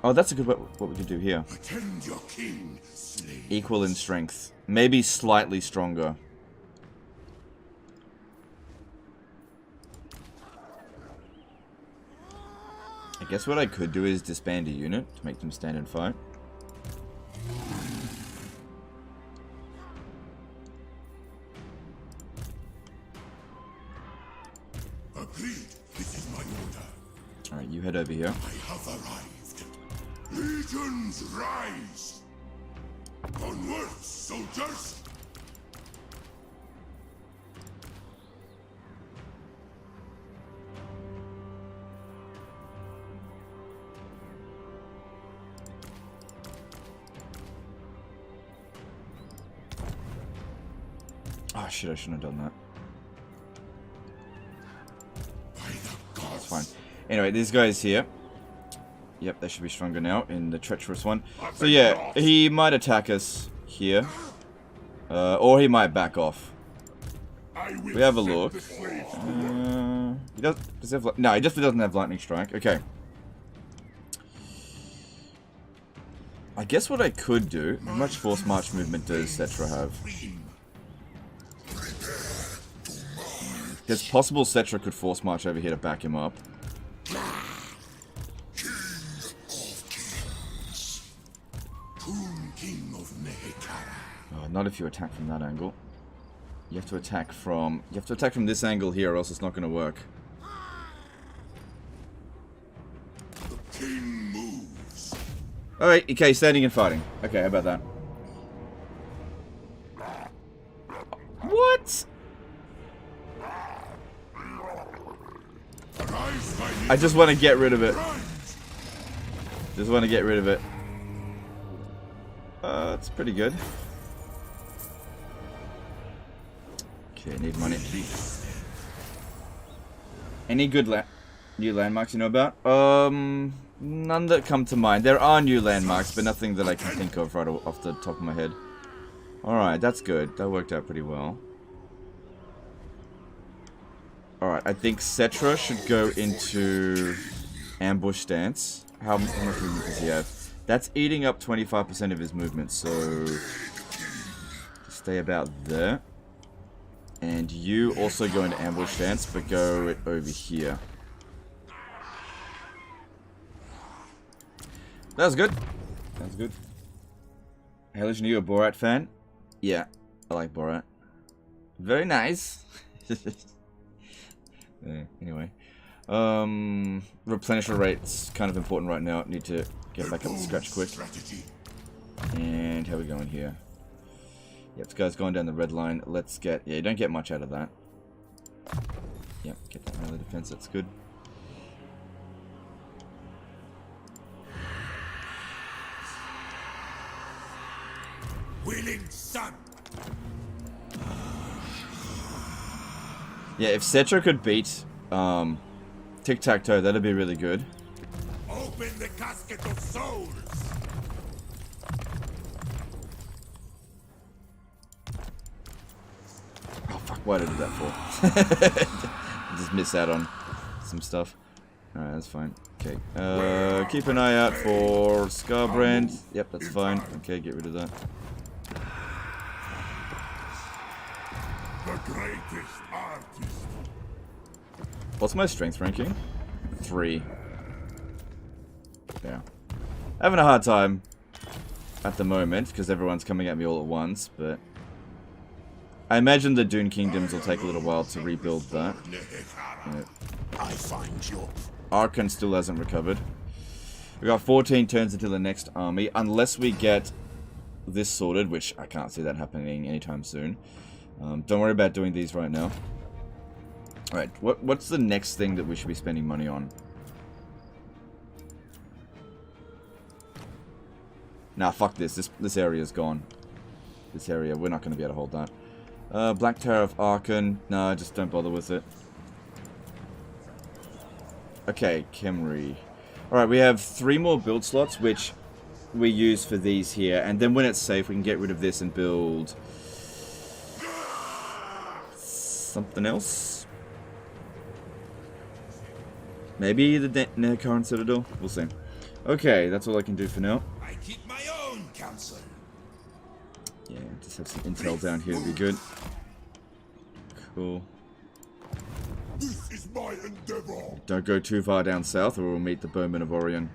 Oh, that's a good what we could do here. Attend your king, slave. Equal in strength, maybe slightly stronger. I guess what I could do is disband a unit to make them stand and fight. Agreed. This is my order. Alright, you head over here. I have arrived. Legions rise. Onwards, soldiers. Oh shit, I shouldn't have done that. That's fine. Anyway, these guys here. Yep, they should be stronger now in the treacherous one. So yeah, he might attack us here. Or he might back off. We have a look. He does he have, no, he definitely doesn't have lightning strike. Okay. I guess what I could do. How much force march movement does Settra have? It's possible Settra could force march over here to back him up. Oh, not if you attack from that angle. You have to attack from this angle here, or else it's not going to work. The king moves. All right, okay, standing and fighting. Okay, how about that? What? I just want to get rid of it. Just want to get rid of it. It's pretty good. Okay, need money. Any good new landmarks you know about? None that come to mind. There are new landmarks, but nothing that I can think of right off the top of my head. Alright, that's good. That worked out pretty well. Alright, I think Settra should go into ambush stance. How much movement does he have? That's eating up 25% of his movement, so stay about there. And you also go into ambush stance, but go over here. That was good. That was good. Hey, listen, you a Borat fan? Yeah, I like Borat. Very nice. Anyway. Replenisher rate's kind of important right now. Need to get back up to scratch quick. And how are we going here? Yep, this guy's going down the red line. Let's get... yeah, you don't get much out of that. Yep, get that melee defense. That's good. Willing son. Yeah, if Settra could beat Tic-Tac-Toe, that'd be really good. Open the casket of souls. Oh fuck, why did I do that for? Just miss out on some stuff. Alright, that's fine. Okay. Keep an eye out for Scarbrand. Yep, that's fine. Okay, get rid of that. The greatest artist. What's my strength ranking? 3. Yeah. Having a hard time at the moment because everyone's coming at me all at once, but I imagine the Dune Kingdoms will take a little while to rebuild that. Yeah. I find your Arkhan still hasn't recovered. We got 14 turns until the next army, unless we get this sorted, which I can't see that happening anytime soon. Don't worry about doing these right now. Alright, what's the next thing that we should be spending money on? Nah, fuck this. This area's gone. This area, we're not going to be able to hold that. Black Tower of Arkhan. No, just don't bother with it. Okay, Khemri. Alright, we have 3 more build slots, which we use for these here. And then when it's safe, we can get rid of this and build something else. Maybe the Nekaren Citadel? We'll see. Okay, that's all I can do for now. I keep my own counsel. Yeah, just have some intel down here would be good. Cool. This is my endeavor. Don't go too far down south or we'll meet the Bowmen of Orion.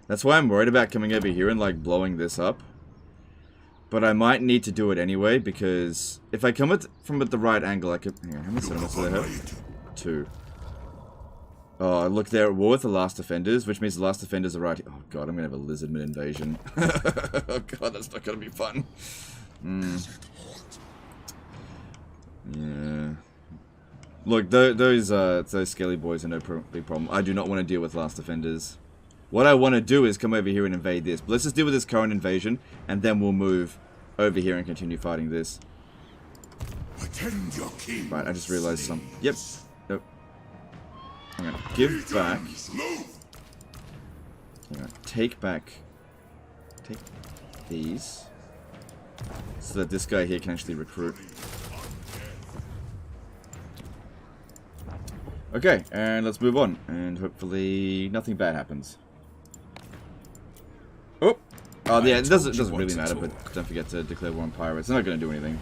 That's why I'm worried about coming over here and like blowing this up. But I might need to do it anyway because if I come from the right angle I could... Here, how many settlements do they have? 2. Oh, look, they're at war with the last defenders, which means the last defenders are right here. Oh god, I'm gonna have a lizardman invasion. Oh god, that's not gonna be fun. Yeah. Look, those skelly boys are no big problem. I do not want to deal with last defenders. What I want to do is come over here and invade this. But let's just deal with this current invasion, and then we'll move over here and continue fighting this. Attend your king. Right, I just realized some... Yep. Nope. I'm gonna give back... I'm gonna take back... Take these. So that this guy here can actually recruit. Okay, and let's move on. And hopefully nothing bad happens. Oh! Oh yeah, it doesn't really matter, but don't forget to declare war on pirates. They're not going to do anything.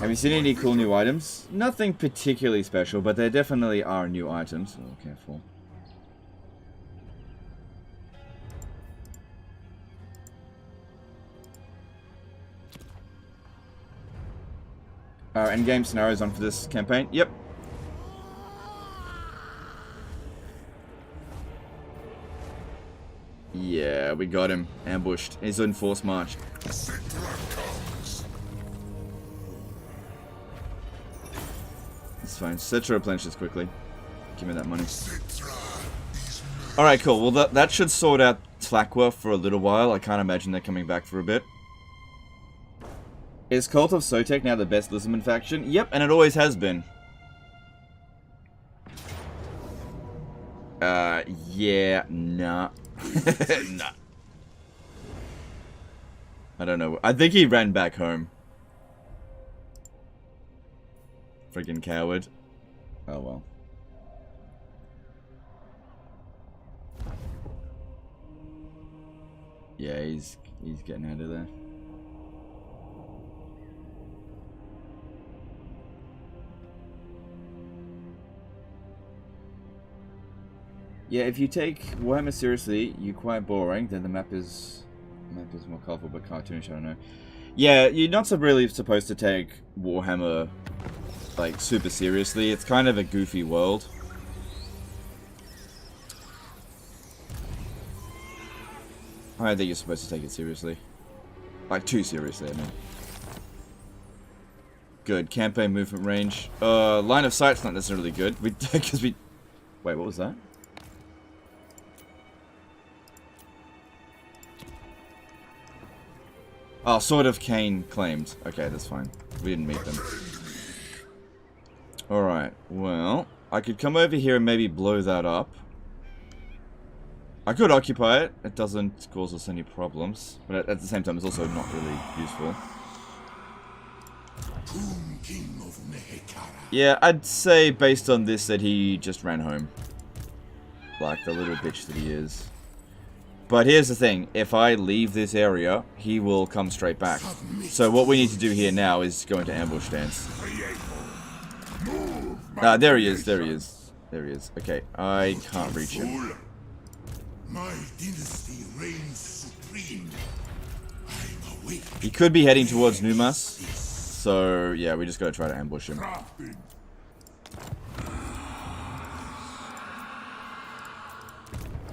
Have you seen any cool new items? Nothing particularly special, but there definitely are new items. So careful. Our endgame scenarios on for this campaign? Yep. Yeah, we got him. Ambushed. He's in force march. It's fine. Settra replenishes quickly. Give me that money. Alright, cool. Well, that should sort out Tlaqua for a little while. I can't imagine they're coming back for a bit. Is Cult of Sotek now the best Lizardman faction? Yep, and it always has been. Yeah, nah. Nah. I don't know. I think he ran back home. Friggin' coward. Oh well. Yeah, he's getting out of there. Yeah, if you take Warhammer seriously, you're quite boring. Then the map is more colourful but cartoonish. I don't know. Yeah, you're not really supposed to take Warhammer like super seriously. It's kind of a goofy world. I don't think you're supposed to take it seriously. Like too seriously, I mean. Good campaign movement range. Line of sight's not necessarily good. Because we. Wait, what was that? Oh, Sword of Cain claimed. Okay, that's fine. We didn't meet them. Alright, well, I could come over here and maybe blow that up. I could occupy it. It doesn't cause us any problems. But at the same time, it's also not really useful. Yeah, I'd say based on this that he just ran home. Like the little bitch that he is. But here's the thing. If I leave this area, he will come straight back. So what we need to do here now is go into ambush stance. Ah, there he is. There he is. There he is. Okay, I can't reach him. My dynasty reigns supreme. I'm awake. He could be heading towards Numas. So, yeah, we just gotta try to ambush him.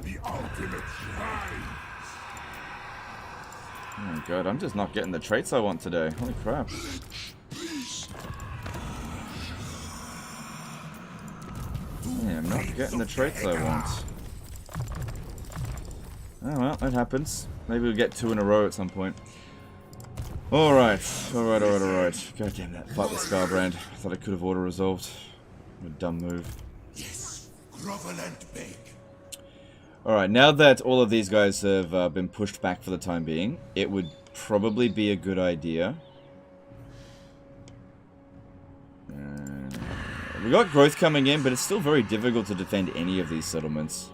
The ultimate shrine. Oh my god, I'm just not getting the traits I want today. Holy crap. Yeah, I'm not getting the traits I want. Oh well, it happens. Maybe we'll get 2 in a row at some point. Alright, alright. God damn that. Fight with Scarbrand. I thought I could have auto-resolved. What a dumb move. Yes, grovel and beg. Alright, now that all of these guys have been pushed back for the time being, it would probably be a good idea. We got growth coming in, but it's still very difficult to defend any of these settlements.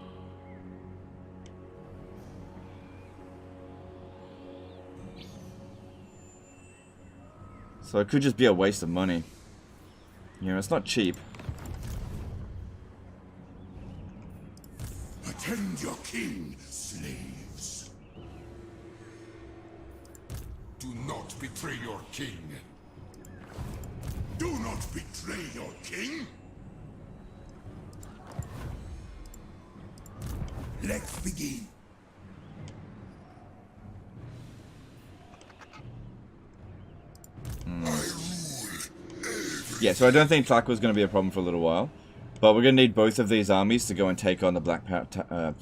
So it could just be a waste of money. You know, it's not cheap. Attend your king, slaves. Do not betray your king. Do not betray your king. Let's begin. Yeah, so I don't think Tlak was going to be a problem for a little while. But we're going to need both of these armies to go and take on the Black... to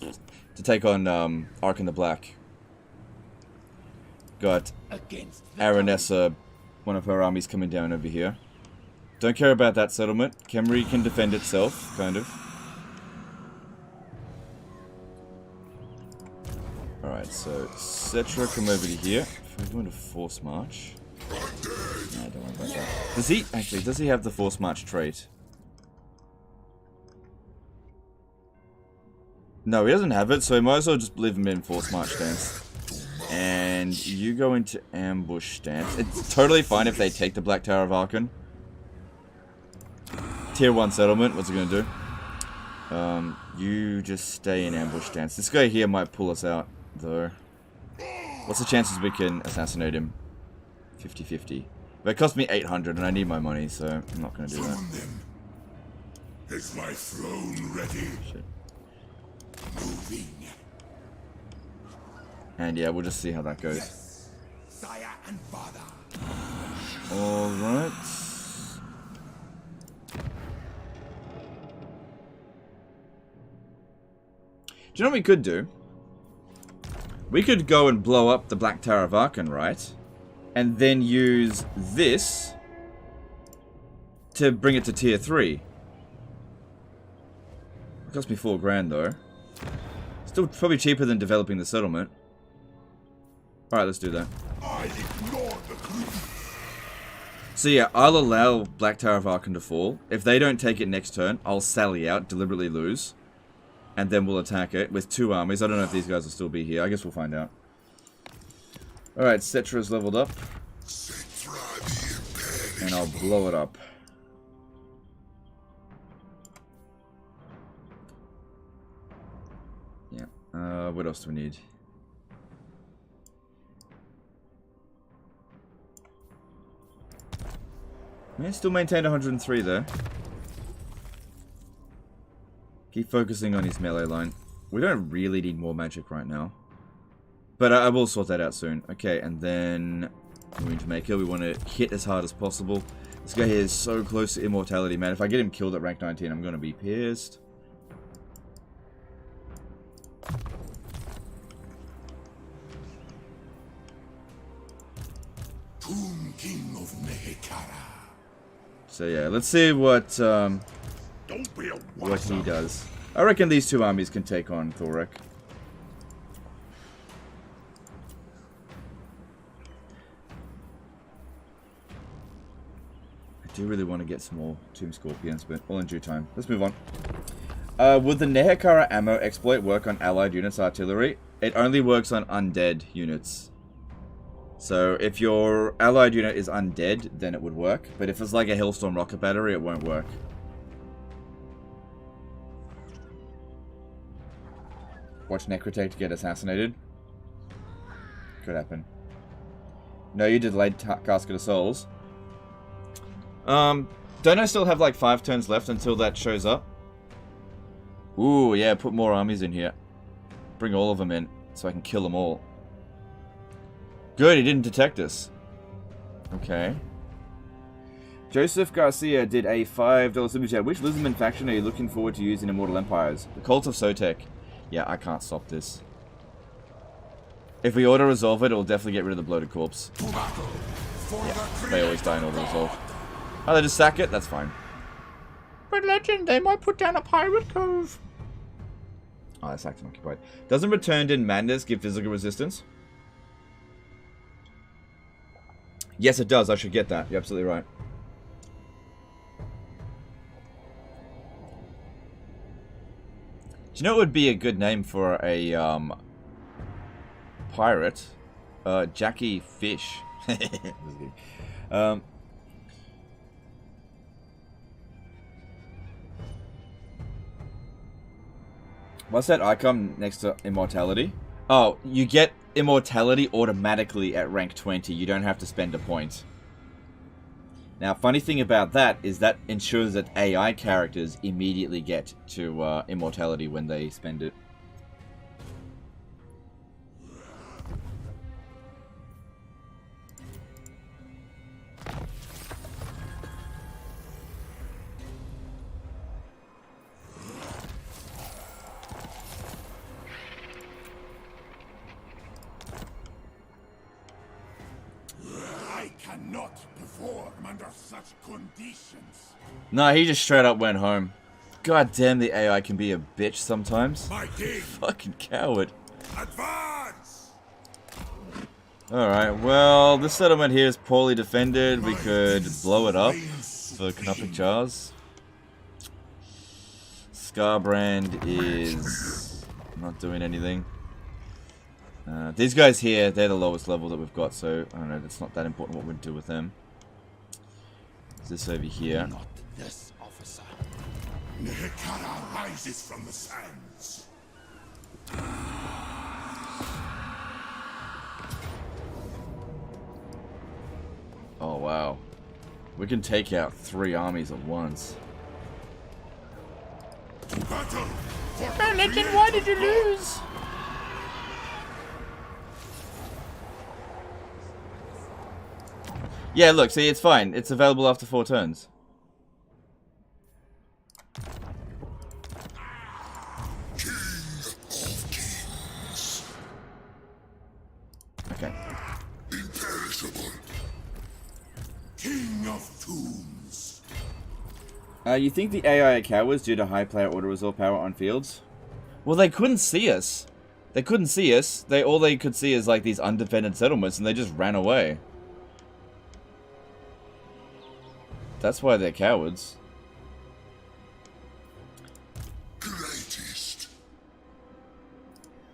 take on Arkhan the Black. Got Aranessa, one of her armies coming down over here. Don't care about that settlement. Khemri can defend itself, kind of. Alright, so Settra, come over to here. If we're going to force march... No, don't worry about that. Does he have the force march trait? No, he doesn't have it, so we might as well just leave him in force march stance. And you go into ambush stance. It's totally fine if they take the Black Tower of Arkhan. Tier 1 settlement, what's it gonna do? You just stay in ambush stance. This guy here might pull us out, though. What's the chances we can assassinate him? 50-50. But it cost me 800 and I need my money, so I'm not going to do that. Is my throne ready? Shit. Moving. And yeah, we'll just see how that goes. Yes, sire and father. Alright. Do you know what we could do? We could go and blow up the Black Tower of Arkhan, right? And then use this to bring it to tier 3. It cost me 4 grand though. Still probably cheaper than developing the settlement. Alright, let's do that. I ignored the treaties. So yeah, I'll allow Black Tower of Arkhan to fall. If they don't take it next turn, I'll sally out, deliberately lose. And then we'll attack it with 2 armies. I don't know if these guys will still be here. I guess we'll find out. Alright, Settra's leveled up. And I'll blow it up. Yeah. What else do we need? Yeah, still maintained 103 there. Keep focusing on his melee line. We don't really need more magic right now. But I will sort that out soon. Okay, and then moving to Maker, we want to hit as hard as possible. This guy here is so close to immortality, man. If I get him killed at rank 19, I'm going to be pissed. Tomb King of Nehekara. So yeah, let's see what Don't be a what he wazza. does. I reckon these two armies can take on Thorek. I do really want to get some more Tomb Scorpions, but all in due time. Let's move on. Would the Nehekara ammo exploit work on allied units' artillery? It only works on undead units. So if your allied unit is undead, then it would work. But if it's like a Hellstorm rocket battery, it won't work. Watch Necrotech get assassinated. Could happen. No, you delayed Casket of Souls. Don't I still have like 5 turns left until that shows up? Ooh, yeah, put more armies in here. Bring all of them in, so I can kill them all. Good, he didn't detect us. Okay. Joseph Garcia did a $5 super chat. Which Lizardman faction are you looking forward to use in Immortal Empires? The Cult of Sotek. Yeah, I can't stop this. If we auto-resolve it, it'll definitely get rid of the bloated corpse. Yeah, they always die in auto-resolve. Oh, they just sack it? That's fine. But legend, they might put down a pirate cove. Oh, that's acting occupied. Doesn't Returned in Madness give physical resistance? Yes, it does. I should get that. You're absolutely right. Do you know what would be a good name for a pirate? Jackie Fish. What's that icon next to immortality? Oh, you get immortality automatically at rank 20. You don't have to spend a point. Now, funny thing about that is that ensures that AI characters immediately get to immortality when they spend it. I cannot perform under such conditions. No, he just straight up went home. God damn, the AI can be a bitch sometimes. My king, Fucking coward. advance! Alright, well, this settlement here is poorly defended. We could blow it up for Knuppik Jars. Scarbrand is not doing anything. These guys here, they're the lowest level that we've got, so I don't know, it's not that important what we do with them. Is this over here? Not this, officer. Nehekara rises from the sands. Oh wow. We can take out 3 armies at once. To battle! Oh, Legend, why did you lose? Yeah, look, see, it's fine. It's available after 4 turns. Okay. Imperishable. King of tombs. You think the AI are cowards due to high player auto-resolve power on fields? Well, they couldn't see us. They couldn't see us. All they could see is like these undefended settlements, and they just ran away. That's why they're cowards. Greatest.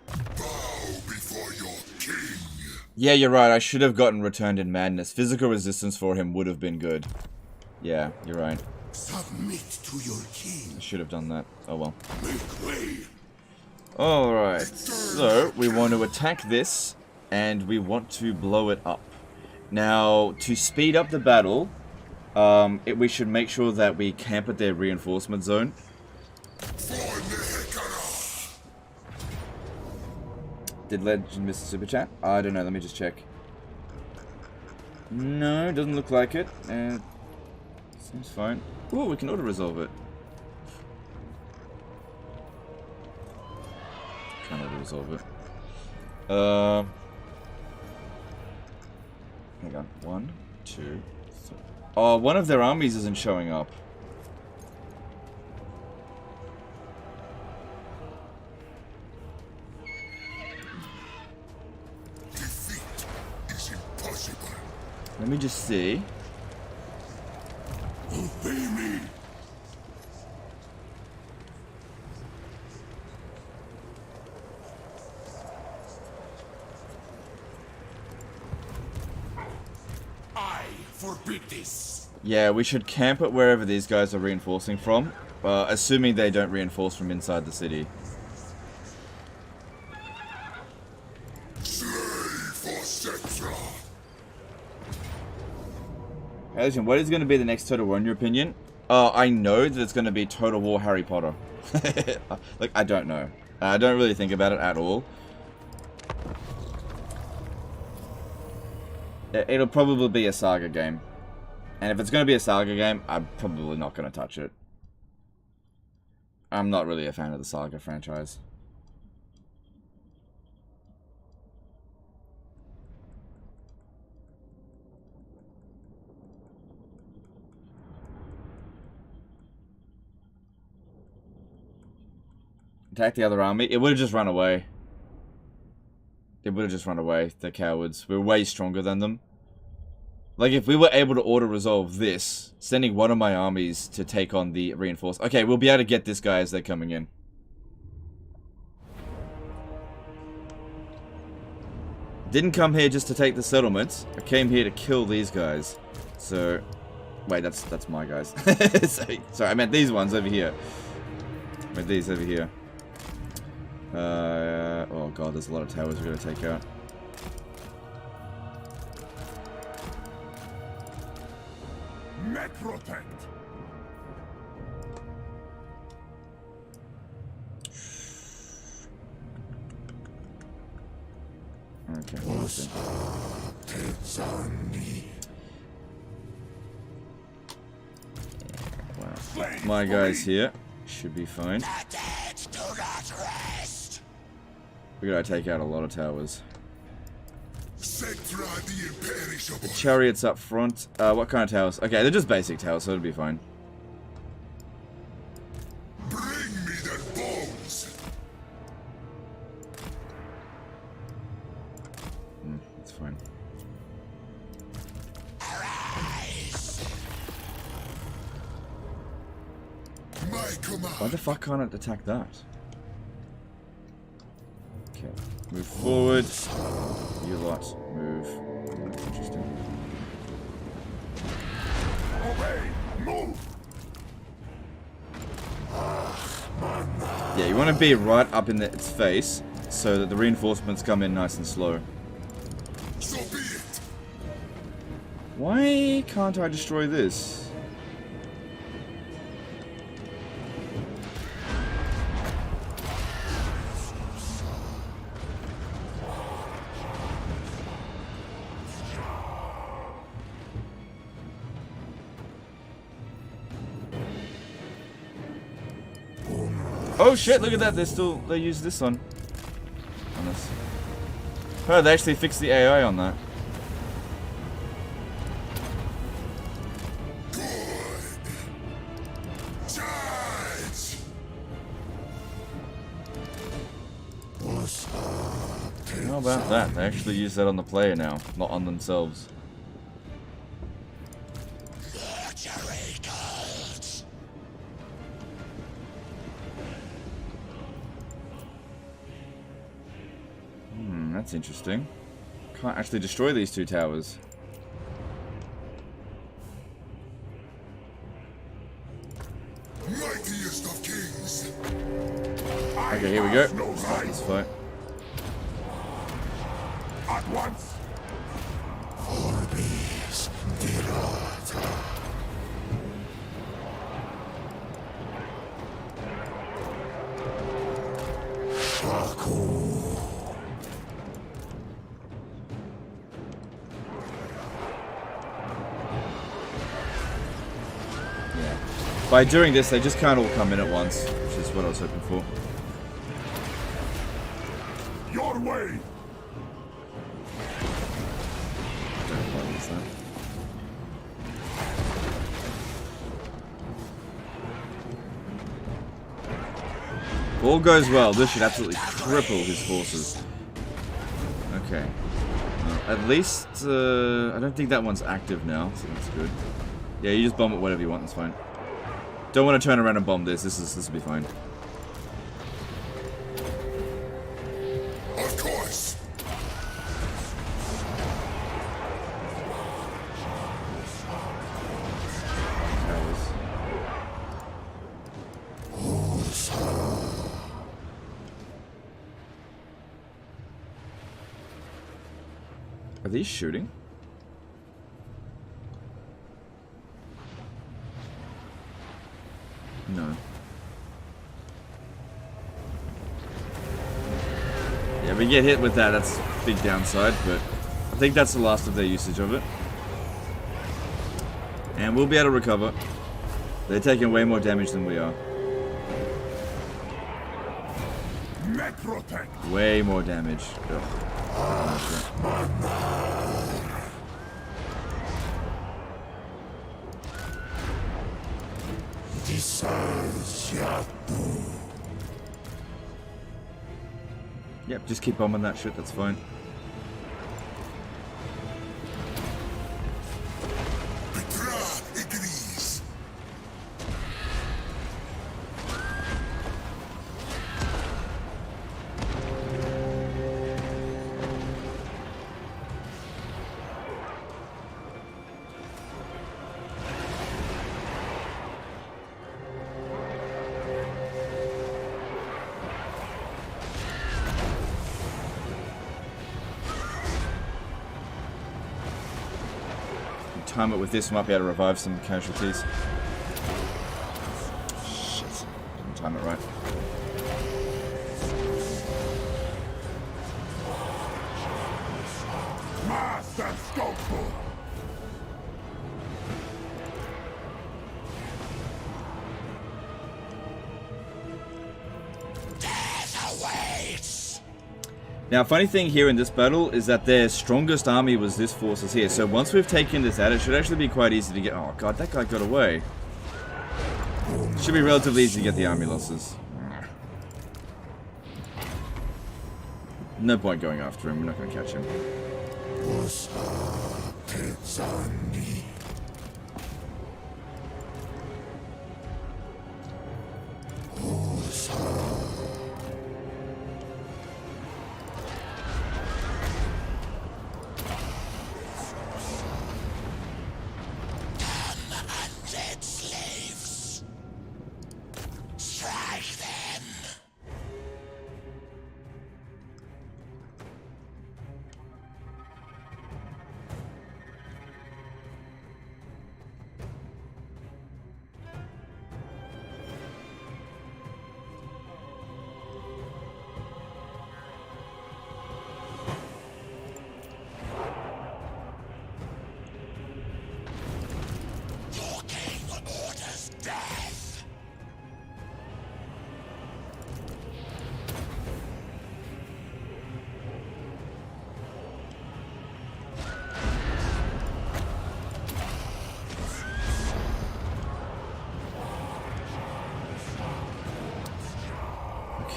Bow before your king. Yeah, you're right. I should have gotten Returned in Madness. Physical resistance for him would have been good. Yeah, you're right. Submit to your king. I should have done that. Oh well. Make way. Alright, so we want to attack this, and we want to blow it up. Now, to speed up the battle, we should make sure that we camp at their reinforcement zone. For Nehekara. Did Legend miss a super chat? I don't know, let me just check. No, doesn't look like it. Seems fine. Ooh, we can auto-resolve it. Can't auto-resolve it. Hang on. 1, 2, 3. Oh, one of their armies isn't showing up. Defeat is impossible. Let me just see. Obey me. I forbid this. Yeah, we should camp it wherever these guys are reinforcing from. Assuming they don't reinforce from inside the city. Slay for Settra. Adrian, what is going to be the next Total War in your opinion? I know that it's going to be Total War Harry Potter. Like, I don't know. I don't really think about it at all. It'll probably be a Saga game. And if it's going to be a Saga game, I'm probably not going to touch it. I'm not really a fan of the Saga franchise. Attack the other army. It would have just run away. It would have just run away. The cowards. We're way stronger than them. Like, if we were able to auto-resolve this, sending one of my armies to take on the reinforced... Okay, we'll be able to get this guy as they're coming in. Didn't come here just to take the settlements. I came here to kill these guys. So... Wait, that's my guys. Sorry, I meant these ones over here. I meant these over here. Oh god, there's a lot of towers we're gonna take out. Metrotet. Okay. Wow. My guys here should be fine. We gotta take out a lot of towers. Settra the imperishable. The chariots up front. What kind of towers? Okay, they're just basic towers, so it'll be fine. Bring me their bones. That's fine. My command. Why the fuck can't it attack that? Okay, move forward. You lot, move. That's interesting. Obey. Move. Yeah, you want to be right up in its face so that the reinforcements come in nice and slow. So be it. Why can't I destroy this? Oh shit, look at that, they use this on this. Oh, they actually fixed the AI on that. Charge. How about that? They actually use that on the player now, not on themselves. That's interesting. Can't actually destroy these two towers. Mightiest of kings. Okay, here we go. Start this fight. At once. Orbis dirata. By doing this, they just can't all come in at once, which is what I was hoping for. Your way. All goes well. This should absolutely cripple his forces. Okay. At least, I don't think that one's active now, so that's good. Yeah, you just bomb it whatever you want, that's fine. Don't want to turn around and bomb this. This will be fine. Of course. Are these shooting? No. Yeah, we get hit with that. That's a big downside, but I think that's the last of their usage of it. And we'll be able to recover. They're taking way more damage than we are. Way more damage. Ugh. Yep, just keep bombing that shit, that's fine. Time it with this, might be able to revive some casualties. Shit, didn't time it right. Master Sculptor. Now, funny thing here in this battle is that their strongest army was this forces here. So once we've taken this out, it should actually be quite easy to get... Oh god, that guy got away. Should be relatively easy to get the army losses. No point going after him, we're not going to catch him.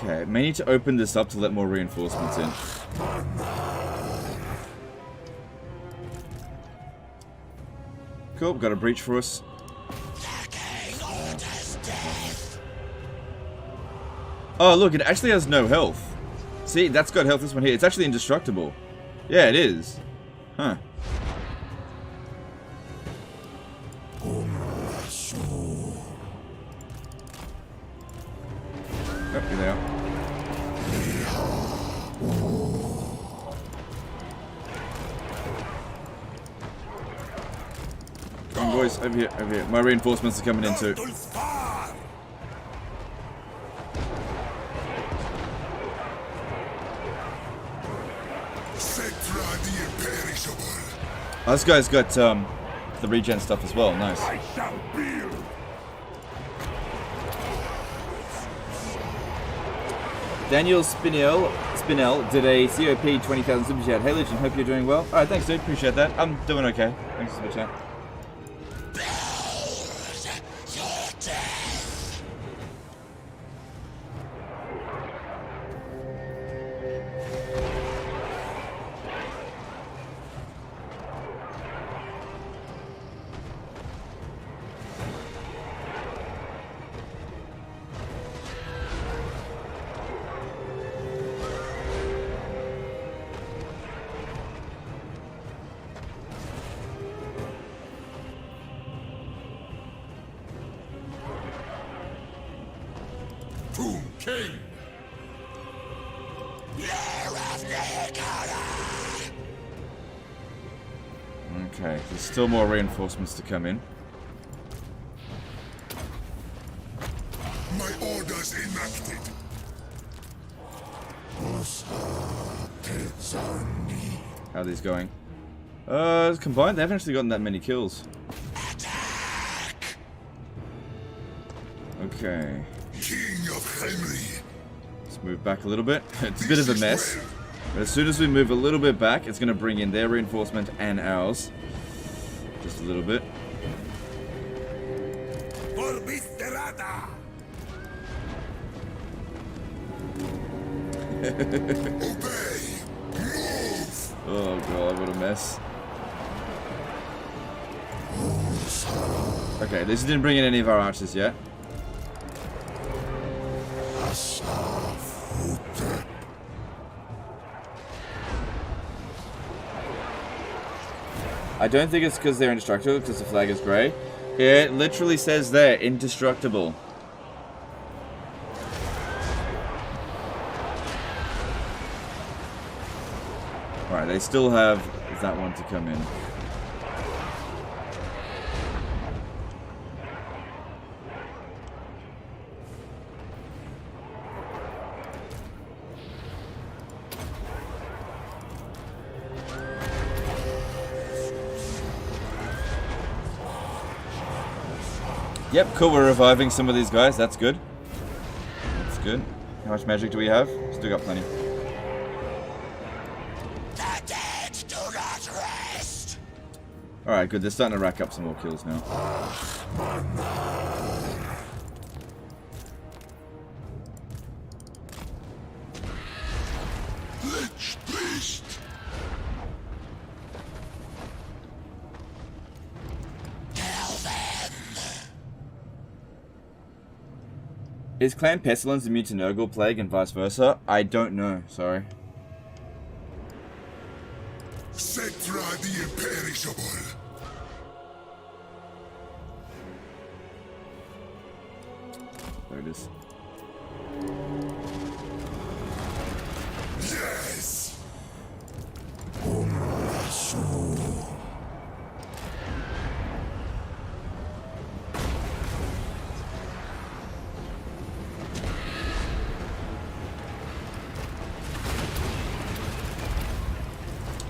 Okay, may need to open this up to let more reinforcements in. Cool, got a breach for us. Oh, look, it actually has no health. See, that's got health, this one here. It's actually indestructible. Yeah, it is. Huh. Oh, here they are. Come on, boys, over here, over here. My reinforcements are coming in too. Settra the imperishable. Oh, this guy's got the regen stuff as well. Nice. I shall build. Daniel Spinell did a COP 20,000 super chat. Hey Legend, hope you're doing well. Alright, thanks dude, appreciate that. I'm doing okay. Thanks for the chat. Tomb King. Okay, there's still more reinforcements to come in. My orders enacted. How are these going? Combined, they haven't actually gotten that many kills. Okay. King of Henry. Let's move back a little bit. It's a bit of a mess. But as soon as we move a little bit back, it's going to bring in their reinforcement and ours. Just a little bit. Oh god, what a mess. Okay, this didn't bring in any of our archers yet. I don't think it's because they're indestructible, because the flag is grey. It literally says there, indestructible. Alright, they still have that one to come in. Yep, cool, we're reviving some of these guys, that's good. That's good. How much magic do we have? Still got plenty. The dead do not rest. Alright, good, they're starting to rack up some more kills now. Lich beast. Is Clan Pestilence immune to Nurgle Plague and vice versa? I don't know, sorry. Settra the imperishable. There it is. Yes.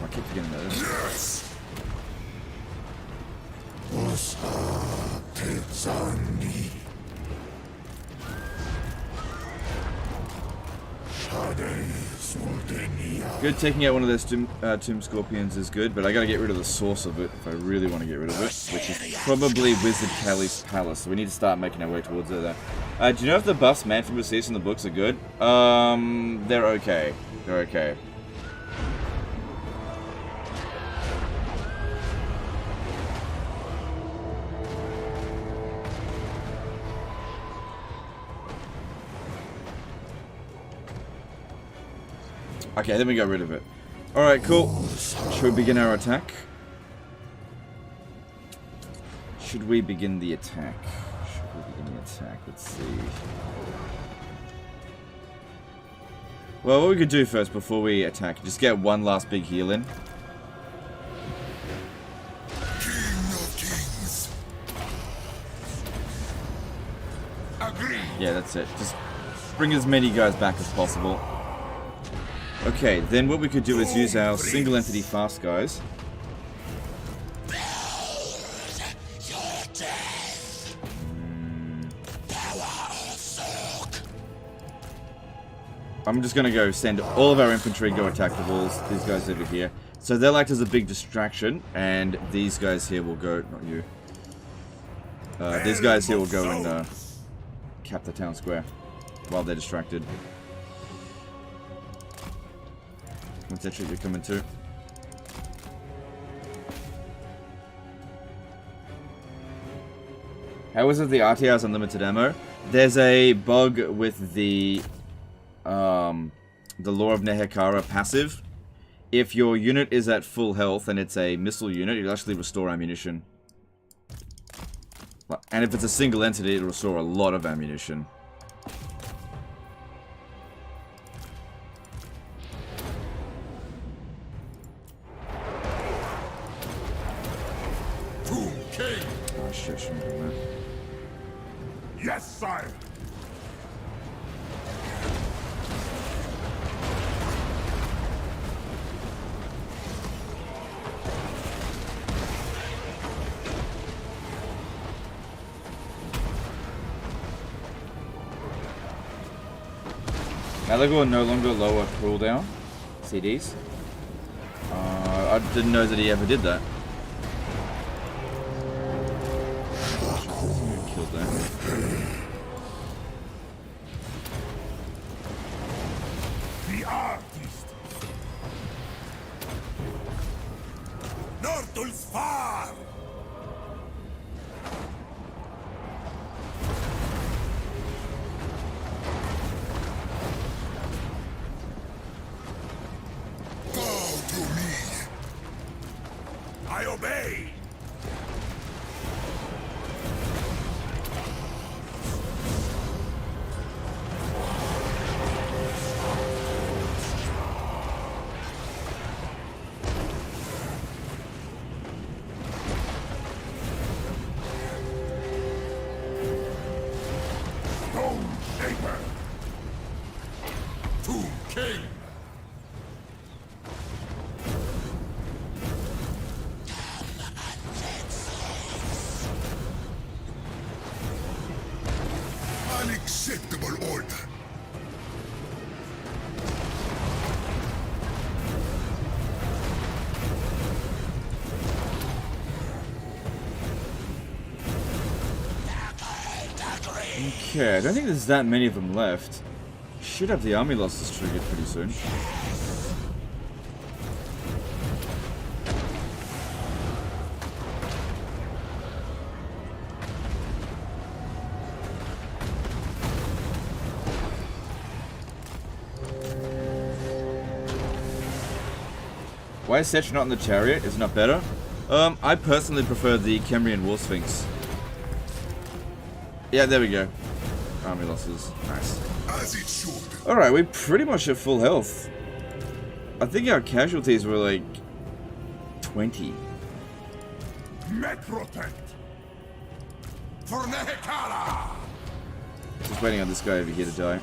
I keep forgetting those. Yes. Good, taking out one of those tomb scorpions is good, but I gotta get rid of the source of it if I really want to get rid of it, which is probably Wizard Callie's Palace, so we need to start making our way towards it there. Do you know if the buffs Manfred receives in the books are good? They're okay. They're okay. Okay, then we got rid of it. Alright, cool. Should we begin our attack? Should we begin the attack? Should we begin the attack? Let's see. Well, what we could do first before we attack, just get one last big heal in. King of kings. Agree. Yeah, that's it. Just bring as many guys back as possible. Okay, then what we could do is use our single entity fast guys. I'm just gonna go send all of our infantry, go attack the walls, these guys over here. So they'll act as a big distraction, and these guys here will go, not you. These guys here will go and cap the town square while they're distracted. Settra, you're coming too. How is it the RTR's unlimited ammo? There's a bug with the Law of Nehekara passive. If your unit is at full health and it's a missile unit, it'll actually restore ammunition. And if it's a single entity, it'll restore a lot of ammunition. King! Oh shit, shouldn't have done that. Yes, sire! Malaga will no longer lower cooldown CDs. I didn't know that he ever did that. Killed that. The artist! Nortul's far! I obey! Stone Shaper! Tomb King! Unacceptable order. Okay, I don't think there's that many of them left. Should have the army losses triggered pretty soon. Why is Settra not in the chariot? Is it not better? I personally prefer the Kemrian War Sphinx. Yeah, there we go. Army losses. Nice. As it should. Alright, we're pretty much at full health. I think our casualties were like 20. Metrotect! For Nehekara! Just waiting on this guy over here to die.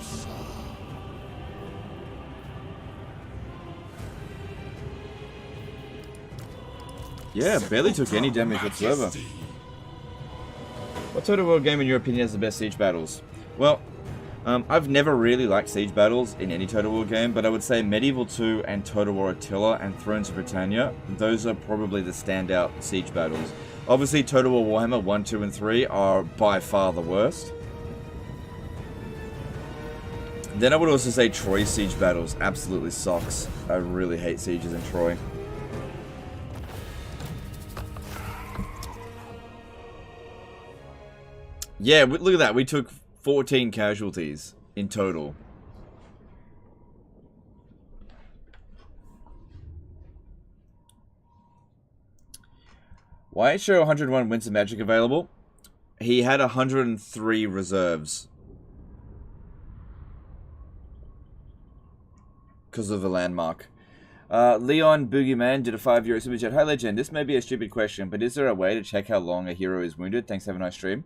Yeah, barely took any damage whatsoever. What Total War game in your opinion has the best siege battles? Well, I've never really liked siege battles in any Total War game, but I would say Medieval 2 and Total War Attila and Thrones of Britannia, those are probably the standout siege battles. Obviously, Total War Warhammer 1, 2, and 3 are by far the worst. Then I would also say Troy siege battles absolutely sucks. I really hate sieges in Troy. Yeah, look at that. We took 14 casualties in total. Why is show 101 Winter Magic available? He had 103 reserves. Because of the landmark. Leon Boogeyman did a €5 super chat. Hi legend, this may be a stupid question, but is there a way to check how long a hero is wounded? Thanks, have a nice stream.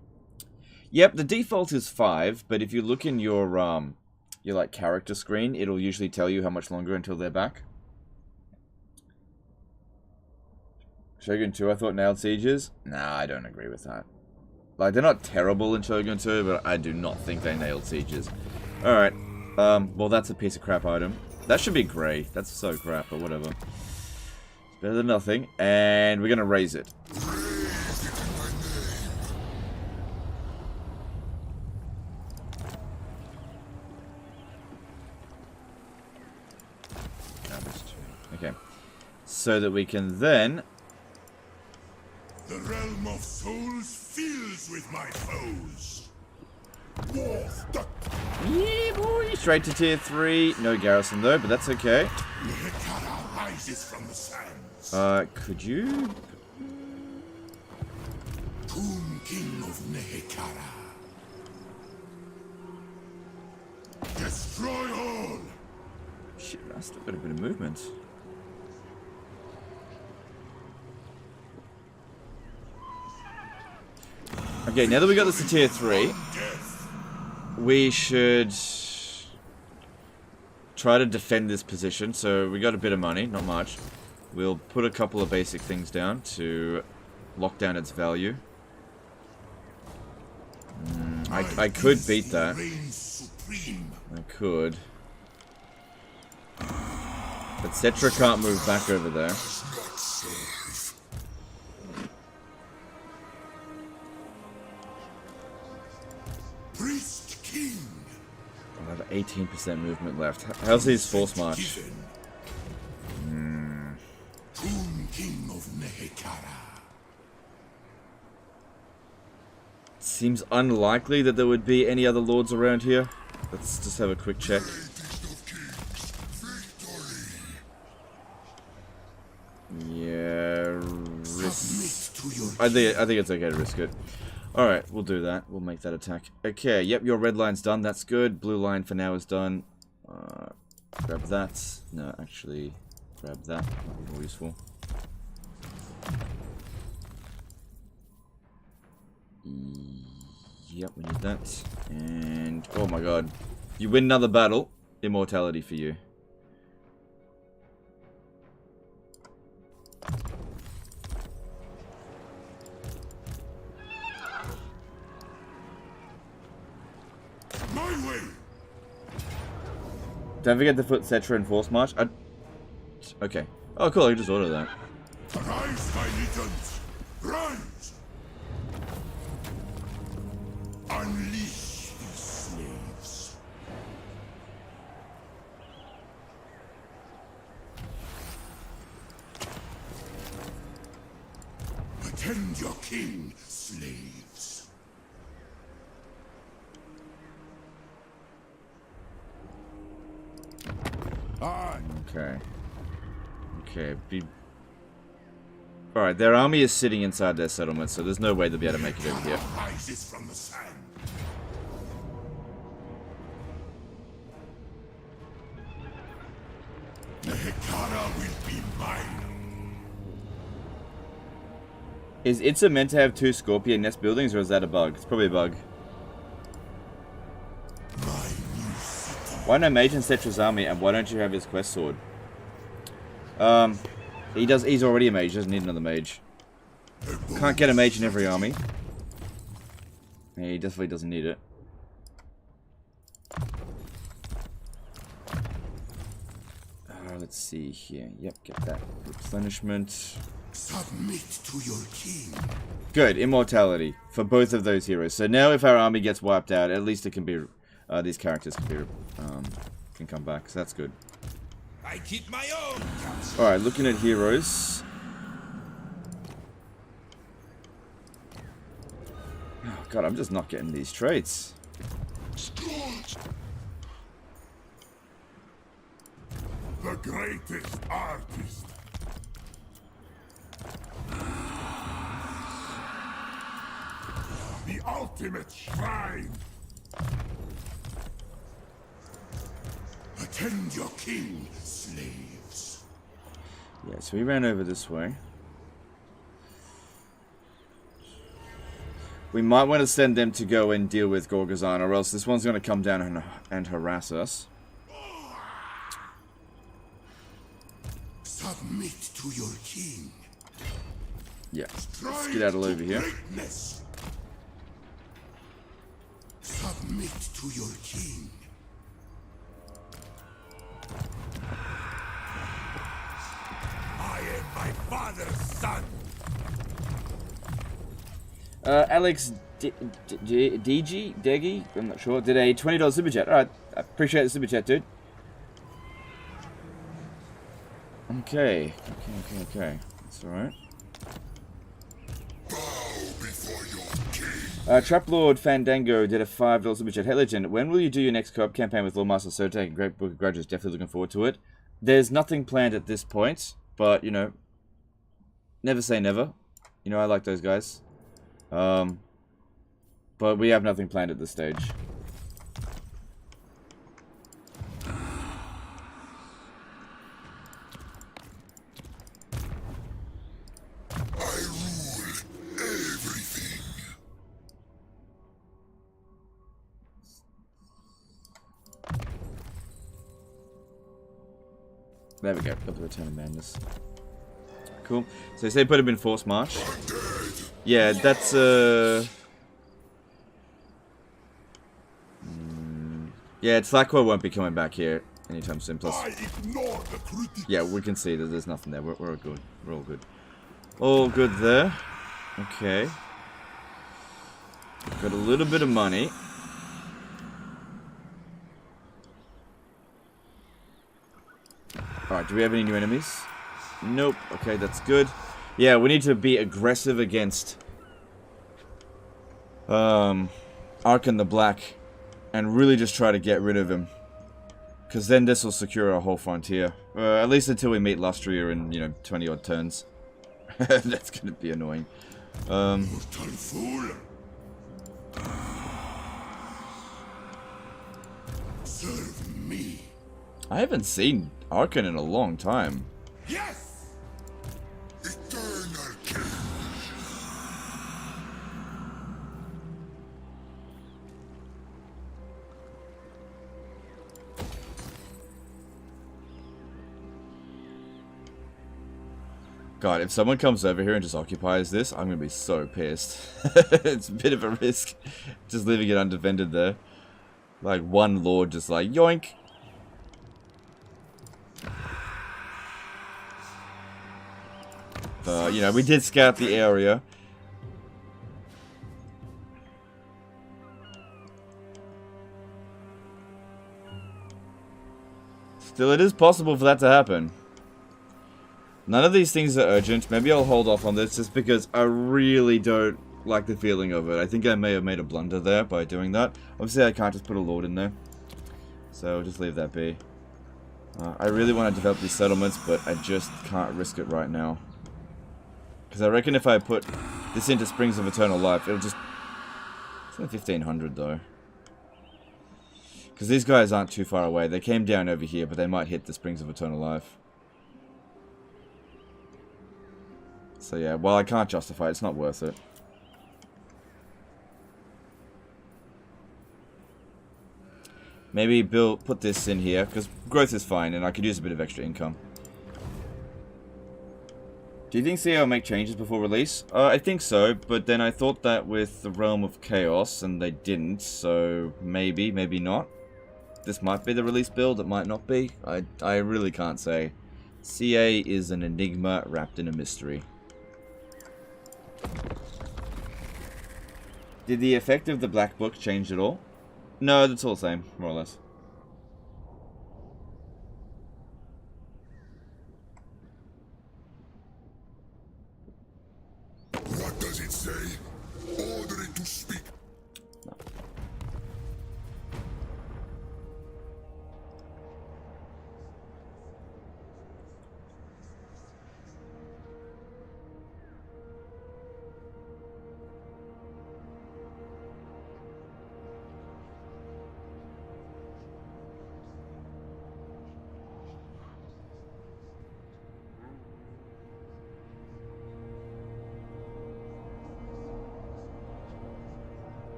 Yep, the default is 5, but if you look in your like character screen, it'll usually tell you how much longer until they're back. Shogun 2, I thought nailed sieges. Nah, I don't agree with that. Like, they're not terrible in Shogun 2, but I do not think they nailed sieges. Alright, well that's a piece of crap item. That should be grey. That's so crap, but whatever. It's better than nothing, and we're gonna raise it. Okay, so that we can then... The realm of souls fills with my foes. Yeah, boy, straight to tier 3. No garrison though, but that's okay. Nehekara rises from the sands. Could you... Tomb King of Nehekara. Destroy all. Shit, I still got a bit of movement. Okay, now that we got this to tier 3, we should try to defend this position. So we got a bit of money, not much. We'll put a couple of basic things down to lock down its value. I could beat that. I could. But Settra can't move back over there. Priest King. I have 18% movement left. How's his force march? Tomb King of Nehekara. Seems unlikely that there would be any other lords around here. Let's just have a quick check. Yeah, I think it's okay to risk it. Alright, we'll do that. We'll make that attack. Okay, yep, your red line's done. That's good. Blue line for now is done. Grab that. No, actually, grab that. Might be more useful. Yep, we need that. And, oh my god. You win another battle. Immortality for you. My way. Don't forget to put Settra in force march. Okay. Oh, cool. I can just order that. Rise, my legions. Rise. Unleash these slaves. Attend your king, slaves. Okay. Okay. Alright, their army is sitting inside their settlement, so there's no way they'll be able to make it over here. Rises from the sand. Nehekara will be mine. Is Itza meant to have 2 Scorpion nest buildings, or is that a bug? It's probably a bug. Why no mage in Settra's army, and why don't you have his quest sword? He's already a mage, doesn't need another mage. Can't get a mage in every army. Yeah, he definitely doesn't need it. Let's see here. Yep, get that replenishment. Submit to your king. Good, immortality for both of those heroes. So now if our army gets wiped out, at least it can be, these characters can be, can come back. So that's good. I keep my own. All right, looking at heroes. Oh god, I'm just not getting these traits. The greatest artist. The ultimate shrine. Attend your king, slaves. Yeah, so we ran over this way. We might want to send them to go and deal with Gorgazan, or else this one's going to come down and harass us. Submit to your king. Yeah, let's get out of over here. Greatness. Submit to your king. I am my father's son. Alex Degi, I'm not sure, did a $20 super chat. Alright, I appreciate the super chat, dude. Okay. That's alright. Traplord Fandango did a $5 super chat. Hey Legend, when will you do your next co-op campaign with Lordmaster Sotek and Great Book of Grudges? Definitely looking forward to it. There's nothing planned at this point, but, you know, never say never. You know, I like those guys. But we have nothing planned at this stage. There we go. Got the Return of Madness. Cool. So you say put him in Force March? Yeah, that's yeah, it's Slackwell won't be coming back here anytime soon. Plus, yeah, we can see that there's nothing there. We're all good. We're all good. All good there. Okay. Got a little bit of money. Alright, do we have any new enemies? Nope. Okay, that's good. Yeah, we need to be aggressive against Arkhan the Black and really just try to get rid of him. Because then this will secure our whole frontier. At least until we meet Lustria in, 20 odd turns. That's gonna be annoying. Serve me. I haven't seen Arkhan in a long time. Yes! Eternal king. God, if someone comes over here and just occupies this, I'm gonna be so pissed. It's a bit of a risk, just leaving it undefended there. Like, one lord just like, yoink! We did scout the area. Still, it is possible for that to happen. None of these things are urgent. Maybe I'll hold off on this just because I really don't like the feeling of it. I think I may have made a blunder there by doing that. Obviously, I can't just put a lord in there. So, I'll just leave that be. I really want to develop these settlements, but I just can't risk it right now. Because I reckon if I put this into Springs of Eternal Life, it'll just... It's only 1500 though. Because these guys aren't too far away. They came down over here, but they might hit the Springs of Eternal Life. So yeah, well, I can't justify it. It's not worth it. Maybe put this in here, because growth is fine, and I could use a bit of extra income. Do you think CA will make changes before release? I think so, but then I thought that with the Realm of Chaos, and they didn't, so maybe, maybe not. This might be the release build, it might not be. I really can't say. CA is an enigma wrapped in a mystery. Did the effect of the Black Book change at all? No, it's all the same, more or less. What does it say? Order it to speak. No.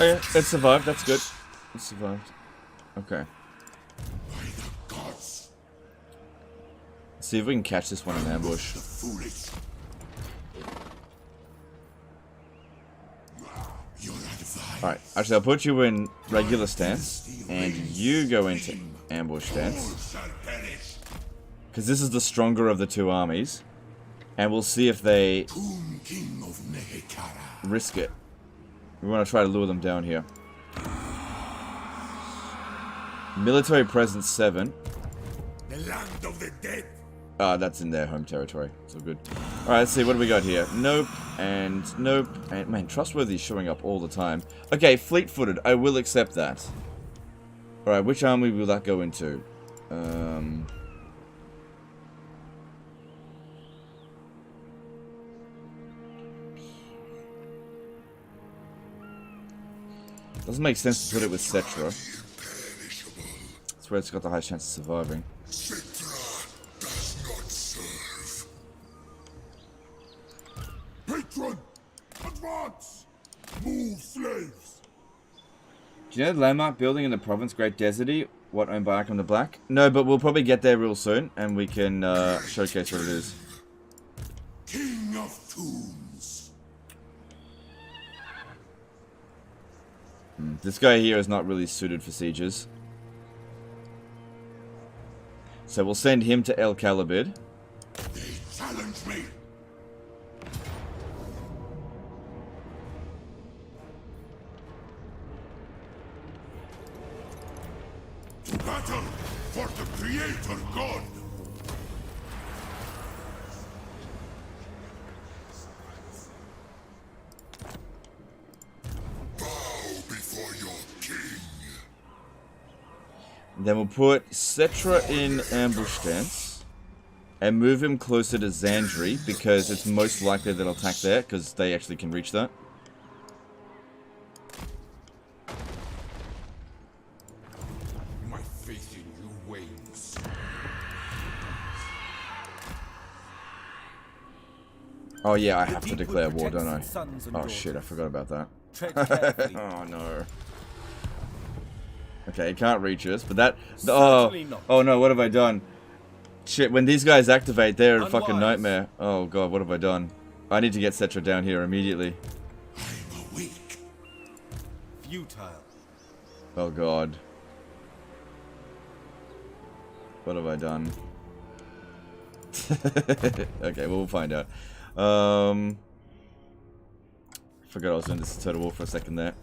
Oh yeah, it survived, that's good. It survived. Okay. By the gods. Let's see if we can catch this one in ambush. The foolish. Your advice. Alright, actually I'll put you in regular stance, and you go into ambush stance. Because this is the stronger of the two armies. And we'll see if they King of Nehekara. risk it. We want to try to lure them down here. Military presence 7. The land of the dead. That's in their home territory. So good. Alright, let's see. What do we got here? Nope. And nope. And man, trustworthy is showing up all the time. Okay, fleet-footed. I will accept that. Alright, which army will that go into? Doesn't make sense to put it with Settra. That's where it's got the highest chance of surviving. Settra does not serve. Patron, advance! Move, slaves! Do you know the landmark building in the province, Great Deserty? What, owned by Arkhan the Black? No, but we'll probably get there real soon, and we can showcase what it is. King of Tombs. This guy here is not really suited for sieges. So we'll send him to El Calibid. They challenge me. To battle for the Creator God. Bow before your king. Then we'll put Settra in ambush stance. And move him closer to Zandri, because it's most likely they'll attack there, because they actually can reach that. My faith in you wanes. Oh yeah, I have to declare war, don't I? Oh shit, I forgot about that. Oh no. Okay, it can't reach us, but that... Oh no, what have I done? Shit, when these guys activate, they're a fucking nightmare. Oh god, what have I done? I need to get Settra down here immediately. I'm awake. Futile. Oh god. What have I done? Okay, we'll find out. Forgot I was doing this Total War for a second there.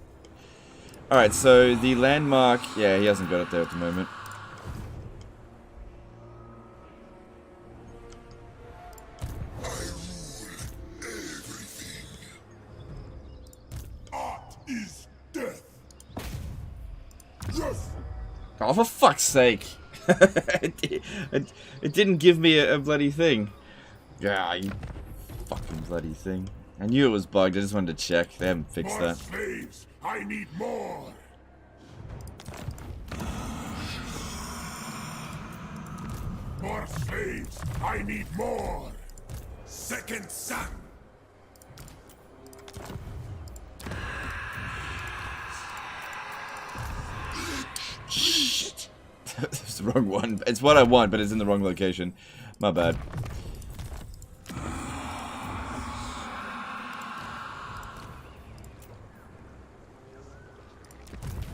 Alright, so the landmark... Yeah, he hasn't got it there at the moment. I rule everything. Art is death. Yes. Oh, for fuck's sake! it didn't give me a bloody thing. Yeah, you fucking bloody thing. I knew it was bugged, I just wanted to check. They haven't fixed More that. slaves. I need more. More slaves. I need more. Second son. Shit. It's the wrong one. It's what I want, but it's in the wrong location. My bad.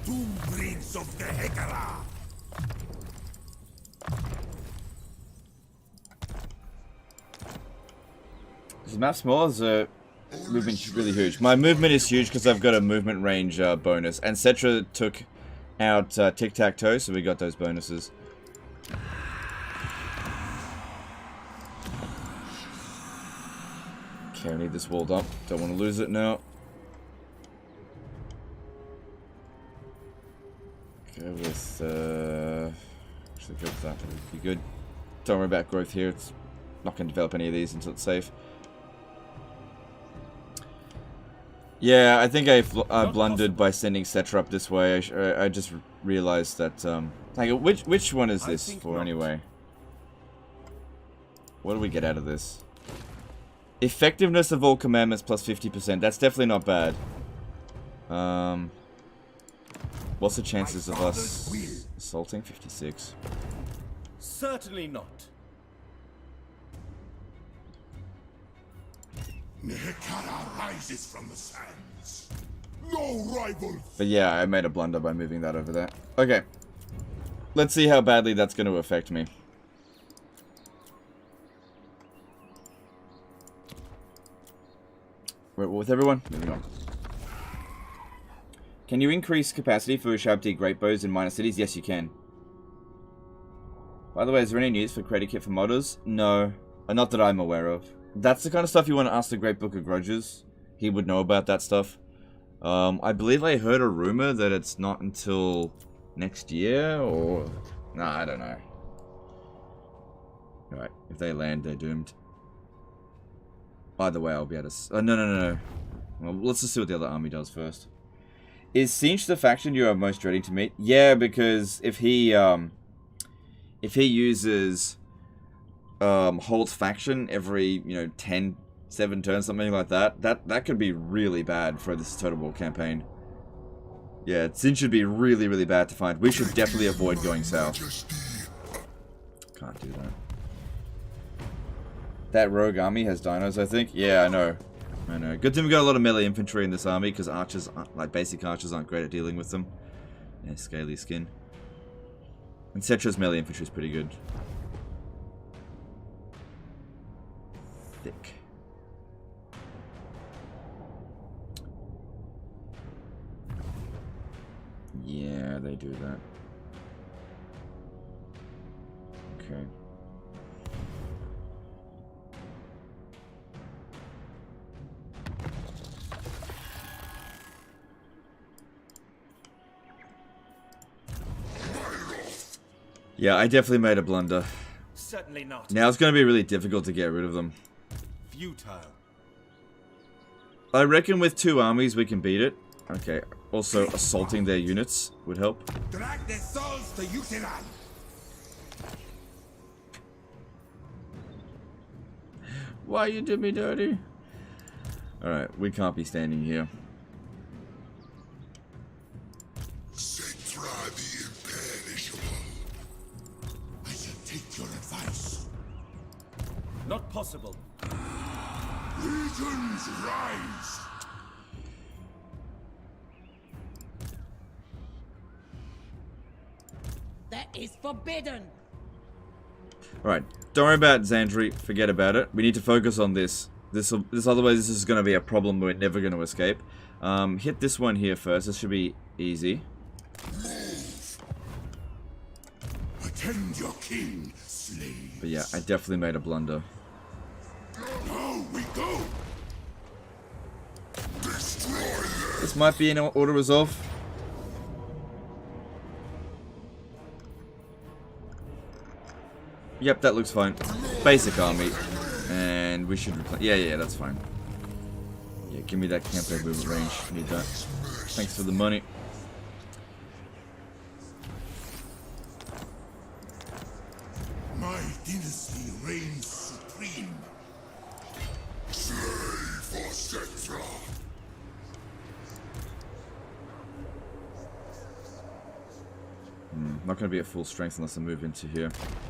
Two brains of the Hekara. Is the map small? Is the movement really huge? My movement is huge because I've got a movement range bonus. And Settra took out tic-tac-toe, so we got those bonuses. Okay, I need this walled up. Don't want to lose it now. Go with, actually go with that. That would be good. Don't worry about growth here. It's not going to develop any of these until it's safe. Yeah, I think I blundered by sending Settra up this way. I just realized that, hang on, which one is this for anyway? What do we get out of this? Effectiveness of all commandments plus 50%. That's definitely not bad. What's the chances of us assaulting? 56. Certainly not. Hekara rises from the sands. No rival. But yeah, I made a blunder by moving that over there. Okay. Let's see how badly that's going to affect me. We're with everyone? Moving on. Can you increase capacity for sharp D great bows in minor cities? Yes, you can. By the way, is there any news for Credit Kit for modders? No. Not that I'm aware of. That's the kind of stuff you want to ask the Great Book of Grudges. He would know about that stuff. I believe I heard a rumor that it's not until next year, or... Nah, I don't know. Alright, if they land, they're doomed. By the way, I'll be able to... Oh, no. Well, let's just see what the other army does first. Is Siege the faction you are most dreading to meet? Yeah, because if he uses Holt's faction every 7 turns, something like that, that could be really bad for this Total War campaign. Yeah, Sin should be really, really bad to find. We should definitely avoid going south. Can't do that. That rogue army has dinos, I think. Yeah, I know. I know. Good thing we got a lot of melee infantry in this army, because archers, like basic archers, aren't great at dealing with them. Yeah, scaly skin. And Settra's melee infantry is pretty good. Thick. Yeah, they do that. Okay. Yeah, I definitely made a blunder. Certainly not. Now it's going to be really difficult to get rid of them. Futile. I reckon with 2 armies we can beat it. Okay. Also, assaulting their units would help. Drag their souls to Uteran. Why you did me dirty? Alright, we can't be standing here. Settra the imperishable. I shall take your advice. Not possible. Legions rise. That is forbidden. Alright, don't worry about Xandri, forget about it. We need to focus on this. Otherwise this is going to be a problem we're never going to escape. Hit this one here first, this should be easy. Move. Attend your king, slave. But yeah, I definitely made a blunder. Now we go. Destroy them. This might be an auto resolve. Yep, that looks fine. Basic army. And we should replace. Yeah, that's fine. Yeah, give me that campaign movement range. Need that. Thanks for the money. My dynasty reigns supreme. Slay for Settra. Not going to be at full strength unless I move into here.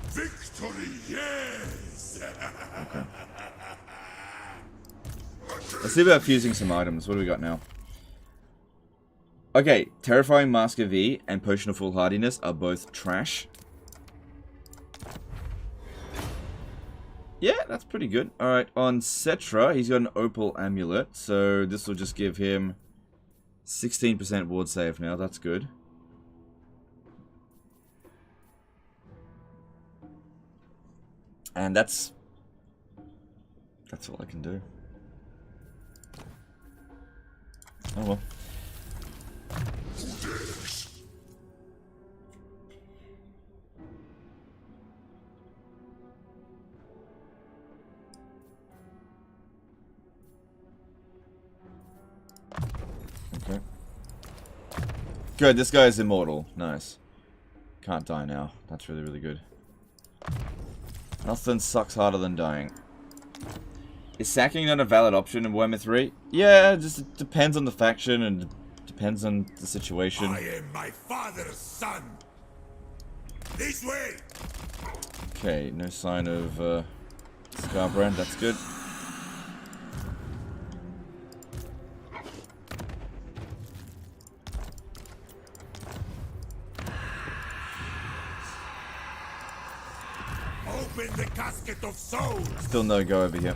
Victory, yes. Okay. Let's see about fusing some items. What do we got now? Okay, Terrifying Mask of V and Potion of Foolhardiness are both trash. Yeah, that's pretty good. Alright, on Settra, he's got an Opal Amulet, so this will just give him 16% ward save now. That's good. And that's all I can do. Oh well. Okay. Good, this guy is immortal. Nice. Can't die now. That's really, really good. Nothing sucks harder than dying. Is sacking not a valid option in Warhammer 3? Yeah, just depends on the faction and depends on the situation. I am my father's son. This way. Okay, no sign of Scarbrand, that's good. Open the casket of souls. Still no go over here.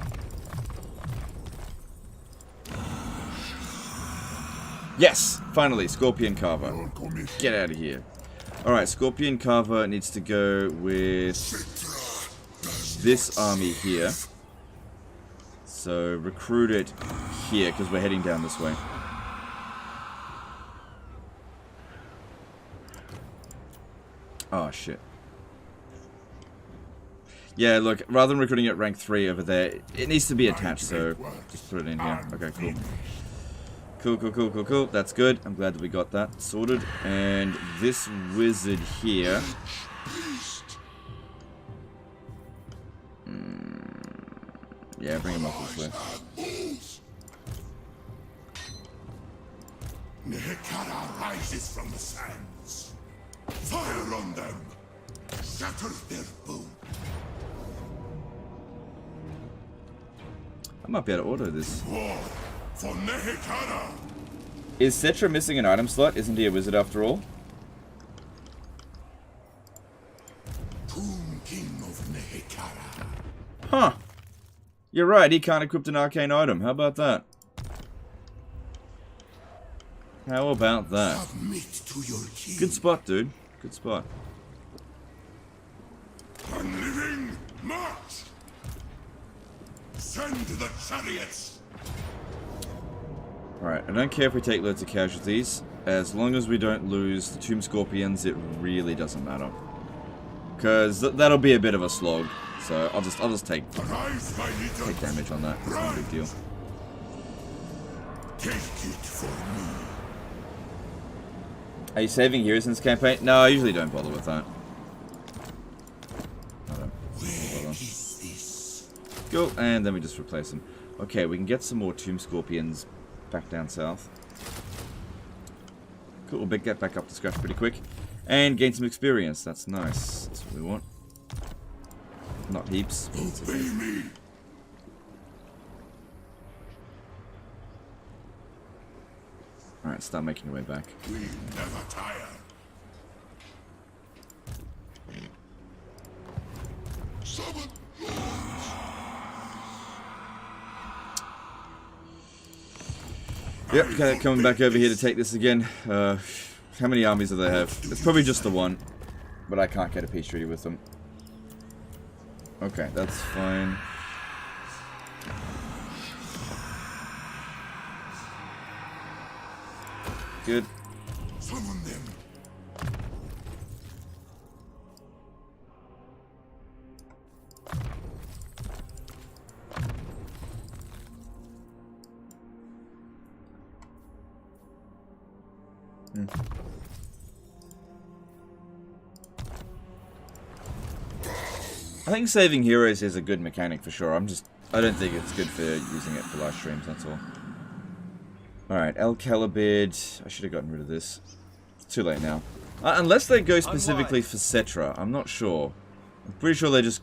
Yes! Finally, Scorpion Carver. Get out of here. Alright, Scorpion Carver needs to go with this army here. So, recruit it here, because we're heading down this way. Oh, shit. Yeah, look, rather than recruiting at rank 3 over there, it needs to be attached, so just put it in here. Okay, cool. Cool, cool, cool, cool, cool. That's good. I'm glad that we got that sorted. And this wizard here. Yeah, bring him up this way. Nehekara rises from the sands. Fire on them. Shatter their bones. I might be able to order this. War for Nehekara. Is Settra missing an item slot? Isn't he a wizard after all? Tomb King of Nehekara. Huh. You're right, he can't equip an arcane item. How about that? How about that? Submit to your king. Good spot, dude. Good spot. Unliving march. Send the chariots. Alright, I don't care if we take loads of casualties. As long as we don't lose the Tomb Scorpions, it really doesn't matter. Because that'll be a bit of a slog. So I'll just take damage on that. It's not a big deal. Take it for me. Are you saving heroes in this campaign? No, I usually don't bother with that. I don't Where bother. is this? Cool, and then we just replace them. Okay, we can get some more Tomb Scorpions back down south. Cool, we'll get back up to scratch pretty quick. And gain some experience. That's nice. That's what we want. Not heaps. Obey me. Alright, start making your way back. We never tire. Summon Yep, okay, coming back over here to take this again. How many armies do they have? It's probably just the one. But I can't get a peace treaty with them. Okay, that's fine. Good. Summon them. I think saving heroes is a good mechanic for sure. I don't think it's good for using it for live streams, that's all. Alright, El Calibid. I should have gotten rid of this. It's too late now. Unless they go specifically for Settra, I'm not sure. I'm pretty sure they just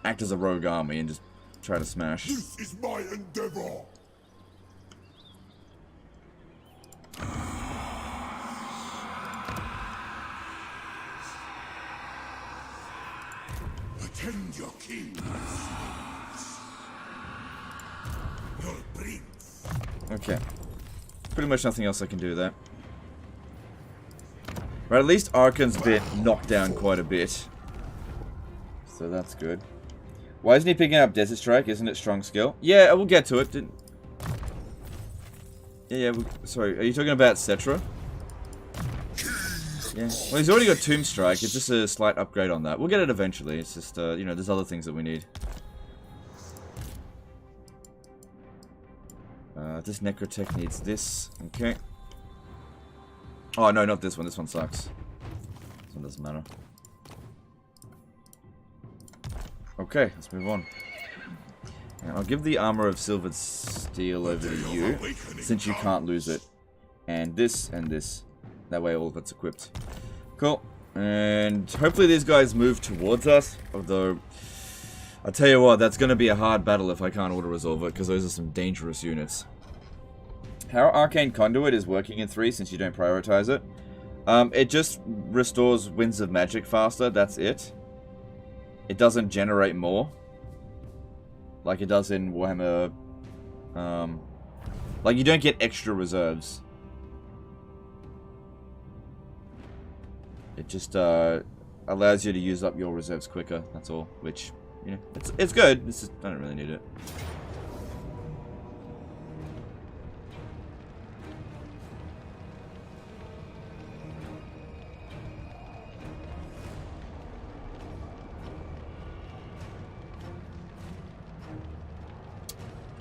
act as a rogue army and just try to smash. This is my endeavor. Attend your king. Your prince. Okay. Pretty much nothing else I can do there. Right, at least Arkhan's been knocked down quite a bit. So that's good. Why isn't he picking up Desert Strike? Isn't it strong skill? Yeah, we'll get to it. Sorry, are you talking about Settra? Yeah. Well, he's already got Tomb Strike. It's just a slight upgrade on that. We'll get it eventually. It's just, you know, there's other things that we need. This Necrotech needs this. Okay. Oh, no, not this one. This one sucks. This one doesn't matter. Okay, let's move on. And I'll give the Armor of Silvered Steel over to you, since you can't lose it. And this and this. That way all of it's equipped. Cool. And hopefully these guys move towards us. Although, I'll tell you what, that's going to be a hard battle if I can't auto-resolve it, because those are some dangerous units. How Arcane Conduit is working in 3 since you don't prioritize it. It just restores Winds of Magic faster, that's it. It doesn't generate more. Like it does in Warhammer. Like you don't get extra reserves. It just allows you to use up your reserves quicker, that's all. Which, you know, it's good. It's just, I don't really need it.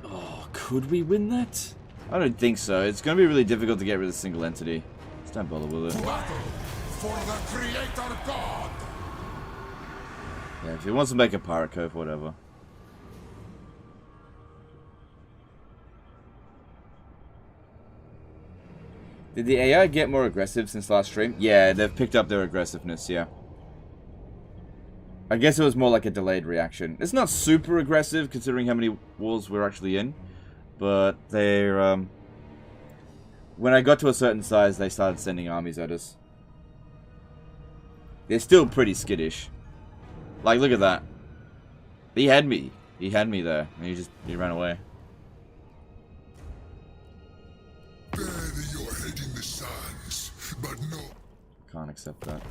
Oh, could we win that? I don't think so. It's going to be really difficult to get rid of a single entity. Just don't bother with it. Battle for the Creator God. Yeah, if he wants to make a pirate cove, whatever. Did the AI get more aggressive since last stream? Yeah, they've picked up their aggressiveness, yeah. I guess it was more like a delayed reaction. It's not super aggressive considering how many wars we're actually in. But they're, when I got to a certain size, they started sending armies at us. They're still pretty skittish. Like, look at that. He had me. He had me there. And he ran away. Bury your head in the sands, but no. Can't accept that.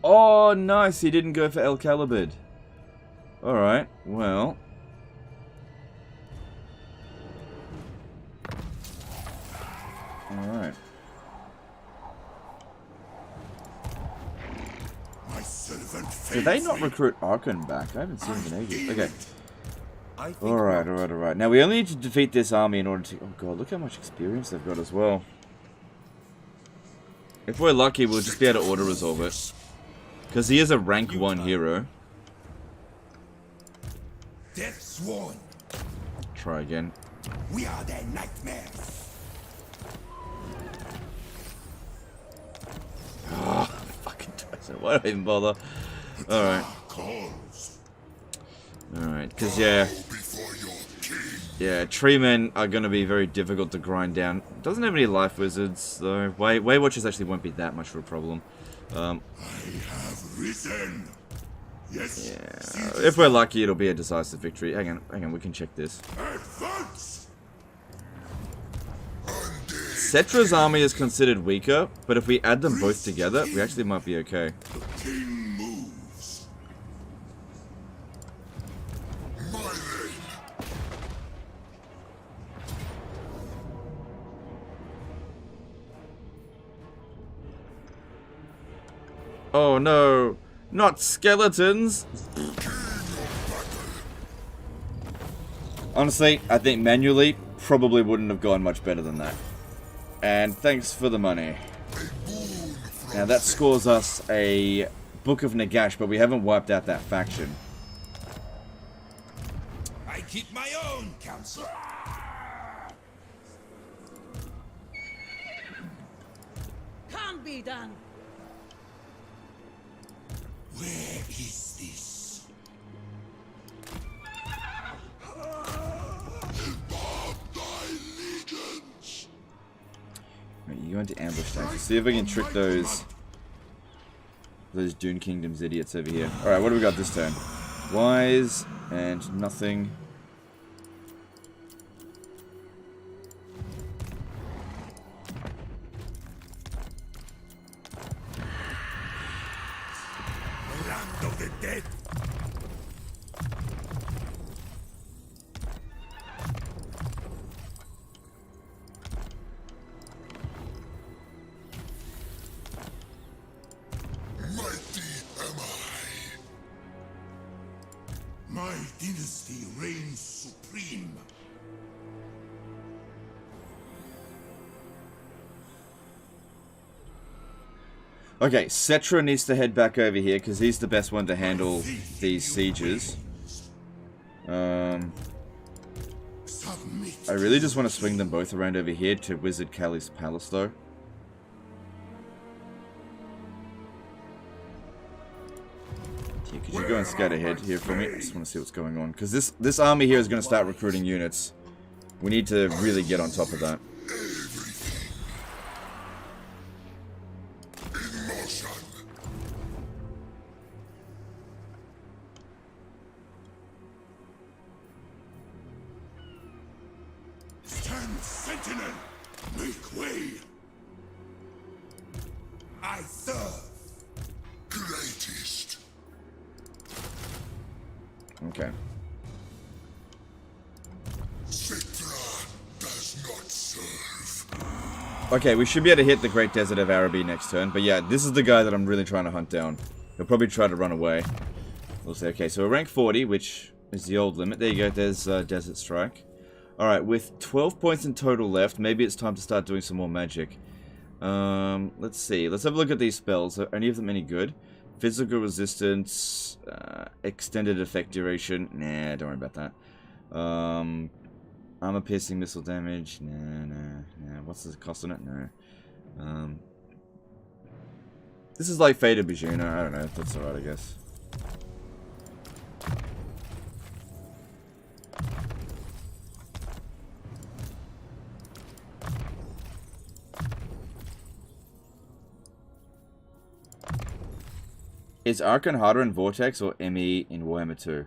Oh, nice. He didn't go for El Calibid. Alright, well. Alright. Did they not recruit Arkhan back? I haven't seen him in ages. Okay. Alright. Now we only need to defeat this army in order to... Oh god, look how much experience they've got as well. If we're lucky, we'll just be able to auto-resolve it. Because he is a rank 1 hero. Death sworn. Try again. We are their nightmares. Oh, fucking twice. Why do I even bother? Alright. Alright, because yeah, tree men are going to be very difficult to grind down. Doesn't have any life wizards, though. Way Watchers actually won't be that much of a problem. I have risen. Yes. Yeah. If we're lucky, it'll be a decisive victory. Hang on, we can check this. Advance. Settra's army is considered weaker, but if we add them both together, we actually might be okay. The king moves. My reign. Oh no, not skeletons! Honestly, I think manually probably wouldn't have gone much better than that. And thanks for the money. Now that scores us a Book of Nagash, but we haven't wiped out that faction. I keep my own counsel. Can't be done. Where is this? Right, you go into ambush tanks. Let's see if I can trick those Dune Kingdoms idiots over here. Alright, what do we got this turn? Wise and nothing. Land of the dead. Mighty am I. My dynasty reigns supreme. Okay, Settra needs to head back over here because he's the best one to handle these sieges. I really just want to swing them both around over here to Wizard Callie's palace though. Yeah, could you go and scout ahead here for me? I just want to see what's going on. Because this army here is going to start recruiting units. We need to really get on top of that. Stand sentinel, make way. I serve. Greatest. Okay. Settra does not serve. Okay, we should be able to hit the Great Desert of Araby next turn. But yeah, this is the guy that I'm really trying to hunt down. He'll probably try to run away. We'll see. Okay, so we're rank 40, which is the old limit. There you go, there's Desert Strike. Alright, with 12 points in total left, maybe it's time to start doing some more magic. Let's see. Let's have a look at these spells. Are any of them any good? Physical resistance, extended effect duration. Nah, don't worry about that. Armor piercing missile damage. Nah. What's the cost on it? No. This is like Fate of Bijuna. I don't know. That's alright, I guess. Is Arkhan harder in Vortex or ME in Warhammer 2?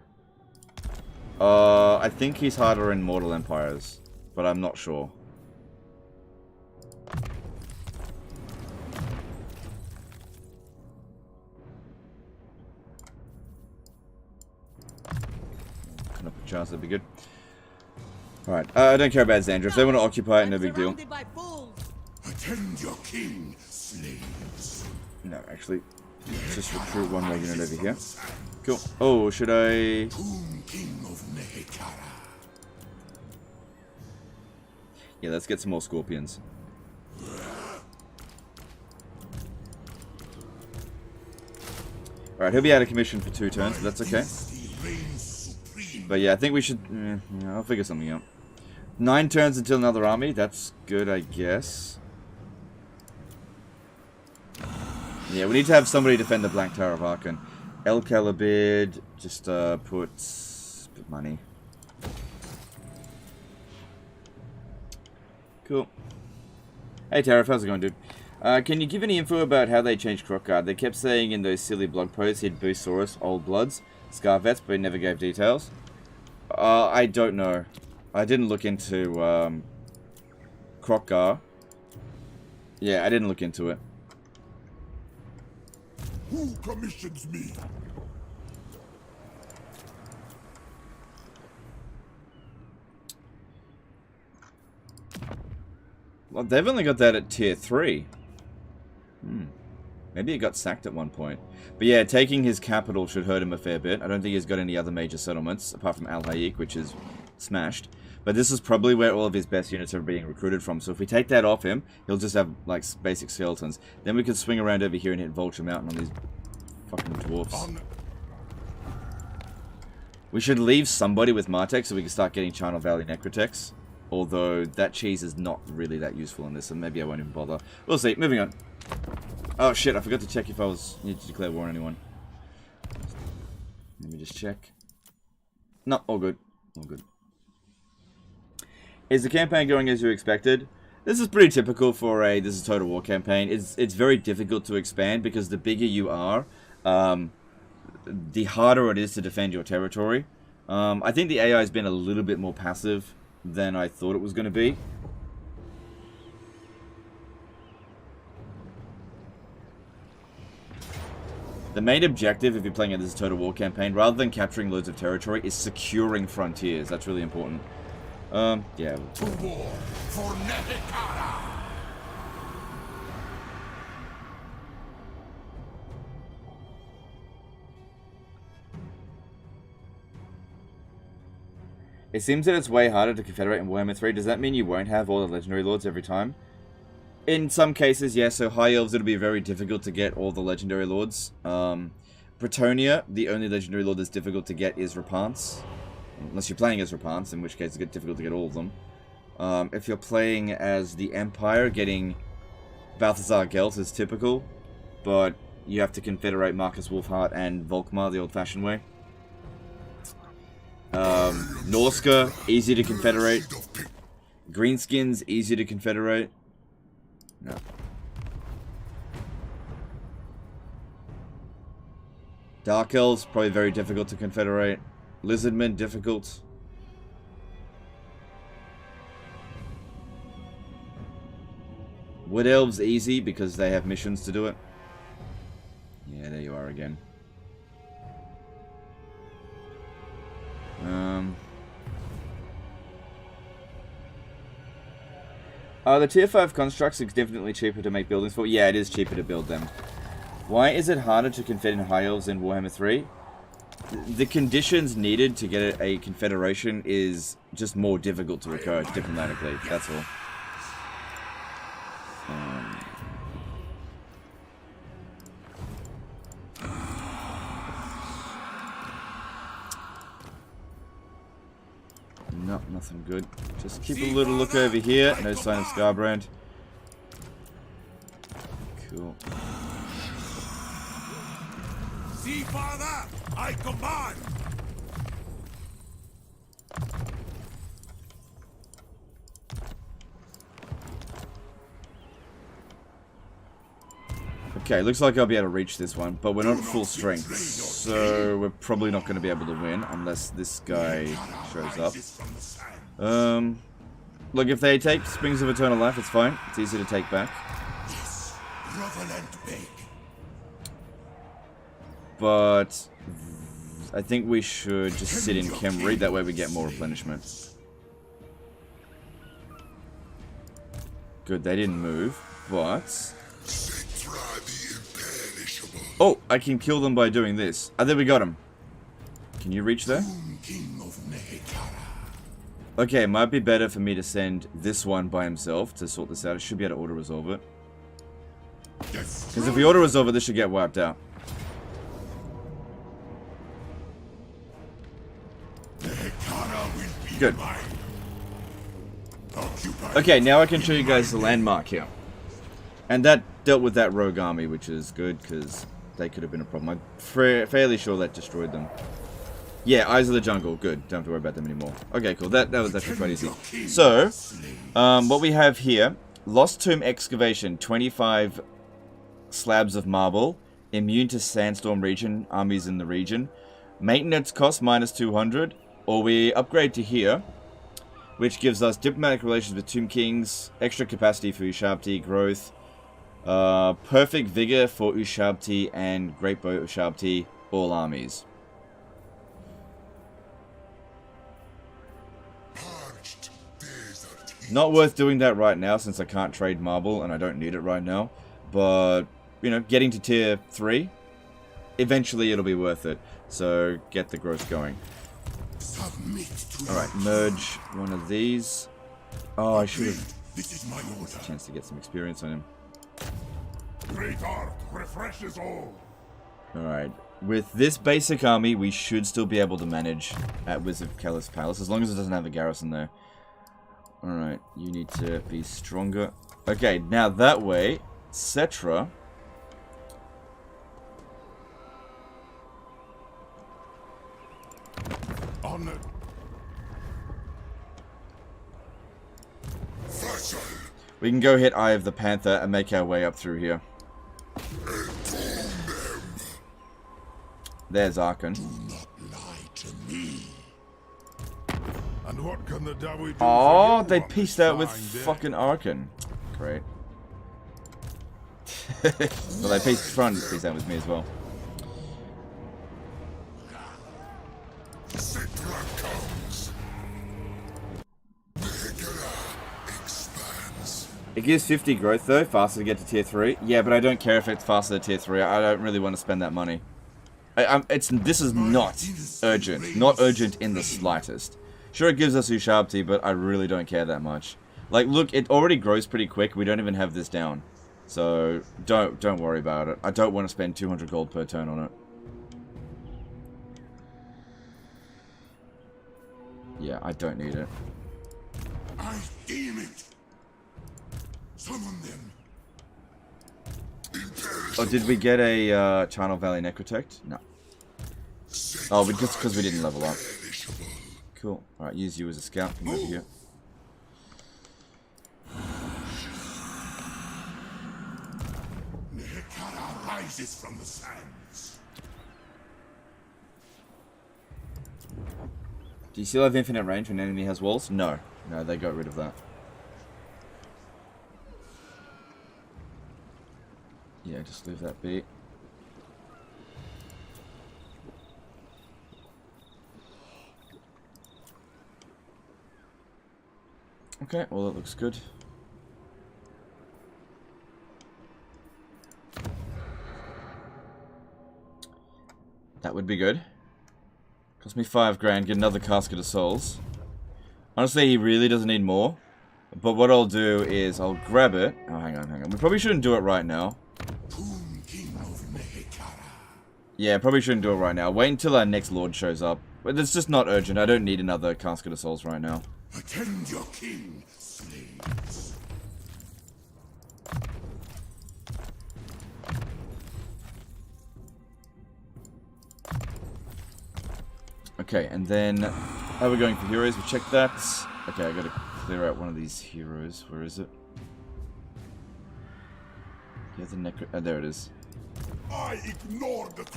I think he's harder in Immortal Empires, but I'm not sure. Can up a chance, that'd be good. Alright, I don't care about Xandra. If they want to occupy it, no big deal. Attend your king, slaves. No, actually. Let's just recruit one more unit over here. Cool. Oh, should I... Yeah, let's get some more scorpions. Alright, he'll be out of commission for 2 turns, but that's okay. But yeah, I think we should... yeah, I'll figure something out. 9 turns until another army. That's good, I guess. Yeah, we need to have somebody defend the Black Tower of Arkhan. El Calibid, just put money. Cool. Hey Tariff, how's it going, dude? Can you give any info about how they changed Crockguard? They kept saying in those silly blog posts he'd boost Saurus, Old Bloods, Scar Vets, but he never gave details. I don't know. I didn't look into Crockguard. Yeah, I didn't look into it. Who commissions me? Well, they've only got that at tier 3. Maybe he got sacked at one point. But yeah, taking his capital should hurt him a fair bit. I don't think he's got any other major settlements, apart from Al Hayek, which is smashed. But this is probably where all of his best units are being recruited from. So if we take that off him, he'll just have, like, basic skeletons. Then we can swing around over here and hit Vulture Mountain on these fucking dwarfs. We should leave somebody with Martech so we can start getting Charnel Valley Necrotex. Although, that cheese is not really that useful in this, so maybe I won't even bother. We'll see. Moving on. Oh, shit. I forgot to check if I need to declare war on anyone. Let me just check. No, all good. All good. Is the campaign going as you expected? This is pretty typical for a This is Total War campaign. It's very difficult to expand because the bigger you are, the harder it is to defend your territory. I think the AI has been a little bit more passive than I thought it was going to be. The main objective, if you're playing a This is Total War campaign, rather than capturing loads of territory, is securing frontiers. That's really important. Yeah. To war for Netikara. It seems that it's way harder to confederate in Warhammer 3. Does that mean you won't have all the Legendary Lords every time? In some cases, yes. So High Elves, it'll be very difficult to get all the Legendary Lords. Bretonnia, the only Legendary Lord that's difficult to get is Rapance. Unless you're playing as Rapance, in which case it's difficult to get all of them. If you're playing as the Empire, getting Balthazar Gelt is typical. But you have to confederate Marcus Wolfheart and Volkmar the old-fashioned way. Norska, easy to confederate. Greenskins, easy to confederate. No. Dark Elves, probably very difficult to confederate. Lizardmen, difficult. Wood Elves, easy because they have missions to do it. Yeah, there you are again. The tier 5 constructs significantly cheaper to make buildings for. Yeah, it is cheaper to build them. Why is it harder to confed in High Elves in Warhammer 3? the conditions needed to get a confederation is just more difficult to occur diplomatically. That's all. No, nothing good. Just keep a little look over here. No sign of Scarbrand. Cool. See, father, I command. Okay, looks like I'll be able to reach this one, but we're not at full strength, so we're probably not going to be able to win unless this guy shows up. Look, if they take Springs of Eternal Life, it's fine. It's easy to take back. But I think we should just sit in Khemri, that way we get more replenishment. Good, they didn't move, but... Oh, I can kill them by doing this. Oh, there we got him. Can you reach there? Okay, it might be better for me to send this one by himself to sort this out. I should be able to auto-resolve it. Because if we auto-resolve it, this should get wiped out. Good. Okay, now I can show you guys the landmark here. And that dealt with that rogue army, which is good, because they could have been a problem. I'm fairly sure that destroyed them. Yeah, Eyes of the Jungle. Good. Don't have to worry about them anymore. Okay, cool. That was actually quite easy. So, what we have here, Lost Tomb Excavation, 25 slabs of marble, immune to Sandstorm region, armies in the region, maintenance cost minus 200, or we upgrade to here, which gives us diplomatic relations with Tomb Kings, extra capacity for Ushabti, growth, perfect vigor for Ushabti, and great bow Ushabti, all armies. Not worth doing that right now since I can't trade marble and I don't need it right now. But, you know, getting to tier 3, eventually it'll be worth it. So, get the growth going. Alright, merge one of these. Oh, I should have a chance to get some experience on him. Great art refreshes all. Alright, with this basic army, we should still be able to manage at Wizard of Kellis Palace, as long as it doesn't have a garrison there. Alright, you need to be stronger. Okay, now that way, Settra... Honor. We can go hit Eye of the Panther and make our way up through here. There's Arkhan. Do not lie to me. And what can the Dawi do? Oh, they pieced out with fucking Arkhan. Great. Well, they pieced out with me as well. Settra comes. Expands. It gives 50 growth though, faster to get to tier 3. Yeah, but I don't care if it's faster to tier 3. I don't really want to spend that money. This is not urgent. Not urgent in the slightest. Sure, it gives us Ushabti, but I really don't care that much. Like, look, it already grows pretty quick. We don't even have this down. So, don't worry about it. I don't want to spend 200 gold per turn on it. Yeah, I don't need it. I deem it. Summon them. Oh, did we get a Charnel Valley Necrotect? No. Oh, just because we didn't level up. Cool. Alright, use you as a scout. Come over here. Nehekara rises from the sands. Do you still have infinite range when an enemy has walls? No. No, they got rid of that. Yeah, just leave that be. Okay, well that looks good. That would be good. Cost me 5 grand, get another casket of souls. Honestly, he really doesn't need more. But what I'll do is I'll grab it. Oh, hang on. We probably shouldn't do it right now. Yeah, probably shouldn't do it right now. Wait until our next lord shows up. But it's just not urgent. I don't need another casket of souls right now. Attend your king, slaves. Okay, and then how are we going for heroes? We checked that. Okay, I gotta clear out one of these heroes. Where is it? Yeah, the necro. Oh, there it is. I ignored it.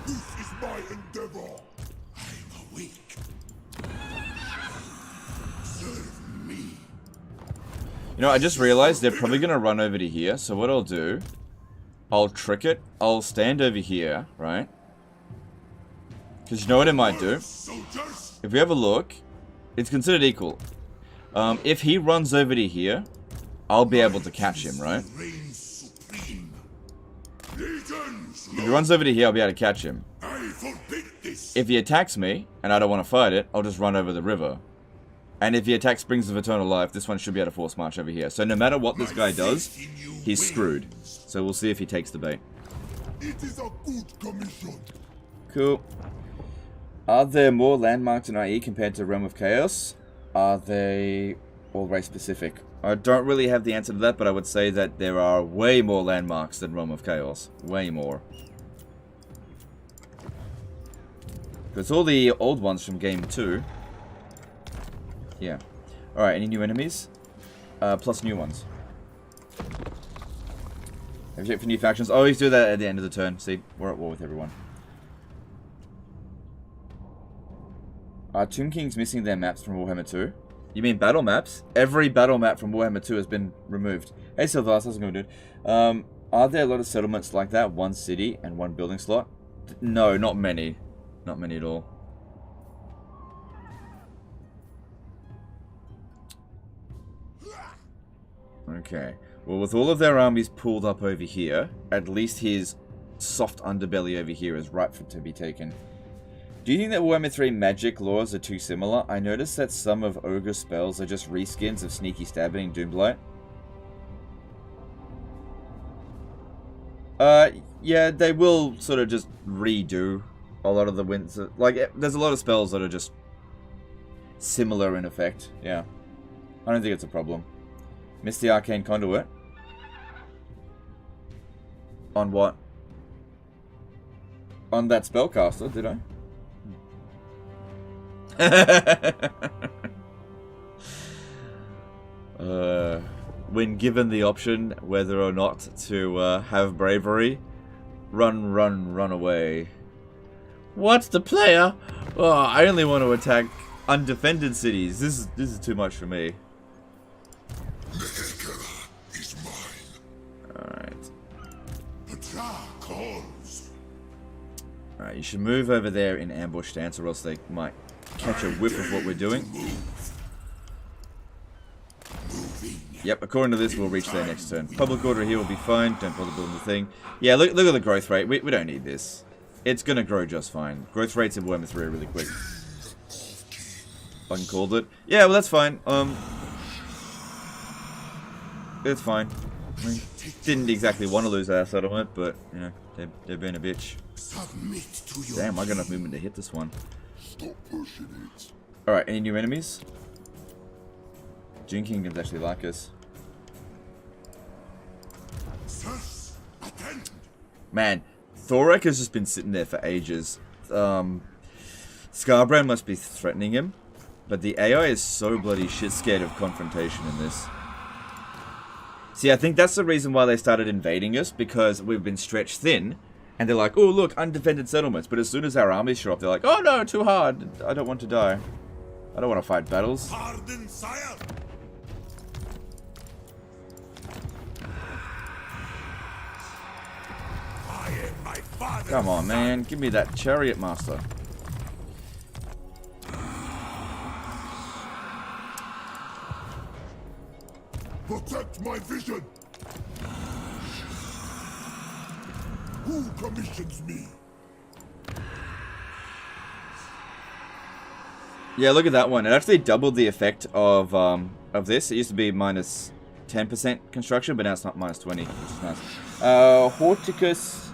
This is my endeavor. I'm awake. Serve me. You know, I just realized they're probably gonna run over to here. So what I'll do, I'll trick it. I'll stand over here, right? Because you know what it might do? If we have a look, it's considered equal. If he runs over to here, I'll be able to catch him, right? If he runs over to here, I'll be able to catch him. If he attacks me, and I don't want to fight it, I'll just run over the river. And if he attacks Springs of Eternal Life, this one should be able to force march over here. So no matter what this guy does, he's screwed. So we'll see if he takes the bait. It is a good commission. Cool. Are there more landmarks in IE compared to Realm of Chaos? Are they all race specific? I don't really have the answer to that, but I would say that there are way more landmarks than Realm of Chaos. Way more. It's all the old ones from Game 2. Yeah. Alright, any new enemies? Plus new ones. Have you checked for new factions? Always do that at the end of the turn. See, we're at war with everyone. Are Tomb Kings missing their maps from Warhammer 2? You mean battle maps? Every battle map from Warhammer 2 has been removed. Hey Sylvas, how's it going, dude? Are there a lot of settlements like that? One city and one building slot? No, not many. Not many at all. Okay. Well, with all of their armies pulled up over here, at least his soft underbelly over here is ripe to be taken. Do you think that Warhammer 3 magic laws are too similar? I noticed that some of Ogre spells are just reskins of Sneaky Stabbing and Doomblight. Yeah, they will sort of just redo a lot of the wins. Like, there's a lot of spells that are just similar in effect. Yeah. I don't think it's a problem. Missed the Arcane Conduit. On what? On that spellcaster, did I? When given the option whether or not to have bravery, run away. What's the player? Oh, I only want to attack undefended cities. This is too much for me. Is mine. Alright. Calls. Alright, you should move over there in ambush stance, or else they might catch a whiff of what we're doing. Yep, according to this, we'll reach there next turn. Public order here will be fine. Don't bother building the thing. Yeah, look at the growth rate. We don't need this. It's gonna grow just fine. Growth rates in Warhammer 3 are really quick. Fucking called it. Yeah, well that's fine. It's fine. I mean, didn't exactly want to lose our settlement, but you know, they're being a bitch. Damn, I got enough movement to hit this one. Stop pushing it. Alright, any new enemies? Dune Kingdoms actually like us. Man, Thorek has just been sitting there for ages. Scarbrand must be threatening him, but the AI is so bloody shit scared of confrontation in this. See, I think that's the reason why they started invading us, because we've been stretched thin, and they're like, oh look, undefended settlements, but as soon as our armies show up, they're like, oh no, too hard, I don't want to die. I don't want to fight battles. Pardon, sire. Come on, man. Give me that chariot master. Protect my vision. Who commissions me? Yeah, look at that one. It actually doubled the effect of this. It used to be minus 10% construction, but now it's not minus 20, which is nice. Horticus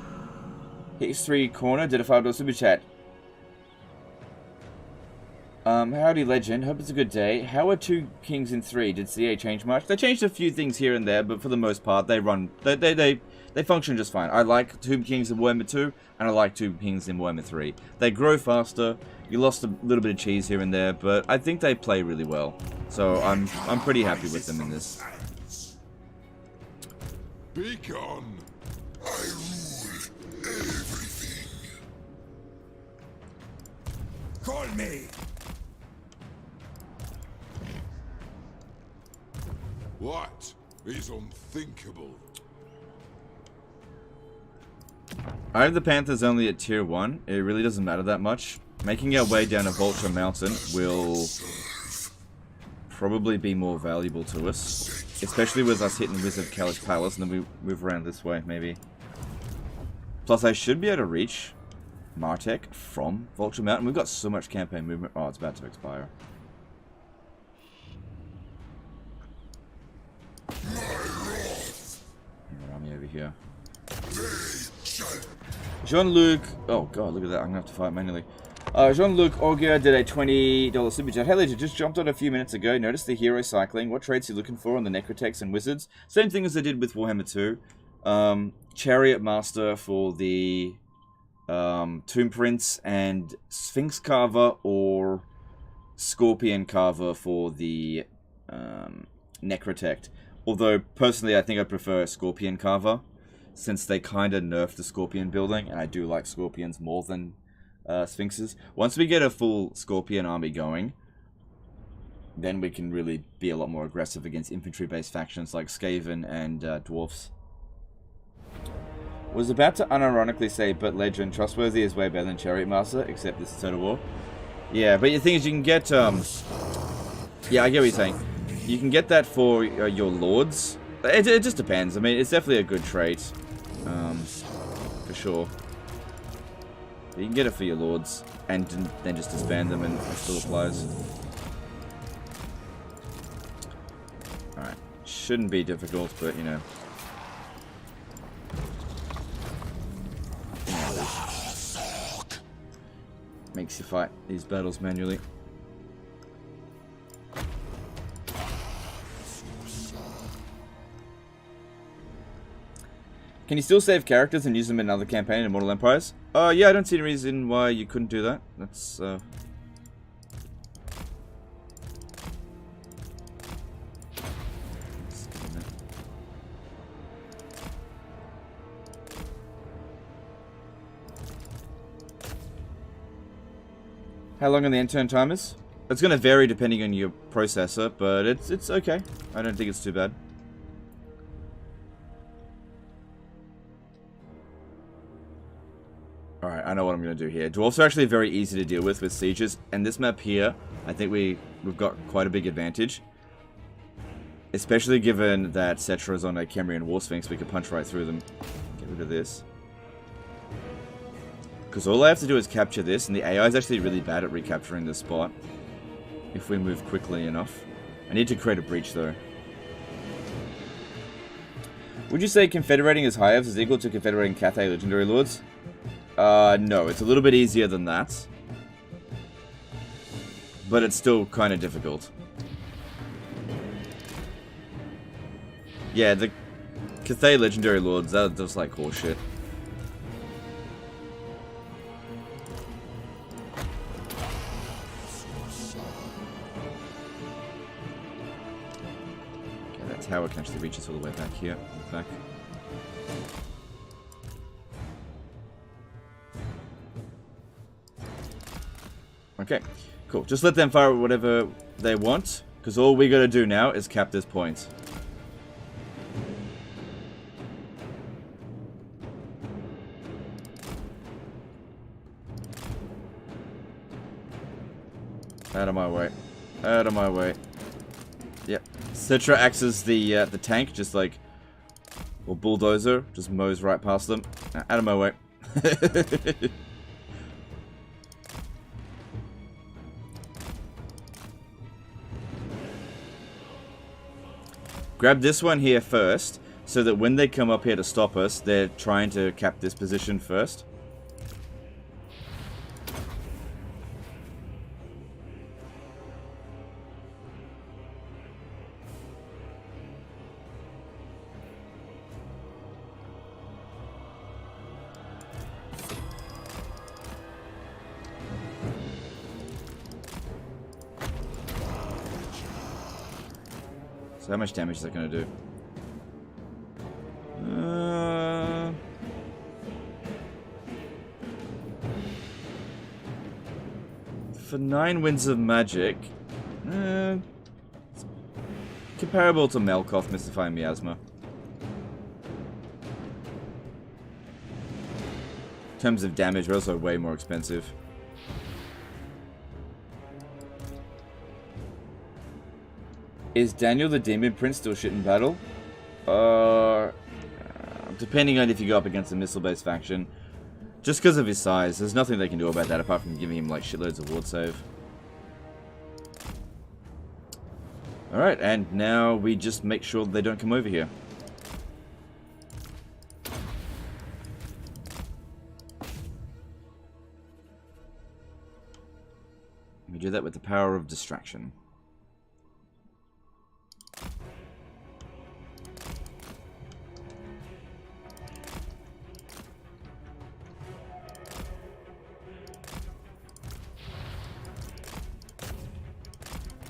H3 Corner did a $5 super chat. Howdy Legend, hope it's a good day. How are 2 Kings in 3? Did CA change much? They changed a few things here and there, but for the most part, they function just fine. I like 2 Kings in Warhammer 2, and I like 2 Kings in Warhammer 3. They grow faster. You lost a little bit of cheese here and there, but I think they play really well. So I'm pretty happy with them in this. Be gone. I rule everything. Call me. What is unthinkable? I have the Panthers only at tier 1. It really doesn't matter that much. Making our way down a Vulture Mountain will probably be more valuable to us. Especially with us hitting Wizard of Calich Palace, and then we move around this way, maybe. Plus, I should be able to reach Martek from Vulture Mountain. We've got so much campaign movement. Oh, it's about to expire. Army over here. Jean-Luc... Oh, God, look at that. I'm going to have to fight manually. Jean-Luc Auger did a $20 super chat. Hey, Legend, just jumped on a few minutes ago. Noticed the hero cycling. What traits are you looking for on the Necrotechs and Wizards? Same thing as I did with Warhammer 2. Chariot Master for the Tomb Prince, and Sphinx Carver or Scorpion Carver for the Necrotech. Although, personally, I think I prefer Scorpion Carver, since they kind of nerfed the Scorpion building, and I do like Scorpions more than Sphinxes. Once we get a full Scorpion army going, then we can really be a lot more aggressive against infantry-based factions like Skaven and Dwarfs. Was about to unironically say, but Legend, Trustworthy is way better than Chariot Master, except this is Total War. Yeah, but the thing is, you can get, yeah, I get what you're saying. You can get that for your Lords. It just depends. I mean, it's definitely a good trait, for sure. You can get it for your Lords, and then just disband them, and it still applies. Alright. Shouldn't be difficult, but, you know. Makes you fight these battles manually. Can you still save characters and use them in another campaign in Immortal Empires? Yeah, I don't see any reason why you couldn't do that. That's, How long are the end turn timers? It's going to vary depending on your processor, but it's okay. I don't think it's too bad. Alright, I know what I'm going to do here. Dwarfs are actually very easy to deal with sieges, and this map here, I think we've got quite a big advantage. Especially given that Settra is on a Kemrian War Sphinx, we can punch right through them. Get rid of this. Because all I have to do is capture this, and the AI is actually really bad at recapturing this spot. If we move quickly enough. I need to create a breach, though. Would you say confederating as high elves is equal to confederating Cathay Legendary Lords? No, it's a little bit easier than that. But it's still kind of difficult. Yeah, the Cathay Legendary Lords, that was like horseshit. Okay, that tower can actually reach us all the way back here. Back. Okay, cool. Just let them fire whatever they want, because all we gotta do now is cap this point. Out of my way. Out of my way. Yep. Settra acts as the tank, just like Or bulldozer, just mows right past them. Out of my way. Grab this one here first, so that when they come up here to stop us, they're trying to cap this position first. So how much damage is that going to do? For 9 winds of magic, it's comparable to Melkoth Mystifying Miasma. In terms of damage, we're also way more expensive. Is Daniel the Demon Prince still shit in battle? Depending on if you go up against a missile-based faction. Just because of his size, there's nothing they can do about that apart from giving him like shitloads of ward save. Alright, and now we just make sure they don't come over here. We do that with the power of distraction.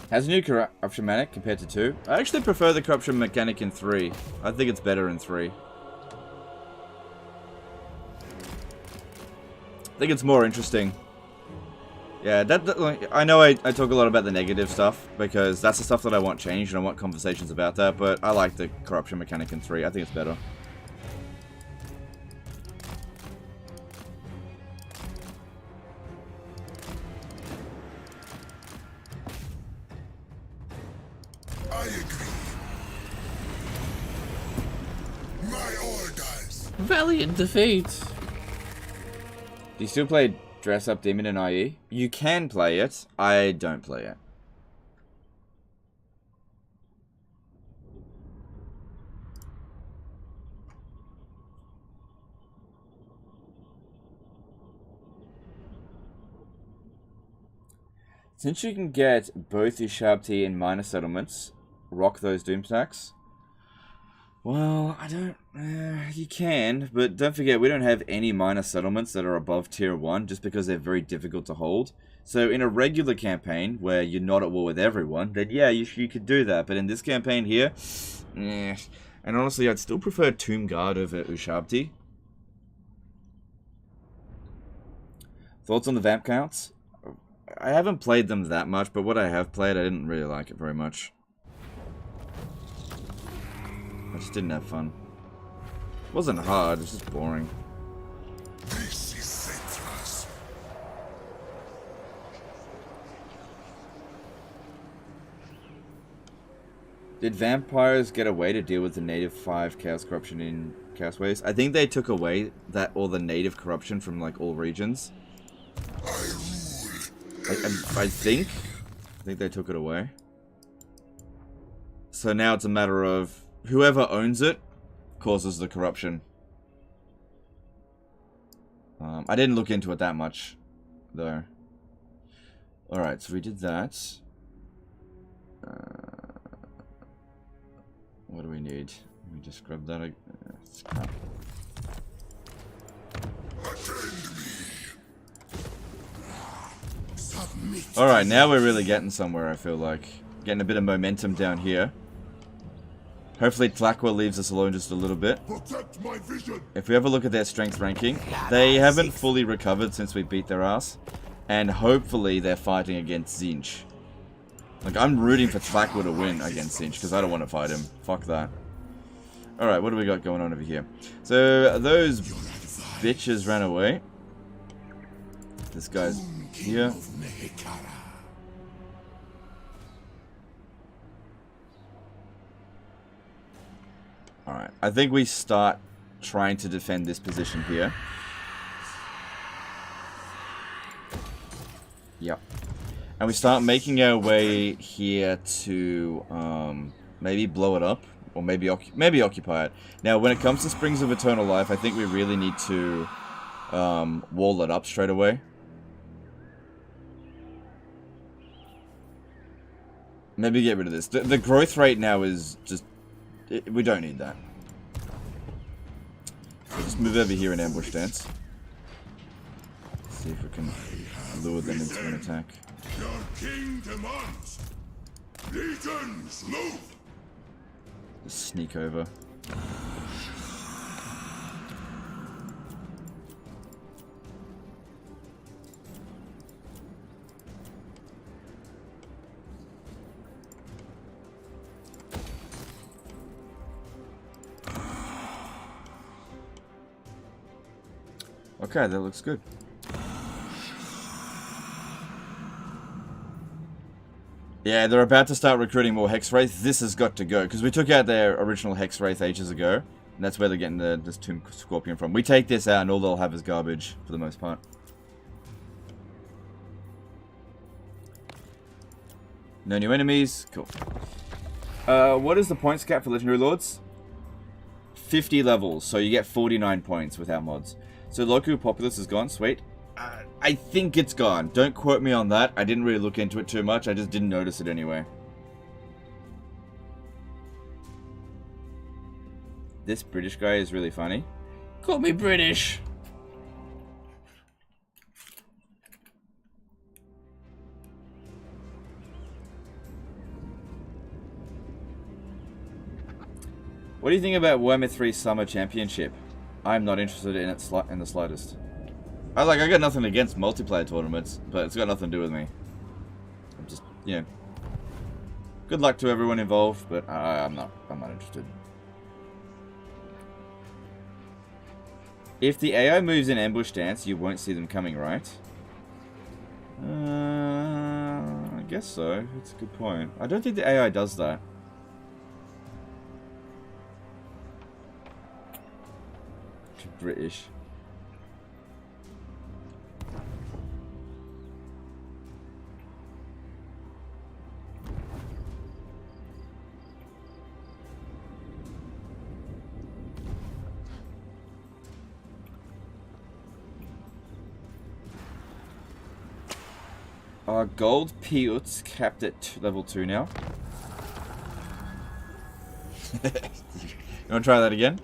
Has a new corruption mechanic compared to 2. I actually prefer the corruption mechanic in 3. I think it's better in 3. I think it's more interesting. Yeah, I know I talk a lot about the negative stuff, because that's the stuff that I want changed, and I want conversations about that, but I like the corruption mechanic in 3. I think it's better. I agree. My orders. Valiant defeat. Do you still play Dress Up Demon in IE? You can play it. I don't play it. Since you can get both your Sharp-T and minor settlements, rock those doom stacks. Well, I don't... you can, but don't forget, we don't have any minor settlements that are above tier 1, just because they're very difficult to hold. So in a regular campaign, where you're not at war with everyone, then yeah, you could do that. But in this campaign here, and honestly, I'd still prefer Tomb Guard over Ushabti. Thoughts on the vamp counts? I haven't played them that much, but what I have played, I didn't really like it very much. I just didn't have fun. It wasn't hard, it was just boring. This is Settra's. Did vampires get away to deal with the native 5 chaos corruption in Chaos Waves? I think they took away all the native corruption from like all regions. I think they took it away. So now it's a matter of whoever owns it causes the corruption. I didn't look into it that much, though. Alright, so we did that. What do we need? Let me just grab that. Crap. Alright, now we're really getting somewhere, I feel like. Getting a bit of momentum down here. Hopefully Tlaqua leaves us alone just a little bit. Protect my vision. If we have a look at their strength ranking, they haven't fully recovered since we beat their ass. And hopefully they're fighting against Tzeentch. Like, I'm rooting for Tlaqua to win against Tzeentch, because I don't want to fight him. Fuck that. Alright, what do we got going on over here? So, those bitches ran away. This guy's here. Alright, I think we start trying to defend this position here. Yep. And we start making our way here to maybe blow it up, or maybe occupy it. Now, when it comes to Springs of Eternal Life, I think we really need to wall it up straight away. Maybe get rid of this. The growth rate now is just... we don't need that. So just move over here and ambush dance. See if we can lure them into an attack. Your king demands. Legions, move. Just sneak over. Okay, that looks good. Yeah, they're about to start recruiting more Hex Wraith. This has got to go, because we took out their original Hex Wraith ages ago. And that's where they're getting this Tomb Scorpion from. We take this out and all they'll have is garbage, for the most part. No new enemies. Cool. What is the points cap for Legendary Lords? 50 levels, so you get 49 points without mods. So Local Populace is gone, sweet. I think it's gone. Don't quote me on that. I didn't really look into it too much. I just didn't notice it anyway. This British guy is really funny. Call me British. What do you think about Warhammer 3 Summer Championship? I'm not interested in it in the slightest. I got nothing against multiplayer tournaments, but it's got nothing to do with me. I'm just, you know, good luck to everyone involved, but I'm not interested. If the AI moves in ambush stance, you won't see them coming, right? I guess so. That's a good point. I don't think the AI does that. British. Gold Piuts capped at level 2 now. You want to try that again?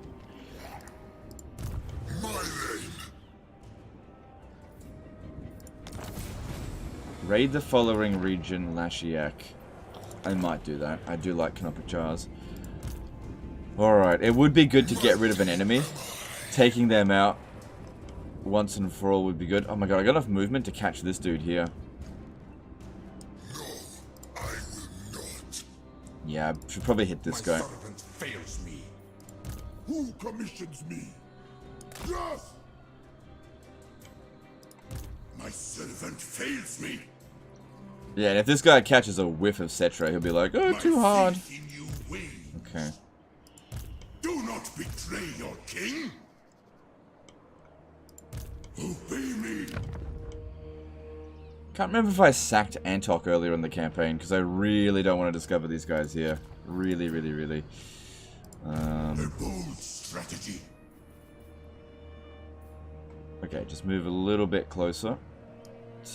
Raid the following region, Lashiak. I might do that. I do like Canopic Jars. Alright, it would be good to get rid of an enemy. Taking them out once and for all would be good. Oh my god, I got enough movement to catch this dude here. No, I will not. Yeah, I should probably hit this guy. My servant fails me. Who commissions me? Yes! My servant fails me. Yeah, and if this guy catches a whiff of Settra, he'll be like, oh, too hard. Okay. Do not betray your king. Obey me. Can't remember if I sacked Antok earlier in the campaign, because I really don't want to discover these guys here. Really. A bold strategy. Okay, just move a little bit closer.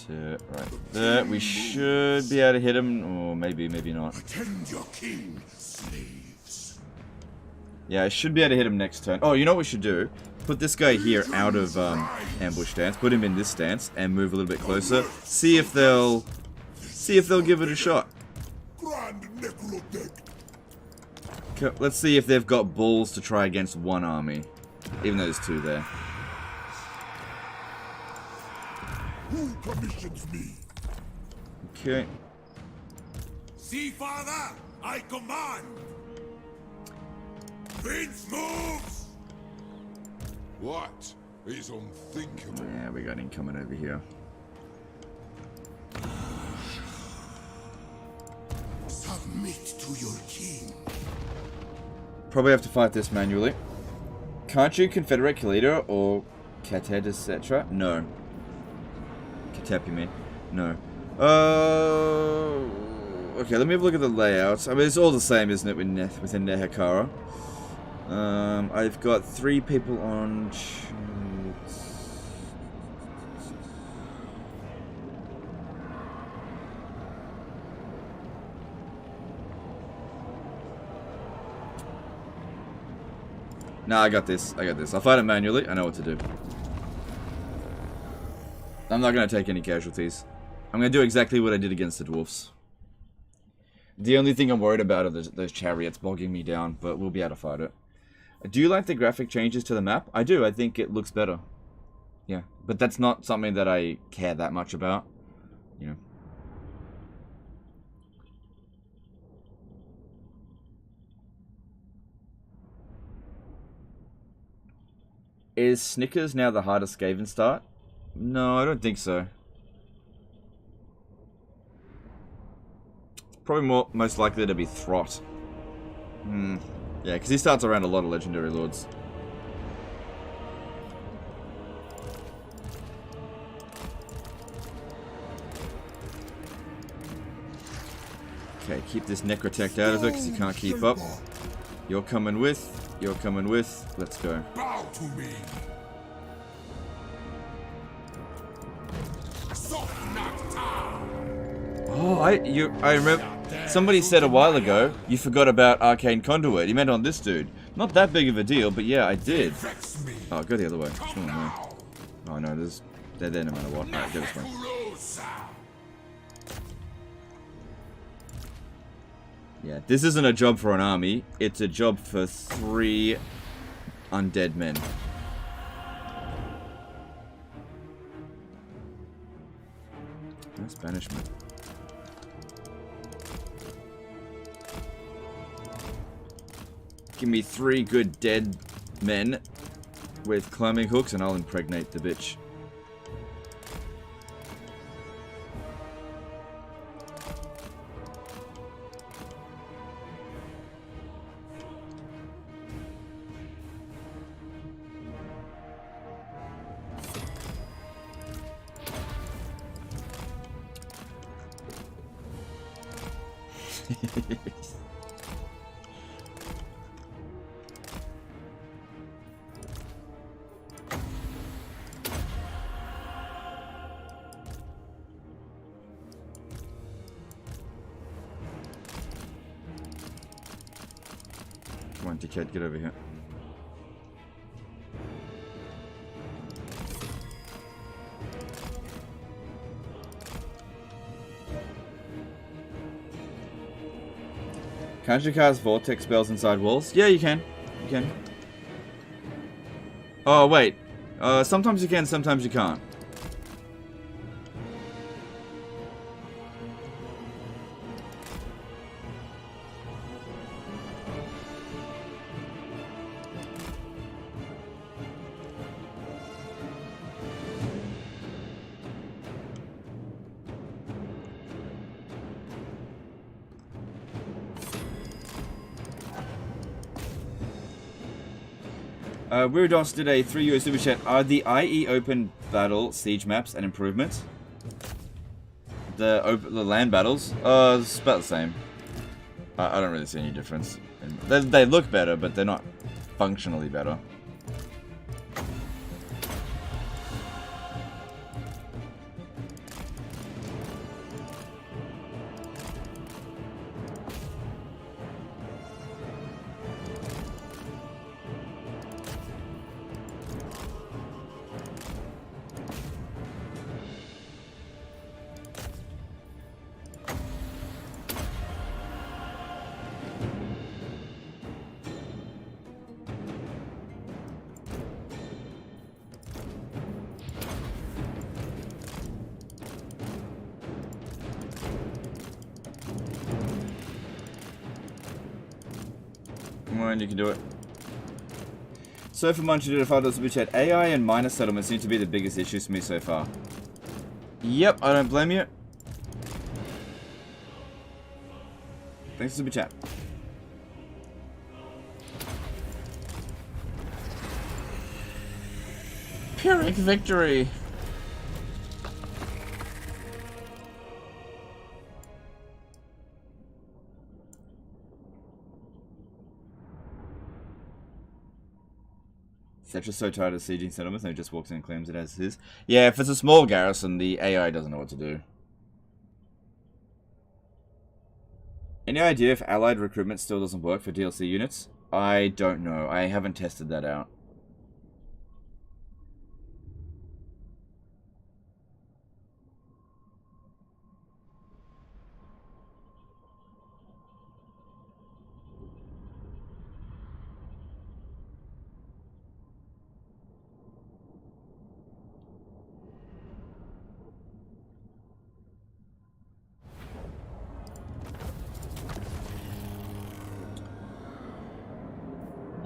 To right there. We should be able to hit him, or maybe not. Attend your king, slaves. Yeah, I should be able to hit him next turn. Oh, you know what we should do? Put this guy here out of ambush stance. Put him in this stance and move a little bit closer. See if they'll give it a shot. Okay, let's see if they've got balls to try against one army, even though there's two there. Who commissions me? Okay. See, father, I command. Prince moves. What is unthinkable? Yeah, we got him coming over here. Submit to your king. Probably have to fight this manually. Can't you Confederate Kalita or Kated Settra? No. Katep, you mean? No. Okay, let me have a look at the layouts. I mean, it's all the same, isn't it, within Nehekara? I've got 3 people on... Nah, I got this. I'll fight it manually. I know what to do. I'm not going to take any casualties. I'm going to do exactly what I did against the dwarfs. The only thing I'm worried about are those chariots bogging me down, but we'll be able to fight it. Do you like the graphic changes to the map? I do. I think it looks better. Yeah, but that's not something that I care that much about. You know. Is Snickers now the hardest Skaven start? No, I don't think so. Probably most likely to be Throt. Yeah, because he starts around a lot of Legendary Lords. Okay, keep this Necrotect out of it because he can't keep up. You're coming with. You're coming with. Let's go. Bow to me. Oh, I remember. Somebody said a while ago you forgot about Arcane Conduit. You meant on this dude. Not that big of a deal, but yeah, I did. Oh, go the other way. Oh no. Oh no, they're there no matter what. Alright, go this way. Yeah, this isn't a job for an army. It's a job for 3 undead men. That's banishment. Give me 3 good dead men with climbing hooks and I'll impregnate the bitch. Come on, dickhead, get over here. Can't you cast vortex spells inside walls? Yeah, you can. You can. Oh, wait. Sometimes you can, sometimes you can't. Weirdos did a 3 US super chat. Are the IE open battle siege maps an improvement? The land battles? It's about the same. I don't really see any difference. They look better, but they're not functionally better. You can do it. So for Munch, you did a $5 super chat. AI and minor settlement seem to be the biggest issues for me so far. Yep, I don't blame you. Thanks for super chat. Pyrrhic victory! Settra's so tired of sieging settlements, and he just walks in and claims it as his. Yeah, if it's a small garrison, the AI doesn't know what to do. Any idea if allied recruitment still doesn't work for DLC units? I don't know. I haven't tested that out.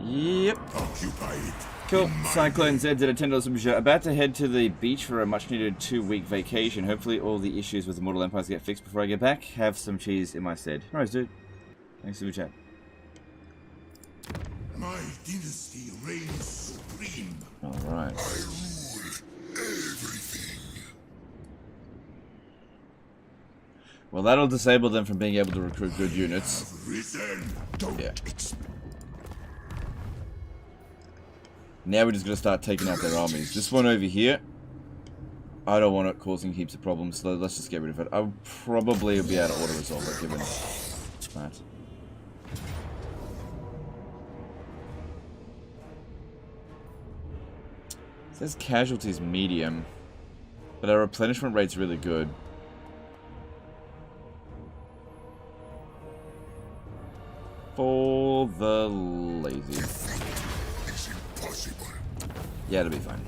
Yep. Cool. Cyclone Z did a $10 superchat. About to head to the beach for a much-needed 2-week vacation. Hopefully all the issues with Immortal Empires get fixed before I get back. Have some cheese in my stead. Alright, dude. Thanks for the chat. My dynasty reigns supreme. Alright. I rule everything. Well, that'll disable them from being able to recruit good units. Risen. Don't Now we're just going to start taking out their armies. This one over here, I don't want it causing heaps of problems, so let's just get rid of it. I'll probably be able to auto-resolve it, given that. It says casualties medium, but our replenishment rate's really good. For the lazy. Yeah, it'll be fine.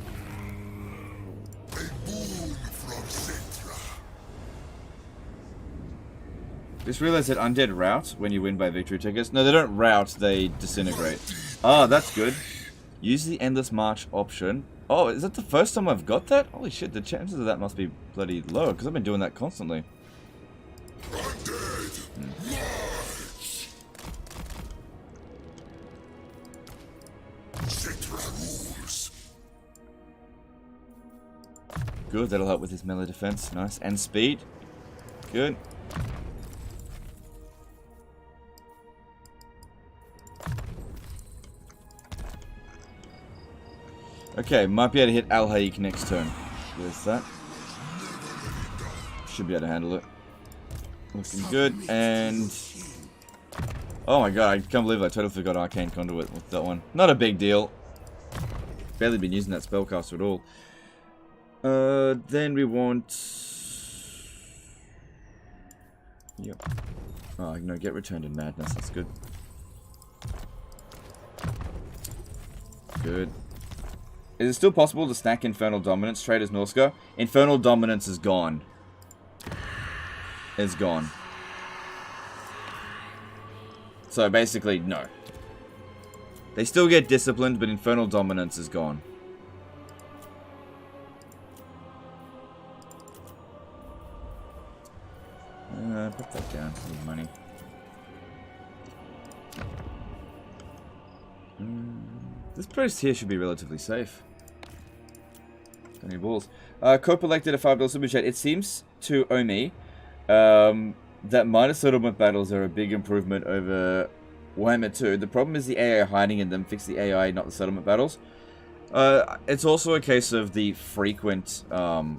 A boon from Settra. Just realized that undead rout when you win by victory tickets. No, they don't rout, they disintegrate. Oh, that's good. Use the endless march option. Oh, is that the first time I've got that? Holy shit, the chances of that must be bloody low, because I've been doing that constantly. Undead. March. Settra rules. Good, that'll help with his melee defense. Nice. And speed. Good. Okay, might be able to hit Al Haik next turn. There's that. Should be able to handle it. Looking good, and... Oh my god, I can't believe I totally forgot Arcane Conduit with that one. Not a big deal. Barely been using that spellcaster at all. Then we want... Yep. Oh, no, get returned in madness, that's good. Good. Is it still possible to stack Infernal Dominance, trade as Norska? Infernal Dominance is gone. It's gone. So basically, no. They still get disciplined, but Infernal Dominance is gone. Put that down. Need money. This post here should be relatively safe. Any balls? Cope elected a $5 super chat. It seems to Omi that minor settlement battles are a big improvement over Warhammer 2. The problem is the AI hiding in them. Fix the AI, not the settlement battles. It's also a case of the frequency of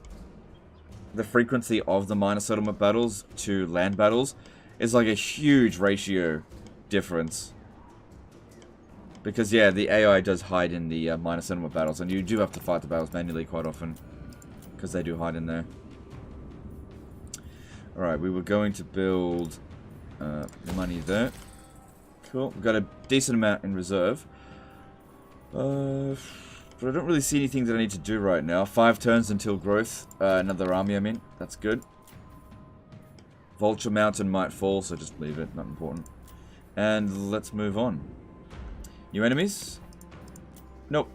the minor settlement battles to land battles is like a huge ratio difference. Because, yeah, the AI does hide in the minor settlement battles, and you do have to fight the battles manually quite often, because they do hide in there. Alright, we were going to build money there. Cool, we've got a decent amount in reserve. But I don't really see anything that I need to do right now. 5 turns until growth. Another army, I mean. That's good. Vulture Mountain might fall, so just leave it. Not important. And let's move on. New enemies? Nope.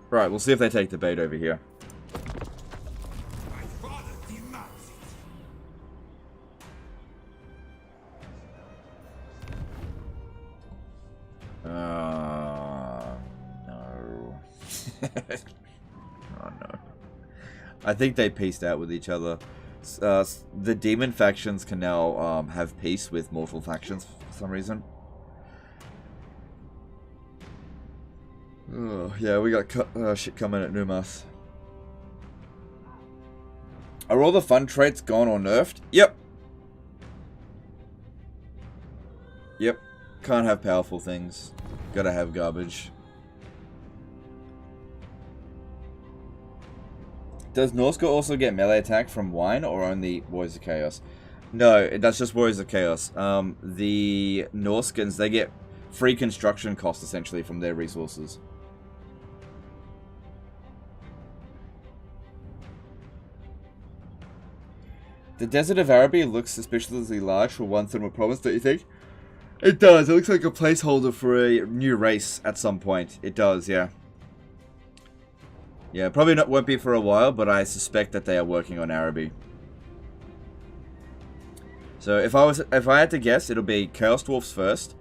Right, we'll see if they take the bait over here. My father demands it. No. Oh no. I think they peaced out with each other. The demon factions can now have peace with mortal factions for some reason. Oh, yeah, we got shit coming at Numas. Are all the fun traits gone or nerfed? Yep. Yep. Can't have powerful things. Gotta have garbage. Does Norska also get melee attack from wine or only Warriors of Chaos? No, that's just Warriors of Chaos. The Norskans, they get free construction cost essentially from their resources. The Desert of Araby looks suspiciously large for one Thermal Province, don't you think? It does. It looks like a placeholder for a new race at some point. It does, yeah. Yeah, probably won't be for a while, but I suspect that they are working on Araby. So if I had to guess, it'll be Chaos Dwarfs first,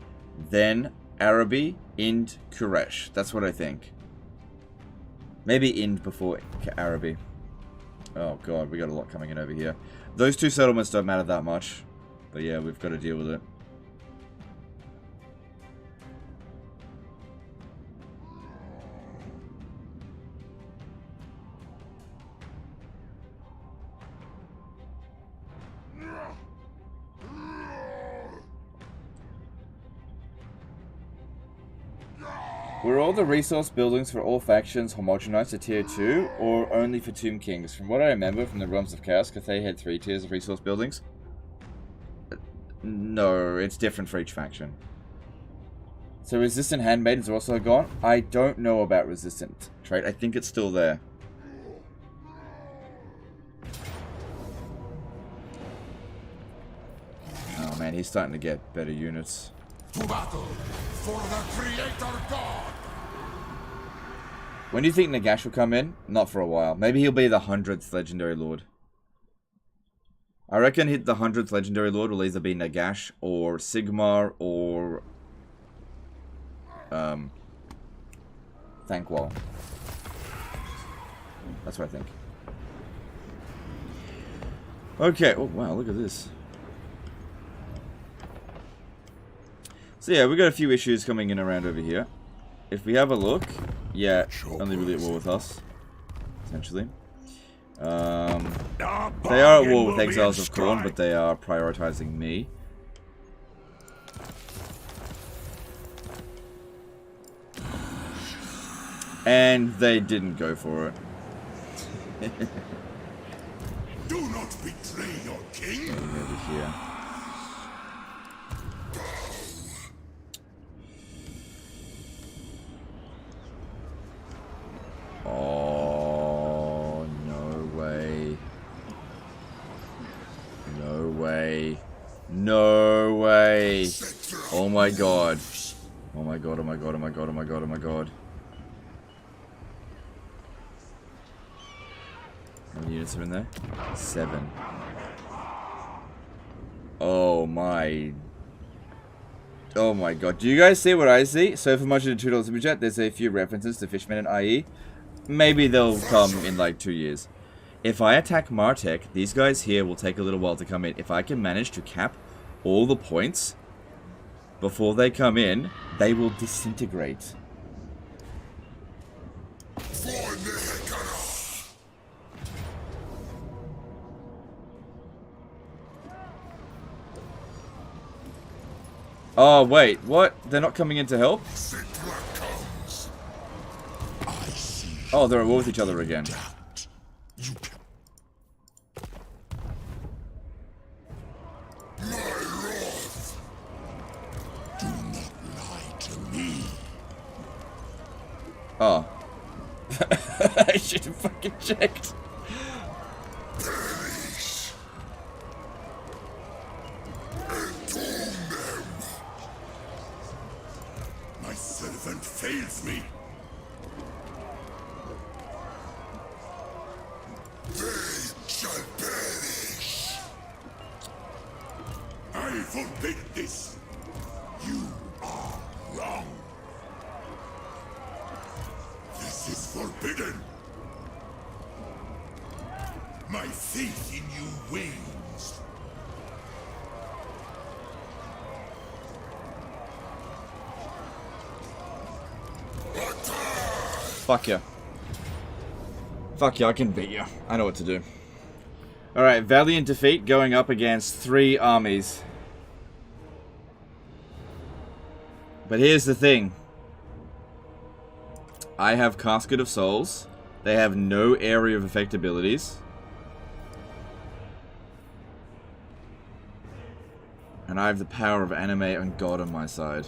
then Araby, Ind, Kuresh. That's what I think. Maybe Ind before Araby. Oh god, we got a lot coming in over here. Those two settlements don't matter that much, but yeah, we've got to deal with it. Were all the resource buildings for all factions homogenized to tier 2, or only for Tomb Kings? From what I remember from the Realms of Chaos, Cathay had 3 tiers of resource buildings. No, it's different for each faction. So resistant handmaidens are also gone? I don't know about resistant trait. I think it's still there. Oh man, he's starting to get better units. To battle for the Creator God! When do you think Nagash will come in? Not for a while. Maybe he'll be the 100th Legendary Lord. I reckon the 100th Legendary Lord will either be Nagash or Sigmar or Thankwall. That's what I think. Okay. Oh wow, look at this. So yeah, we've got a few issues coming in around over here. If we have a look, yeah, only really at war with us, essentially. They are at war with Exiles of Khorne, but they are prioritizing me. And they didn't go for it. Do not betray your king! Over here. Oh, no way. No way. No way. Oh my god. Oh my god, oh my god, oh my god, oh my god, oh my god. How many units are in there? 7. Oh my. Oh my god. Do you guys see what I see? So for much of the $2 super chat, there's a few references to Fishmen and IE. Maybe they'll come in like 2 years. If I attack Martek, these guys here will take a little while to come in. If I can manage to cap all the points before they come in, they will disintegrate. Oh, wait, what? They're not coming in to help? Oh, they're at war with each other again. Oh. I should have fucking checked. My servant fails me. They shall perish. I forbid this. You are wrong. This is for Fuck ya. Fuck ya, I can beat ya. I know what to do. Alright, valiant defeat going up against 3 armies. But here's the thing. I have Casket of Souls. They have no area of effect abilities. And I have the power of anime and God on my side.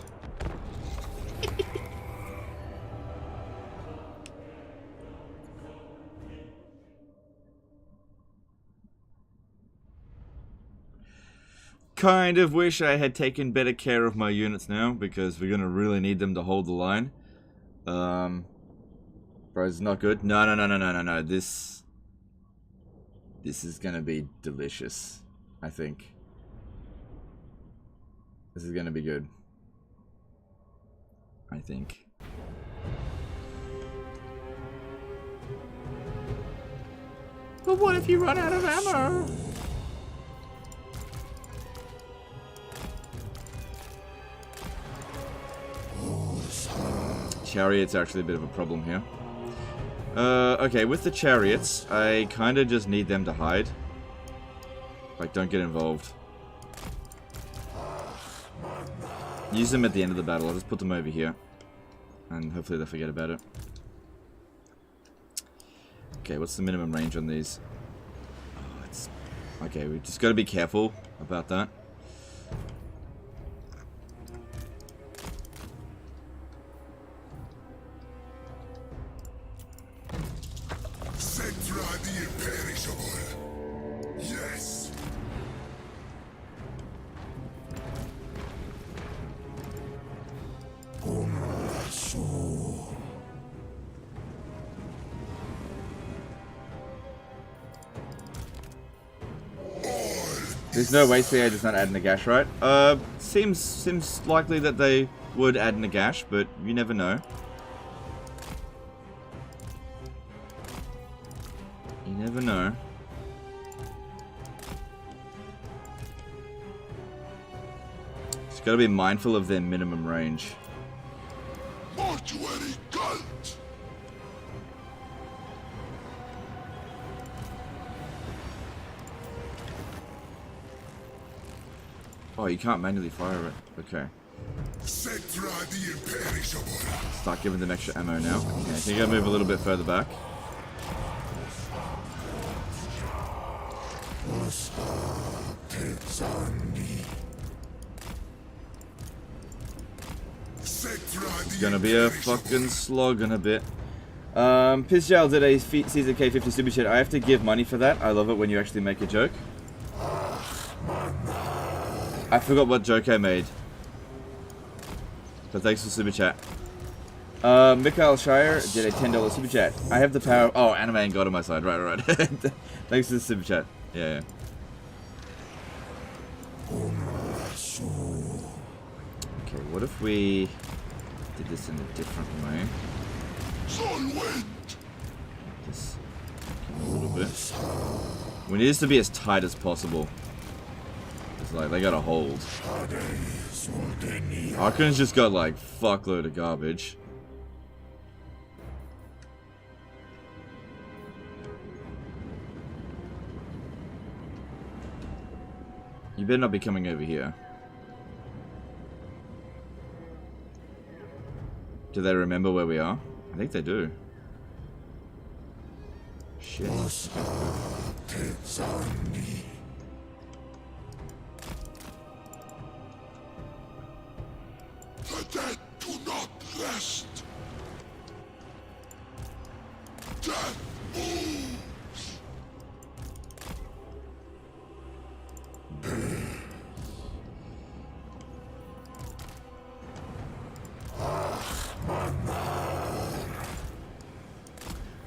Kind of wish I had taken better care of my units now, because we're going to really need them to hold the line. Bro, it's not good. No. This is going to be delicious, I think. This is going to be good. I think. But what if you run out of ammo? Chariots are actually a bit of a problem here. Okay, with the chariots, I kind of just need them to hide. Like, don't get involved. Use them at the end of the battle. I'll just put them over here. And hopefully they'll forget about it. Okay, what's the minimum range on these? Oh, it's... Okay, we just got to be careful about that. Settra the imperishable. Yes. There's no way CA does not add Nagash, right? Seems likely that they would add Nagash, but you never know. You never know. Just gotta be mindful of their minimum range. Mortuary cult. Oh, you can't manually fire it. Okay. Settra the imperishable. Start giving them extra ammo now. Okay, I think I move a little bit further back. It's gonna be a fucking slog in a bit. Pizjal did a Season K50 Super Chat. I have to give money for that. I love it when you actually make a joke. I forgot what joke I made. But thanks for Super Chat. Mikhail Shire did a $10 Super Chat. I have the power... Oh, anime and God on my side. Right. Thanks for the Super Chat. Yeah. Okay, what if we did this in a different way? This a little bit. We need this to be as tight as possible. It's like they got a hold. Arkhan's just got like fuckload of garbage. You better not be coming over here. Do they remember where we are? I think they do. Shit. The dead do not rest. Death moves.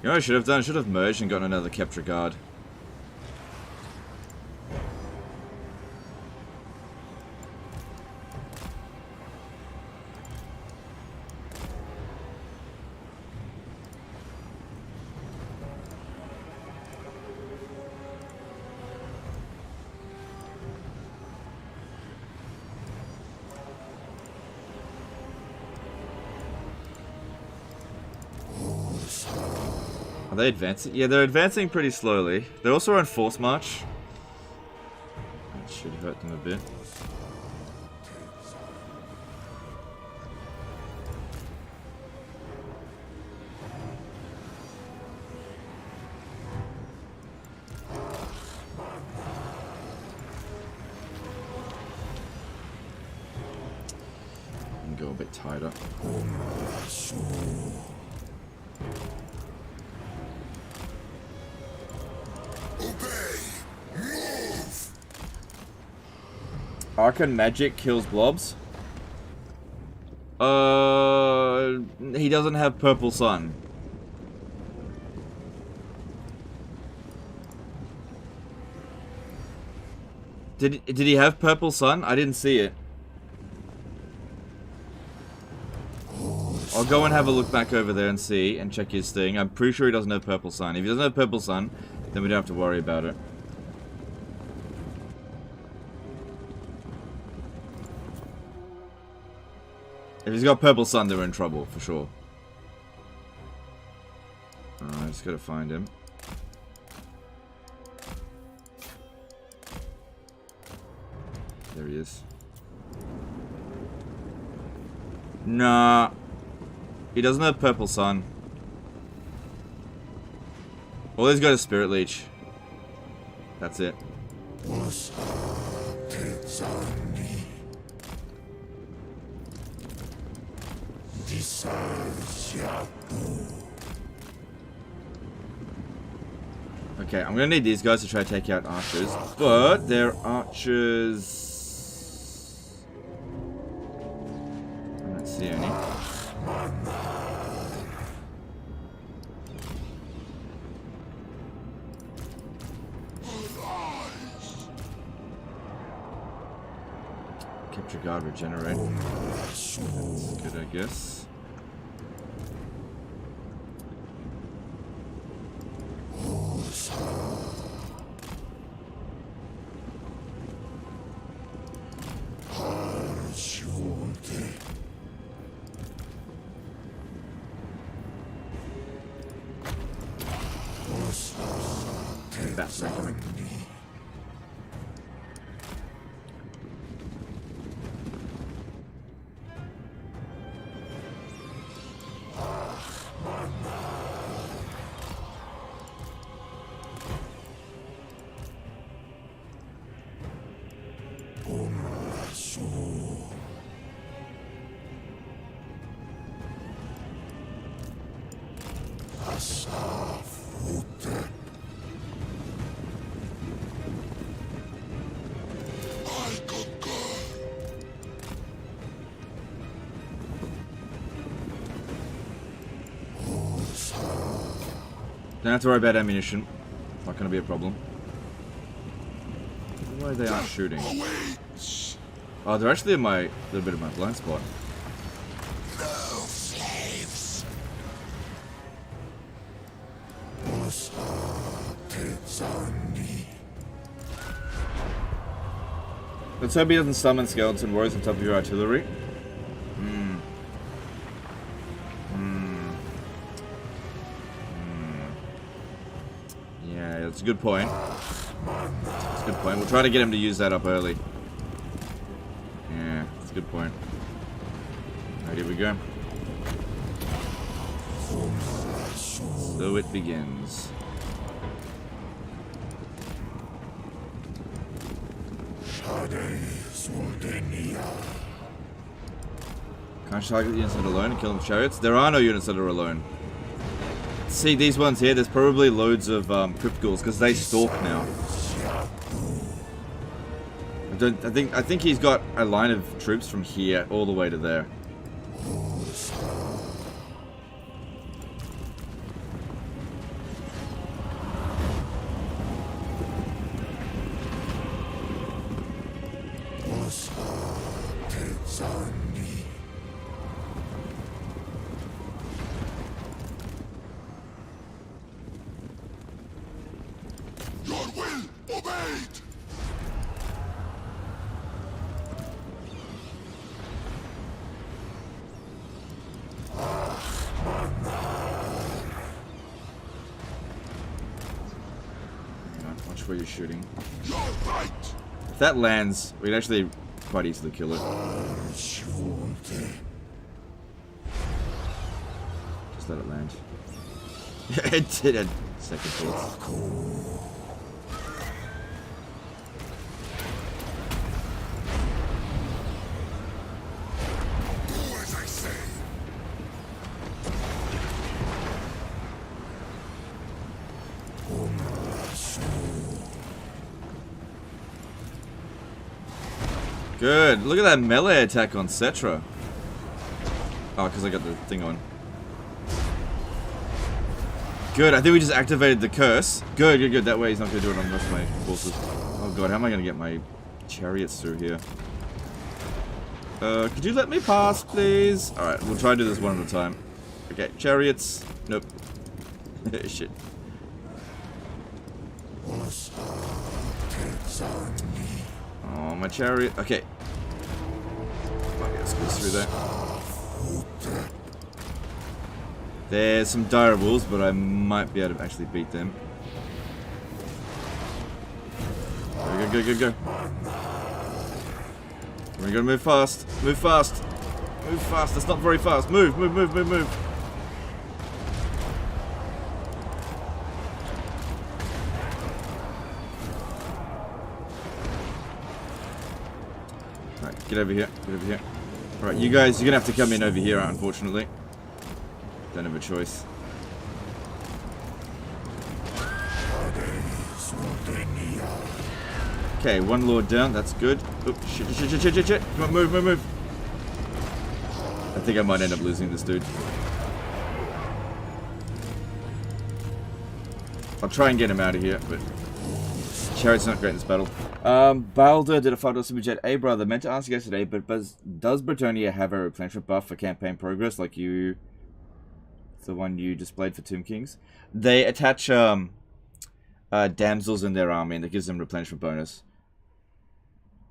You know what I should have done? I should have merged and gotten another capture guard. Are they advancing? Yeah, they're advancing pretty slowly. They're also on force march. That should hurt them a bit. Go a bit tighter. Arkhan magic kills blobs. He doesn't have purple sun. Did he have purple sun? I didn't see it. I'll go and have a look back over there and see and check his thing. I'm pretty sure he doesn't have purple sun. If he doesn't have purple sun, then we don't have to worry about it. If he's got purple sun, they're in trouble, for sure. I just gotta find him. There he is. Nah. He doesn't have purple sun. All he's got is Spirit Leech. That's it. Okay, I'm gonna need these guys to try to take out archers, but they're archers. I don't see any. Capture guard regenerate. That's good, I guess. That's coming. Don't have to worry about ammunition. Not going to be a problem. Why they aren't shooting? Oh, they're actually in my little bit of my blind spot. No slaves. Let's hope he doesn't summon skeleton warriors on top of your artillery. Yeah, that's a good point. That's a good point. We'll try to get him to use that up early. Yeah, that's a good point. Alright, here we go. So it begins. Can't target the units that are alone and kill them with chariots? There are no units that are alone. See, these ones here, there's probably loads of crypt ghouls because they stalk now. I think he's got a line of troops from here all the way to there. which way you're shooting. You're right. If that lands, we can actually quite easily kill it. Just let it land. It did a second thoughts. Do as I say. Good. Look at that melee attack on Settra. Oh, because I got the thing on. Good. I think we just activated the curse. Good, good, good. That way he's not going to do it on the rest of my forces. Oh god, how am I going to get my chariots through here? Could you let me pass, please? Alright, we'll try to do this one at a time. Okay, chariots. Nope. Shit. Oh, my chariot. Okay. Let's go through there. There's some dire wolves, but I might be able to actually beat them. Go, go, go, go. We're gonna move fast. Move fast. Move fast. That's not very fast. Move, move, move, move, move. Alright, get over here. Get over here. Alright, you guys, you're gonna have to come in over here, unfortunately. Don't have a choice. Okay, one lord down, that's good. Oops, shit, shit, shit, shit, shit, shit. Come on, move, move, move. I think I might end up losing this dude. I'll try and get him out of here, but Chariot's not great in this battle. Balder did a $5 super chat. Hey brother, meant to ask yesterday, but does Bretonia have a replenishment buff for campaign progress like you... the one you displayed for Tomb Kings? They attach damsels in their army and that gives them replenishment bonus.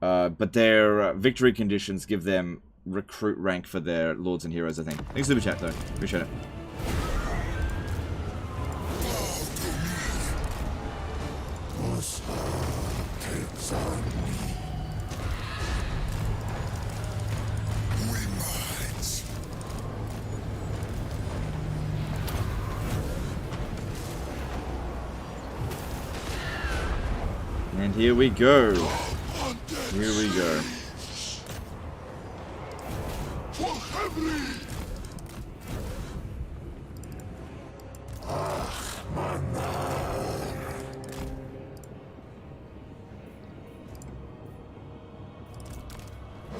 But their victory conditions give them recruit rank for their lords and heroes, I think. Thanks super chat though. Appreciate it. And here we go. Here we go.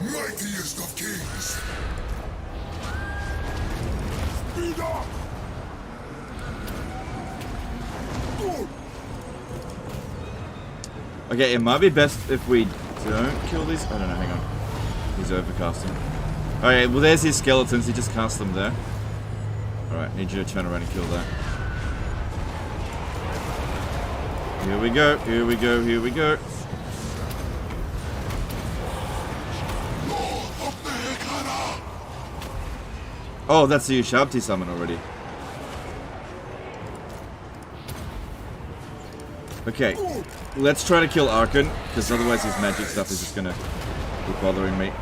Mightiest of kings. Speed up. Okay, it might be best if we don't kill these. I don't know, hang on. He's overcasting. Okay, well there's his skeletons, he just cast them there. Alright, need you to turn around and kill that. Here we go, here we go, here we go. Oh, that's the Ushabti summon already. Okay, let's try to kill Arkhan, because otherwise his magic stuff is just gonna be bothering me.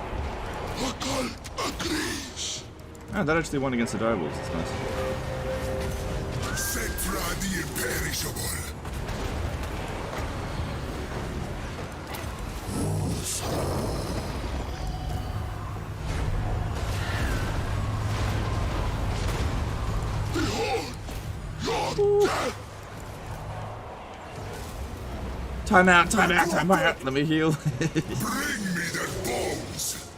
Ah, that actually won against the direwolves, that's nice. Settra the imperishable. Behold your death. Time out, time out, time out. Let me heal. Bring me the bones.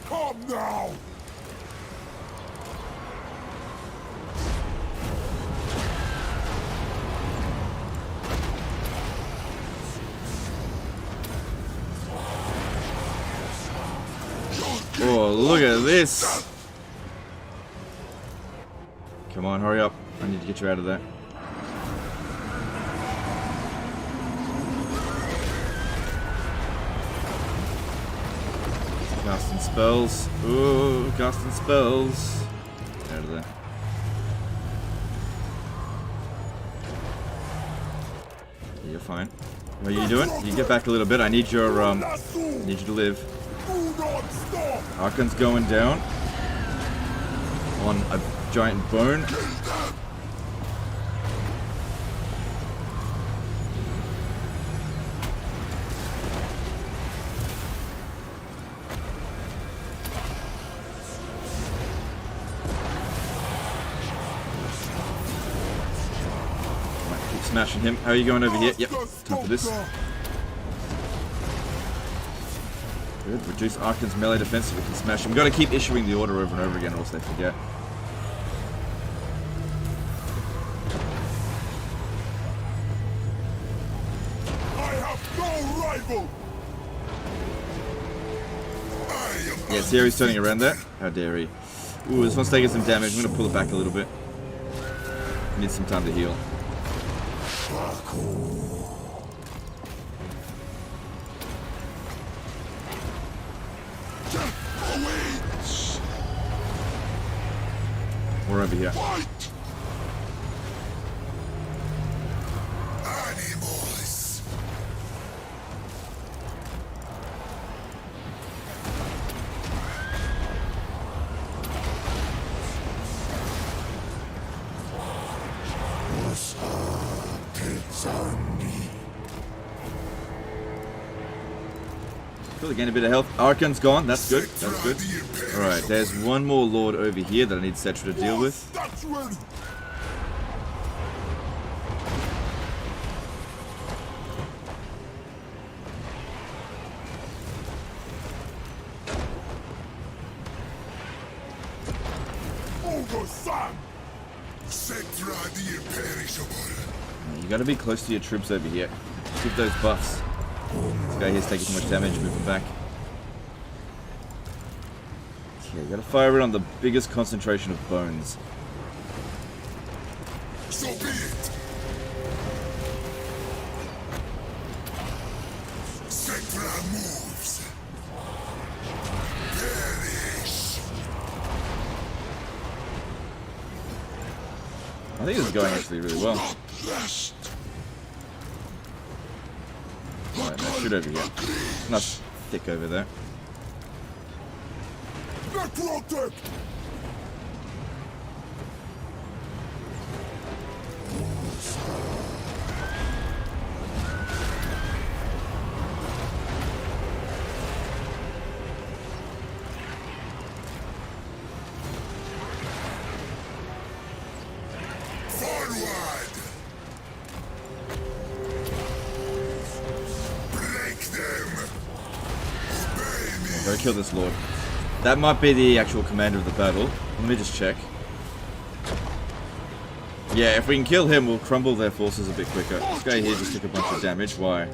Come now. Oh, look at this. Come on, hurry up. I need to get you out of there. Casting spells. Ooh, casting spells. Get out of there. Yeah, you're fine. What are you doing? You get back a little bit. I need your need you to live. Arkhan's going down on a giant bone. Smashing him. How are you going over here? Yep, time for this. Good. Reduce Arkhan's melee defense so we can smash him. We've got to keep issuing the order over and over again, or else they forget. I have no rival. Yeah, see how he's turning around there? How dare he? Ooh, this one's taking some damage. I'm going to pull it back a little bit. Need some time to heal. We're over here. Animals. Cool, again a bit of health. Arkhan's gone. That's good. That's good. Alright, there's one more lord over here that I need Settra to deal with. That's ready. Over Sam. Settra the imperishable. You gotta be close to your troops over here. Give those buffs. This guy here's taking too much damage. Move him back. Okay, you gotta fire it on the biggest concentration of bones. So be it. Settra moves. Perish. I think this is going actually really well. Rest. Alright, now shoot over here. Not thick over there. Necrotic. Forward. Break them. Obey me. Gotta kill this lord. That might be the actual commander of the battle. Let me just check. Yeah, if we can kill him, we'll crumble their forces a bit quicker. This guy here just took a bunch of damage. Why?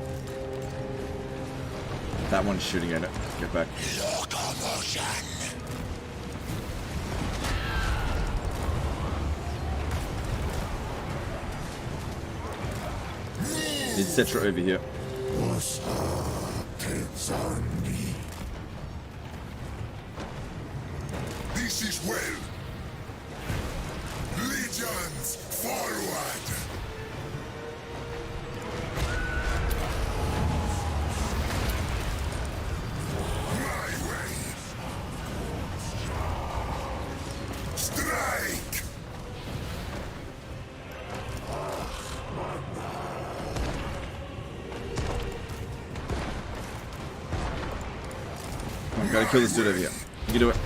That one's shooting at it. Get back. Locomotion. Need Settra over here. This is well. Legions, forward. My way. Strike. Come on, gotta kill this dude over here. You can do it.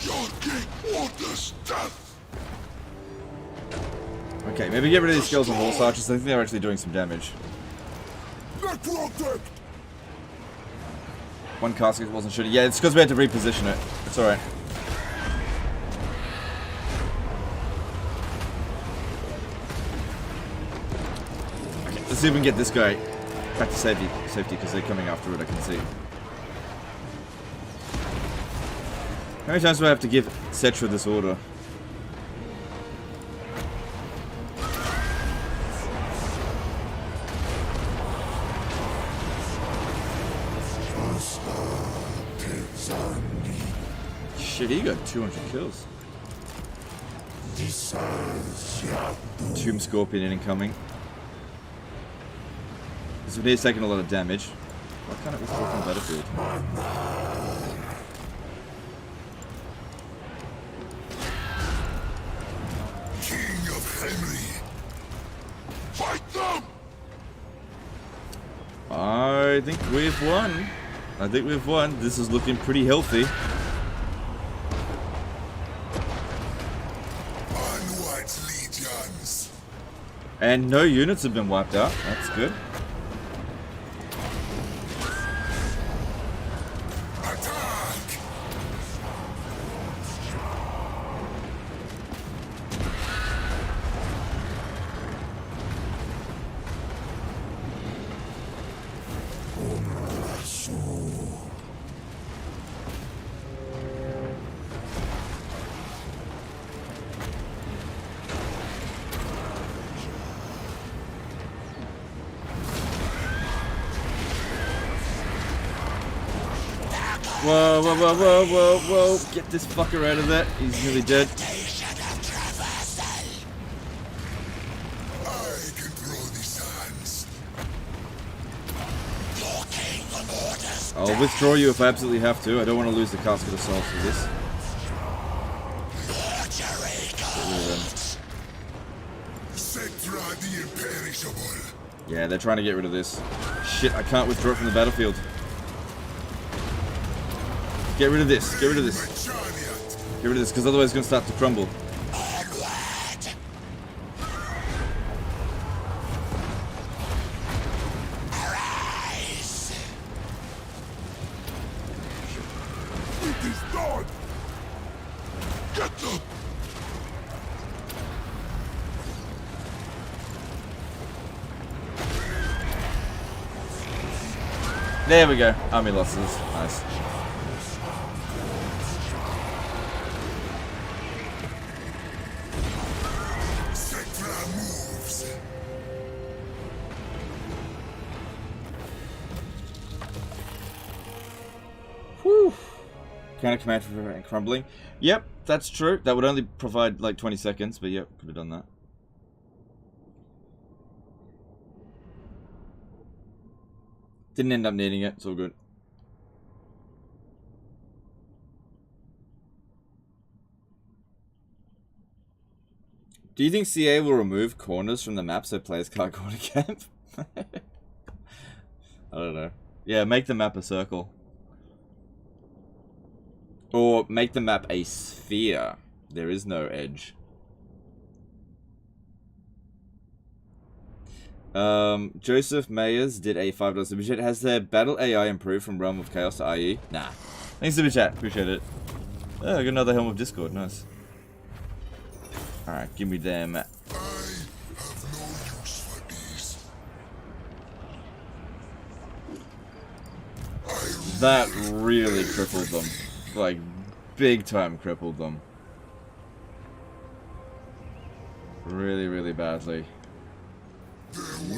Your king orders death. Okay, maybe get rid of these skills on horse archers. I think they're actually doing some damage. Necrotic. One casket wasn't shooting. Yeah, it's because we had to reposition it. It's alright. Okay, let's see if we can get this guy back to safety because they're coming after it, I can see. How many times do I have to give Settra this order? Shit, he got 200 kills. Tomb Scorpion incoming. This one here's taking a lot of damage. Why can't it withdraw from the battlefield? King of Henry. Fight them! I think we've won. I think we've won. This is looking pretty healthy. Onwards, legions. And no units have been wiped out. That's good. Attack! Whoa, whoa, whoa, whoa, whoa, whoa. Get this fucker out of there. He's nearly dead. I control these hands. I'll withdraw you if I absolutely have to. I don't want to lose the Casket of Souls for this. Get rid of them. Settra the imperishable. Yeah, they're trying to get rid of this. Shit, I can't withdraw it from the battlefield. Get rid of this. Get rid of this. Get rid of this, because otherwise it's going to start to crumble. It is done. Get them. There we go. Army losses. Nice. Settra moves. Whew. Counter command for crumbling. Yep, that's true. That would only provide like 20 seconds, but yep, could have done that. Didn't end up needing it. It's all good. Do you think CA will remove corners from the map so players can't corner camp? I don't know. Yeah, make the map a circle. Or make the map a sphere. There is no edge. Joseph Mayers did a $5 super chat. Has their battle AI improved from Realm of Chaos to IE? Nah. Thanks super chat. Appreciate it. Oh, I got another Helm of Discord. Nice. Alright, give me them. I have no use for these. That really crippled them. Like, big time crippled them. Really, really badly.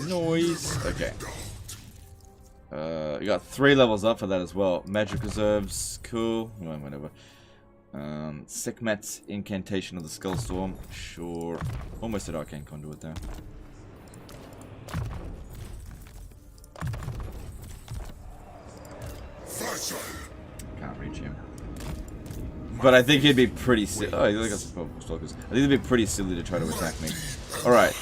Noise. Okay. You got 3 levels up for that as well. Magic reserves, cool. Well, whatever. Sekhmet's Incantation of the Skullstorm, sure. Almost at Arcane Conduit there. Can't reach him. But I think he'd be pretty silly. Oh, he got some stalkers. I think it'd be pretty silly to try to attack me. Alright.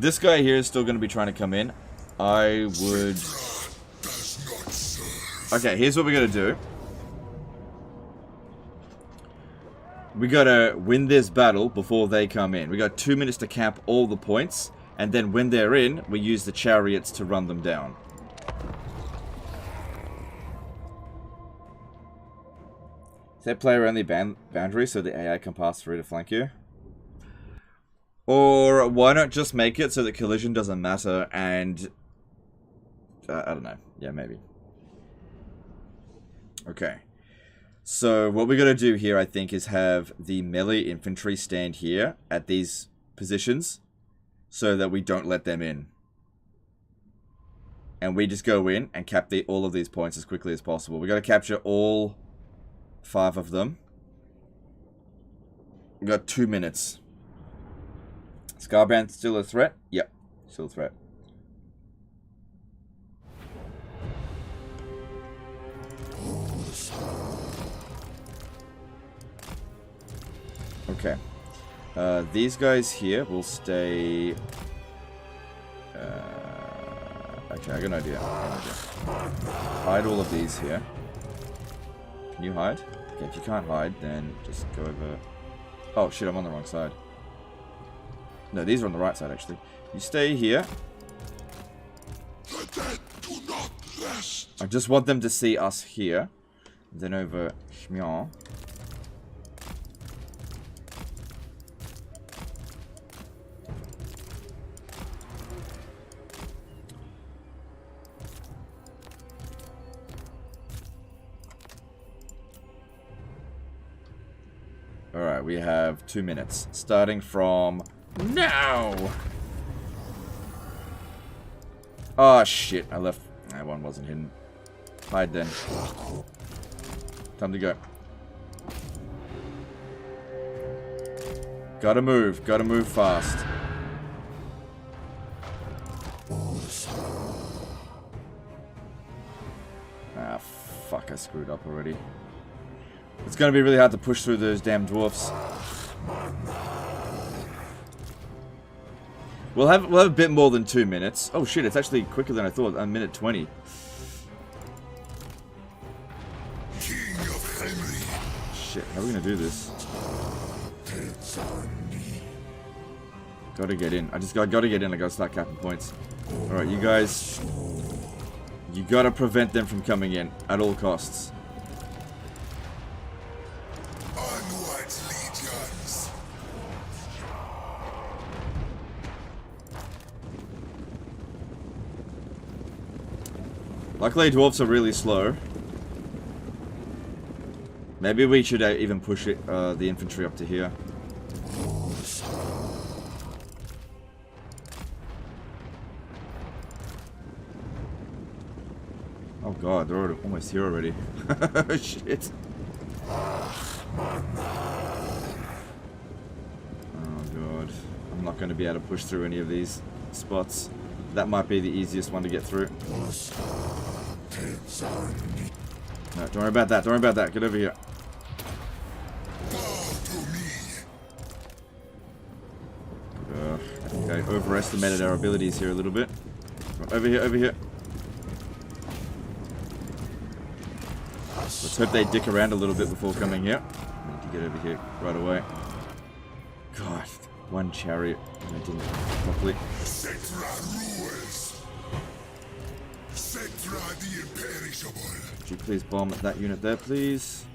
This guy here is still going to be trying to come in. I would... Okay, here's what we're going to do. We gotta win this battle before they come in. We got 2 minutes to cap all the points, and then when they're in, we use the chariots to run them down. Set player only boundary so the AI can pass through to flank you. Or why not just make it so that collision doesn't matter and... I don't know. Yeah, maybe. Okay. So what we're going to do here, I think, is have the melee infantry stand here at these positions so that we don't let them in. And we just go in and cap all of these points as quickly as possible. We got to capture all 5 of them. We got 2 minutes. Scarbrand still a threat? Yep, still a threat. Okay. These guys here will stay... okay, I got an idea. Hide all of these here. Can you hide? Okay, if you can't hide, then just go over... Oh shit, I'm on the wrong side. No, these are on the right side, actually. You stay here. The dead do not rest. I just want them to see us here. Then over Shmyar. Alright, we have 2 minutes. Starting from now! Oh shit, I left. That one wasn't hidden. Hide then. Time to go. Gotta move fast. Ah, fuck, I screwed up already. It's gonna be really hard to push through those damn dwarfs. We'll have a bit more than 2 minutes. Oh shit, it's actually quicker than I thought. A minute 20. King of Henry. Shit, how are we gonna do this? Gotta get in. Gotta get in. I gotta start capping points. Alright, you guys. You gotta prevent them from coming in at all costs. Onwards, legions. Luckily, dwarfs are really slow. Maybe we should even push it, the infantry up to here. Oh god, they're almost here already. Shit. Oh god. I'm not going to be able to push through any of these spots. That might be the easiest one to get through. No, don't worry about that. Don't worry about that. Get over here. I think I overestimated our abilities here a little bit. Over here, over here. Let's hope they dick around a little bit before coming here. I need to get over here right away. God, one chariot and I didn't properly. Settra rules. Settra the imperishable. Could you please bomb that unit there, please?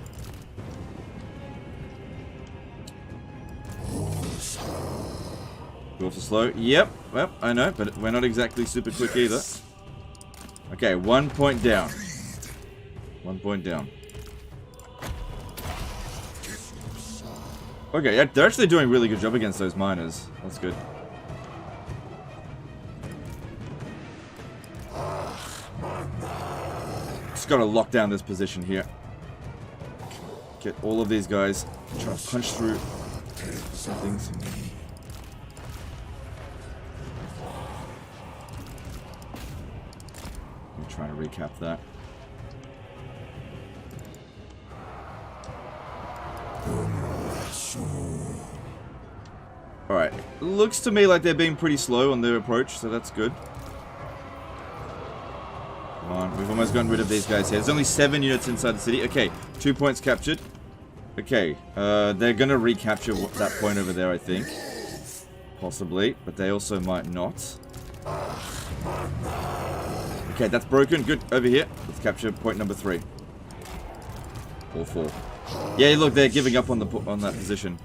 Dwarfs are slow. Yep, well, I know, but we're not exactly super quick either. Okay, 1 point down. 1 point down. Okay, yeah, they're actually doing a really good job against those miners. That's good. Just gotta lock down this position here. Get all of these guys. Try to punch through some things. I'm trying to recap that. Alright, looks to me like they're being pretty slow on their approach, so that's good. Come on, we've almost gotten rid of these guys here. There's only 7 units inside the city. Okay, 2 points captured. Okay, they're gonna recapture that point over there, I think. Possibly, but they also might not. Okay, that's broken. Good, over here. Let's capture point number 3. Or 4. Yeah, look, they're giving up on that position.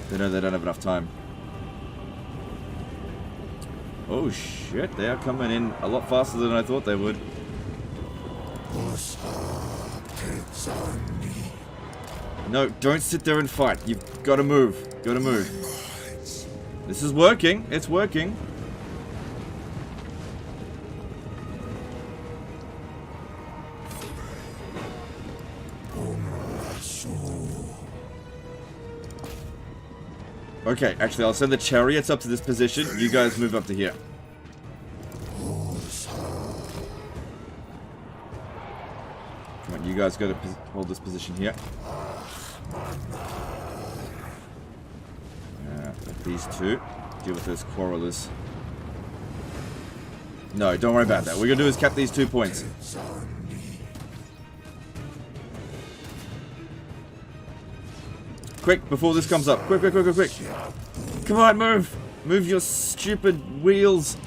They know they don't have enough time. Oh shit, they are coming in a lot faster than I thought they would. No, don't sit there and fight. You've got to move. Got to move. This is working. It's working. Okay, actually, I'll send the chariots up to this position. You guys move up to here. Come on, you guys got to hold this position here. These two. Deal with those quarrelers. No, don't worry about that. What we're going to do is cap these 2 points. Quick, before this comes up. Quick, quick, quick, quick, quick. Come on, move. Move your stupid wheels.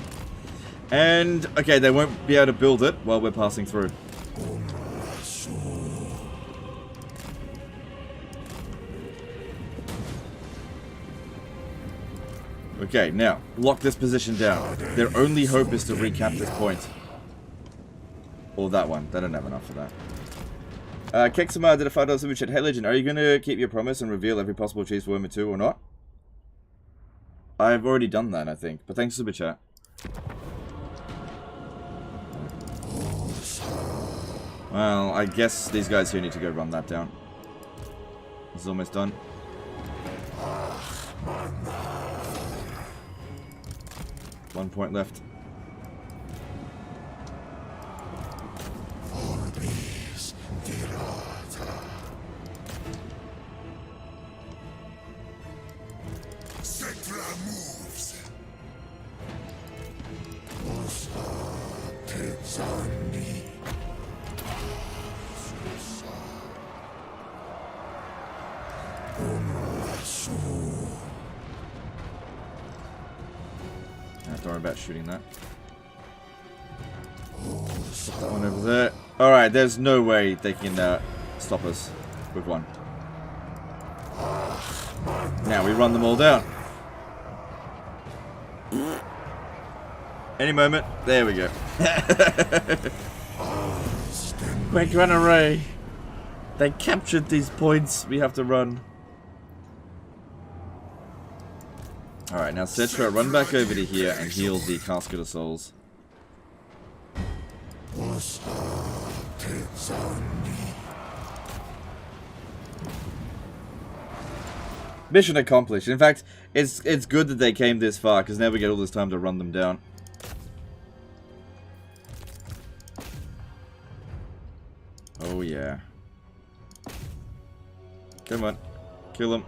And, okay, they won't be able to build it while we're passing through. Okay, now, lock this position down. Their only hope is to recap this point. Or that one. They don't have enough for that. Kexamar did a $5 super chat. Hey Legend, are you going to keep your promise and reveal every possible cheese for Warhammer 2 or not? I've already done that, I think. But thanks for super chat. Well, I guess these guys here need to go run that down. It's almost done. 1 point left. Settra moves. Don't worry about shooting that. Put that one over there. Alright, there's no way they can stop us with one. Now we run them all down. Any moment. There we go. Quick, run away. They captured these points. We have to run. Alright, now Settra, run back over to here and heal the Casket of Souls. Mission accomplished. In fact, it's good that they came this far, because now we get all this time to run them down. Oh yeah. Come on. Kill them.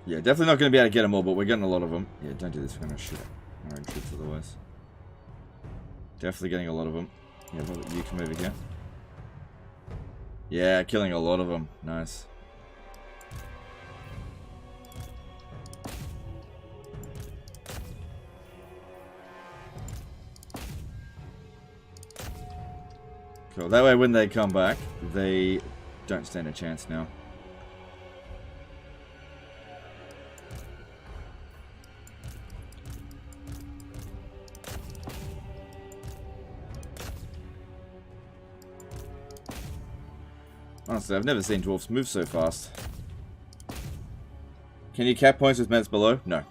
Yeah, definitely not going to be able to get them all, but we're getting a lot of them. Yeah, don't do this. We're going to shoot our own troops otherwise. Definitely getting a lot of them. Yeah, Robert, you come over here. Yeah, killing a lot of them. Nice. Cool. That way when they come back, they don't stand a chance now. Honestly, I've never seen dwarves move so fast. Can you cap points with meds below? No.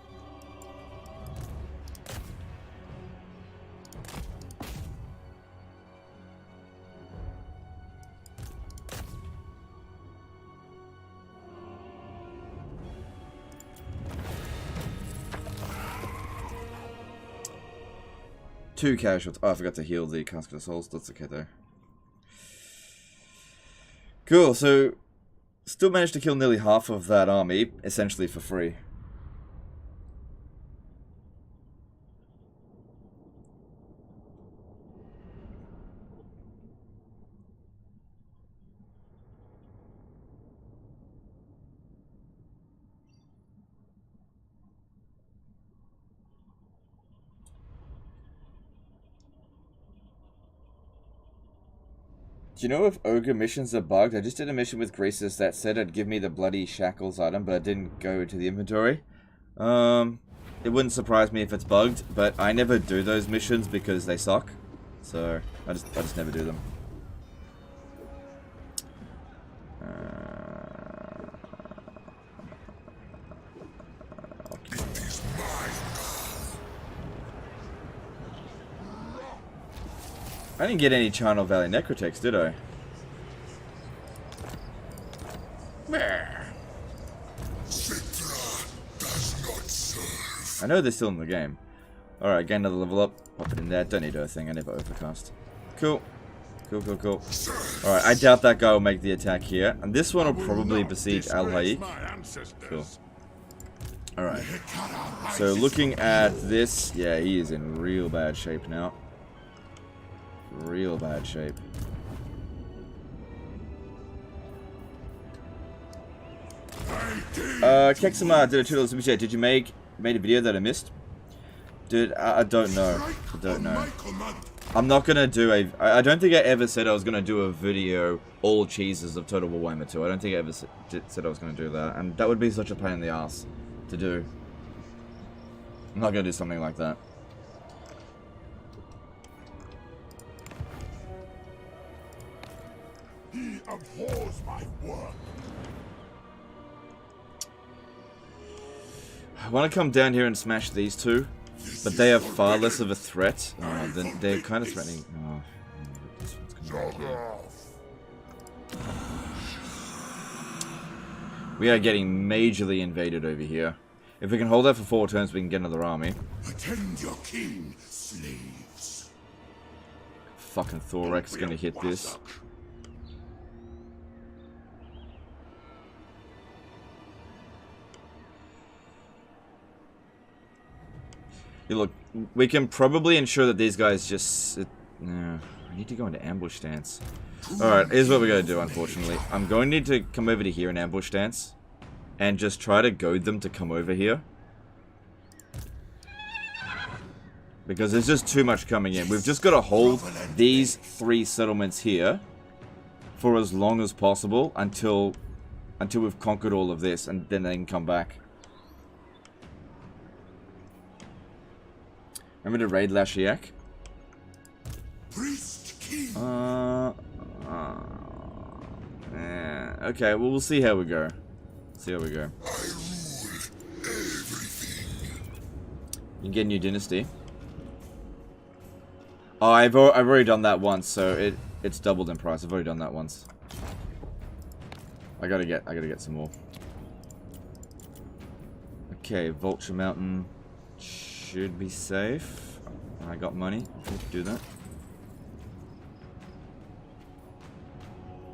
Two casualties. Oh, I forgot to heal the Casket of Souls. That's okay though. Cool, so still managed to kill nearly half of that army, essentially for free. Do you know if ogre missions are bugged? I just did a mission with Greasus that said it'd give me the bloody shackles item, but it didn't go to the inventory. It wouldn't surprise me if it's bugged, but I never do those missions because they suck. So I just never do them. I didn't get any Charnel Valley Necrotex, did I? Settra does not serve. I know they're still in the game. Alright, gain another level up. Pop it in there. Don't need a thing. I never overcast. Cool. Cool, cool, cool. Alright, I doubt that guy will make the attack here. And this one will probably besiege Al-Haik. Cool. Alright. So looking at this, yeah, he is in real bad shape now. Real bad shape. Kexama did a $2 super chat. Did you made a video that I missed? Dude, I don't know. I don't know. I'm not gonna do a... I don't think I ever said I was gonna do a video all cheeses of Total War Warhammer 2. I don't think I ever said I was gonna do that. And that would be such a pain in the ass to do. I'm not gonna do something like that. He abhors my work. I want to come down here and smash these two, but they are far less of a threat. Then they're kind of threatening. Oh, this one's coming back here. We are getting majorly invaded over here. If we can hold that for 4 turns, we can get another army. Attend your king, slaves. Fucking Thorax is gonna hit this. Yeah, look, we can probably ensure that these guys just sit... No, I need to go into ambush stance. Alright, here's what we're going to do, unfortunately. I'm going to need to come over to here in ambush stance. And just try to goad them to come over here. Because there's just too much coming in. We've just got to hold these 3 settlements here for as long as possible until we've conquered all of this, and then they can come back. Remember to raid Lashiak? Priest king. Okay, well, we'll see how we go. See how we go. I rule everything. You can get a new dynasty. Oh, I've already done that once, so it's doubled in price. I've already done that once. I gotta get some more. Okay, Vulture Mountain should be safe. I got money. Okay, do that.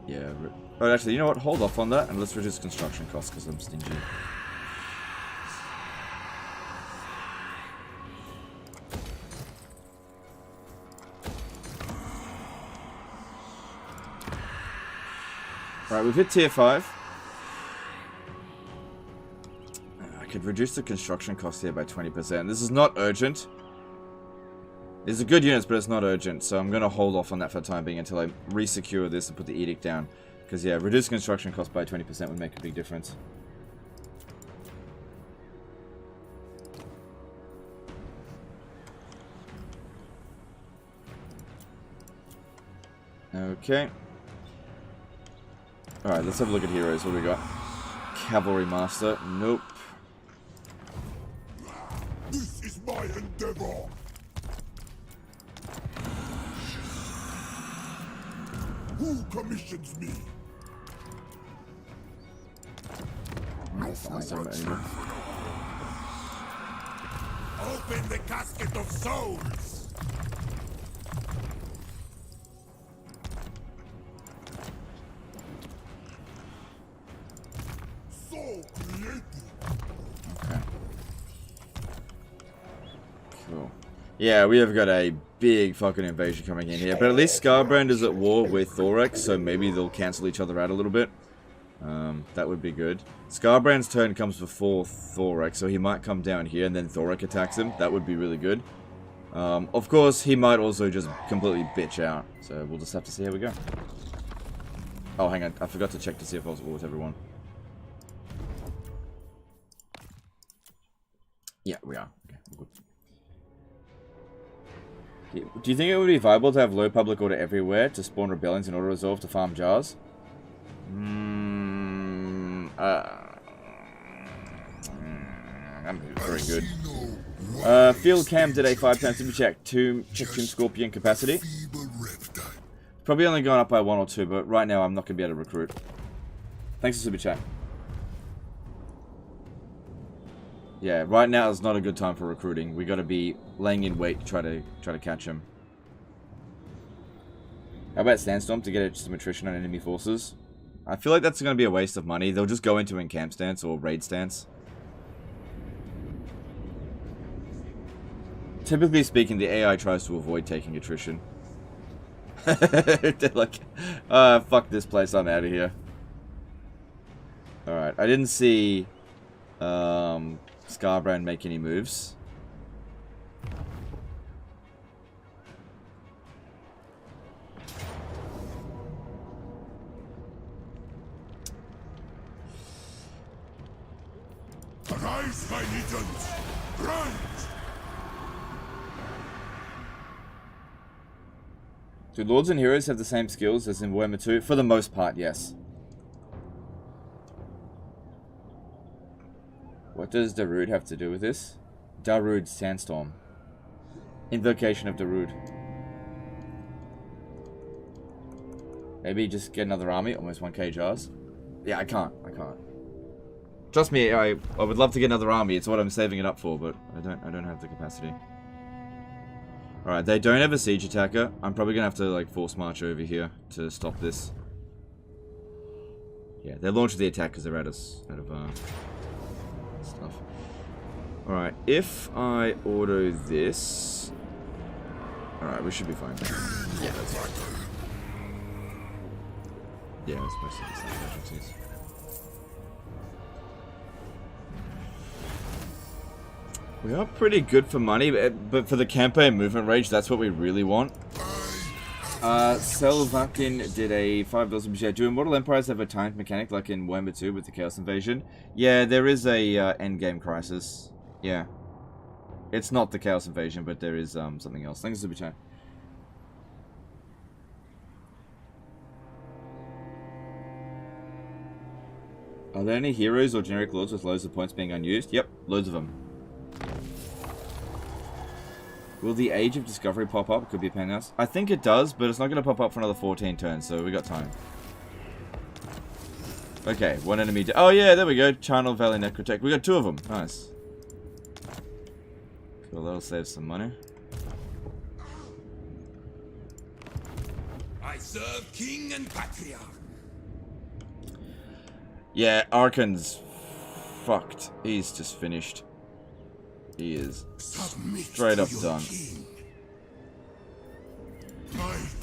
Yeah. Oh, actually, you know what? Hold off on that and let's reduce construction costs because I'm stingy. Right, we've hit tier 5. I could reduce the construction cost here by 20%. This is not urgent. These are good units, but it's not urgent. So I'm going to hold off on that for the time being until I resecure this and put the edict down. Because, yeah, reduce construction cost by 20% would make a big difference. Okay. Alright, let's have a look at heroes. What do we got? Cavalry Master. Nope. This is my endeavor. Who commissions me? No Anymore. Open the casket of souls. So creative. Okay. Cool. Yeah, we have got a big fucking invasion coming in here. But at least Scarbrand is at war with Thorax, so maybe they'll cancel each other out a little bit. That would be good. Scarbrand's turn comes before Thorax, so he might come down here and then Thorax attacks him. That would be really good. Of course, he might also just completely bitch out. So we'll just have to see how we go. Oh, hang on. I forgot to check to see if I was at war with everyone. Yeah, we are. Okay, good. Do you think it would be viable to have low public order everywhere to spawn rebellions in order to resolve to farm jars? I'm very good. Field Cam did a 5-time super check to Scorpion capacity. Probably only gone up by 1 or 2, but right now I'm not going to be able to recruit. Thanks for super chat. Yeah, right now is not a good time for recruiting. We got to be laying in wait to try to catch him. How about Sandstorm to get some attrition on enemy forces? I feel like that's going to be a waste of money. They'll just go into encamp stance or raid stance. Typically speaking, the AI tries to avoid taking attrition. They're like, fuck this place, I'm out of here. Alright, I didn't see Scarbrand make any moves. Arise, my legions! Run! Do Lords and Heroes have the same skills as in Warhammer 2? For the most part, yes. What does Darude have to do with this? Darude Sandstorm. Invocation of Darude. Maybe just get another army, almost 1k jars. Yeah, I can't. Trust me, I would love to get another army. It's what I'm saving it up for, but I don't have the capacity. Alright, they don't have a siege attacker. I'm probably gonna have to like force march over here to stop this. Yeah, they're launching the attack because they're out of stuff. Alright, if I auto this... Alright, we should be fine. Yeah, that's fine. Yeah, that's supposed to be some casualties. We are pretty good for money, but for the campaign movement range, that's what we really want. Selvakin did a $5 super chat. Do Immortal Empires have a timed mechanic like in Warhammer 2 with the Chaos Invasion? Yeah, there is a Endgame crisis. Yeah. It's not the Chaos Invasion, but there is something else. Thanks, super chat. Are there any heroes or generic lords with loads of points being unused? Yep, loads of them. Will the Age of Discovery pop up? Could be a pain in the ass. I think it does, but it's not going to pop up for another 14 turns, so we got time. Okay, one enemy. Oh yeah, there we go. Charnel Valley Necrotech. We got 2 of them. Nice. Cool, that'll save some money. I serve King and Patriarch. Yeah, Arkhan's fucked. He's just finished. He is straight up done.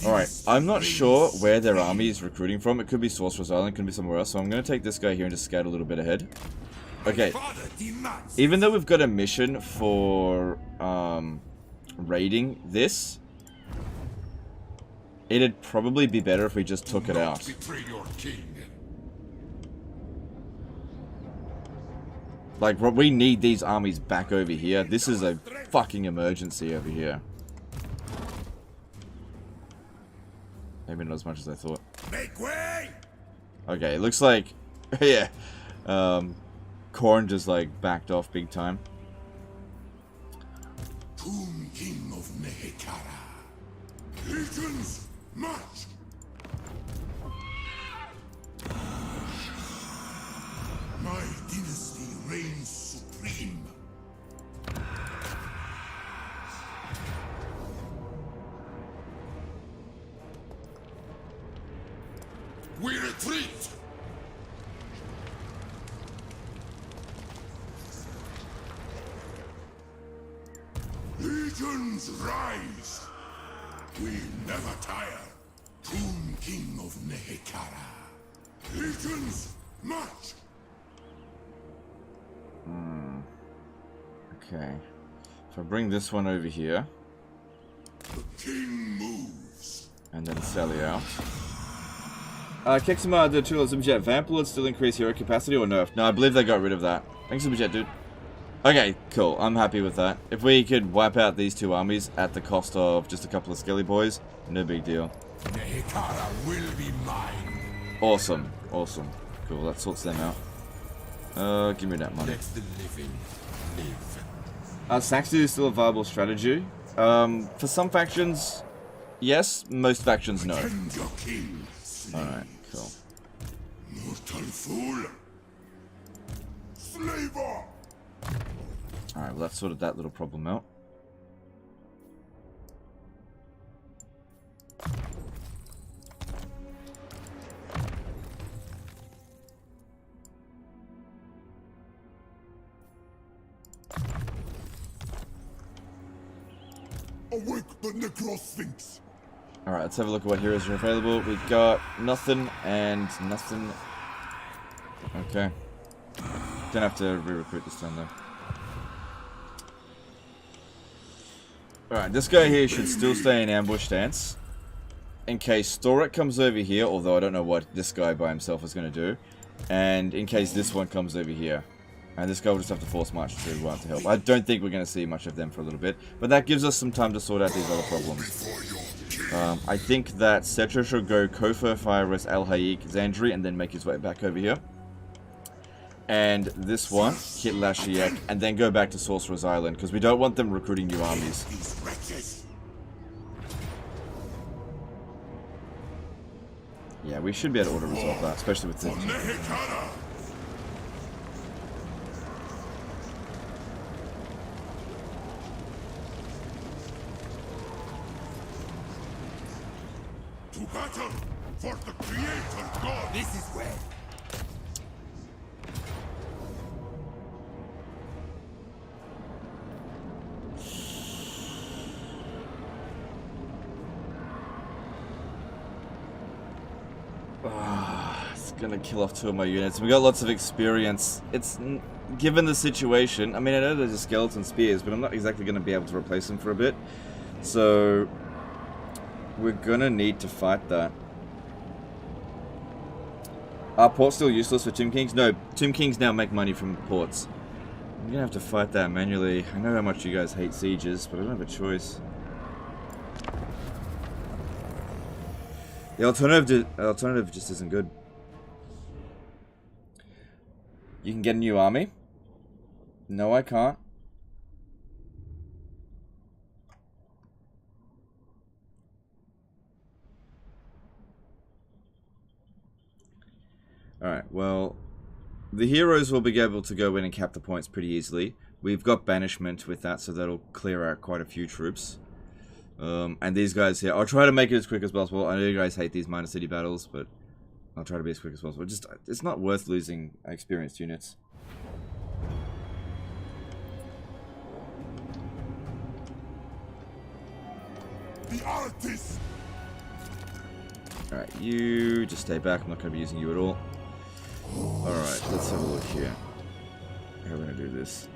Alright, I'm not sure where their army is recruiting from. It could be Sorcerer's Island, could be somewhere else. So I'm going to take this guy here and just scout a little bit ahead. Okay. Even though we've got a mission for raiding this, it'd probably be better if we just took it out. Like, we need these armies back over here. This is a fucking emergency over here. Maybe not as much as I thought. Make way! Okay, it looks like... yeah. Khorne just, like, backed off big time. Tomb King of Nehekara. Legions, march! My dynasty reigns supreme. We retreat! Legions rise! We never tire! Tomb King of Nehekara. Legions march! Okay. So I bring this one over here. The king moves. And then sell you out. Kexima, the tool of Superjet. Vamp Lords still increase hero capacity or nerf? No, I believe they got rid of that. Thanks, Superjet, dude. Okay, cool. I'm happy with that. If we could wipe out these 2 armies at the cost of just a couple of skelly boys, no big deal. Nehekara will be mine. Awesome. Awesome. Cool, that sorts them out. Give me that money. Let the living live. Saxony is still a viable strategy. For some factions, yes. Most factions, no. Tend your king. Alright, cool. Mortal fool. Slaver. Alright, well that sorted that little problem out. Awake the Necrosphinx. Alright, let's have a look at what heroes are available. We've got nothing and nothing. Okay. Don't have to re-recruit this time though. Alright, this guy here should still stay in ambush stance. In case Storik comes over here, although I don't know what this guy by himself is going to do. And in case this one comes over here. And this guy will just have to force march to help. I don't think we're going to see much of them for a little bit. But that gives us some time to sort out these other problems. I think that Settra should go Kofa, Fyrus, Al Hayek, Zandri, and then make his way back over here. And this one, hit Lashiek, and then go back to Sorcerer's Island, because we don't want them recruiting new armies. Yeah, we should be able to auto-resolve that, especially with the... To battle for the Creator God. This is where. It's gonna kill off 2 of my units. We got lots of experience. It's given the situation. I mean, I know there's skeleton spears, but I'm not exactly gonna be able to replace them for a bit. So we're gonna need to fight that. Are ports still useless for Tomb Kings? No, Tomb Kings now make money from ports. I'm gonna have to fight that manually. I know how much you guys hate sieges, but I don't have a choice. The alternative just isn't good. You can get a new army? No, I can't. Alright, well, the heroes will be able to go in and cap the points pretty easily. We've got banishment with that, so that'll clear out quite a few troops. And these guys here, I'll try to make it as quick as possible. I know you guys hate these minor city battles, but I'll try to be as quick as possible. Just, it's not worth losing experienced units. The artist. Alright, you just stay back. I'm not going to be using you at all. Alright, let's have a look here. How are we going to do this?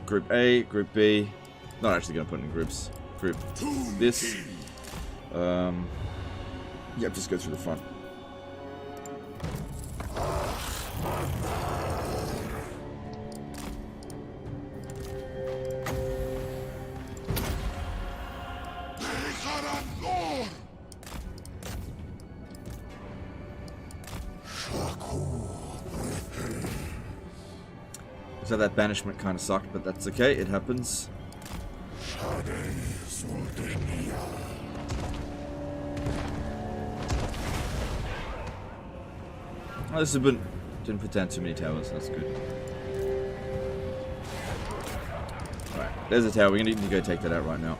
Group A, Group B. Not actually going to put it in groups. Group this. Yep, just go through the front. So that banishment kind of sucked, but that's okay, it happens. Oh, this has been, didn't put down too many towers, that's good. Alright, there's a tower, we're gonna need to go take that out right now.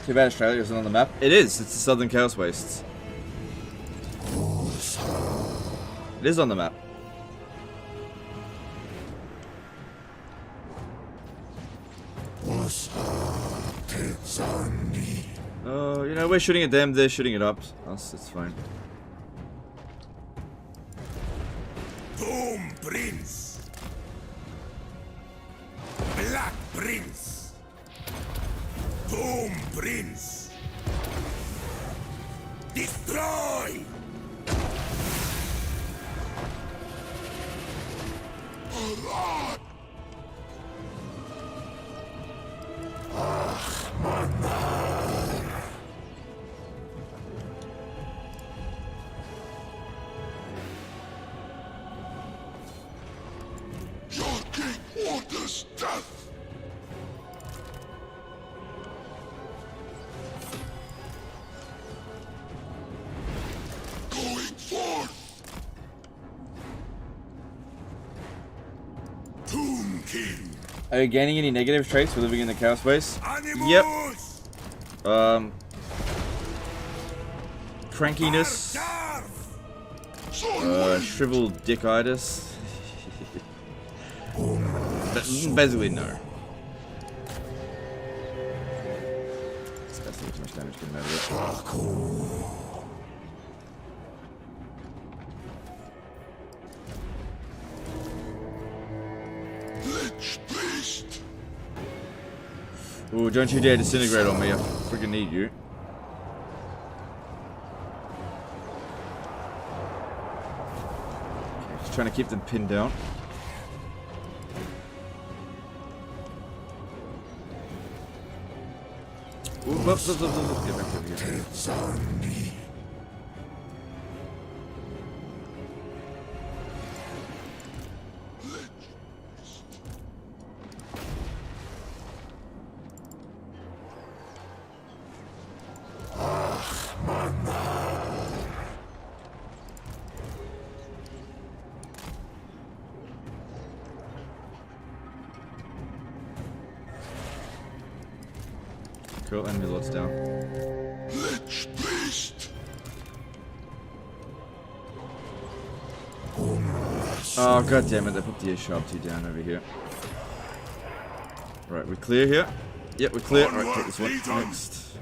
Too bad Australia isn't on the map. It is. It's the Southern Chaos Wastes. It is on the map. Oh, you know, we're shooting at them, they're shooting at us. It's fine. Boom, Prince. Black Prince. Boom, Prince. Destroy. Your king orders death. Going forth. Tomb King. Are you gaining any negative traits for living in the Chaos Waste? Animals. Yep. Crankiness. Shriveled dickitis. But basically, no. That's not too much damage getting out of it. Ooh, don't you dare disintegrate on me. I freaking need you. Okay, just trying to keep them pinned down. Ooh, get back over here. Cool, enemy lot's down. Lich Beast. Oh, god damn it, they put the sharp T down over here. Right, we're clear here. Yep, we're clear. Alright, take this one next.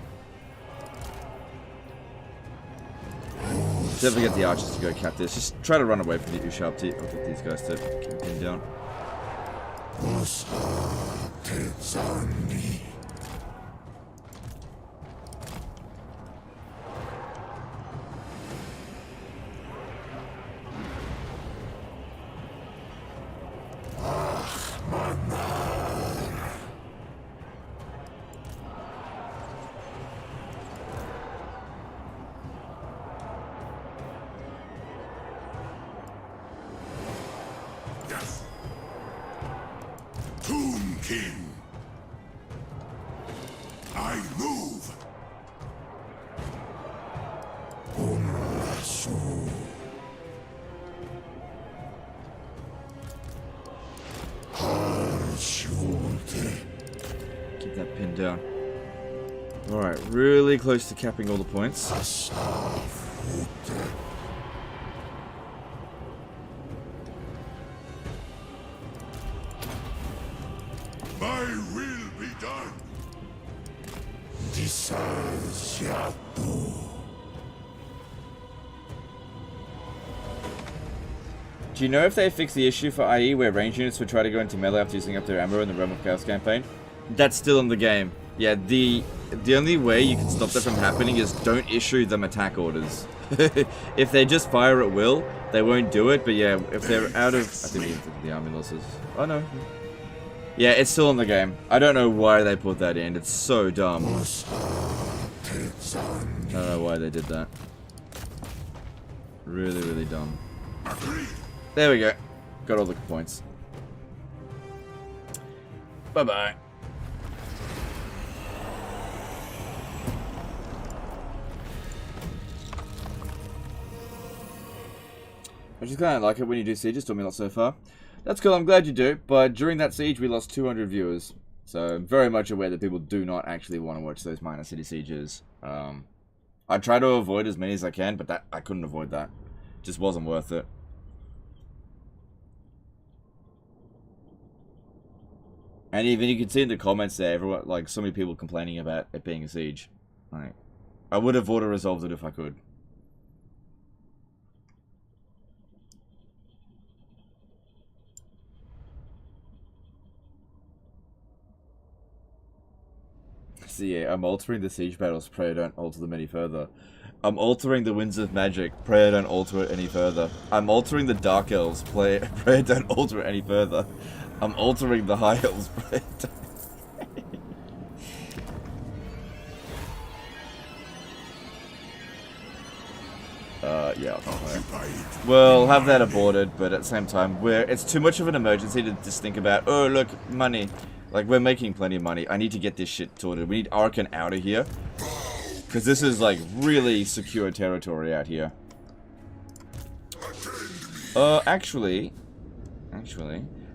Definitely get the archers to go cap this. Just try to run away from the U-sharp T. I'll get these guys to keep pinned down. Yes. Tomb King. I move. Keep that pinned down. Alright, really close to capping all the points. My will be done. Do you know if they fixed the issue for IE where range units would try to go into melee after using up their ammo in the Realm of Chaos campaign? That's still in the game. Yeah, the only way you can stop that from happening is don't issue them attack orders. If they just fire at will, they won't do it, but yeah, if they're out of... I think even the army losses... Oh no. Yeah, it's still in the game. I don't know why they put that in. It's so dumb. I don't know why they did that. Really, really dumb. There we go. Got all the points. Bye-bye. I just kind of like it when you do sieges, told me not so far. That's cool, I'm glad you do, but during that siege we lost 200 viewers. So I'm very much aware that people do not actually want to watch those minor city sieges. I try to avoid as many as I can, but I couldn't avoid that. Just wasn't worth it. And even you can see in the comments there, everyone, like, so many people complaining about it being a siege. Like, I would have auto-resolved it if I could. So yeah, I'm altering the siege battles, pray I don't alter them any further. I'm altering the Winds of Magic, pray I don't alter it any further. I'm altering the Dark Elves, pray I don't alter it any further. I'm altering the High Elves, pray I don't... Yeah, I'll talk. We'll have that aborted, but at the same time, it's too much of an emergency to just think about, oh, look, money. Like, we're making plenty of money. I need to get this shit sorted. We need Arkhan out of here. Because this is, like, really secure territory out here. Actually,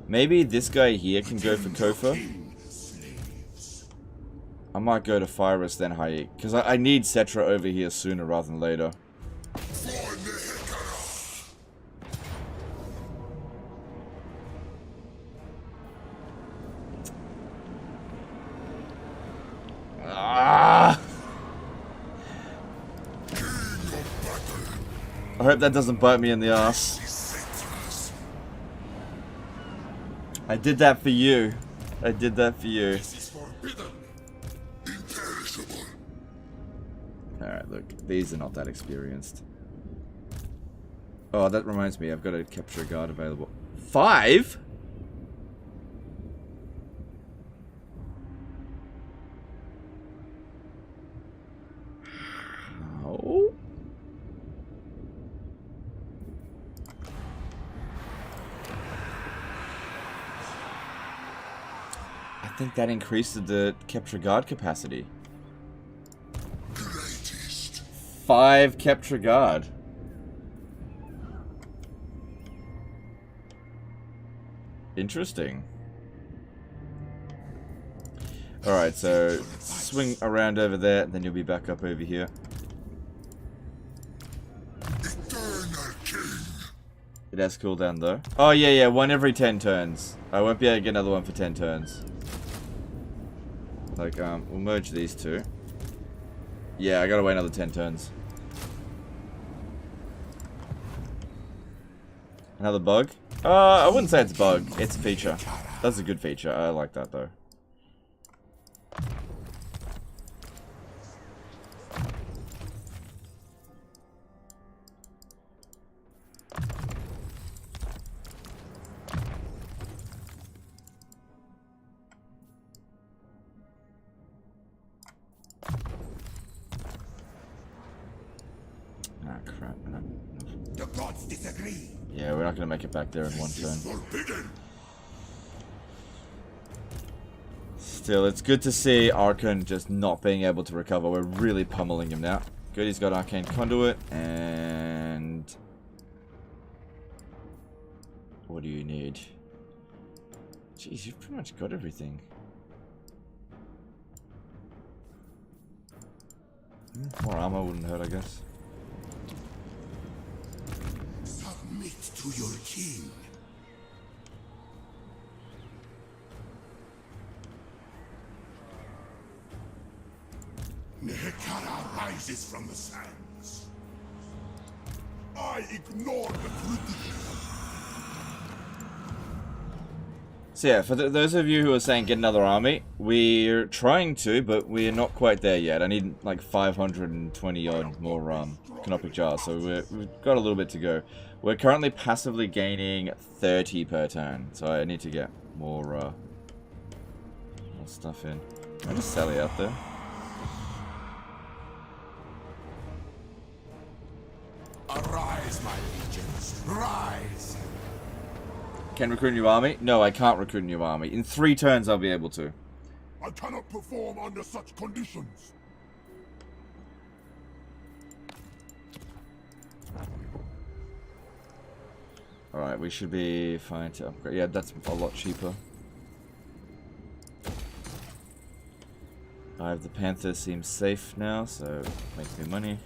maybe this guy here can go for Kofa. I might go to Fyrus then Hayek. Because I need Settra over here sooner rather than later. I hope that doesn't bite me in the ass. I did that for you. I did that for you. Alright, look. These are not that experienced. Oh, that reminds me. I've got a capture guard available. 5? How? I think that increases the capture guard capacity. 5 capture guard. Interesting. Alright, so swing around over there, and then you'll be back up over here. It has cooldown though. Oh yeah, one every 10 turns. I won't be able to get another one for 10 turns. Like, we'll merge these two. Yeah, I gotta wait another 10 turns. Another bug? I wouldn't say it's a bug. It's a feature. That's a good feature. I like that though. Ah, crap. The gods disagree. Yeah, we're not gonna make it back there in one turn. Still, it's good to see Arkhan just not being able to recover. We're really pummeling him now. Good, he's got Arcane Conduit, and... what do you need? Jeez, you've pretty much got everything. More armor wouldn't hurt, I guess. Submit to your king. Nehekara rises from the sands. I ignore the treaties. So yeah, for those of you who are saying get another army, we're trying to, but we're not quite there yet. I need like 520 odd more canopic jars, so we've got a little bit to go. We're currently passively gaining 30 per turn, so I need to get more stuff in. I'll just sell it out there. Arise, my legions, rise! Can recruit a new army? No, I can't recruit a new army. In 3 turns I'll be able to. I cannot perform under such conditions. Alright, we should be fine to upgrade. Yeah, that's a lot cheaper. The Panther seems safe now, so makes me money.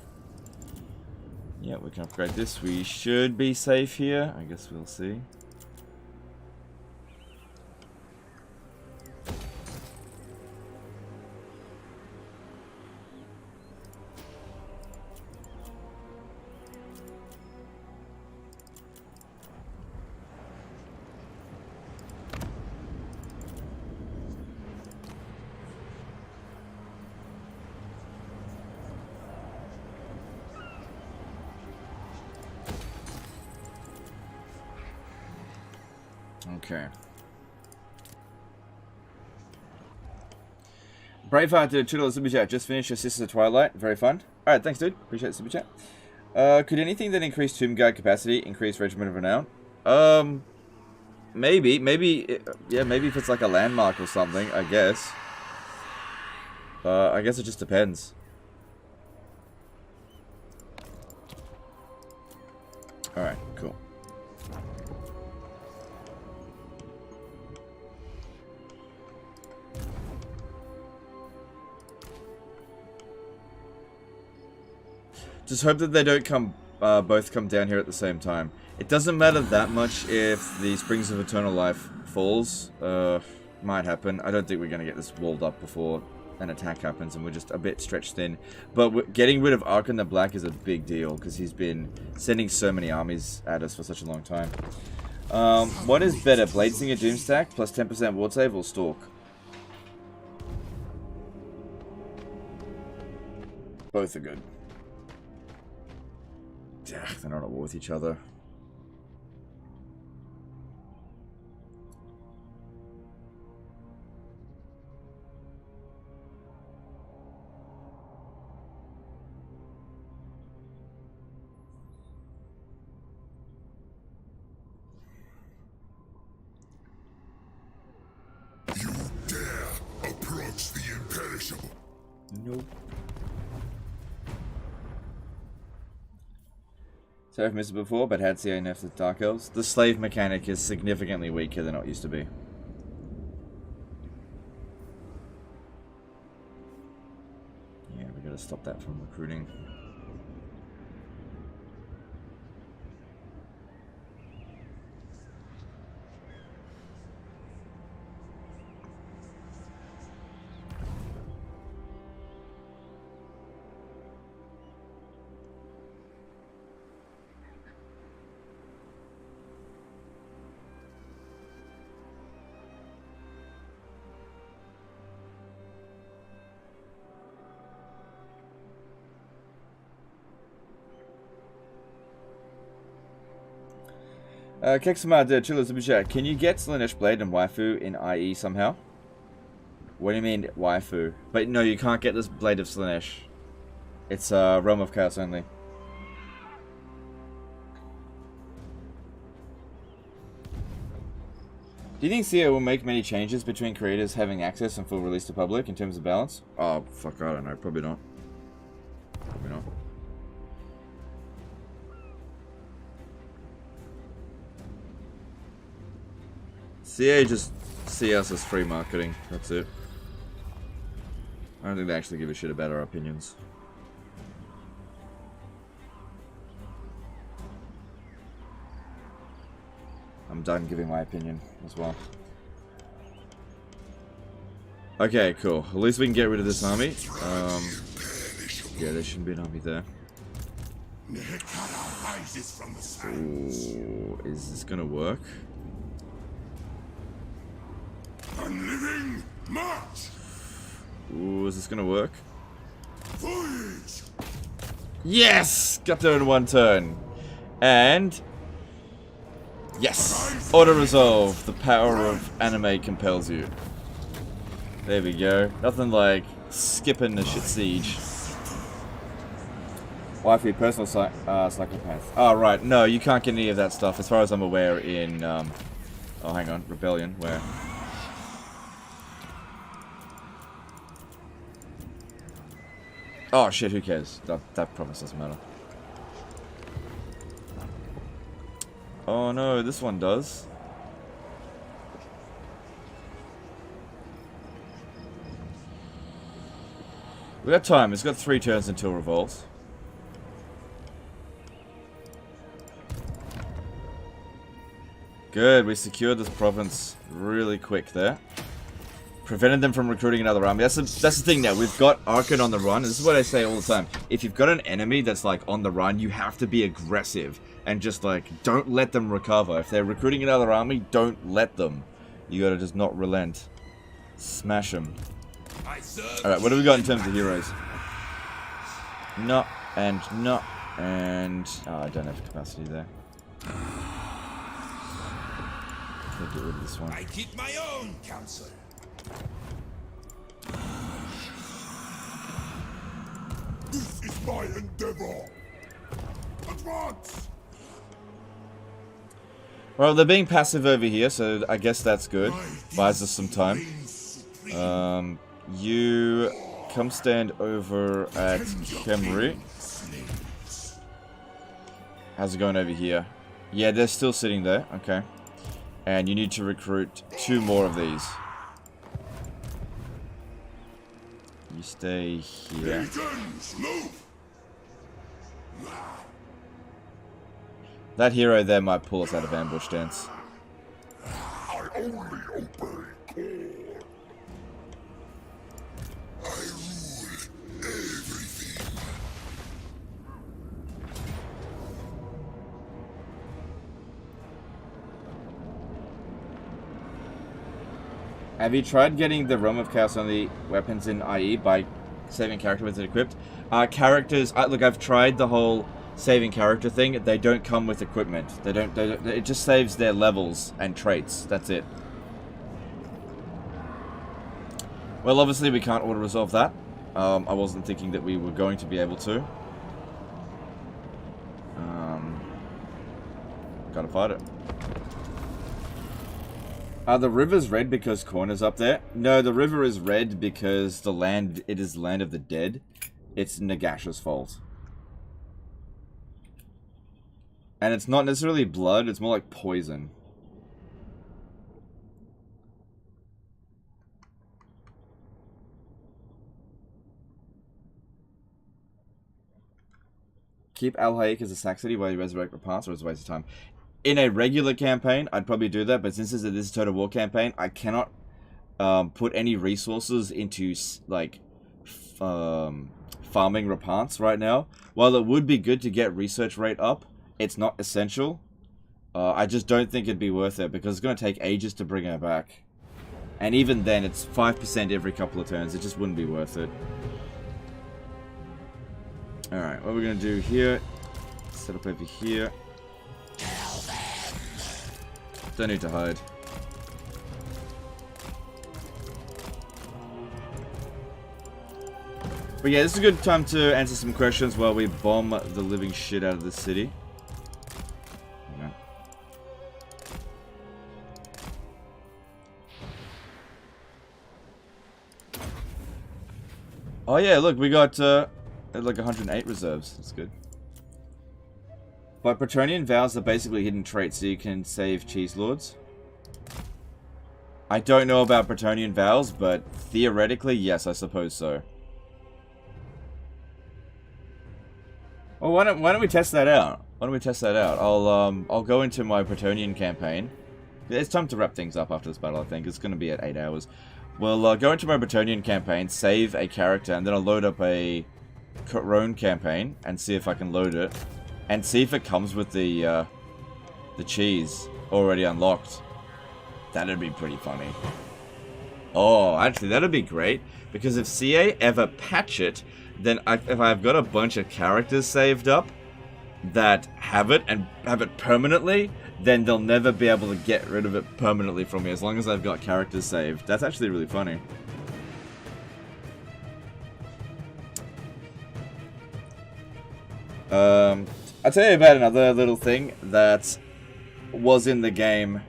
Yeah, we can upgrade this. We should be safe here. I guess we'll see. Okay. Braveheart did a $2 super chat. Just finished your Sisters of Twilight. Very fun. Alright, thanks, dude. Appreciate the super chat. Could anything that increased Tomb Guard capacity increase Regiment of Renown? Maybe. Yeah, maybe if it's like a landmark or something, I guess. I guess it just depends. Alright, cool. Just hope that they don't both come down here at the same time. It doesn't matter that much if the Springs of Eternal Life falls. Might happen. I don't think we're going to get this walled up before an attack happens, and we're just a bit stretched thin. But getting rid of Arkhan the Black is a big deal, because he's been sending so many armies at us for such a long time. What is better, Bladesinger Doomstack plus 10% ward save or Stalk? Both are good. Yeah, they're not at war with each other. You dare approach the imperishable? Nope. So I've missed it before, but had CA nerfs with Dark Elves. The slave mechanic is significantly weaker than it used to be. Yeah, we gotta stop that from recruiting. Kexamar did Chilla Superchat. Can you get Slaanesh Blade and Waifu in IE somehow? What do you mean, Waifu? But no, you can't get this Blade of Slaanesh. It's Realm of Chaos only. Do you think CA will make many changes between creators having access and full release to public in terms of balance? Oh, fuck, I don't know. Probably not. Probably not. CA just see us as free marketing. That's it. I don't think they actually give a shit about our opinions. I'm done giving my opinion as well. Okay, cool. At least we can get rid of this army. Yeah, there shouldn't be an army there. Ooh, is this gonna work? Unliving march. Ooh, is this gonna work? Yes! Got there in one turn. And yes! Auto-resolve. The power of anime compels you. There we go. Nothing like skipping the shit siege. Wifey, personal psychopath. Oh, right. No, you can't get any of that stuff, as far as I'm aware, in, oh, hang on. Rebellion, where... Oh shit, who cares? That promise doesn't matter. Oh no, this one does. We got time. It's got 3 turns until revolt. Good. We secured this province really quick there. Prevented them from recruiting another army. That's the thing now. We've got Arkhan on the run. And this is what I say all the time. If you've got an enemy that's like on the run, you have to be aggressive. And just like, don't let them recover. If they're recruiting another army, don't let them. You gotta just not relent. Smash them. Alright, what do we got in terms of heroes? No, and no, and... Oh, I don't have capacity there. Can't get rid of this one. I keep my own counsel. This is my endeavor. Advance. Well, they're being passive over here, so I guess that's good. Buys us some time. You come stand over at Khemri. How's it going over here? Yeah, they're still sitting there. Okay. And you need to recruit 2 more of these. You stay here. That hero there might pull us out of ambush stance. I only obey call. I rule everything. Have you tried getting the Realm of Chaos only weapons in IE by saving character with it equipped? Characters, look, I've tried the whole saving character thing. They don't come with equipment. They don't, it just saves their levels and traits. That's it. Well, obviously we can't auto-resolve that. I wasn't thinking that we were going to be able to. Gotta fight it. The river's red because corner's up there. No, the river is red because the land, it is land of the dead. It's Nagash's fault. And it's not necessarily blood, it's more like poison. Keep Al-Haik as a sack city while you resurrect repasts, or it's a waste of time. In a regular campaign, I'd probably do that, but since this is a Total War campaign, I cannot put any resources into, like, farming repasts right now. While it would be good to get research rate up, it's not essential. I just don't think it'd be worth it, because it's going to take ages to bring her back. And even then, it's 5% every couple of turns. It just wouldn't be worth it. Alright, what we're going to do here, set up over here. Don't need to hide. But yeah, this is a good time to answer some questions while we bomb the living shit out of the city. Yeah. Oh yeah, look, we got like 108 reserves. That's good. But Bretonnian vows are basically hidden traits, so you can save cheese lords. I don't know about Bretonnian vows, but theoretically, yes, I suppose so. Well, why don't we test that out? Why don't we test that out? I'll go into my Bretonnian campaign. It's time to wrap things up after this battle, I think. It's going to be at 8 hours. Well, go into my Bretonnian campaign, save a character, and then I'll load up a Roan campaign and see if I can load it. And see if it comes with the cheese already unlocked. That'd be pretty funny. Oh, actually, that'd be great. Because if CA ever patch it, then if I've got a bunch of characters saved up that have it and have it permanently, then they'll never be able to get rid of it permanently from me as long as I've got characters saved. That's actually really funny. I'll tell you about another little thing that was in the game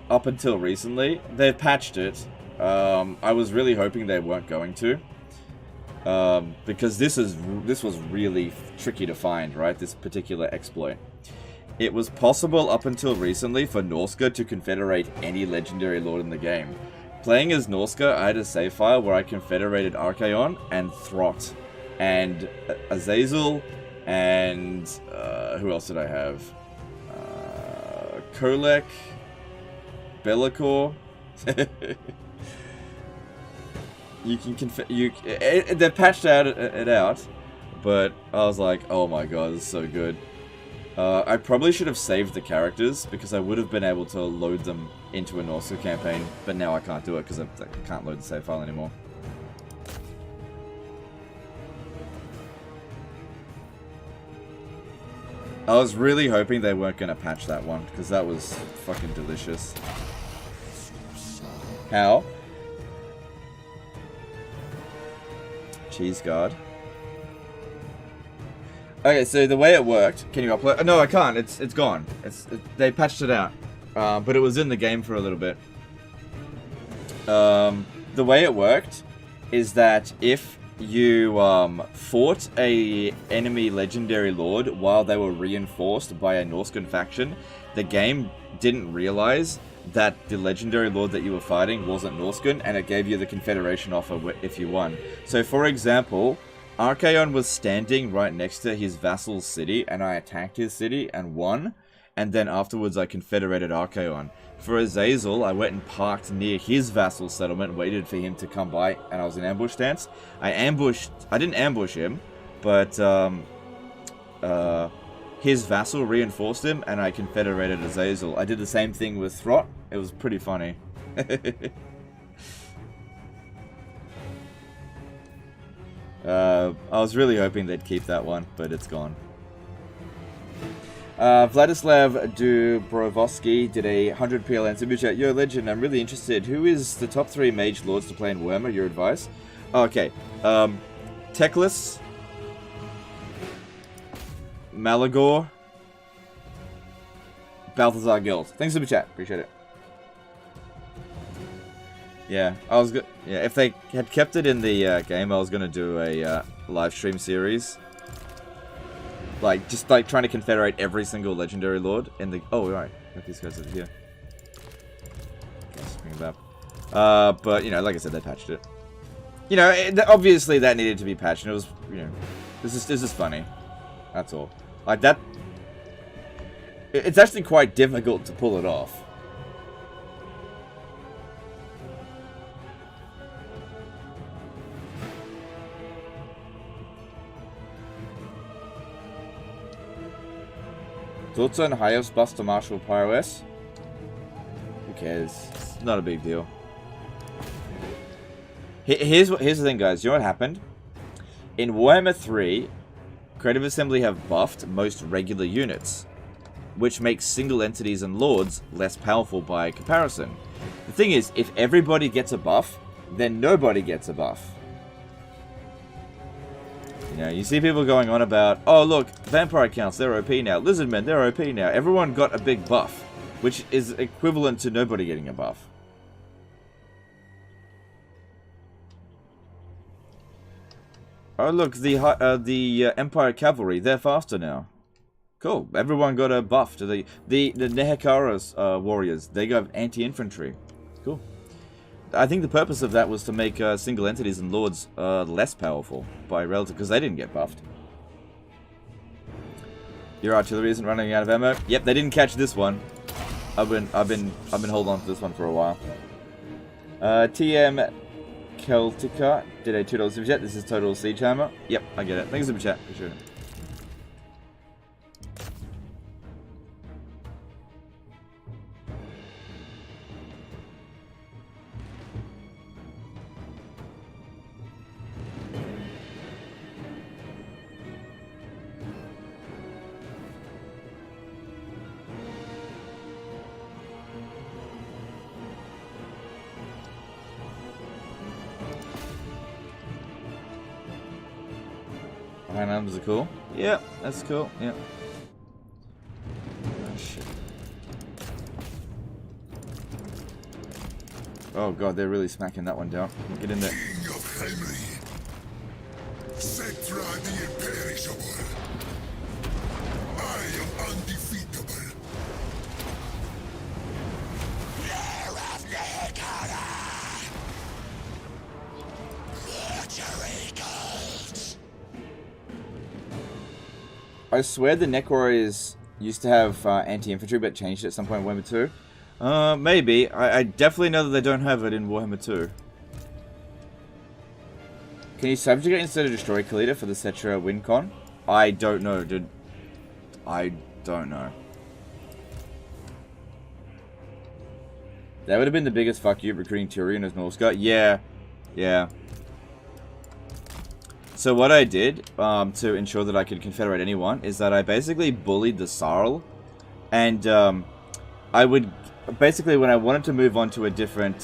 up until recently. They've patched it. I was really hoping they weren't going to. Because this was really tricky to find, right? This particular exploit. It was possible up until recently for Norsca to confederate any legendary lord in the game. Playing as Norska, I had a save file where I confederated Arkhan and Throt and Azazel and who else did I have? Kolek, Be'lakor. You can they patched it out, but I was like, oh my god, this is so good. I probably should have saved the characters because I would have been able to load them into a Norska campaign, but now I can't do it because I can't load the save file anymore. I was really hoping they weren't going to patch that one because that was fucking delicious. How? Cheese guard. Okay, so the way it worked, can you upload? No, I can't. It's gone. They patched it out, but it was in the game for a little bit. The way it worked is that if you fought a enemy legendary lord while they were reinforced by a Norscan faction, the game didn't realize that the legendary lord that you were fighting wasn't Norscan, and it gave you the confederation offer if you won. So, for example, Arkhan was standing right next to his vassal's city, and I attacked his city and won, and then afterwards I confederated Arkhan. For Azazel, I went and parked near his vassal settlement and waited for him to come by, and I was in ambush stance. I didn't ambush him, but his vassal reinforced him, and I confederated Azazel. I did the same thing with Throt. It was pretty funny. I was really hoping they'd keep that one, but it's gone. Vladislav Dubrovsky did a 100 PLN super chat. Yo, legend, I'm really interested. Who is the top 3 mage lords to play in Warhammer? Your advice? Okay. Teclis, Malagor, Balthazar Guild. Thanks for the chat. Appreciate it. Yeah, I was good. Yeah, if they had kept it in the game, I was gonna do a live stream series. Like, just like trying to confederate every single legendary lord in the... Oh, right. Got these guys over here. Bring them back. But, you know, like I said, they patched it. You know, obviously that needed to be patched, and it was, you know... This is funny. That's all. Like, that... It's actually quite difficult to pull it off. Dotson, Hyos, Buster, Marshall, PyOS. Who cares? It's not a big deal. Here's the thing, guys. You know what happened? In Warhammer 3, Creative Assembly have buffed most regular units, which makes single entities and lords less powerful by comparison. The thing is, if everybody gets a buff, then nobody gets a buff. You know, you see people going on about, oh look, vampire counts, they're OP now. Lizardmen, they're OP now. Everyone got a big buff, which is equivalent to nobody getting a buff. Oh look, the Empire Cavalry, they're faster now. Cool, everyone got a buff to the Nehekara's warriors. They got anti-infantry. Cool. I think the purpose of that was to make single entities and lords less powerful by relative, because they didn't get buffed. Your artillery isn't running out of ammo. Yep, they didn't catch this one. I've been holding on to this one for a while. TM Celtica did a $2 super chat. This is Total Siege Hammer. Yep, I get it. Thanks for the super chat. Appreciate it. High numbers are cool. Yep, that's cool. Yep. Oh shit. Oh god, they're really smacking that one down. Get in there. King of Henry. Settra the imperishable. I am undefeatable. Lair of Nehekara. I swear the Neck Warriors used to have anti-infantry, but changed it at some point in Warhammer 2. Maybe. I definitely know that they don't have it in Warhammer 2. Can you subjugate instead of destroy Kalita for the Settra win con? I don't know, dude. I don't know. That would have been the biggest fuck you, recruiting Tyrion as Norska. Yeah. Yeah. So what I did, to ensure that I could confederate anyone, is that I basically bullied the Sarl. And, I would... Basically, when I wanted to move on to a different,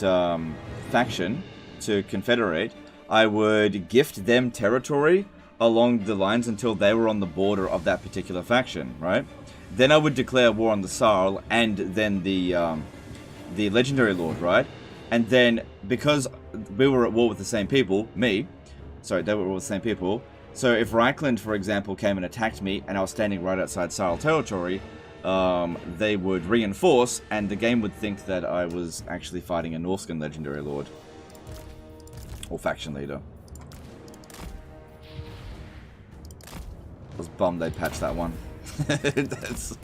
faction to confederate, I would gift them territory along the lines until they were on the border of that particular faction, right? Then I would declare war on the Sarl and then the Legendary Lord, right? And then, because we were at war with the same people, they were at war with the same people, so if Reichland, for example, came and attacked me and I was standing right outside Sarl territory, they would reinforce, and the game would think that I was actually fighting a Norscan Legendary Lord. Or faction leader. I was bummed they patched that one. That's...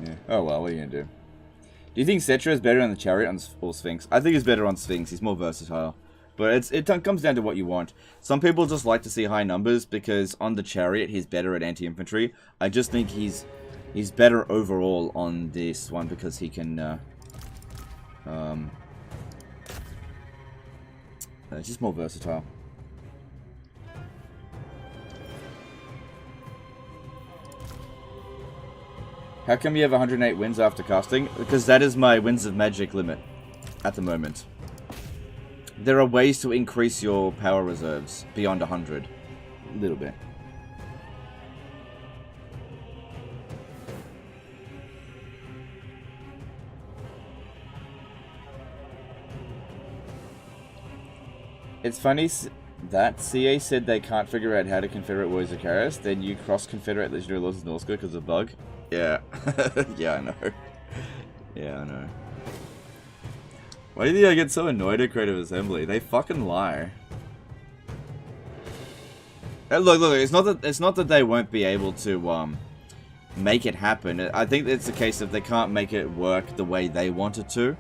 Yeah. Oh well, what are you gonna do? Do you think Settra is better on the Chariot or Sphinx? I think he's better on Sphinx. He's more versatile. But it comes down to what you want. Some people just like to see high numbers because on the Chariot he's better at anti-infantry. I just think he's better overall on this one because he can... it's just more versatile. How come you have 108 wins after casting? Because that is my Winds of Magic limit at the moment. There are ways to increase your power reserves beyond 100. A little bit. It's funny that CA said they can't figure out how to confederate Warriors of Chaos, then you cross-confederate Legendary Lords of Norska because of a bug. Yeah. Yeah, I know. Yeah, I know. Why do you think I get so annoyed at Creative Assembly? They fucking lie. Look, it's not that they won't be able to make it happen. I think it's a case of they can't make it work the way they want it to.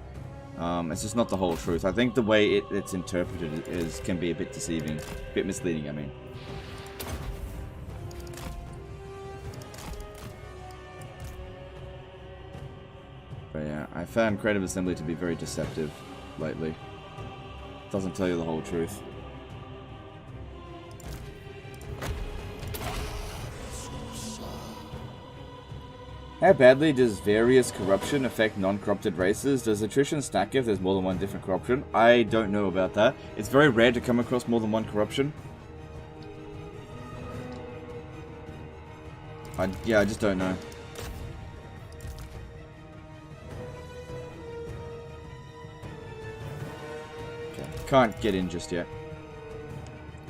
It's just not the whole truth. I think the way it's interpreted can be a bit deceiving. A bit misleading, I mean. But yeah, I found Creative Assembly to be very deceptive lately. Doesn't tell you the whole truth. How badly does various corruption affect non-corrupted races? Does attrition stack if there's more than one different corruption? I don't know about that. It's very rare to come across more than one corruption. Yeah, I just don't know. Okay, can't get in just yet.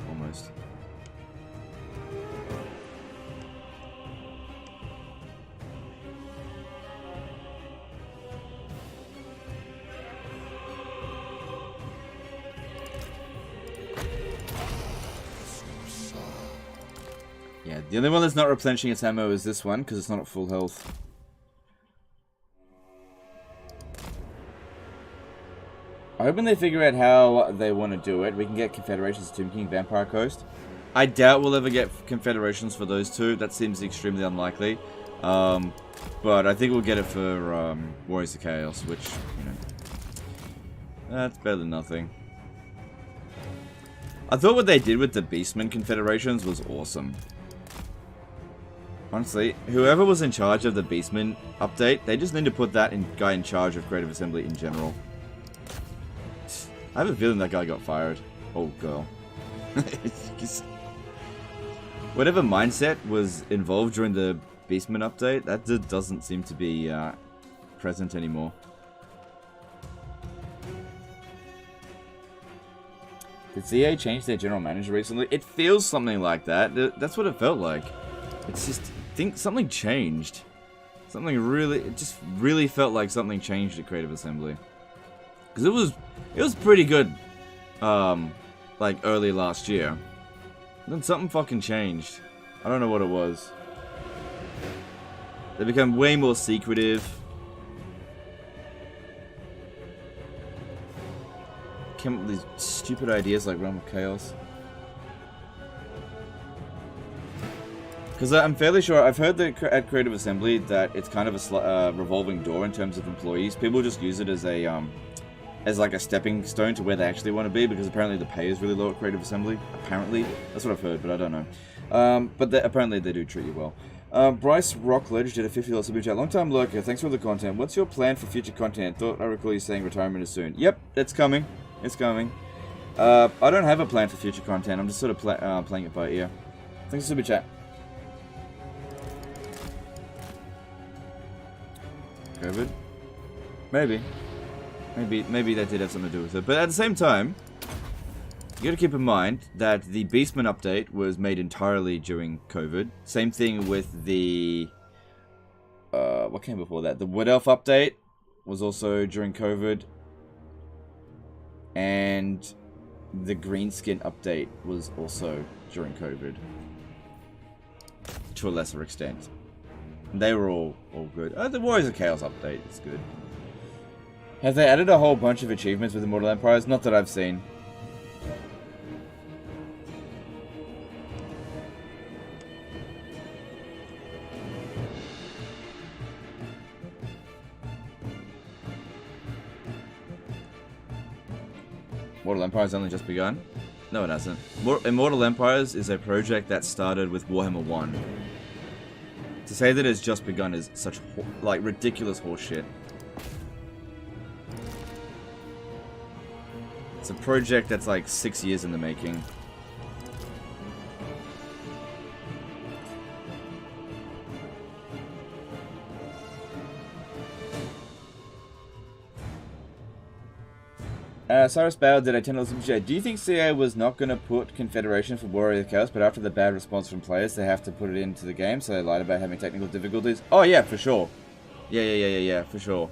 Almost. Yeah, the only one that's not replenishing its ammo is this one, because it's not at full health. I hope when they figure out how they want to do it, we can get confederations to Tomb King, Vampire Coast. I doubt we'll ever get confederations for those two. That seems extremely unlikely. But I think we'll get it for Warriors of Chaos, which, you know, that's better than nothing. I thought what they did with the Beastmen confederations was awesome. Honestly, whoever was in charge of the Beastmen update, they just need to put that guy in charge of Creative Assembly in general. I have a feeling that guy got fired. Oh, girl. Whatever mindset was involved during the Beastmen update, that just doesn't seem to be present anymore. Did CA change their general manager recently? It feels something like that. That's what it felt like. It's just, I think something changed. Something really, it just really felt like something changed at Creative Assembly. Because it was pretty good, like early last year. Then something fucking changed. I don't know what it was. They become way more secretive. Came up with these stupid ideas like Realm of Chaos. Because I'm fairly sure, I've heard that at Creative Assembly that it's kind of a revolving door in terms of employees. People just use it as a, as like a stepping stone to where they actually want to be, because apparently the pay is really low at Creative Assembly. Apparently. That's what I've heard, but I don't know. But apparently they do treat you well. Bryce Rockledge did a $50 super chat. Long time lurker, thanks for the content. What's your plan for future content? Thought I recall you saying retirement is soon. Yep, it's coming. It's coming. I don't have a plan for future content. I'm just sort of playing it by ear. Thanks for super chat. COVID? Maybe that did have something to do with it. But at the same time, you gotta keep in mind that the Beastman update was made entirely during COVID. Same thing with the... what came before that? The Wood Elf update was also during COVID. And the Greenskin update was also during COVID. To a lesser extent. They were all good. The Warriors of Chaos update is good. Have they added a whole bunch of achievements with Immortal Empires? Not that I've seen. Immortal Empires only just begun? No, it hasn't. Immortal Empires is a project that started with Warhammer 1. To say that it's just begun is such, like, ridiculous horseshit. It's a project that's like 6 years in the making. Cyrus Bauer did a $10 super chat. Do you think CA was not going to put Confederation for Warrior of Chaos, but after the bad response from players, they have to put it into the game, so they lied about having technical difficulties? Oh yeah, for sure. Yeah, for sure.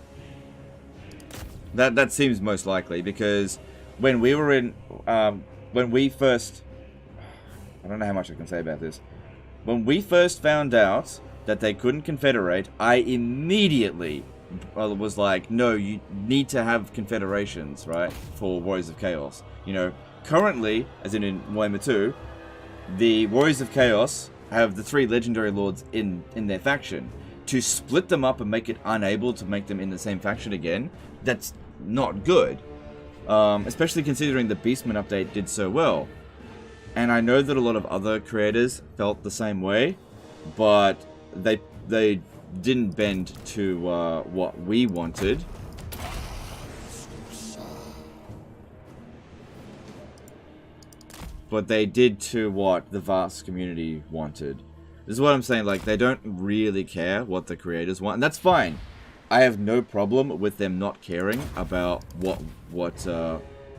That seems most likely, because when we were in, when we first, I don't know how much I can say about this. When we first found out that they couldn't confederate, I immediately was like, no, you need to have confederations, right, for Warriors of Chaos. You know, currently, as in Warhammer 2, the Warriors of Chaos have the 3 legendary lords in their faction. To split them up and make it unable to make them in the same faction again, that's not good. Especially considering the Beastman update did so well. And I know that a lot of other creators felt the same way, but they didn't bend to what we wanted. But they did to what the vast community wanted. This is what I'm saying, like, they don't really care what the creators want, and that's fine. I have no problem with them not caring about what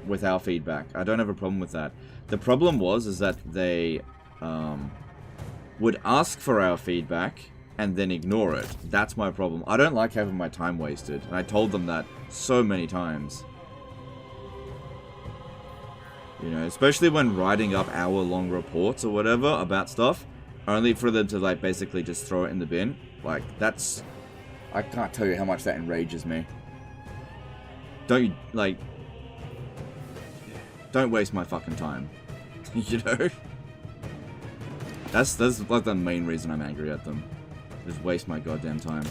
with our feedback. I don't have a problem with that. The problem is that they would ask for our feedback and then ignore it. That's my problem. I don't like having my time wasted, and I told them that so many times. You know, especially when writing up hour-long reports or whatever about stuff, only for them to, like, basically just throw it in the bin. Like, that's... I can't tell you how much that enrages me. Don't you, like... Don't waste my fucking time. You know? That's like the main reason I'm angry at them. Just waste my goddamn time.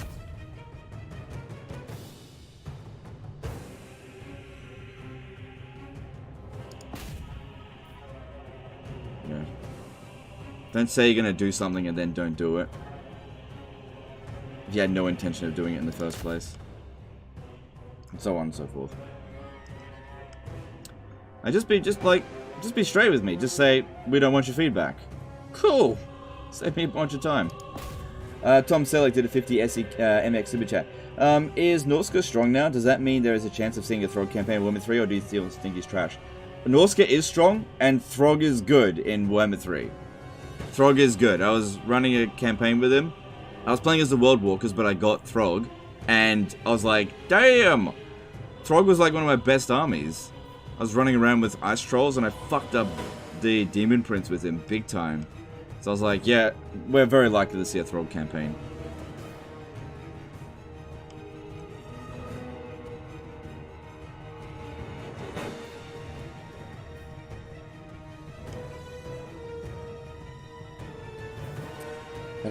Yeah. Don't say you're gonna do something and then don't do it. If you had no intention of doing it in the first place. And so on and so forth. And just be straight with me. Just say, we don't want your feedback. Cool. Save me a bunch of time. Tom Selleck did a 50 SE MX super chat. Is Norska strong now? Does that mean there is a chance of seeing a Throg campaign in Warhammer 3, or do you still think he's trash? Norska is strong, and Throg is good in Warhammer 3. Throg is good. I was running a campaign with him. I was playing as the World Walkers, but I got Throg, and I was like, damn! Throg was like one of my best armies. I was running around with Ice Trolls, and I fucked up the Demon Prince with him big time. So I was like, yeah, we're very likely to see a Throg campaign.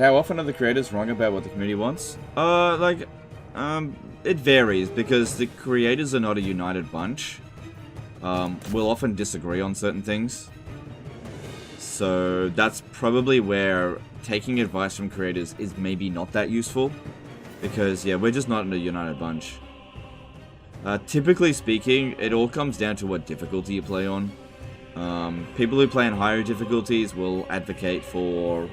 how often are the creators wrong about what the community wants? It varies because the creators are not a united bunch. We'll often disagree on certain things. So that's probably where taking advice from creators is maybe not that useful. Because, yeah, we're just not in a united bunch. Typically speaking, it all comes down to what difficulty you play on. People who play on higher difficulties will advocate for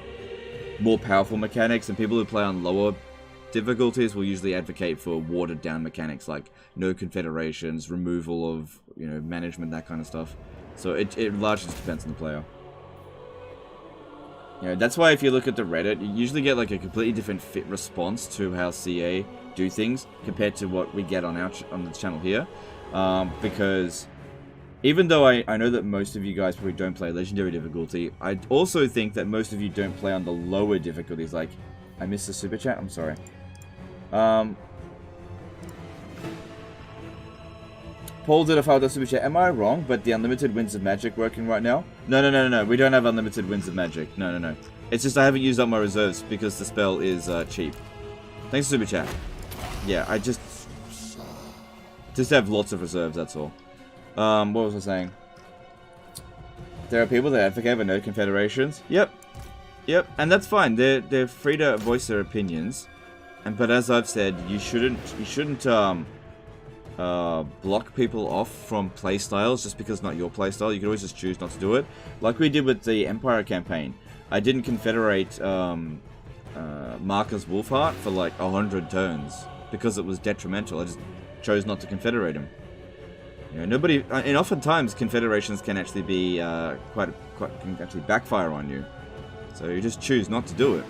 more powerful mechanics, and people who play on lower difficulties will usually advocate for watered down mechanics like no confederations, removal of, you know, management, that kind of stuff. So it largely just depends on the player. You know, that's why if you look at the Reddit, you usually get like a completely different fit response to how CA do things compared to what we get on the channel here. Because even though I know that most of you guys probably don't play Legendary difficulty, I also think that most of you don't play on the lower difficulties. Like, I missed the super chat, I'm sorry. Paul did a $5 super chat. Am I wrong? But the unlimited winds of magic working right now? No. We don't have unlimited winds of magic. No. It's just I haven't used up my reserves because the spell is cheap. Thanks for super chat. Yeah, I just have lots of reserves, that's all. What was I saying? There are people that advocate for no confederations. Yep, and that's fine. They're free to voice their opinions. But as I've said, you shouldn't block people off from playstyles just because it's not your playstyle. You can always just choose not to do it. Like we did with the Empire campaign. I didn't confederate Marcus Wolfheart for like 100 turns because it was detrimental. I just chose not to confederate him. You know, and oftentimes confederations can actually be can actually backfire on you. So you just choose not to do it.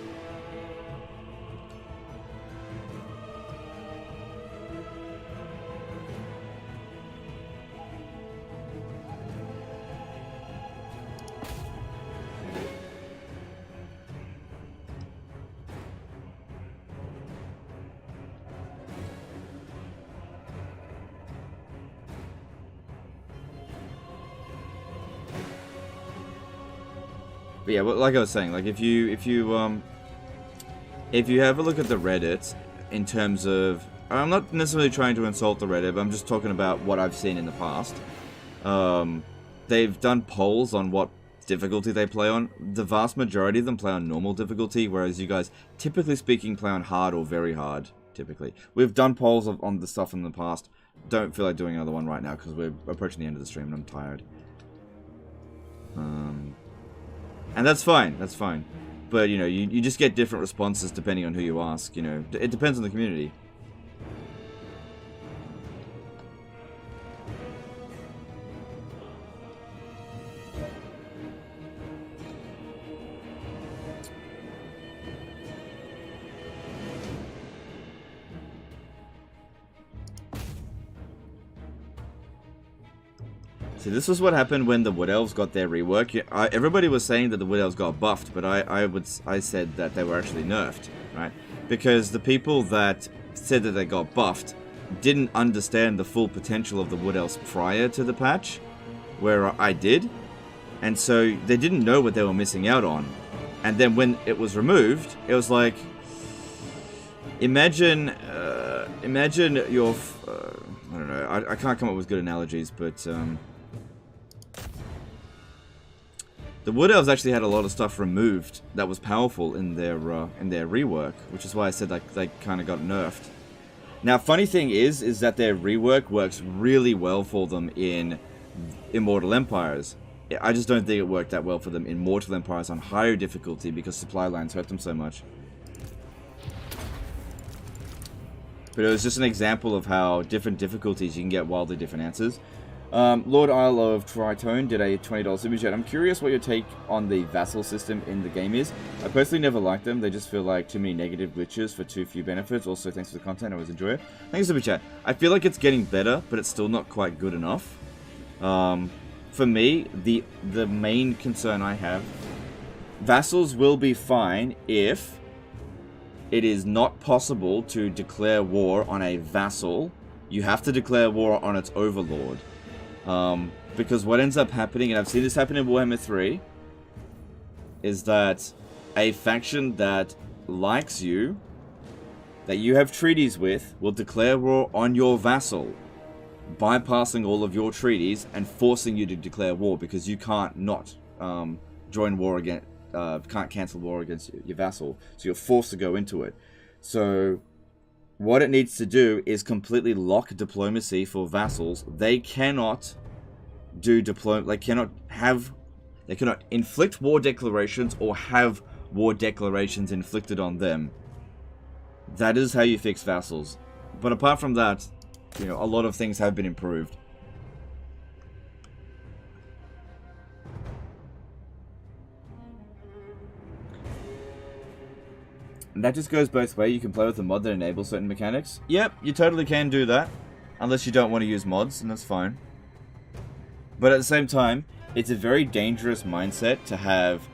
But yeah, like I was saying, like if you have a look at the Reddit in terms of, I'm not necessarily trying to insult the Reddit, but I'm just talking about what I've seen in the past. They've done polls on what difficulty they play on. The vast majority of them play on normal difficulty, whereas you guys, typically speaking, play on hard or very hard, typically. We've done polls on the stuff in the past. Don't feel like doing another one right now, because we're approaching the end of the stream and I'm tired. And that's fine, But, you know, you just get different responses depending on who you ask, you know. It depends on the community. See, this was what happened when the Wood Elves got their rework. Everybody was saying that the Wood Elves got buffed, but I said that they were actually nerfed, right? Because the people that said that they got buffed didn't understand the full potential of the Wood Elves prior to the patch, where I did, and so they didn't know what they were missing out on. And then when it was removed, it was like, imagine your, I don't know, I can't come up with good analogies, but the Wood Elves actually had a lot of stuff removed that was powerful in their rework, which is why I said like they kind of got nerfed. Now, funny thing is that their rework works really well for them in Immortal Empires. I just don't think it worked that well for them in Mortal Empires on higher difficulty because supply lines hurt them so much. But it was just an example of how different difficulties you can get wildly different answers. Lord Isle of Tritone did a $20 super chat. I'm curious what your take on the vassal system in the game is. I personally never liked them. They just feel like too many negative glitches for too few benefits. Also, thanks for the content. I always enjoy it. Thanks super chat. I feel like it's getting better, but it's still not quite good enough. For me, the main concern I have, vassals will be fine if it is not possible to declare war on a vassal. You have to declare war on its overlord. Because what ends up happening, and I've seen this happen in Warhammer 3, is that a faction that likes you, that you have treaties with, will declare war on your vassal, bypassing all of your treaties and forcing you to declare war, because you can't not join war against, can't cancel war against your vassal, so you're forced to go into it. So what it needs to do is completely lock diplomacy for vassals. They cannot do they cannot inflict war declarations or have war declarations inflicted on them. That is how you fix vassals. But apart from that, you know, a lot of things have been improved. And that just goes both ways. You can play with a mod that enables certain mechanics. Yep, you totally can do that. Unless you don't want to use mods, and that's fine. But at the same time, it's a very dangerous mindset to have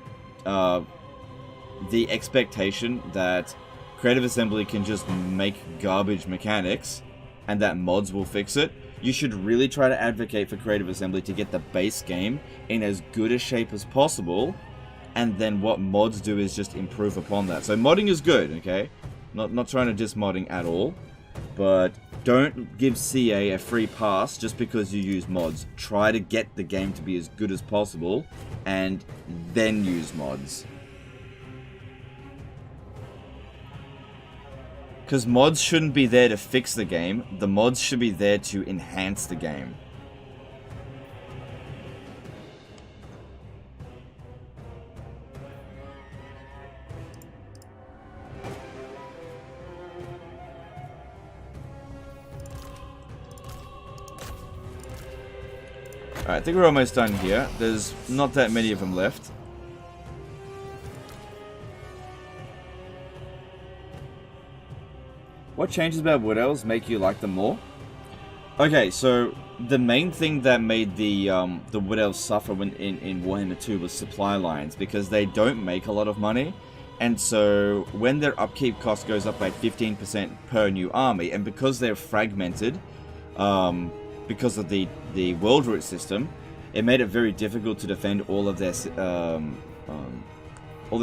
the expectation that Creative Assembly can just make garbage mechanics and that mods will fix it. You should really try to advocate for Creative Assembly to get the base game in as good a shape as possible, and then what mods do is just improve upon that. So modding is good, okay? Not trying to diss modding at all, but don't give CA a free pass just because you use mods. Try to get the game to be as good as possible, and then use mods. Because mods shouldn't be there to fix the game. The mods should be there to enhance the game. Alright, I think we're almost done here. There's not that many of them left. What changes about Wood Elves make you like them more? Okay, so the main thing that made the Wood Elves suffer in Warhammer 2 was supply lines, because they don't make a lot of money, and so when their upkeep cost goes up by 15% per new army, and because they're fragmented, because of the world route system, it made it very difficult to defend all their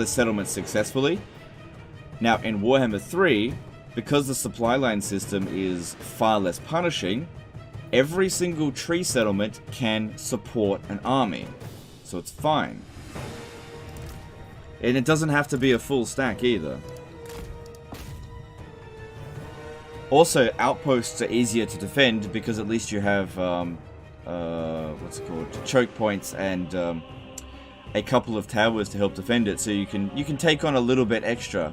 settlements successfully. Now in Warhammer 3, because the supply line system is far less punishing, every single tree settlement can support an army. So it's fine. And it doesn't have to be a full stack either. Also, outposts are easier to defend because at least you have, what's it called, choke points and a couple of towers to help defend it. So you can take on a little bit extra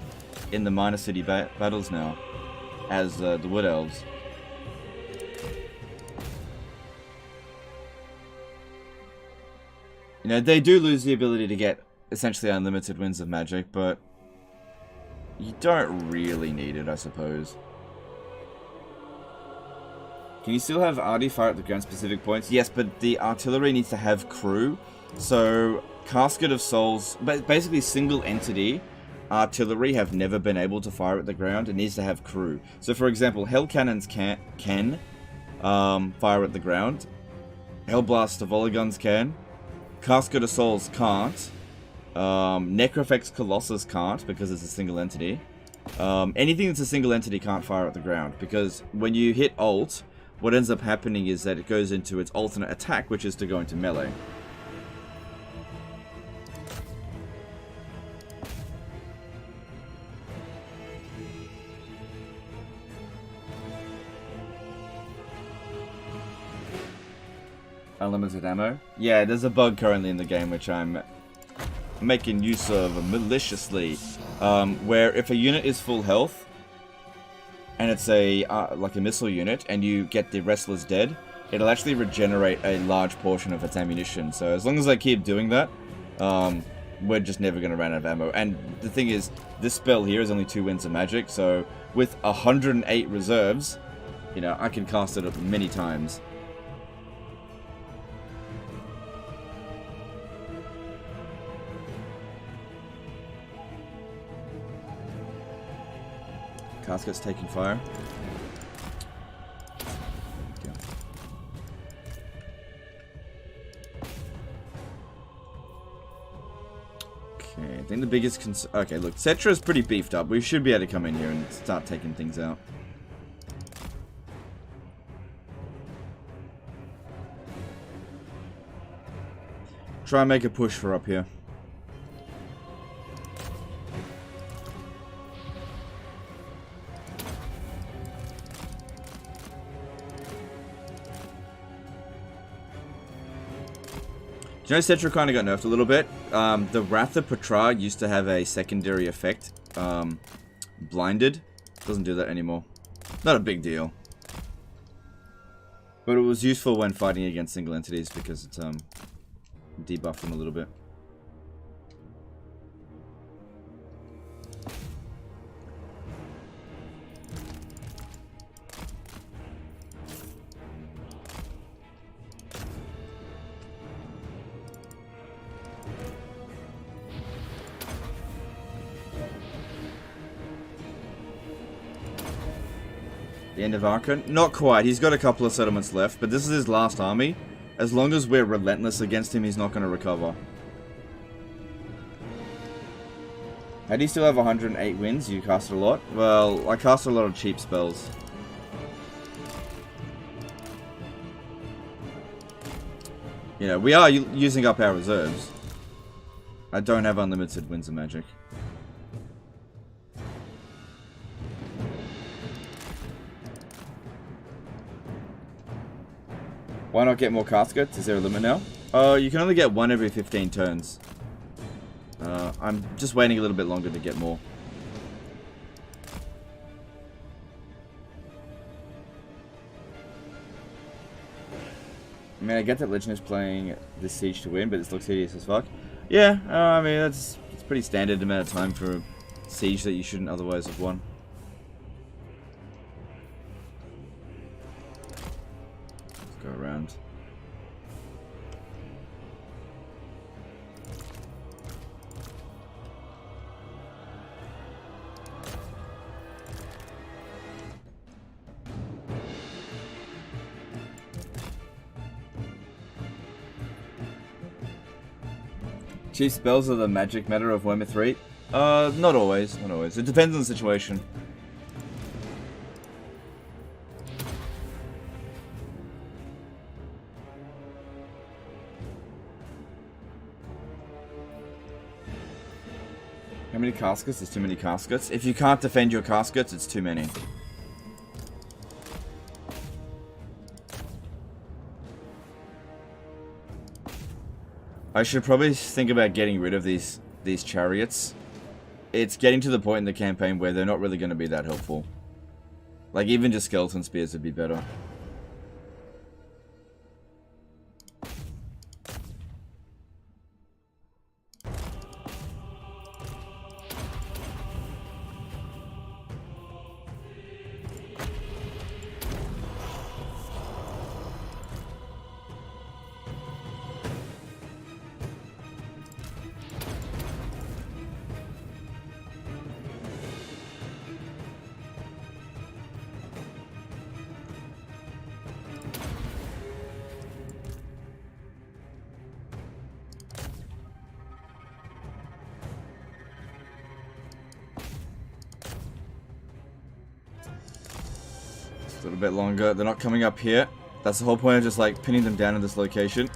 in the minor city battles now, as the Wood Elves. You know, they do lose the ability to get essentially unlimited winds of magic, but you don't really need it, I suppose. Can you still have arty fire at the ground specific points? Yes, but the artillery needs to have crew. So, Casket of Souls, basically single entity artillery have never been able to fire at the ground. It needs to have crew. So for example, Hell Cannons can fire at the ground. Hellblast Volleyguns can. Casket of Souls can't. Necrofex Colossus can't because it's a single entity. Anything that's a single entity can't fire at the ground, because when you hit ult, what ends up happening is that it goes into its alternate attack, which is to go into melee. Unlimited ammo? Yeah, there's a bug currently in the game which I'm making use of maliciously, where if a unit is full health and it's a like a missile unit and you get the Restless Dead, it'll actually regenerate a large portion of its ammunition. So as long as I keep doing that, we're just never going to run out of ammo. And the thing is, this spell here is only 2 winds of magic, so with 108 reserves, you know, I can cast it many times. Casket's taking fire. Okay, I think the biggest concern... Okay, look, Settra is pretty beefed up. We should be able to come in here and start taking things out. Try and make a push for up here. You know, Settra kind of got nerfed a little bit. The Wrath of Petrarch used to have a secondary effect. Blinded. Doesn't do that anymore. Not a big deal. But it was useful when fighting against single entities because it debuffed them a little bit. The end of Arkhan? Not quite. He's got a couple of settlements left, but this is his last army. As long as we're relentless against him, he's not going to recover. How do you still have 108 wins? You cast a lot? Well, I cast a lot of cheap spells. You know, we are using up our reserves. I don't have unlimited wins of magic. Why not get more caskets? Is there a limit now? You can only get one every 15 turns. I'm just waiting a little bit longer to get more. I mean, I get that Legend is playing this siege to win, but this looks hideous as fuck. Yeah, I mean, it's pretty standard amount of time for a siege that you shouldn't otherwise have won. Go around. Chief spells are the magic matter of Warhammer 3? Not always, not always. It depends on the situation. How many caskets? There's too many caskets. If you can't defend your caskets, it's too many. I should probably think about getting rid of these chariots. It's getting to the point in the campaign where they're not really going to be that helpful. Like, even just skeleton spears would be better. A little bit longer. They're not coming up here. That's the whole point of just like pinning them down in this location.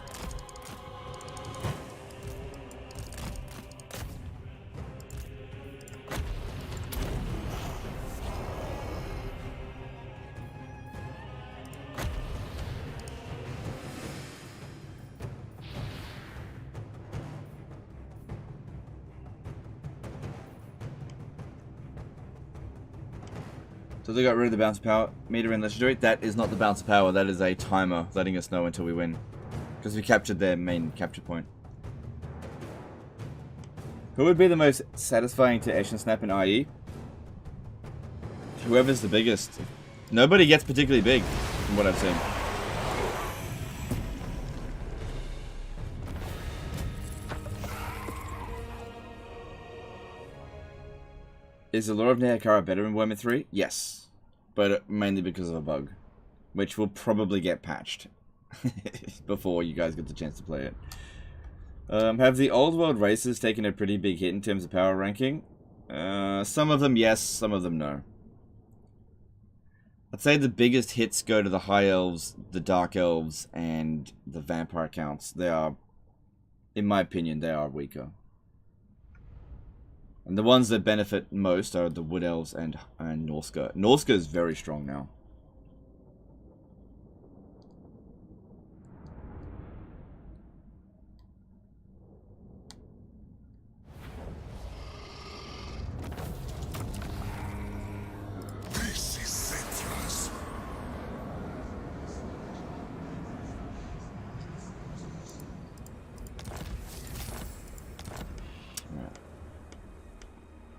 So they got rid of the bounce power meter in Legendary. That is not the bounce power, that is a timer letting us know until we win. Because we captured their main capture point. Who would be the most satisfying to Action Snap in IE? Whoever's the biggest. Nobody gets particularly big, from what I've seen. Is the Lore of Nehekara better in Warhammer 3? Yes. But mainly because of a bug. Which will probably get patched. Before you guys get the chance to play it. Have the old world races taken a pretty big hit in terms of power ranking? Some of them yes, some of them no. I'd say the biggest hits go to the high elves, the dark elves, and the vampire counts. They are, in my opinion, they are weaker. And the ones that benefit most are the wood elves and Norska. Norska is very strong now. This is Settra's.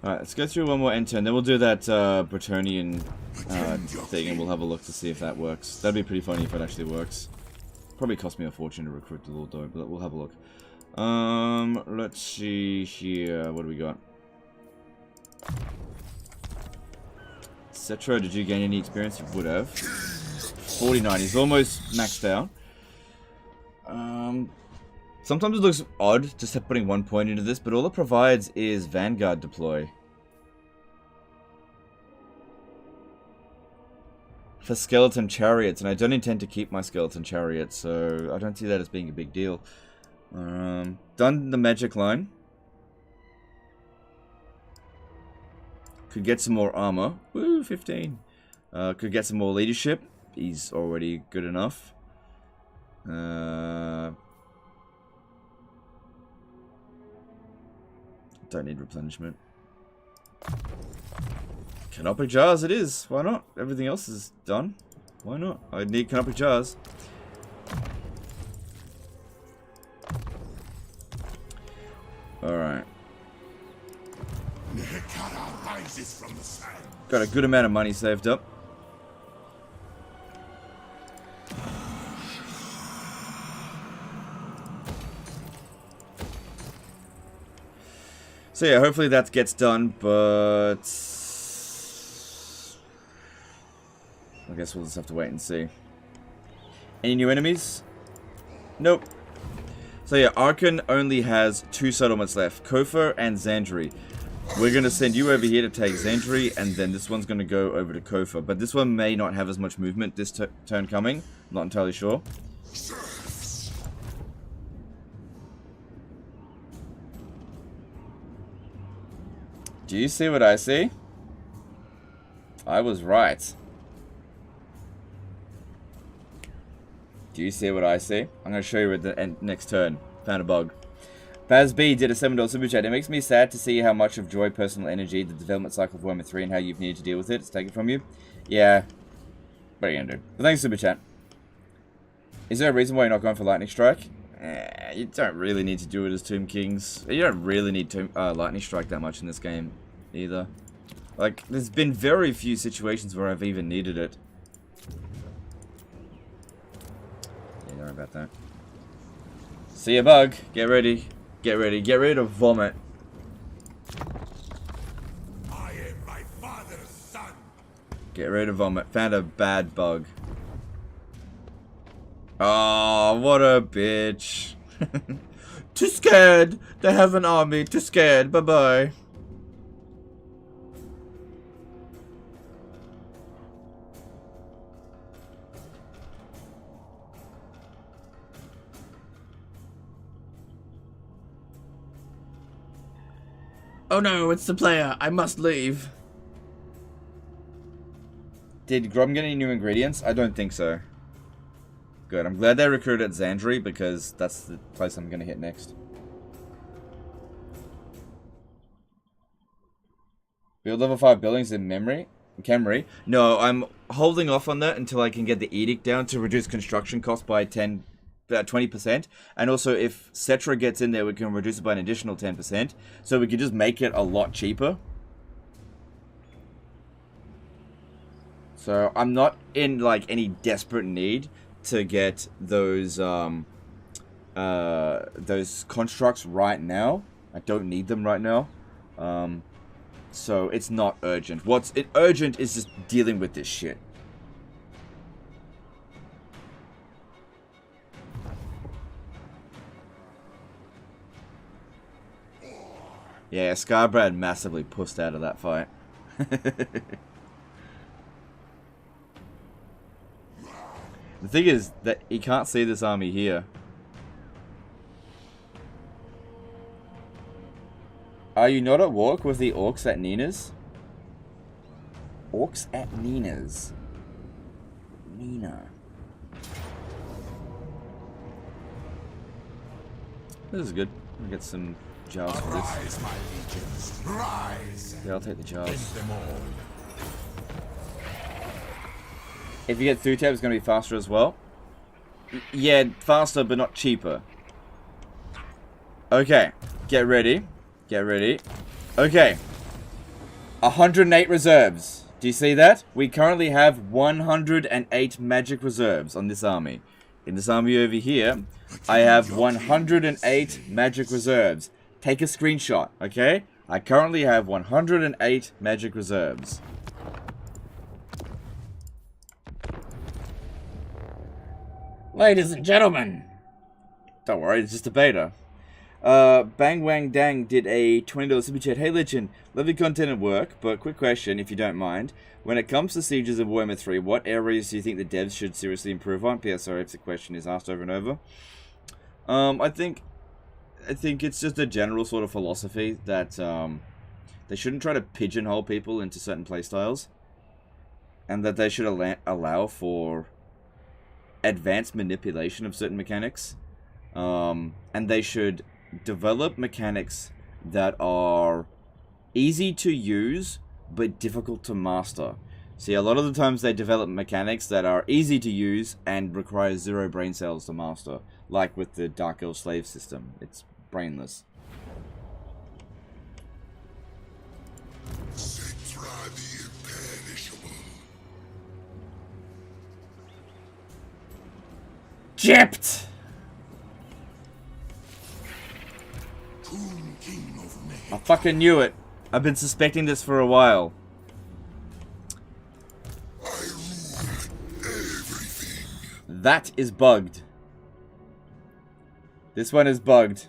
Alright, let's go through one more end turn, then we'll do that Bretonian thing and we'll have a look to see if that works. That'd be pretty funny if it actually works. Probably cost me a fortune to recruit the Lord though, but we'll have a look. Let's see here, what do we got? Settra, did you gain any experience? You would have. 49, he's almost maxed out. Sometimes it looks odd just putting 1 point into this, but all it provides is Vanguard deploy. For skeleton chariots, and I don't intend to keep my skeleton chariots, so I don't see that as being a big deal. Done the magic line. Could get some more armor. Woo, 15. Could get some more leadership. He's already good enough. Don't need replenishment. Canopic jars it is. Why not? Everything else is done. Why not? I need canopic jars. Alright. Nekara rises from the sand. Got a good amount of money saved up. So yeah, hopefully that gets done, but I guess we'll just have to wait and see. Any new enemies? Nope. So yeah, Arkhan only has 2 settlements left, Kofa and Zandri. We're going to send you over here to take Zandri, and then this one's going to go over to Kofa. But this one may not have as much movement this turn coming. I'm not entirely sure. Do you see what I see? I was right. Do you see what I see? I'm going to show you at the next turn. Found a bug. Baz B did a $7 super chat. It makes me sad to see how much of joy, personal energy, the development cycle of Warhammer 3 and how you've needed to deal with it. It's taken from you. Yeah. What are you going to do? But thanks, super chat. Is there a reason why you're not going for Lightning Strike? You don't really need to do it as Tomb Kings. You don't really need Lightning Strike that much in this game, either. Like, there's been very few situations where I've even needed it. Yeah, don't worry about that. See a bug. Get ready. Get ready. Get ready to vomit. I am my father's son. Get ready to vomit. Found a bad bug. Oh, what a bitch. Too scared. They have an army. Too scared. Bye-bye. Oh no, it's the player. I must leave. Did Grom get any new ingredients? I don't think so. Good. I'm glad they recruited Zandri because that's the place I'm going to hit next. Build level 5 buildings in Camry? No, I'm holding off on that until I can get the edict down to reduce construction costs by 20%. And also, if Settra gets in there, we can reduce it by an additional 10%. So we can just make it a lot cheaper. So I'm not in like any desperate need to get those constructs right now. I don't need them right now. So it's not urgent. What's urgent is just dealing with this shit. Yeah, Scarbrad massively pussed out of that fight. The thing is that he can't see this army here. Are you not at walk with the orcs at Nina's? Orcs at Nina's. Nina. This is good. I'll get some jars for this. Rise, my legions, rise! Yeah, I'll take the jars. End them all. If you get through tab, it's going to be faster as well. Yeah, faster, but not cheaper. Okay, get ready. Get ready. Okay. 108 reserves. Do you see that? We currently have 108 magic reserves on this army. In this army over here, I have 108 magic reserves. Take a screenshot, okay? I currently have 108 magic reserves. Ladies and gentlemen. Don't worry, it's just a beta. Bang Wang Dang did a $20 super chat. Hey Legend, love your content and work, but quick question, if you don't mind. When it comes to Sieges of Warhammer 3, what areas do you think the devs should seriously improve on? PS, sorry if the question is asked over and over. I think it's just a general sort of philosophy that they shouldn't try to pigeonhole people into certain playstyles. And that they should allow for advanced manipulation of certain mechanics. And they should develop mechanics that are easy to use but difficult to master. See, a lot of the times they develop mechanics that are easy to use and require 0 brain cells to master, like with the Dark Elf slave system. It's brainless. Settra the imperishable. Gypped! King of May. I fucking knew it. I've been suspecting this for a while. I rule everything. That is bugged. This one is bugged.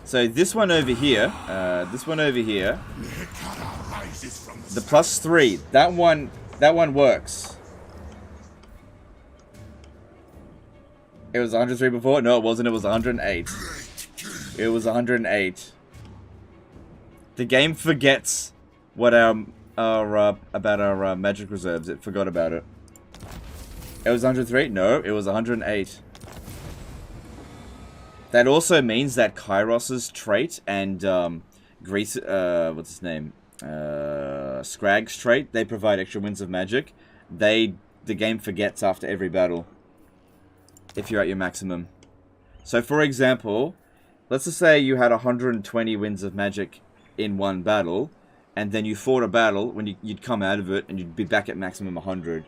So this one over here, Nekara rises from the +3, that one works. It was 103 before? No, it wasn't. It was 108. It was 108. The game forgets what about our magic reserves. It forgot about it. It was 103? No, it was 108. That also means that Kairos's trait and what's his name? Scrag's trait, they provide extra winds of magic. The game forgets after every battle. If you're at your maximum. So for example, let's just say you had 120 winds of magic in one battle, and then you fought a battle when you'd come out of it and you'd be back at maximum 100.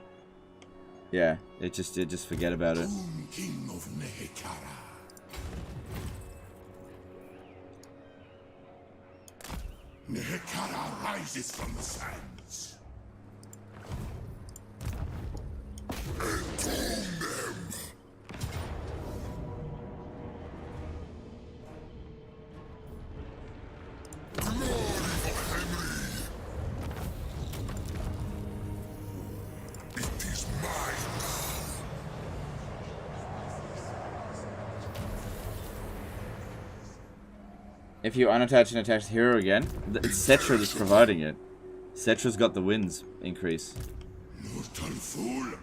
Yeah, it just forget about it. King of Nekara. Nekara rises from the sands. Entomb them. Glory for Henry. It is mine now. If you unattach and attach the hero again, it's Settra that's providing it. Settra's got the wins increase. Mortal fool.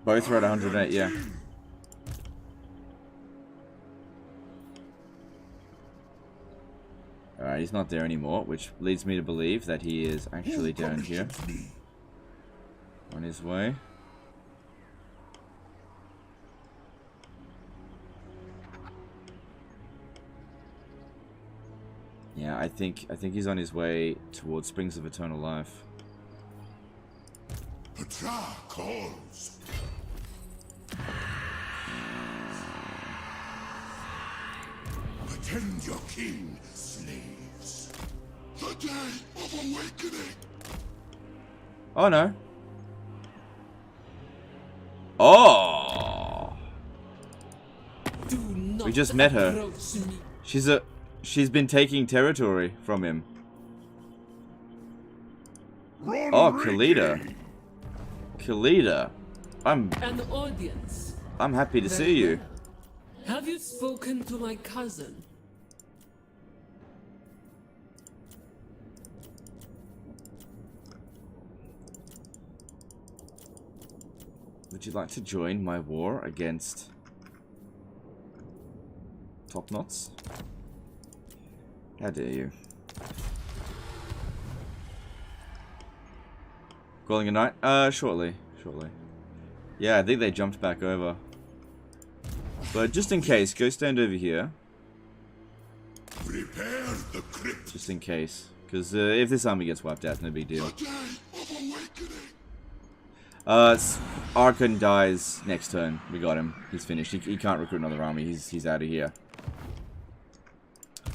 Both are at 108, yeah. Alright, he's not there anymore, which leads me to believe that he is actually down here. On his way. Yeah, I think he's on his way towards Springs of Eternal Life. Petra calls. Attend your king, slaves. The day of awakening. Oh no. Oh. We just met her. She's been taking territory from him. Oh, Khalida. Khalida. An audience. I'm happy to see you. Have you spoken to my cousin? Would you like to join my war against Top Knots? How dare you? Calling a night? Shortly. Yeah, I think they jumped back over. But just in case, go stand over here. Prepare the crypt. Just in case. Because if this army gets wiped out, it's no big deal. Arkhan dies next turn. We got him. He's finished. He can't recruit another army. He's out of here.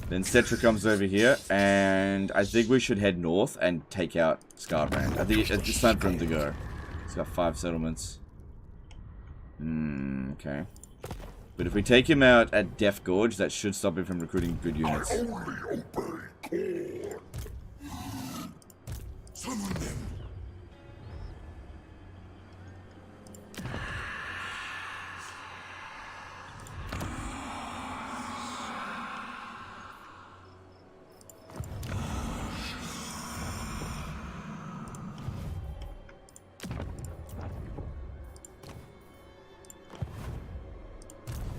Then Settra comes over here, and I think we should head north and take out Scarbrand. I think it's time for him to go. He's got 5 settlements. Okay. But if we take him out at Death Gorge, that should stop him from recruiting good units. Summon them.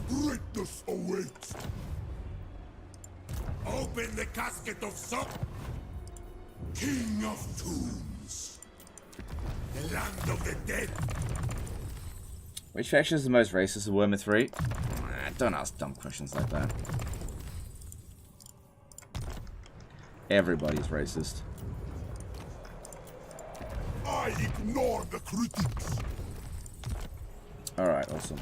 Greatness awaits. Open the casket of Sok, King of Tombs, the land of the dead. Which faction is the most racist of Warhammer 3? Don't ask dumb questions like that. Everybody's racist. I ignore the critics. Alright, awesome.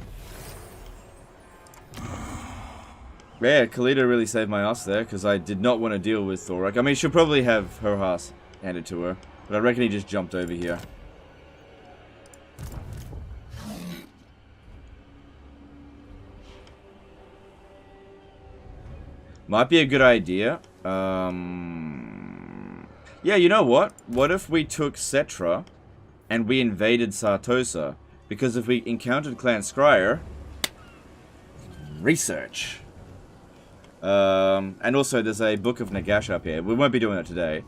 Yeah, Khalida really saved my ass there, because I did not want to deal with Thorak. I mean, she'll probably have her ass handed to her, but I reckon he just jumped over here. Might be a good idea. Yeah, you know what? What if we took Settra and we invaded Sartosa? Because if we encountered Clan Scryer... Research. And also there's a Book of Nagash up here. We won't be doing that today.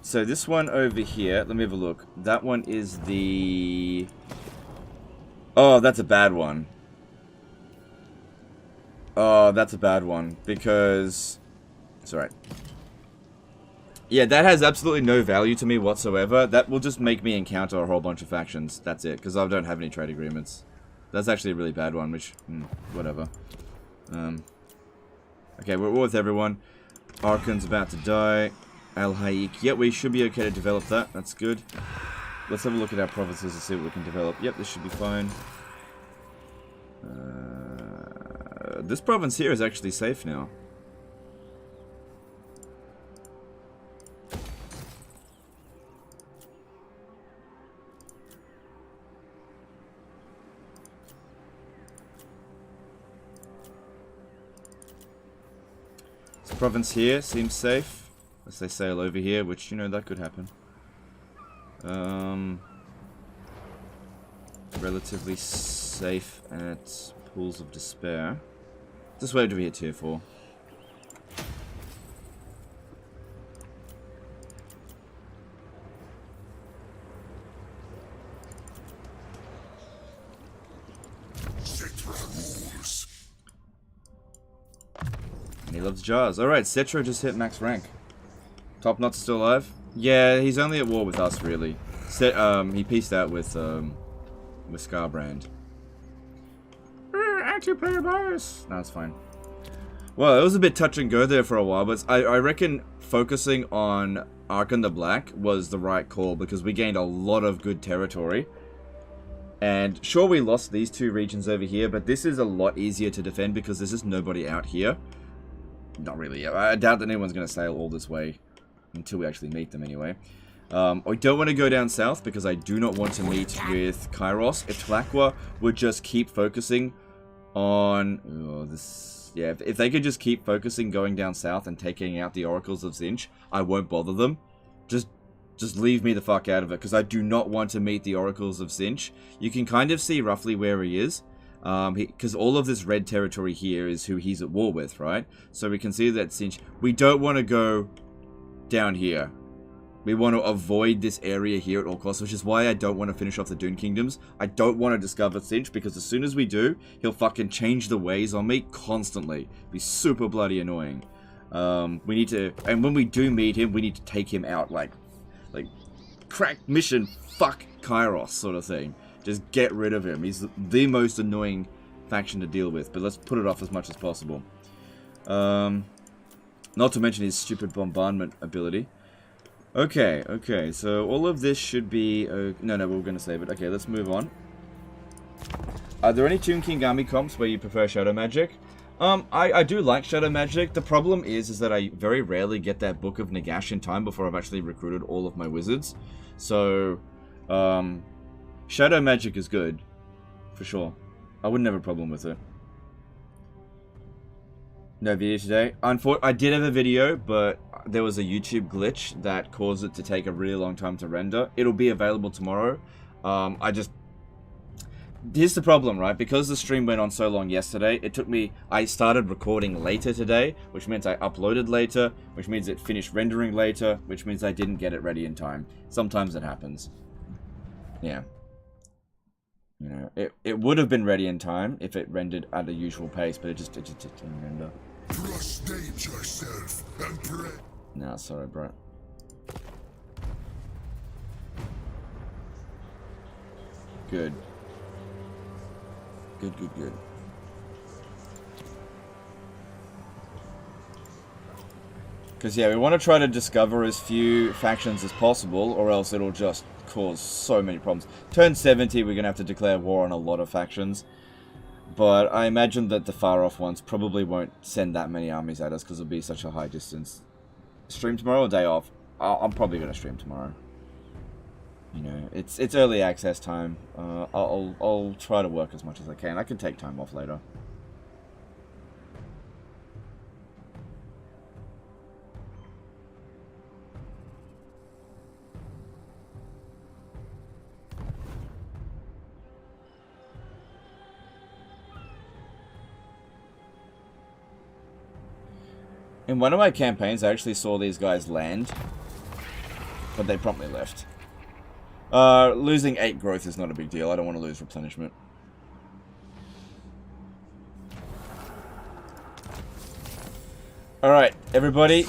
So this one over here, let me have a look. That one is the... Oh, that's a bad one. Oh, that's a bad one, because... It's alright. Yeah, that has absolutely no value to me whatsoever. That will just make me encounter a whole bunch of factions. That's it, because I don't have any trade agreements. That's actually a really bad one, which... whatever. Okay, we're with everyone. Arkhan's about to die. Al-Haik. Yep, we should be okay to develop that. That's good. Let's have a look at our provinces and see what we can develop. Yep, this should be fine. This province here is actually safe now. This province here seems safe. Unless they sail over here, which, you know, that could happen. Relatively safe at Pools of Despair. This way do we hit tier 4? And he loves jars. Alright, Settra just hit max rank. Top Knot's still alive? Yeah, he's only at war with us, really. He peaced out with Scarbrand. Anti-player bias! No, it's fine. Well, it was a bit touch and go there for a while, but I reckon focusing on Arkhan the Black was the right call, because we gained a lot of good territory. And sure, we lost these 2 regions over here, but this is a lot easier to defend because there's just nobody out here. Not really. I doubt that anyone's going to sail all this way until we actually meet them anyway. I don't want to go down south because I do not want to meet with Kairos. If Tlaqua would just keep focusing on... Oh, this yeah, if they could just keep focusing going down south and taking out the Oracles of Tzeentch, I won't bother them. Just leave me the fuck out of it, because I do not want to meet the Oracles of Tzeentch. You can kind of see roughly where he is, because all of this red territory here is who he's at war with, right? So we can see that Tzeentch, we don't want to go down here. We want to avoid this area here at all costs, which is why I don't want to finish off the Dune Kingdoms. I don't want to discover Tzeentch, because as soon as we do, he'll fucking change the ways on me constantly. Be super bloody annoying. We need to, and when we do meet him, we need to take him out, like crack mission, fuck Kairos sort of thing. Just get rid of him. He's the most annoying faction to deal with, but let's put it off as much as possible. Not to mention his stupid bombardment ability. Okay, so all of this should be... no, we're going to save it. Okay, let's move on. Are there any Tomb King army comps where you prefer Shadow Magic? I do like Shadow Magic. The problem is that I very rarely get that Book of Nagash in time before I've actually recruited all of my wizards. So, Shadow Magic is good, for sure. I wouldn't have a problem with it. No video today. I did have a video, but there was a YouTube glitch that caused it to take a really long time to render. It'll be available tomorrow. Here's the problem, right? Because the stream went on so long yesterday, it took me... I started recording later today, which means I uploaded later, which means it finished rendering later, which means I didn't get it ready in time. Sometimes it happens. Yeah. You know, it would have been ready in time if it rendered at a usual pace, but it just didn't render. Prostrate yourself and pray. Nah, sorry, bro. Good. Good. Because, yeah, we want to try to discover as few factions as possible, or else it'll just cause so many problems. Turn 70, we're going to have to declare war on a lot of factions. But I imagine that the far-off ones probably won't send that many armies at us, because it'll be such a high distance. Stream tomorrow or day off? I'm probably going to stream tomorrow. You know, it's early access time. I'll try to work as much as I can. I can take time off later. In one of my campaigns, I actually saw these guys land, but they promptly left. Losing 8 growth is not a big deal. I don't want to lose replenishment. Alright, everybody,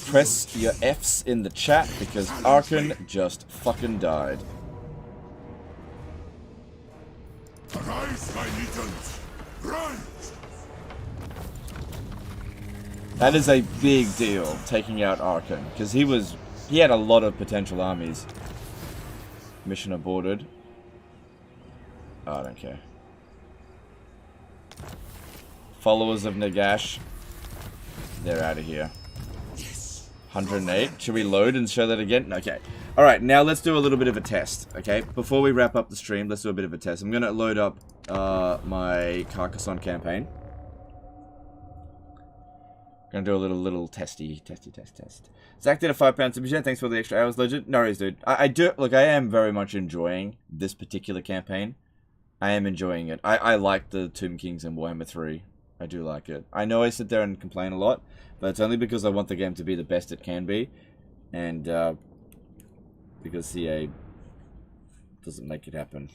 press your Fs in the chat because Arkhan just fucking died. Arise, my legions! Rise! That is a big deal, taking out Arkhan, because he had a lot of potential armies. Mission aborted. Oh, I don't care. Followers of Nagash. They're out of here. 108. Should we load and show that again? Okay. Alright, now let's do a little bit of a test, okay? Before we wrap up the stream, let's do a bit of a test. I'm going to load up my Carcassonne campaign. Gonna do a little testy test. Zach did a £5 super chat. Thanks for the extra hours, Legend. No worries, dude. I am very much enjoying this particular campaign. I am enjoying it. I like the Tomb Kings in Warhammer 3. I do like it. I know I sit there and complain a lot, but it's only because I want the game to be the best it can be, and because CA doesn't make it happen.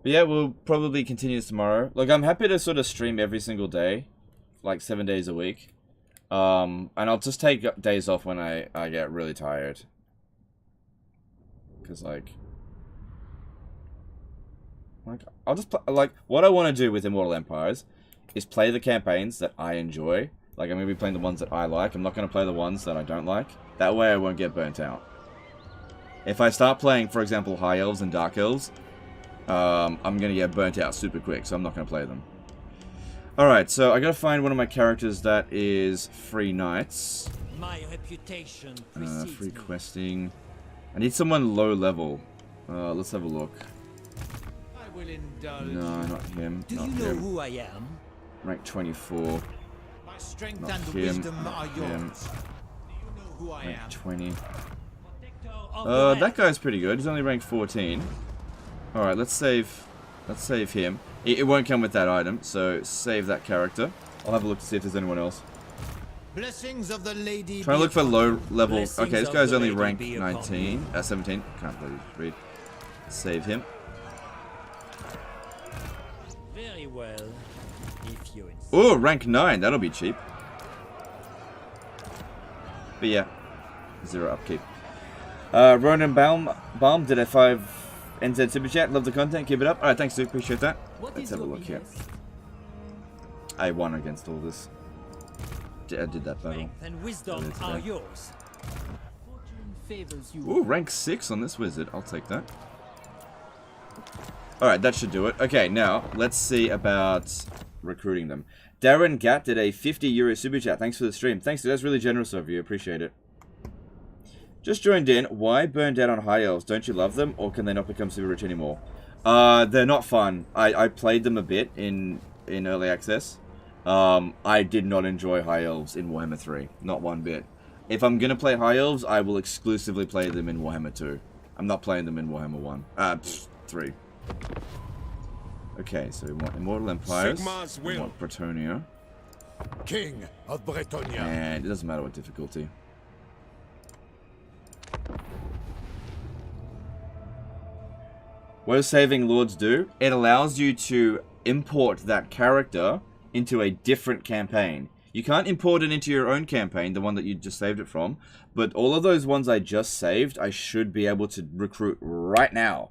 But yeah, we'll probably continue this tomorrow. Like, I'm happy to sort of stream every single day, like 7 days a week. And I'll just take days off when I get really tired. Because, like, I'll just, like, what I want to do with Immortal Empires is play the campaigns that I enjoy. Like, I'm going to be playing the ones that I like. I'm not going to play the ones that I don't like. That way I won't get burnt out. If I start playing, for example, High Elves and Dark Elves, I'm going to get burnt out super quick, so I'm not going to play them. Alright, so I gotta find one of my characters that is free knights. My reputation Free questing. I need someone low level. Let's have a look. I will indulge. No, not him. Do Not you know him. who I am? Rank 24. My strength Not and him. wisdom Not are him. yours. Do you know who I Rank am? 20. Protector of the land. That guy's pretty good. He's only rank 14. Alright, let's save him. It won't come with that item, so save that character. I'll have a look to see if there's anyone else. Blessings of the lady. Trying to look for low level. Blessings Okay, this of guy's the only lady rank be upon 19. 17. Can't really read. Save him. Very well, if you insist. Oh, rank 9. That'll be cheap. But yeah, 0 upkeep. Ronan Baum did a 5 NZ Super Chat. Love the content. Keep it up. Alright, thanks, dude. Appreciate that. Let's have a look here. I won against all this. I did that battle. Strength and wisdom That's are right. yours. Fortune favors you. Ooh, rank 6 on this wizard. I'll take that. Alright, that should do it. Okay, now, let's see about recruiting them. Darren Gatt did a 50 euro super chat. Thanks for the stream. Thanks, dude. That's really generous of you. Appreciate it. Just joined in. Why burned out on High Elves? Don't you love them? Or can they not become super rich anymore? They're not fun. I played them a bit in early access. I did not enjoy High Elves in Warhammer 3. Not one bit. If I'm going to play High Elves, I will exclusively play them in Warhammer 2. I'm not playing them in Warhammer 1. 3. Okay, so we want Immortal Empires. Sigmar's We will. want Bretonia. King of Bretonia. And it doesn't matter what difficulty. What does Saving Lords do? It allows you to import that character into a different campaign. You can't import it into your own campaign, the one that you just saved it from, but all of those ones I just saved, I should be able to recruit right now.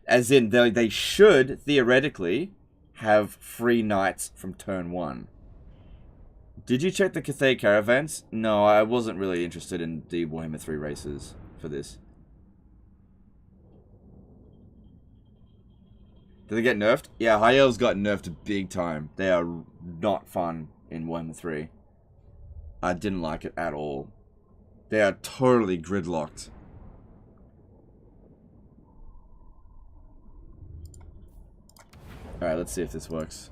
As in, they should, theoretically, have free knights from turn 1. Did you check the Cathay caravans? No, I wasn't really interested in the Warhammer 3 races for this. Did they get nerfed? Yeah, High Elves got nerfed big time. They are not fun in Warhammer 3. I didn't like it at all. They are totally gridlocked. Alright, let's see if this works.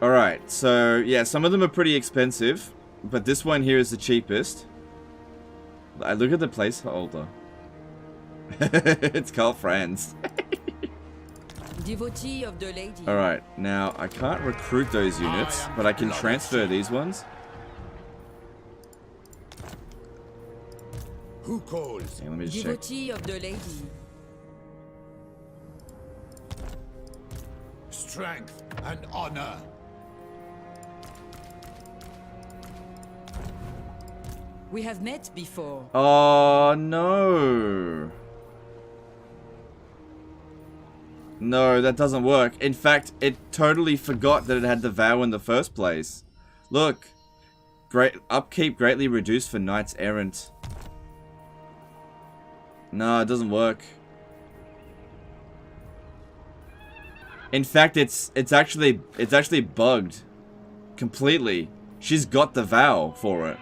Alright, so yeah, some of them are pretty expensive, but this one here is the cheapest. I look at the placeholder. It's Carl Franz. Devotee of the lady. Alright, now I can't recruit those units, but I can transfer these ones. Who calls? Hang on, let me just check. Devotee of the lady. Strength and honor. We have met before. Oh, no. No, that doesn't work. In fact, it totally forgot that it had the vow in the first place. Look. Great upkeep greatly reduced for knights errant. No, it doesn't work. In fact, it's actually bugged completely. She's got the vow for it.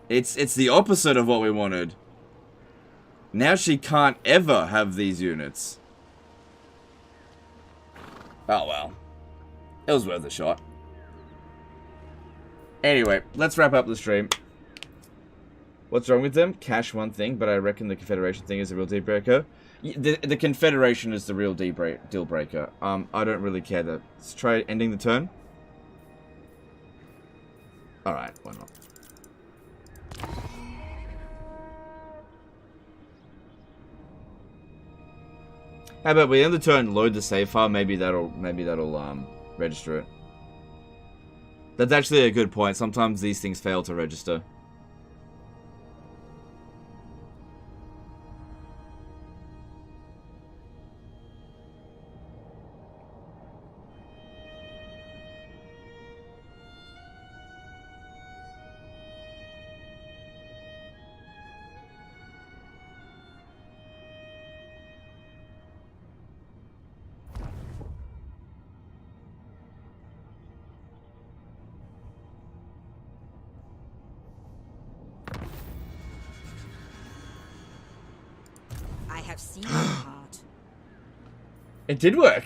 It's the opposite of what we wanted. Now she can't ever have these units. Oh well. It was worth a shot. Anyway, let's wrap up the stream. What's wrong with them? Cash one thing, but I reckon the Confederation thing is a real deal breaker. The Confederation is the real deal breaker. I don't really care that. Let's try ending the turn. Alright, why not? How about we end the turn, load the save file, maybe that'll register it. That's actually a good point. Sometimes these things fail to register. have seen your heart. It did work.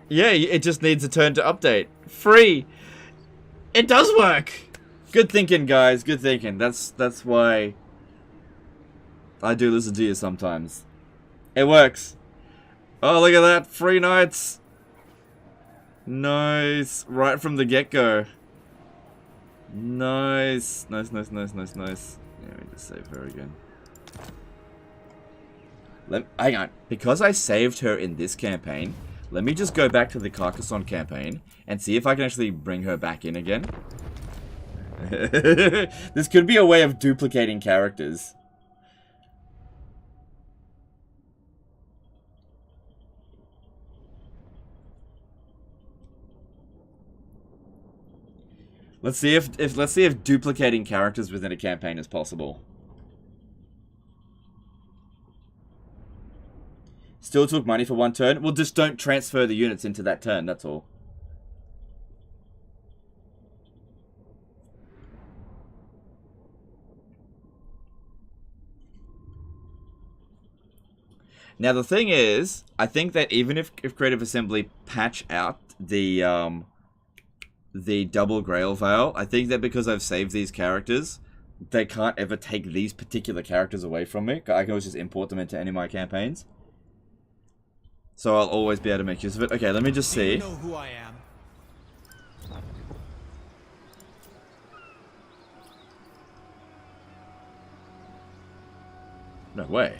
Yeah, it just needs a turn to update. Free. It does work. Good thinking, guys. Good thinking. That's why I do listen to you sometimes. It works. Oh, look at that. Free knights. Nice. Right from the get-go. Nice. Nice. Yeah, let me just save her again. Hang on. Because I saved her in this campaign, let me just go back to the Carcassonne campaign and see if I can actually bring her back in again. This could be a way of duplicating characters. Let's see if duplicating characters within a campaign is possible. Still took money for one turn. Well, just don't transfer the units into that turn, that's all. Now the thing is, I think that even if Creative Assembly patch out the double Grail Veil, I think that because I've saved these characters, they can't ever take these particular characters away from me. I can always just import them into any of my campaigns. So I'll always be able to make use of it. Okay, let me just see. You know who I am. No way.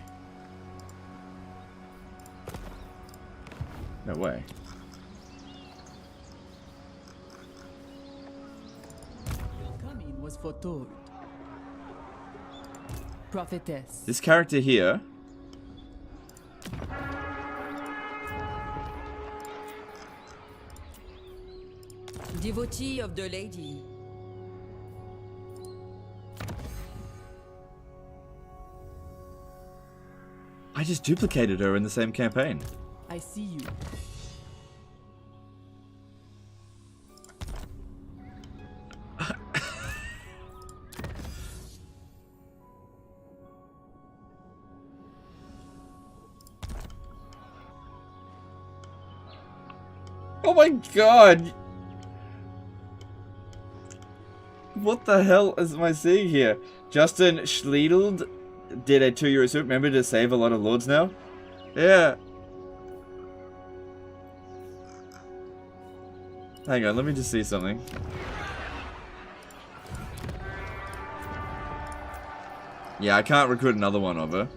No way. Your coming was foretold. Prophetess. This character here. Devotee of the lady. I just duplicated her in the same campaign. I see you. Oh my god! What the hell am I seeing here? Justin Schliedeld did a €2 soup. Remember to save a lot of lords now? Yeah. Hang on, let me just see something. Yeah, I can't recruit another one of her.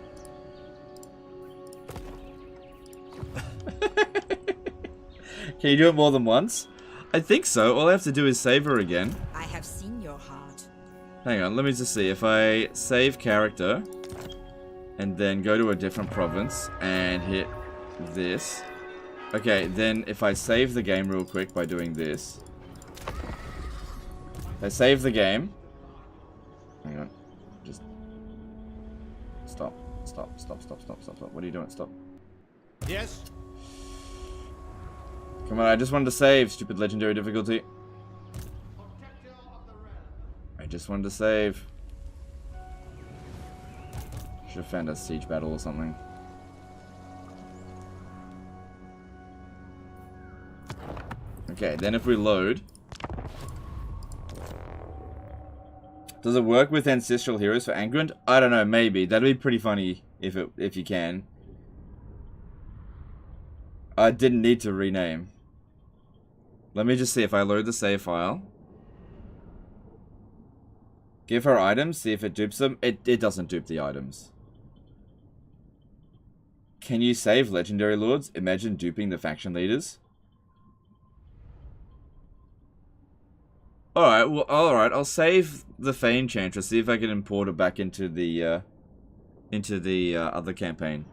Can you do it more than once? I think so. All I have to do is save her again. I have seen your heart. Hang on, let me just see. If I save character and then go to a different province and hit this. Okay, then if I save the game real quick by doing this. I save the game. Hang on. Just stop. What are you doing? Stop. Yes? Come on, I just wanted to save. Stupid legendary difficulty. I just wanted to save. Should have found a siege battle or something. Okay, then if we load... Does it work with Ancestral Heroes for Angrand? I don't know, maybe. That'd be pretty funny if you can. I didn't need to rename. Let me just see if I load the save file. Give her items, see if it dupes them. It doesn't dupe the items. Can you save Legendary Lords? Imagine duping the faction leaders. Alright, well, alright, I'll save the Fey Enchantress, see if I can import it back into the other campaign.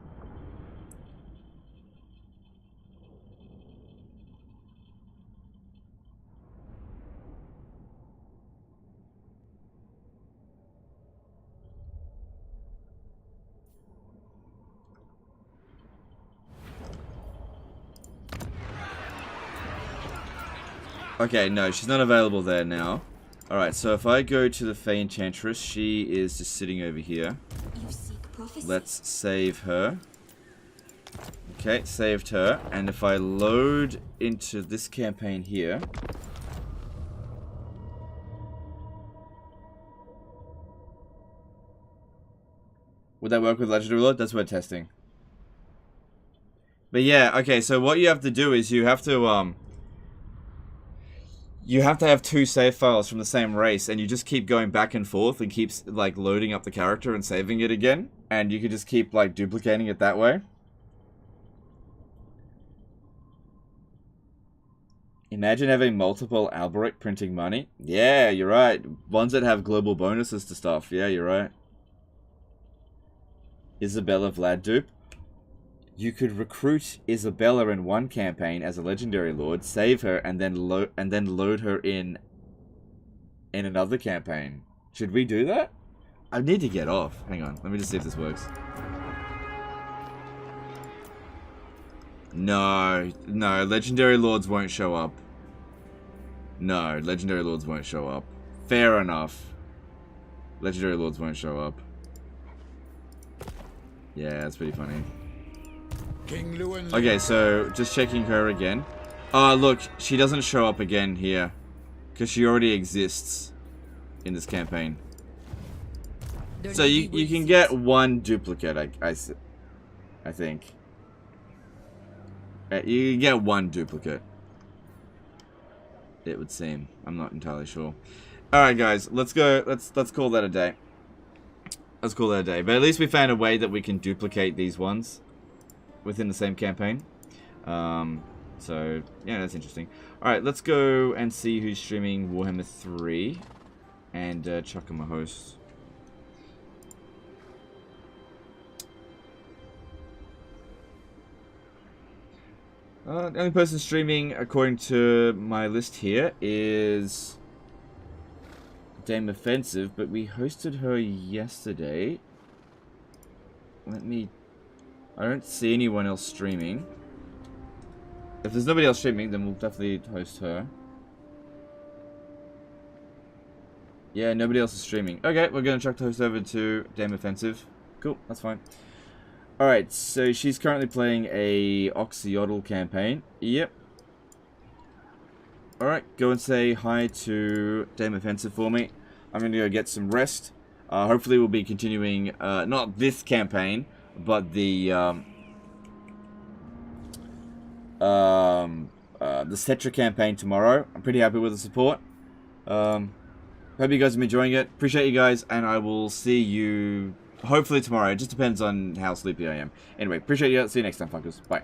Okay, no, she's not available there now. Alright, so if I go to the Fey Enchantress, she is just sitting over here. You seek prophecy. Let's save her. Okay, saved her. And if I load into this campaign here... Would that work with Legendary Lord? That's what we're testing. But yeah, okay, so what you have to do is you have to have 2 save files from the same race, and you just keep going back and forth and keeps like loading up the character and saving it again, and you can just keep like duplicating it that way. Imagine having multiple Alberic printing money. Yeah, you're right. Ones that have global bonuses to stuff. Yeah, you're right. Isabella Vlad dupe. You could recruit Isabella in one campaign as a legendary lord, save her, and then load her in another campaign. Should we do that? I need to get off. Hang on, let me just see if this works. No, legendary lords won't show up. No, legendary lords won't show up. Fair enough. Legendary lords won't show up. Yeah, that's pretty funny. King Lewin. Okay, so just checking her again. Oh, look, she doesn't show up again here. Because she already exists in this campaign. So you can get 1 duplicate, I think. You can get 1 duplicate. It would seem. I'm not entirely sure. Alright guys, let's go. Let's call that a day. Let's call that a day. But at least we found a way that we can duplicate these ones within the same campaign. So, yeah, that's interesting. Alright, let's go and see who's streaming Warhammer 3. And chuck him a host. The only person streaming, according to my list here, is Dame Offensive, but we hosted her yesterday. I don't see anyone else streaming. If there's nobody else streaming, then we'll definitely host her. Yeah, nobody else is streaming. Okay, we're gonna chuck the host over to Dame Offensive. Cool, that's fine. Alright, so she's currently playing a Oxyotl campaign. Yep. Alright, go and say hi to Dame Offensive for me. I'm gonna go get some rest. Hopefully we'll be continuing, not this campaign, but the Settra campaign tomorrow. I'm pretty happy with the support. Hope you guys have been enjoying it. Appreciate you guys, and I will see you hopefully tomorrow. It just depends on how sleepy I am. Anyway, appreciate you. See you next time, fuckers. Bye.